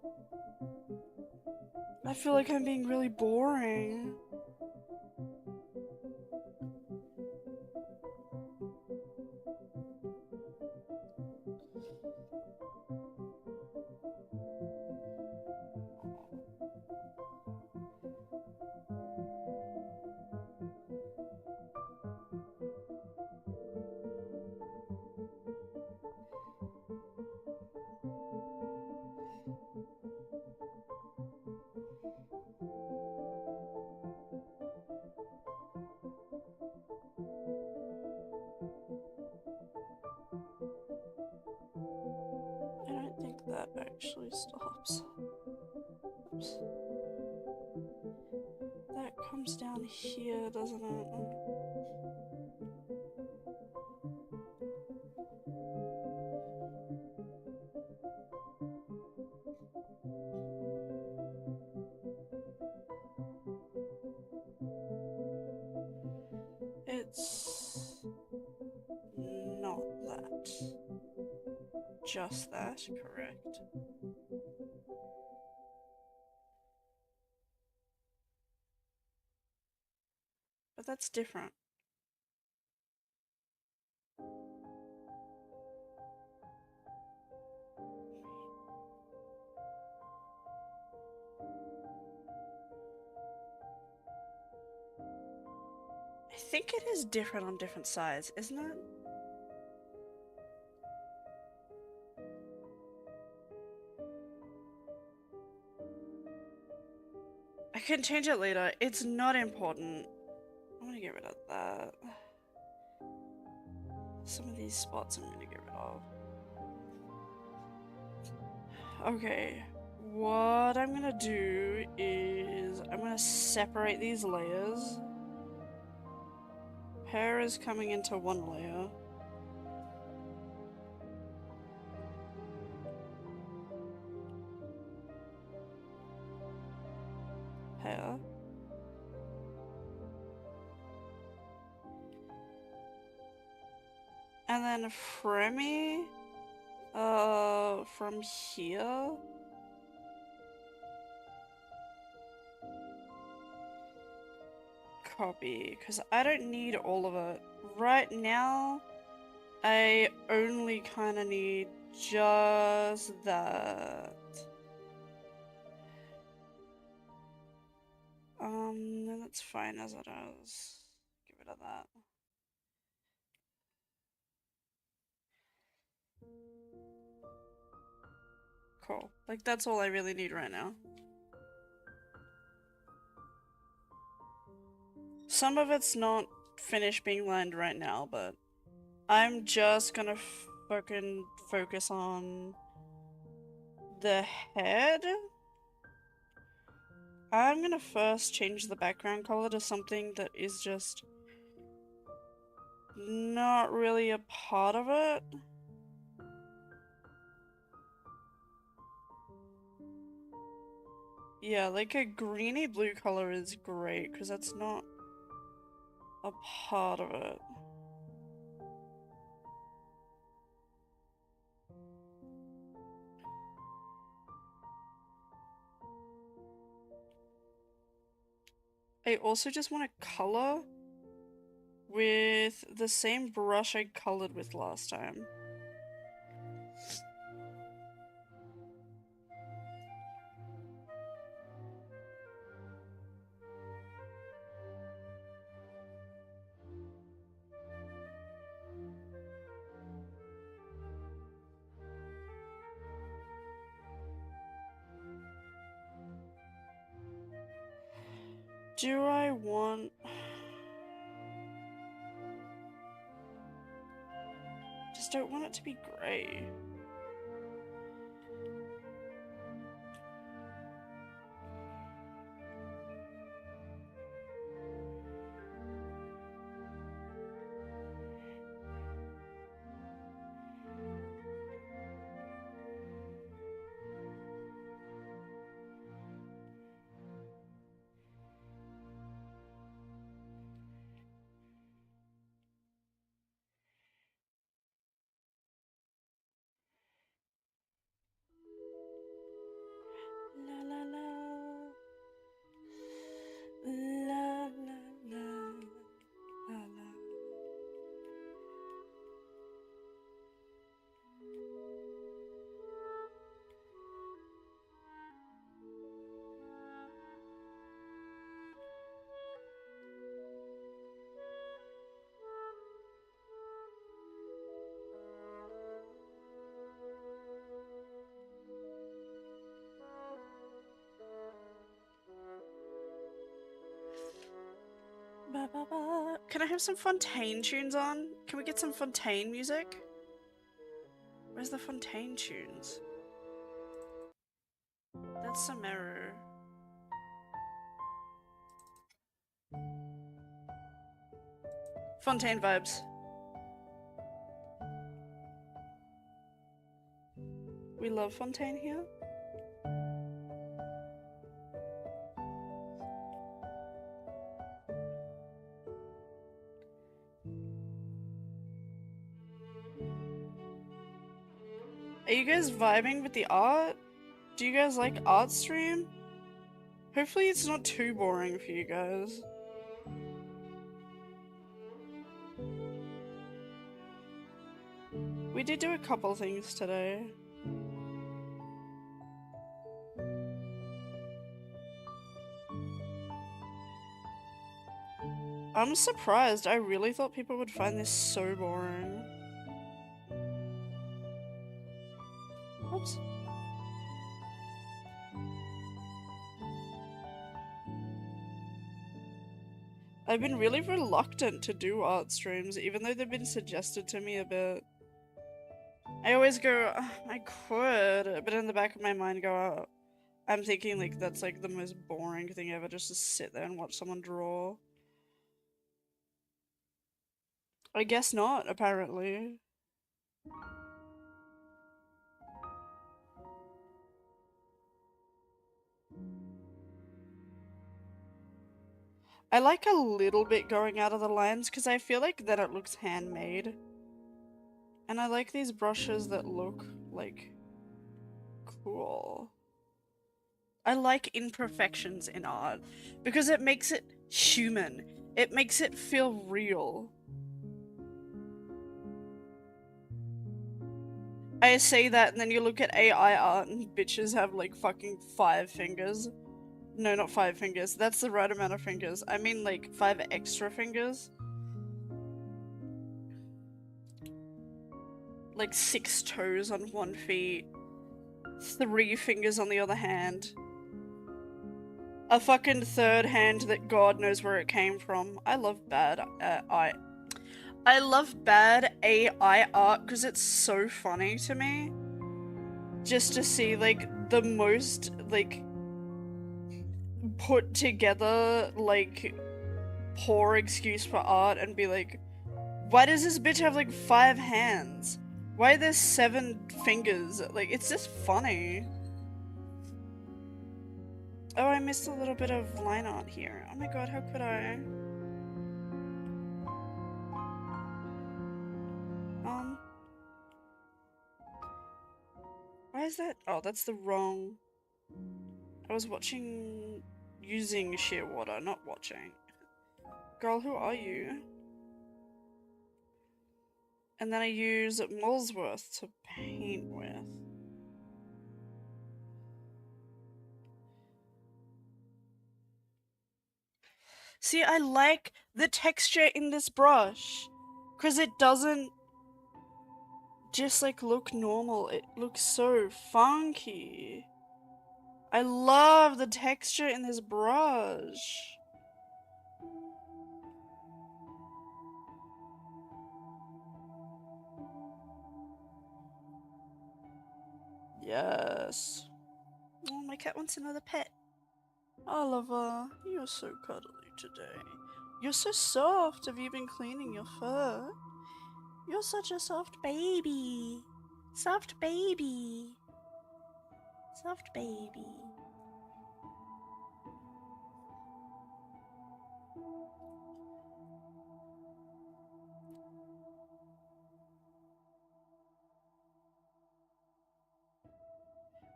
I feel like I'm being really boring. I don't think that actually stops. Oops. That comes down here, doesn't it? It's not that. Just that, correct. But that's different. I think it is different on different sides, isn't it? I can change it later. It's not important. I'm gonna get rid of that. Some of these spots I'm gonna get rid of. Okay, what I'm gonna do is I'm gonna separate these layers. Hair is coming into one layer. Hair. And then Fremy, from here. Copy, because I don't need all of it. Right now, I only kind of need just that. That's fine as it is. Get rid of that. Cool. Like, that's all I really need right now. Some of it's not finished being lined right now, but I'm just gonna fucking focus on the head. I'm gonna first change the background color to something that is just not really a part of it. Yeah, like a greeny blue color is great because that's not a part of it. I also just want to color with the same brush I colored with last time. Do I want... Just don't want it to be grey. La la la. La la la. La la. Ba, ba, ba. Can I have some Fontaine tunes on? Can we get some Fontaine music? Where's the Fontaine tunes? That's Sumeru. Fontaine vibes. We love Fontaine here. Are you guys vibing with the art? Do you guys like art stream? Hopefully it's not too boring for you guys. We did do a couple things today. I'm surprised. I really thought people would find this so boring. Oops. I've been really reluctant to do art streams, even though they've been suggested to me a bit. I always go, "Ugh, I could," but in the back of my mind go, "Oh, I'm thinking like that's like the most boring thing ever, just to sit there and watch someone draw." I guess not, apparently. I like a little bit going out of the lines because I feel like then it looks handmade. And I like these brushes that look like cool. I like imperfections in art because it makes it human. It makes it feel real. I say that and then you look at AI art and bitches have like fucking 5 fingers. No, not 5 fingers. That's the right amount of fingers. I mean like 5 extra fingers. Like 6 toes on one feet. 3 fingers on the other hand. A fucking third hand that God knows where it came from. I love bad I love bad AI art because it's so funny to me. Just to see like the most like put together like poor excuse for art and be like, why does this bitch have like 5 hands? Why are there 7 fingers? Like, it's just funny. Oh, I missed a little bit of line art here. Oh my god, how could I? Why is that? Oh, that's the wrong... I was watching... using Shearwater, not watching. Girl, who are you? And then I use Molesworth to paint with. See, I like the texture in this brush. Because it doesn't just like look normal. It looks so funky. I love the texture in this brush. Yes. Oh, my cat wants another pet. Oliver, you're so cuddly today. You're so soft. Have you been cleaning your fur? You're such a soft baby. Soft baby. Soft baby.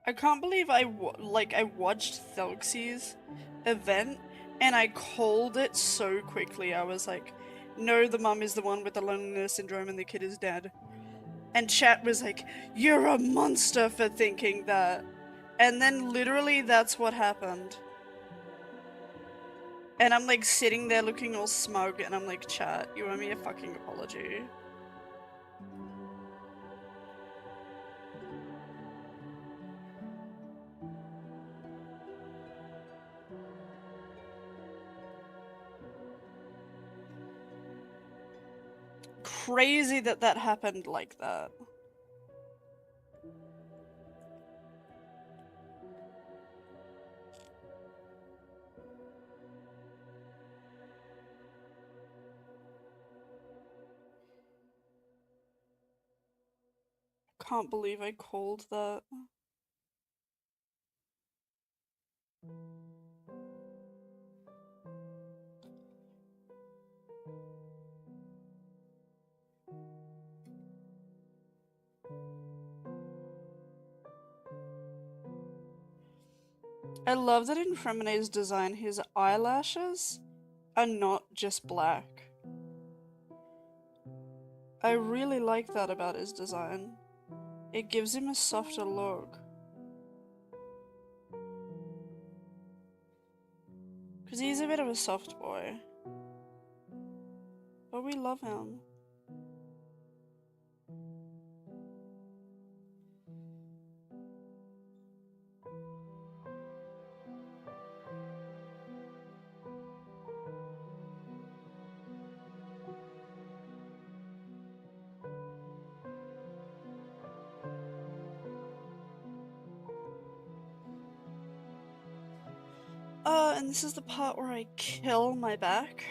I can't believe I watched Thelxie's event and I called it so quickly. I was like, no, the mum is the one with the loneliness syndrome and the kid is dead. And chat was like, you're a monster for thinking that. And then literally that's what happened. And I'm like sitting there looking all smug and I'm like, chat, you owe me a fucking apology. Crazy that that happened like that. Can't believe I called that. I love that in Fremone's design his eyelashes are not just black. I really like that about his design. It gives him a softer look. Because he's a bit of a soft boy. But we love him. And this is the part where I kill my back.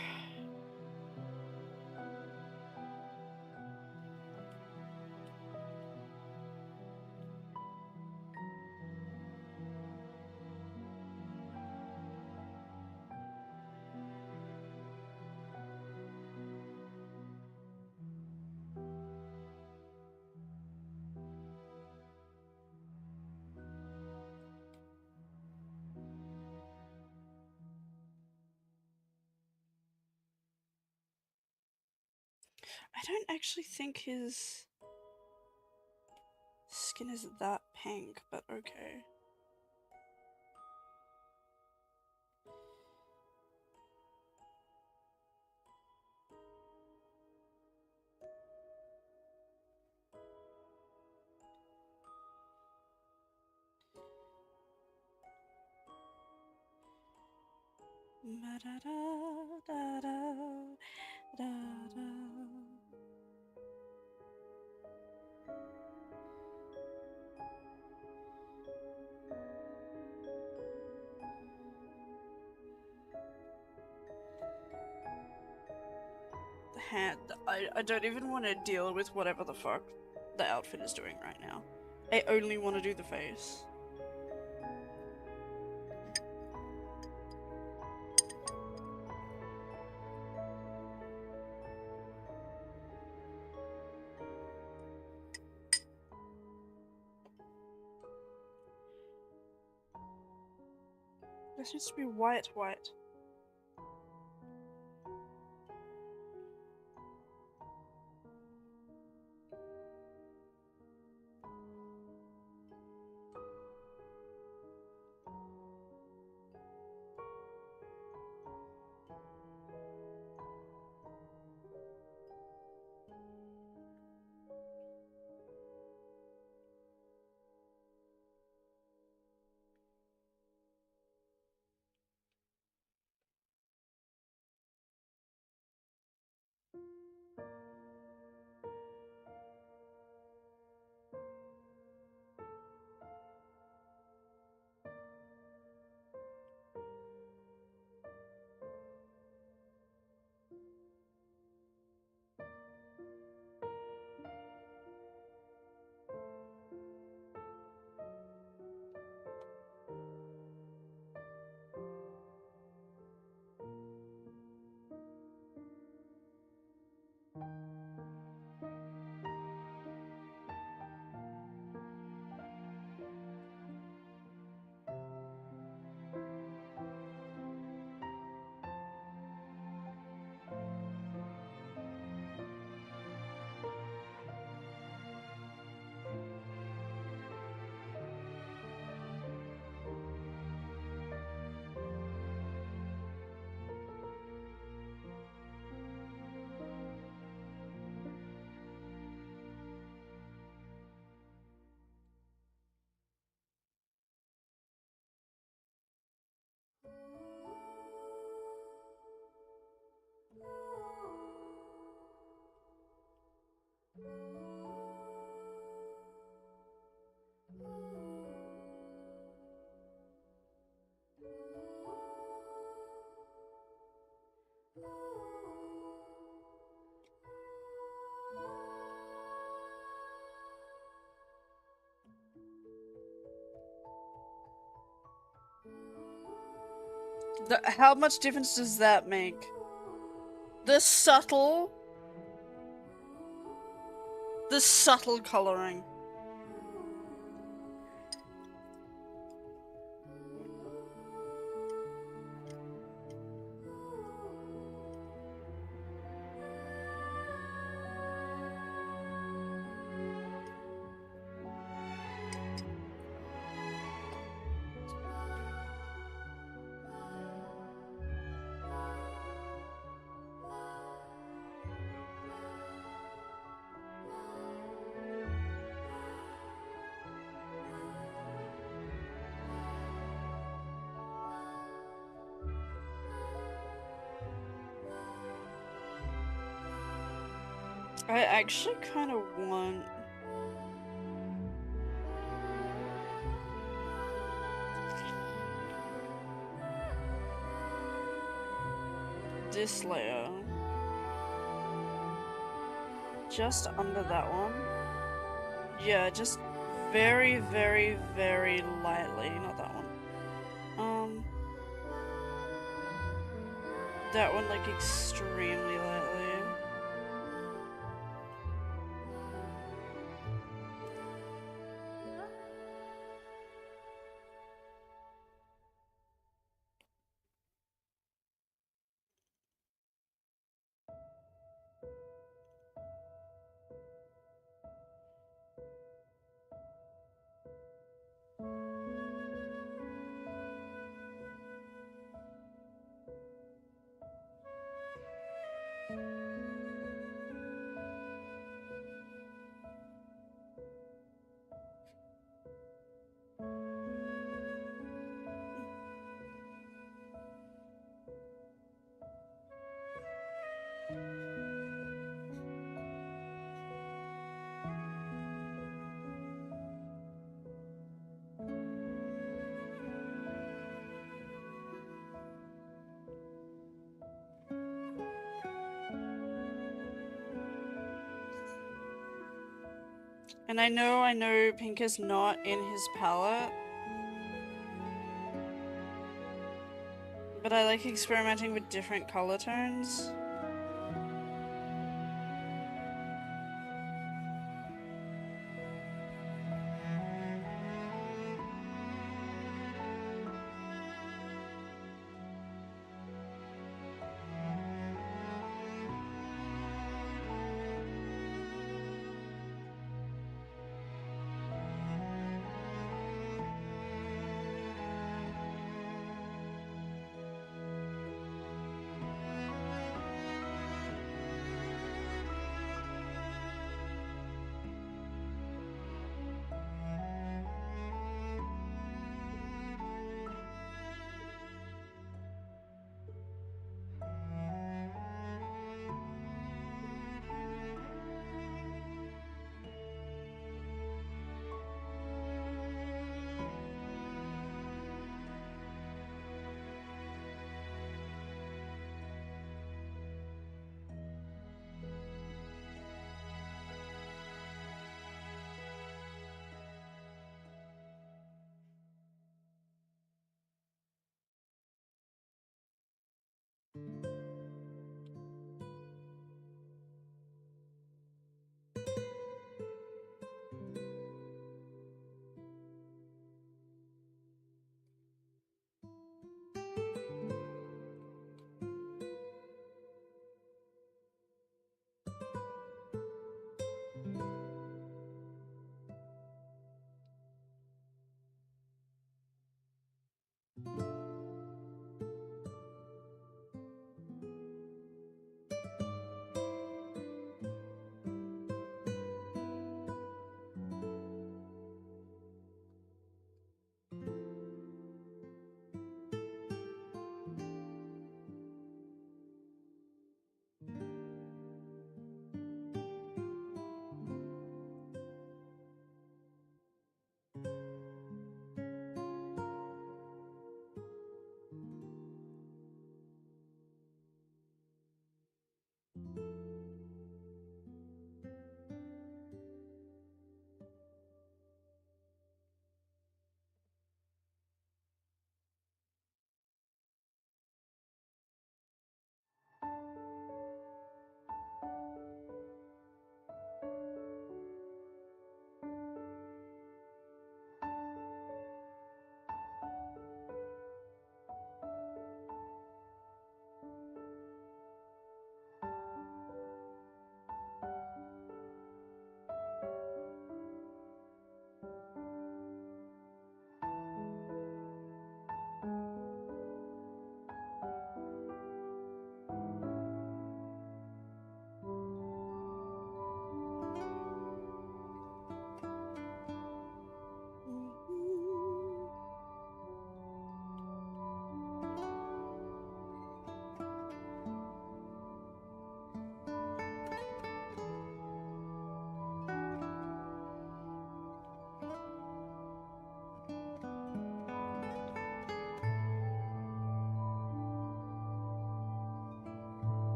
I don't actually think his skin is that pink, but okay. The hand. I don't even want to deal with whatever the fuck the outfit is doing right now. I only want to do the face. This needs to be white. How much difference does that make? The subtle coloring. I actually kind of want... this layer. Just under that one. Yeah, just very, very, very lightly. Not that one. That one, like, extremely lightly. And I know pink is not in his palette. But I like experimenting with different color tones.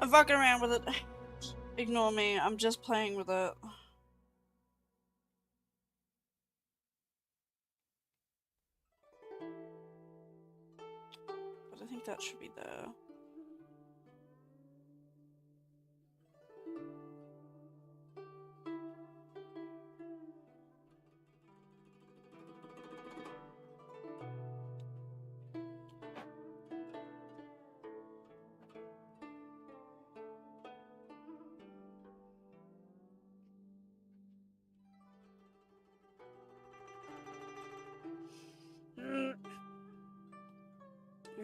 I'm fucking around with it. Ignore me, I'm just playing with it. But I think that should be there.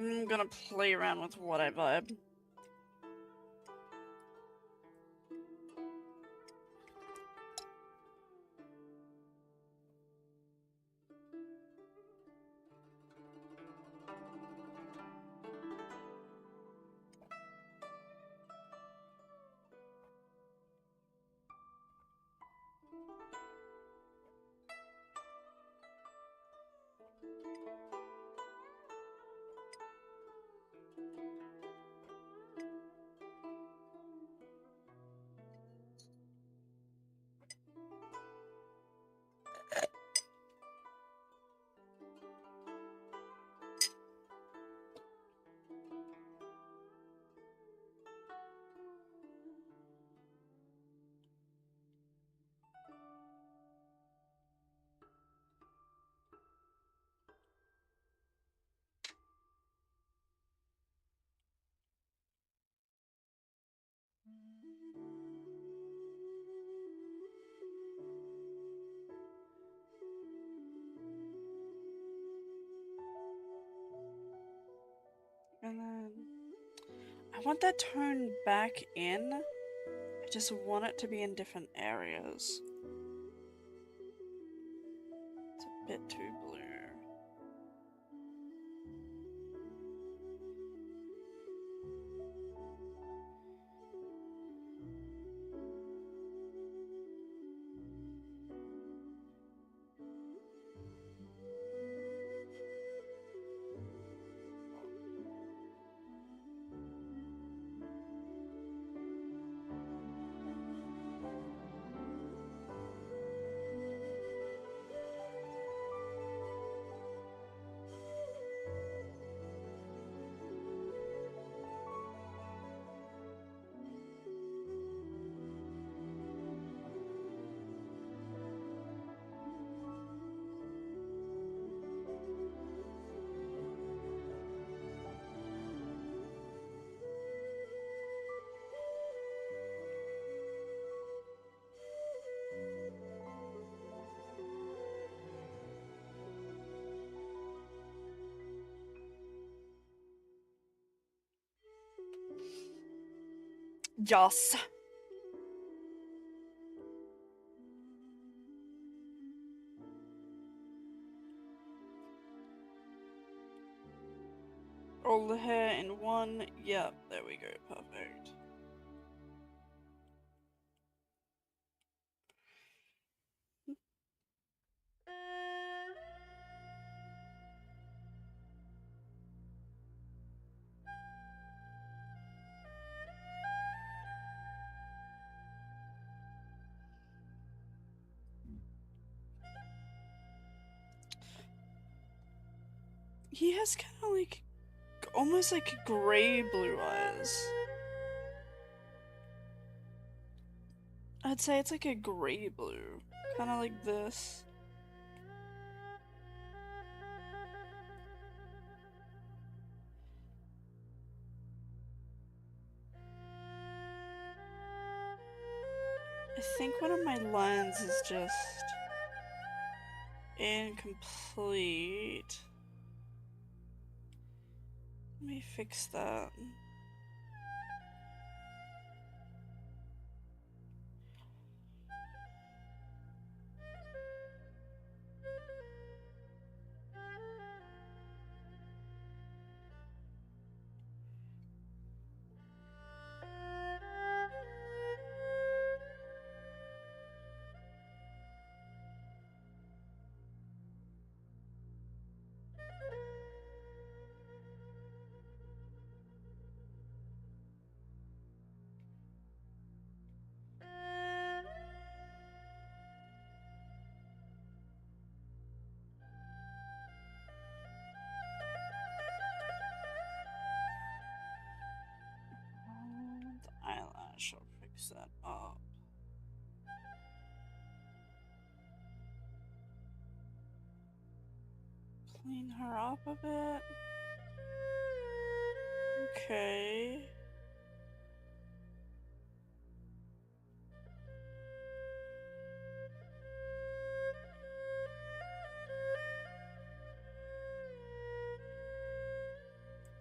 I'm gonna play around with what I vibe. And then I want that tone back in. I just want it to be in different areas. It's a bit too blue. Yes. All the hair in one. Yep, there we go. Perfect. He has kind of like, almost like gray blue eyes. I'd say it's like a gray blue. Kind of like this. I think one of my lines is just incomplete. Let me fix that. Fix that up. Clean her up a bit. Okay.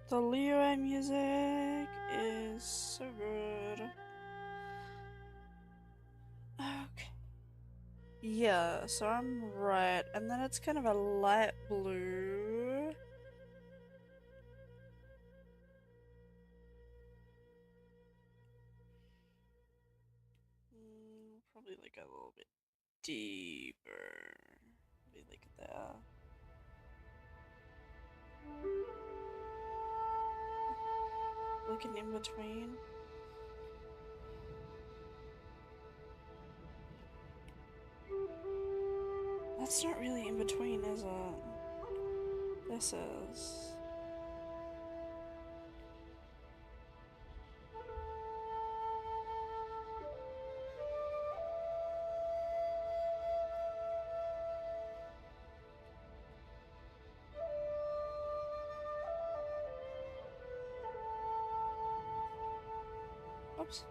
The Leo music is so good. Okay. Yeah, so I'm right, and then it's kind of a light blue. Probably like a little bit deeper. Maybe like there. Like an in between. That's not really in between, is it? This is. Oops.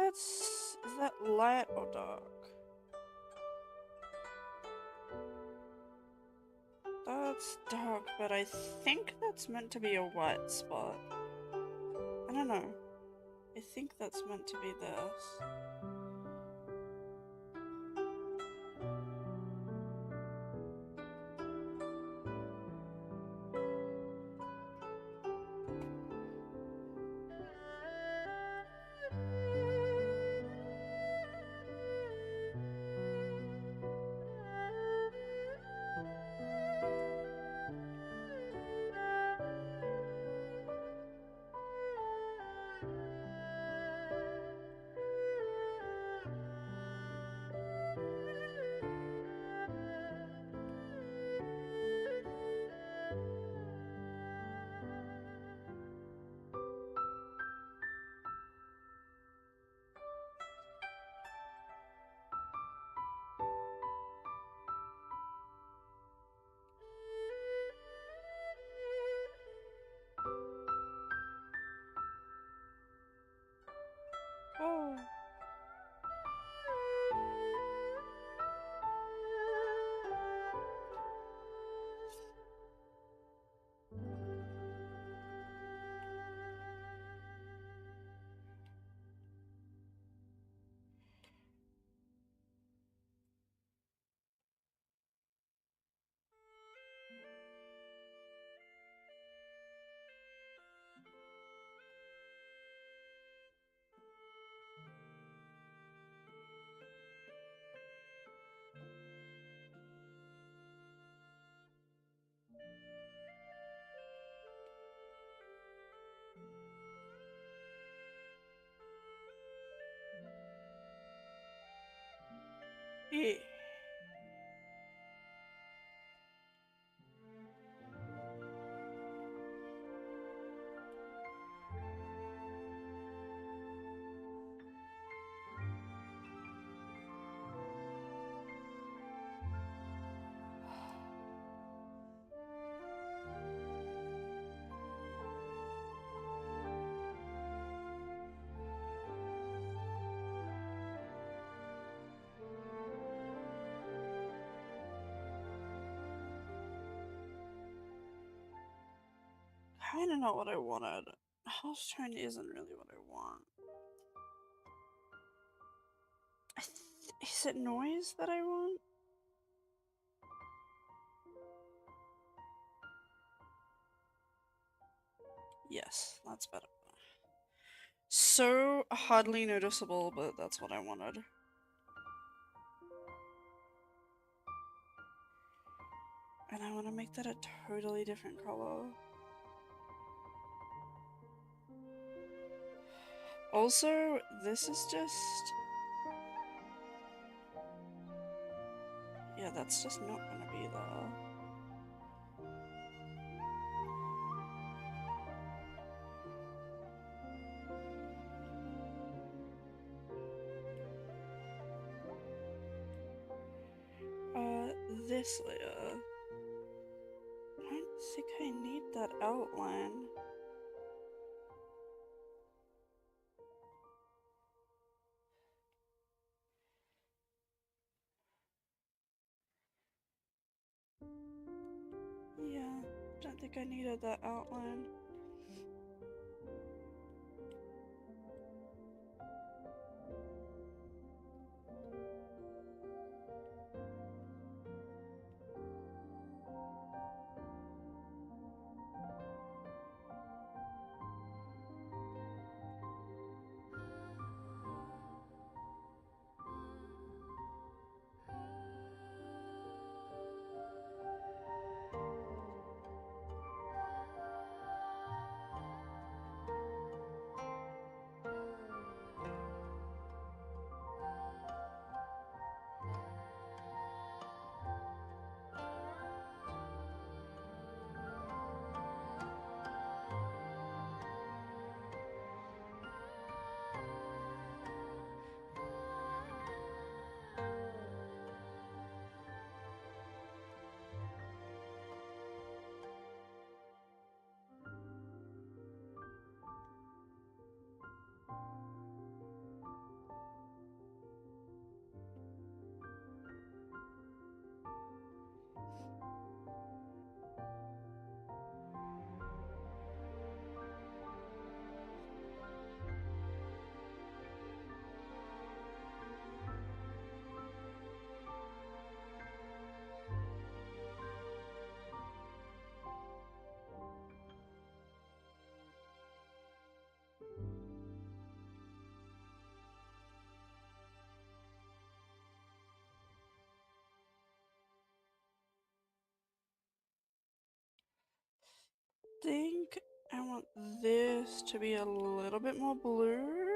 Is that light or dark? That's dark, but I think that's meant to be a white spot. I don't know. I think that's meant to be this. Oh. Yeah. kind of not what I wanted. House tone isn't really what I want. Is it noise that I want? Yes, that's better. So hardly noticeable, but that's what I wanted. And I want to make that a totally different color. Also, this is just... yeah, that's just not gonna be there. This layer. I don't think I need that outline. Yeah, don't think I needed that outline. Think I want this to be a little bit more blue.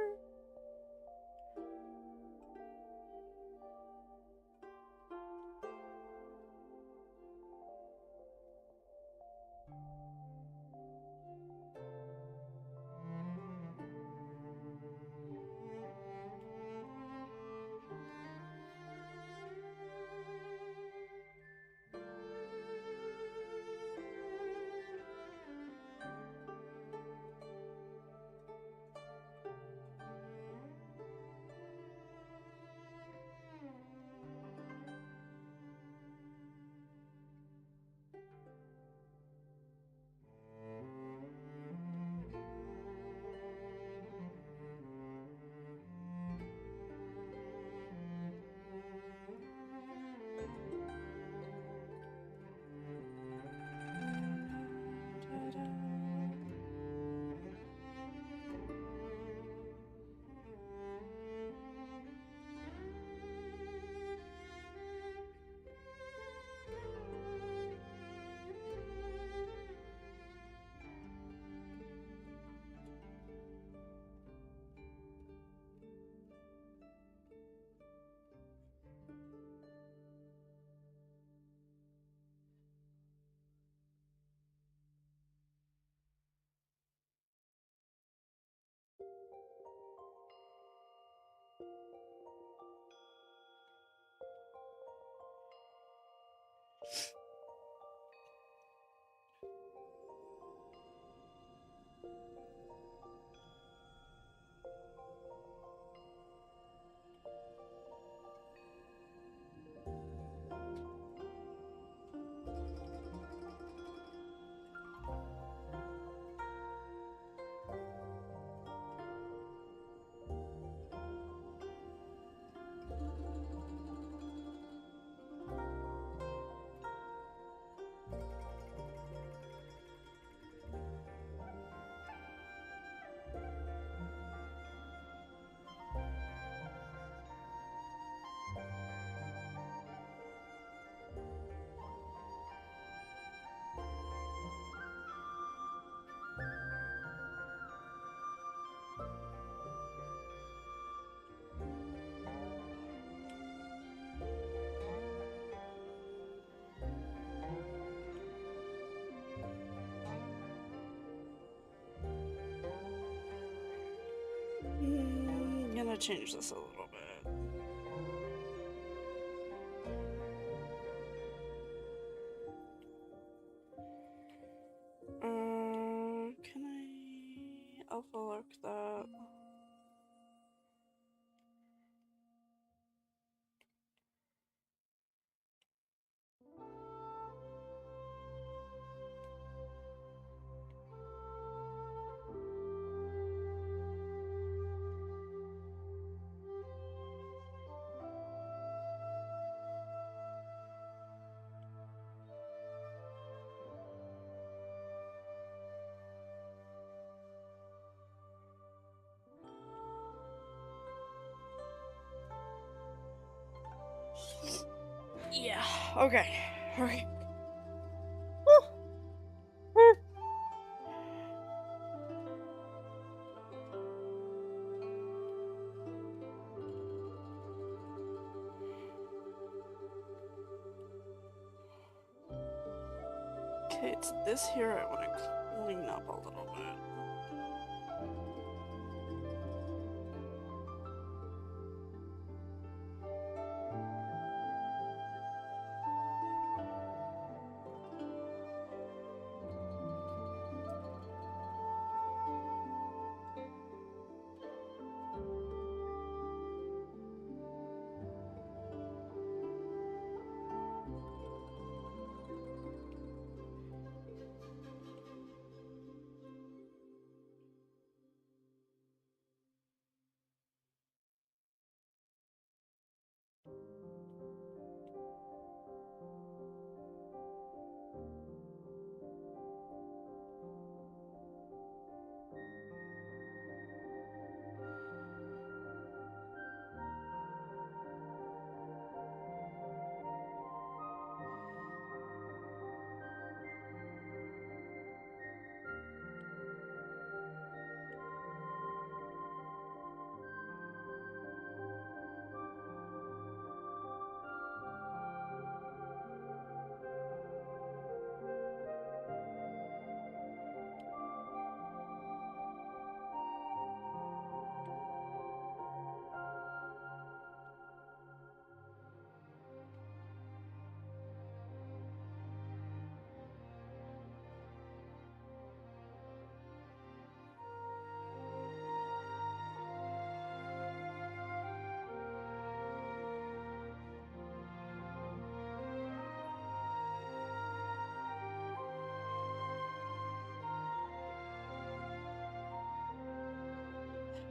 change this a little bit. Can I overlook that? Yeah, okay. Alright. Okay, it's this here I want to clean up a little bit.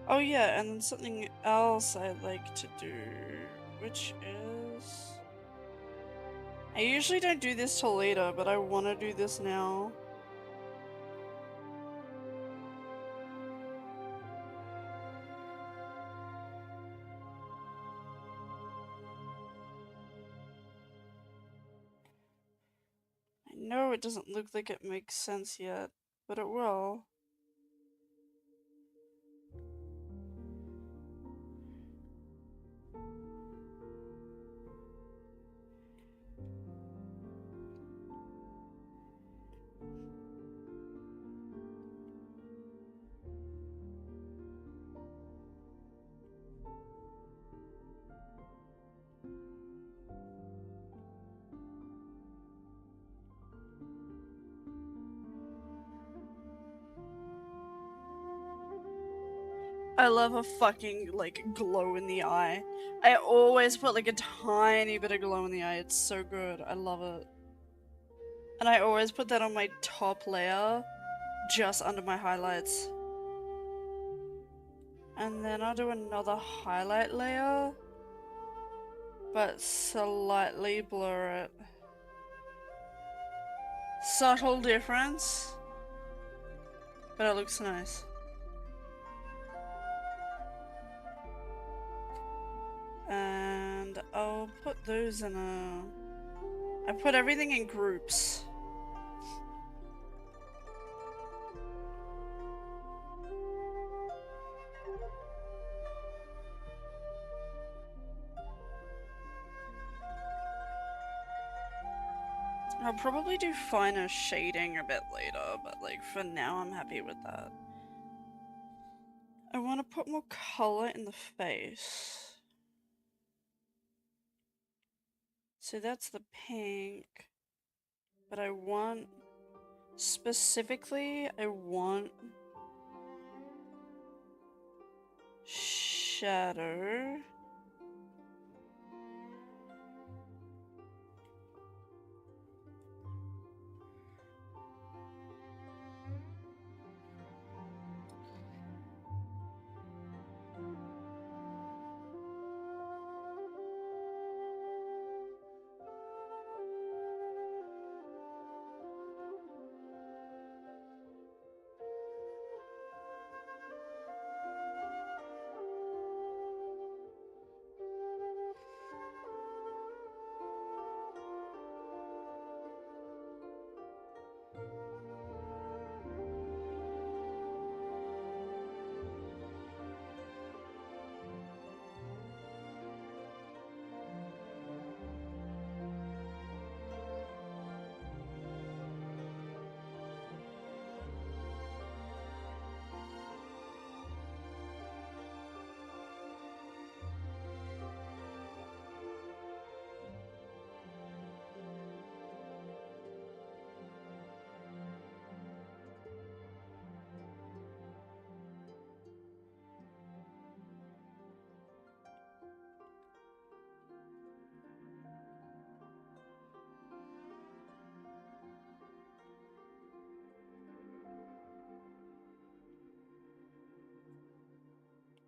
Oh yeah, and then something else I like to do, which is... I usually don't do this till later, but I want to do this now. I know it doesn't look like it makes sense yet, but it will. I love a fucking, like, glow in the eye. I always put, like, a tiny bit of glow in the eye. It's so good. I love it. And I always put that on my top layer, just under my highlights. And then I'll do another highlight layer, but slightly blur it. Subtle difference, but it looks nice. And I'll put those in a... I put everything in groups. I'll probably do finer shading a bit later, but like for now I'm happy with that. I want to put more color in the face. So that's the pink. But I want, specifically, I want shadow.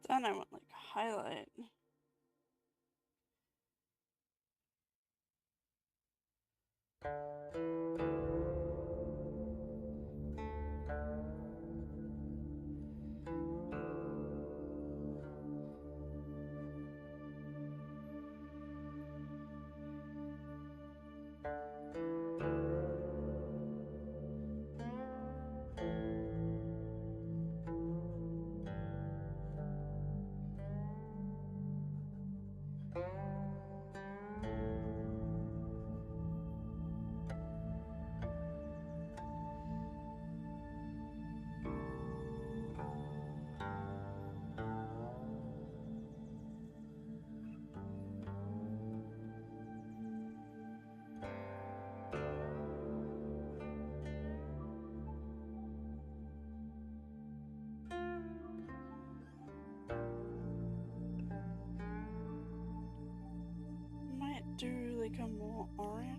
Then I want like highlight. Might do like a more orange.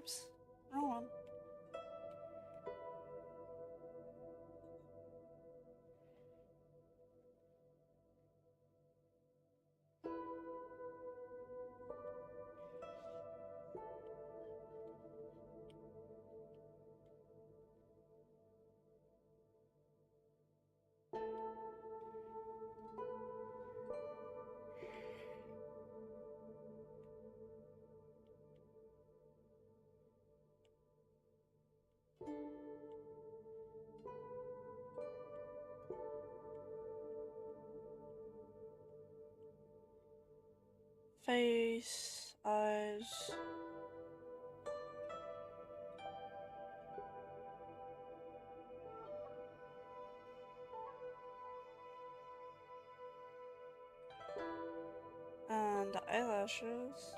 Oops, wrong one. Face, eyes. And eyelashes.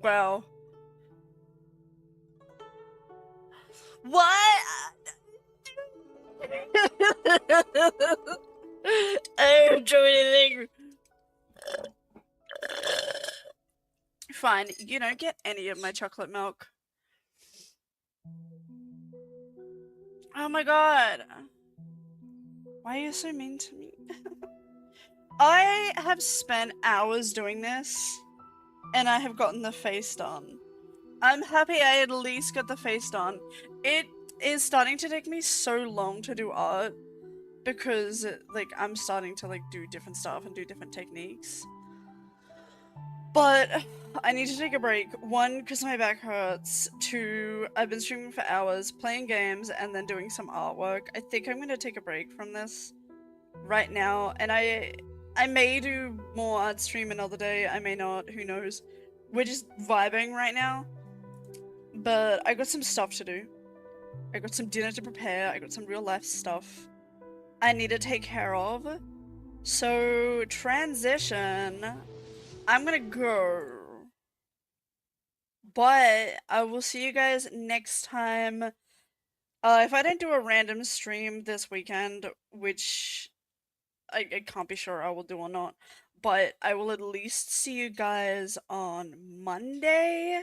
Wow. What? I don't do anything. Fine, you don't get any of my chocolate milk. Oh my god. Why are you so mean to me? I have spent hours doing this, and I have gotten the face done. I'm happy I at least got the face done. It is starting to take me so long to do art, because, like, I'm starting to, like, do different stuff and do different techniques. But I need to take a break. 1, because my back hurts. 2, I've been streaming for hours, playing games, and then doing some artwork. I think I'm gonna take a break from this right now, and I may do more art stream another day, I may not, who knows. We're just vibing right now. But I got some stuff to do. I got some dinner to prepare, I got some real life stuff I need to take care of. So, transition. I'm gonna go. But I will see you guys next time. If I don't do a random stream this weekend, which I can't be sure I will do or not, but I will at least see you guys on Monday.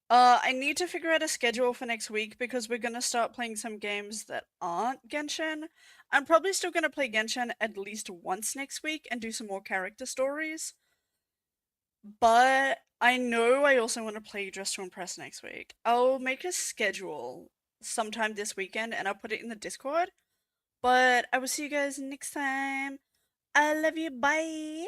I need to figure out a schedule for next week because we're gonna start playing some games that aren't Genshin. I'm probably still gonna play Genshin at least once next week and do some more character stories. But I know I also want to play Dress to Impress next week. I'll make a schedule sometime this weekend and I'll put it in the Discord. But I will see you guys next time. I love you. Bye.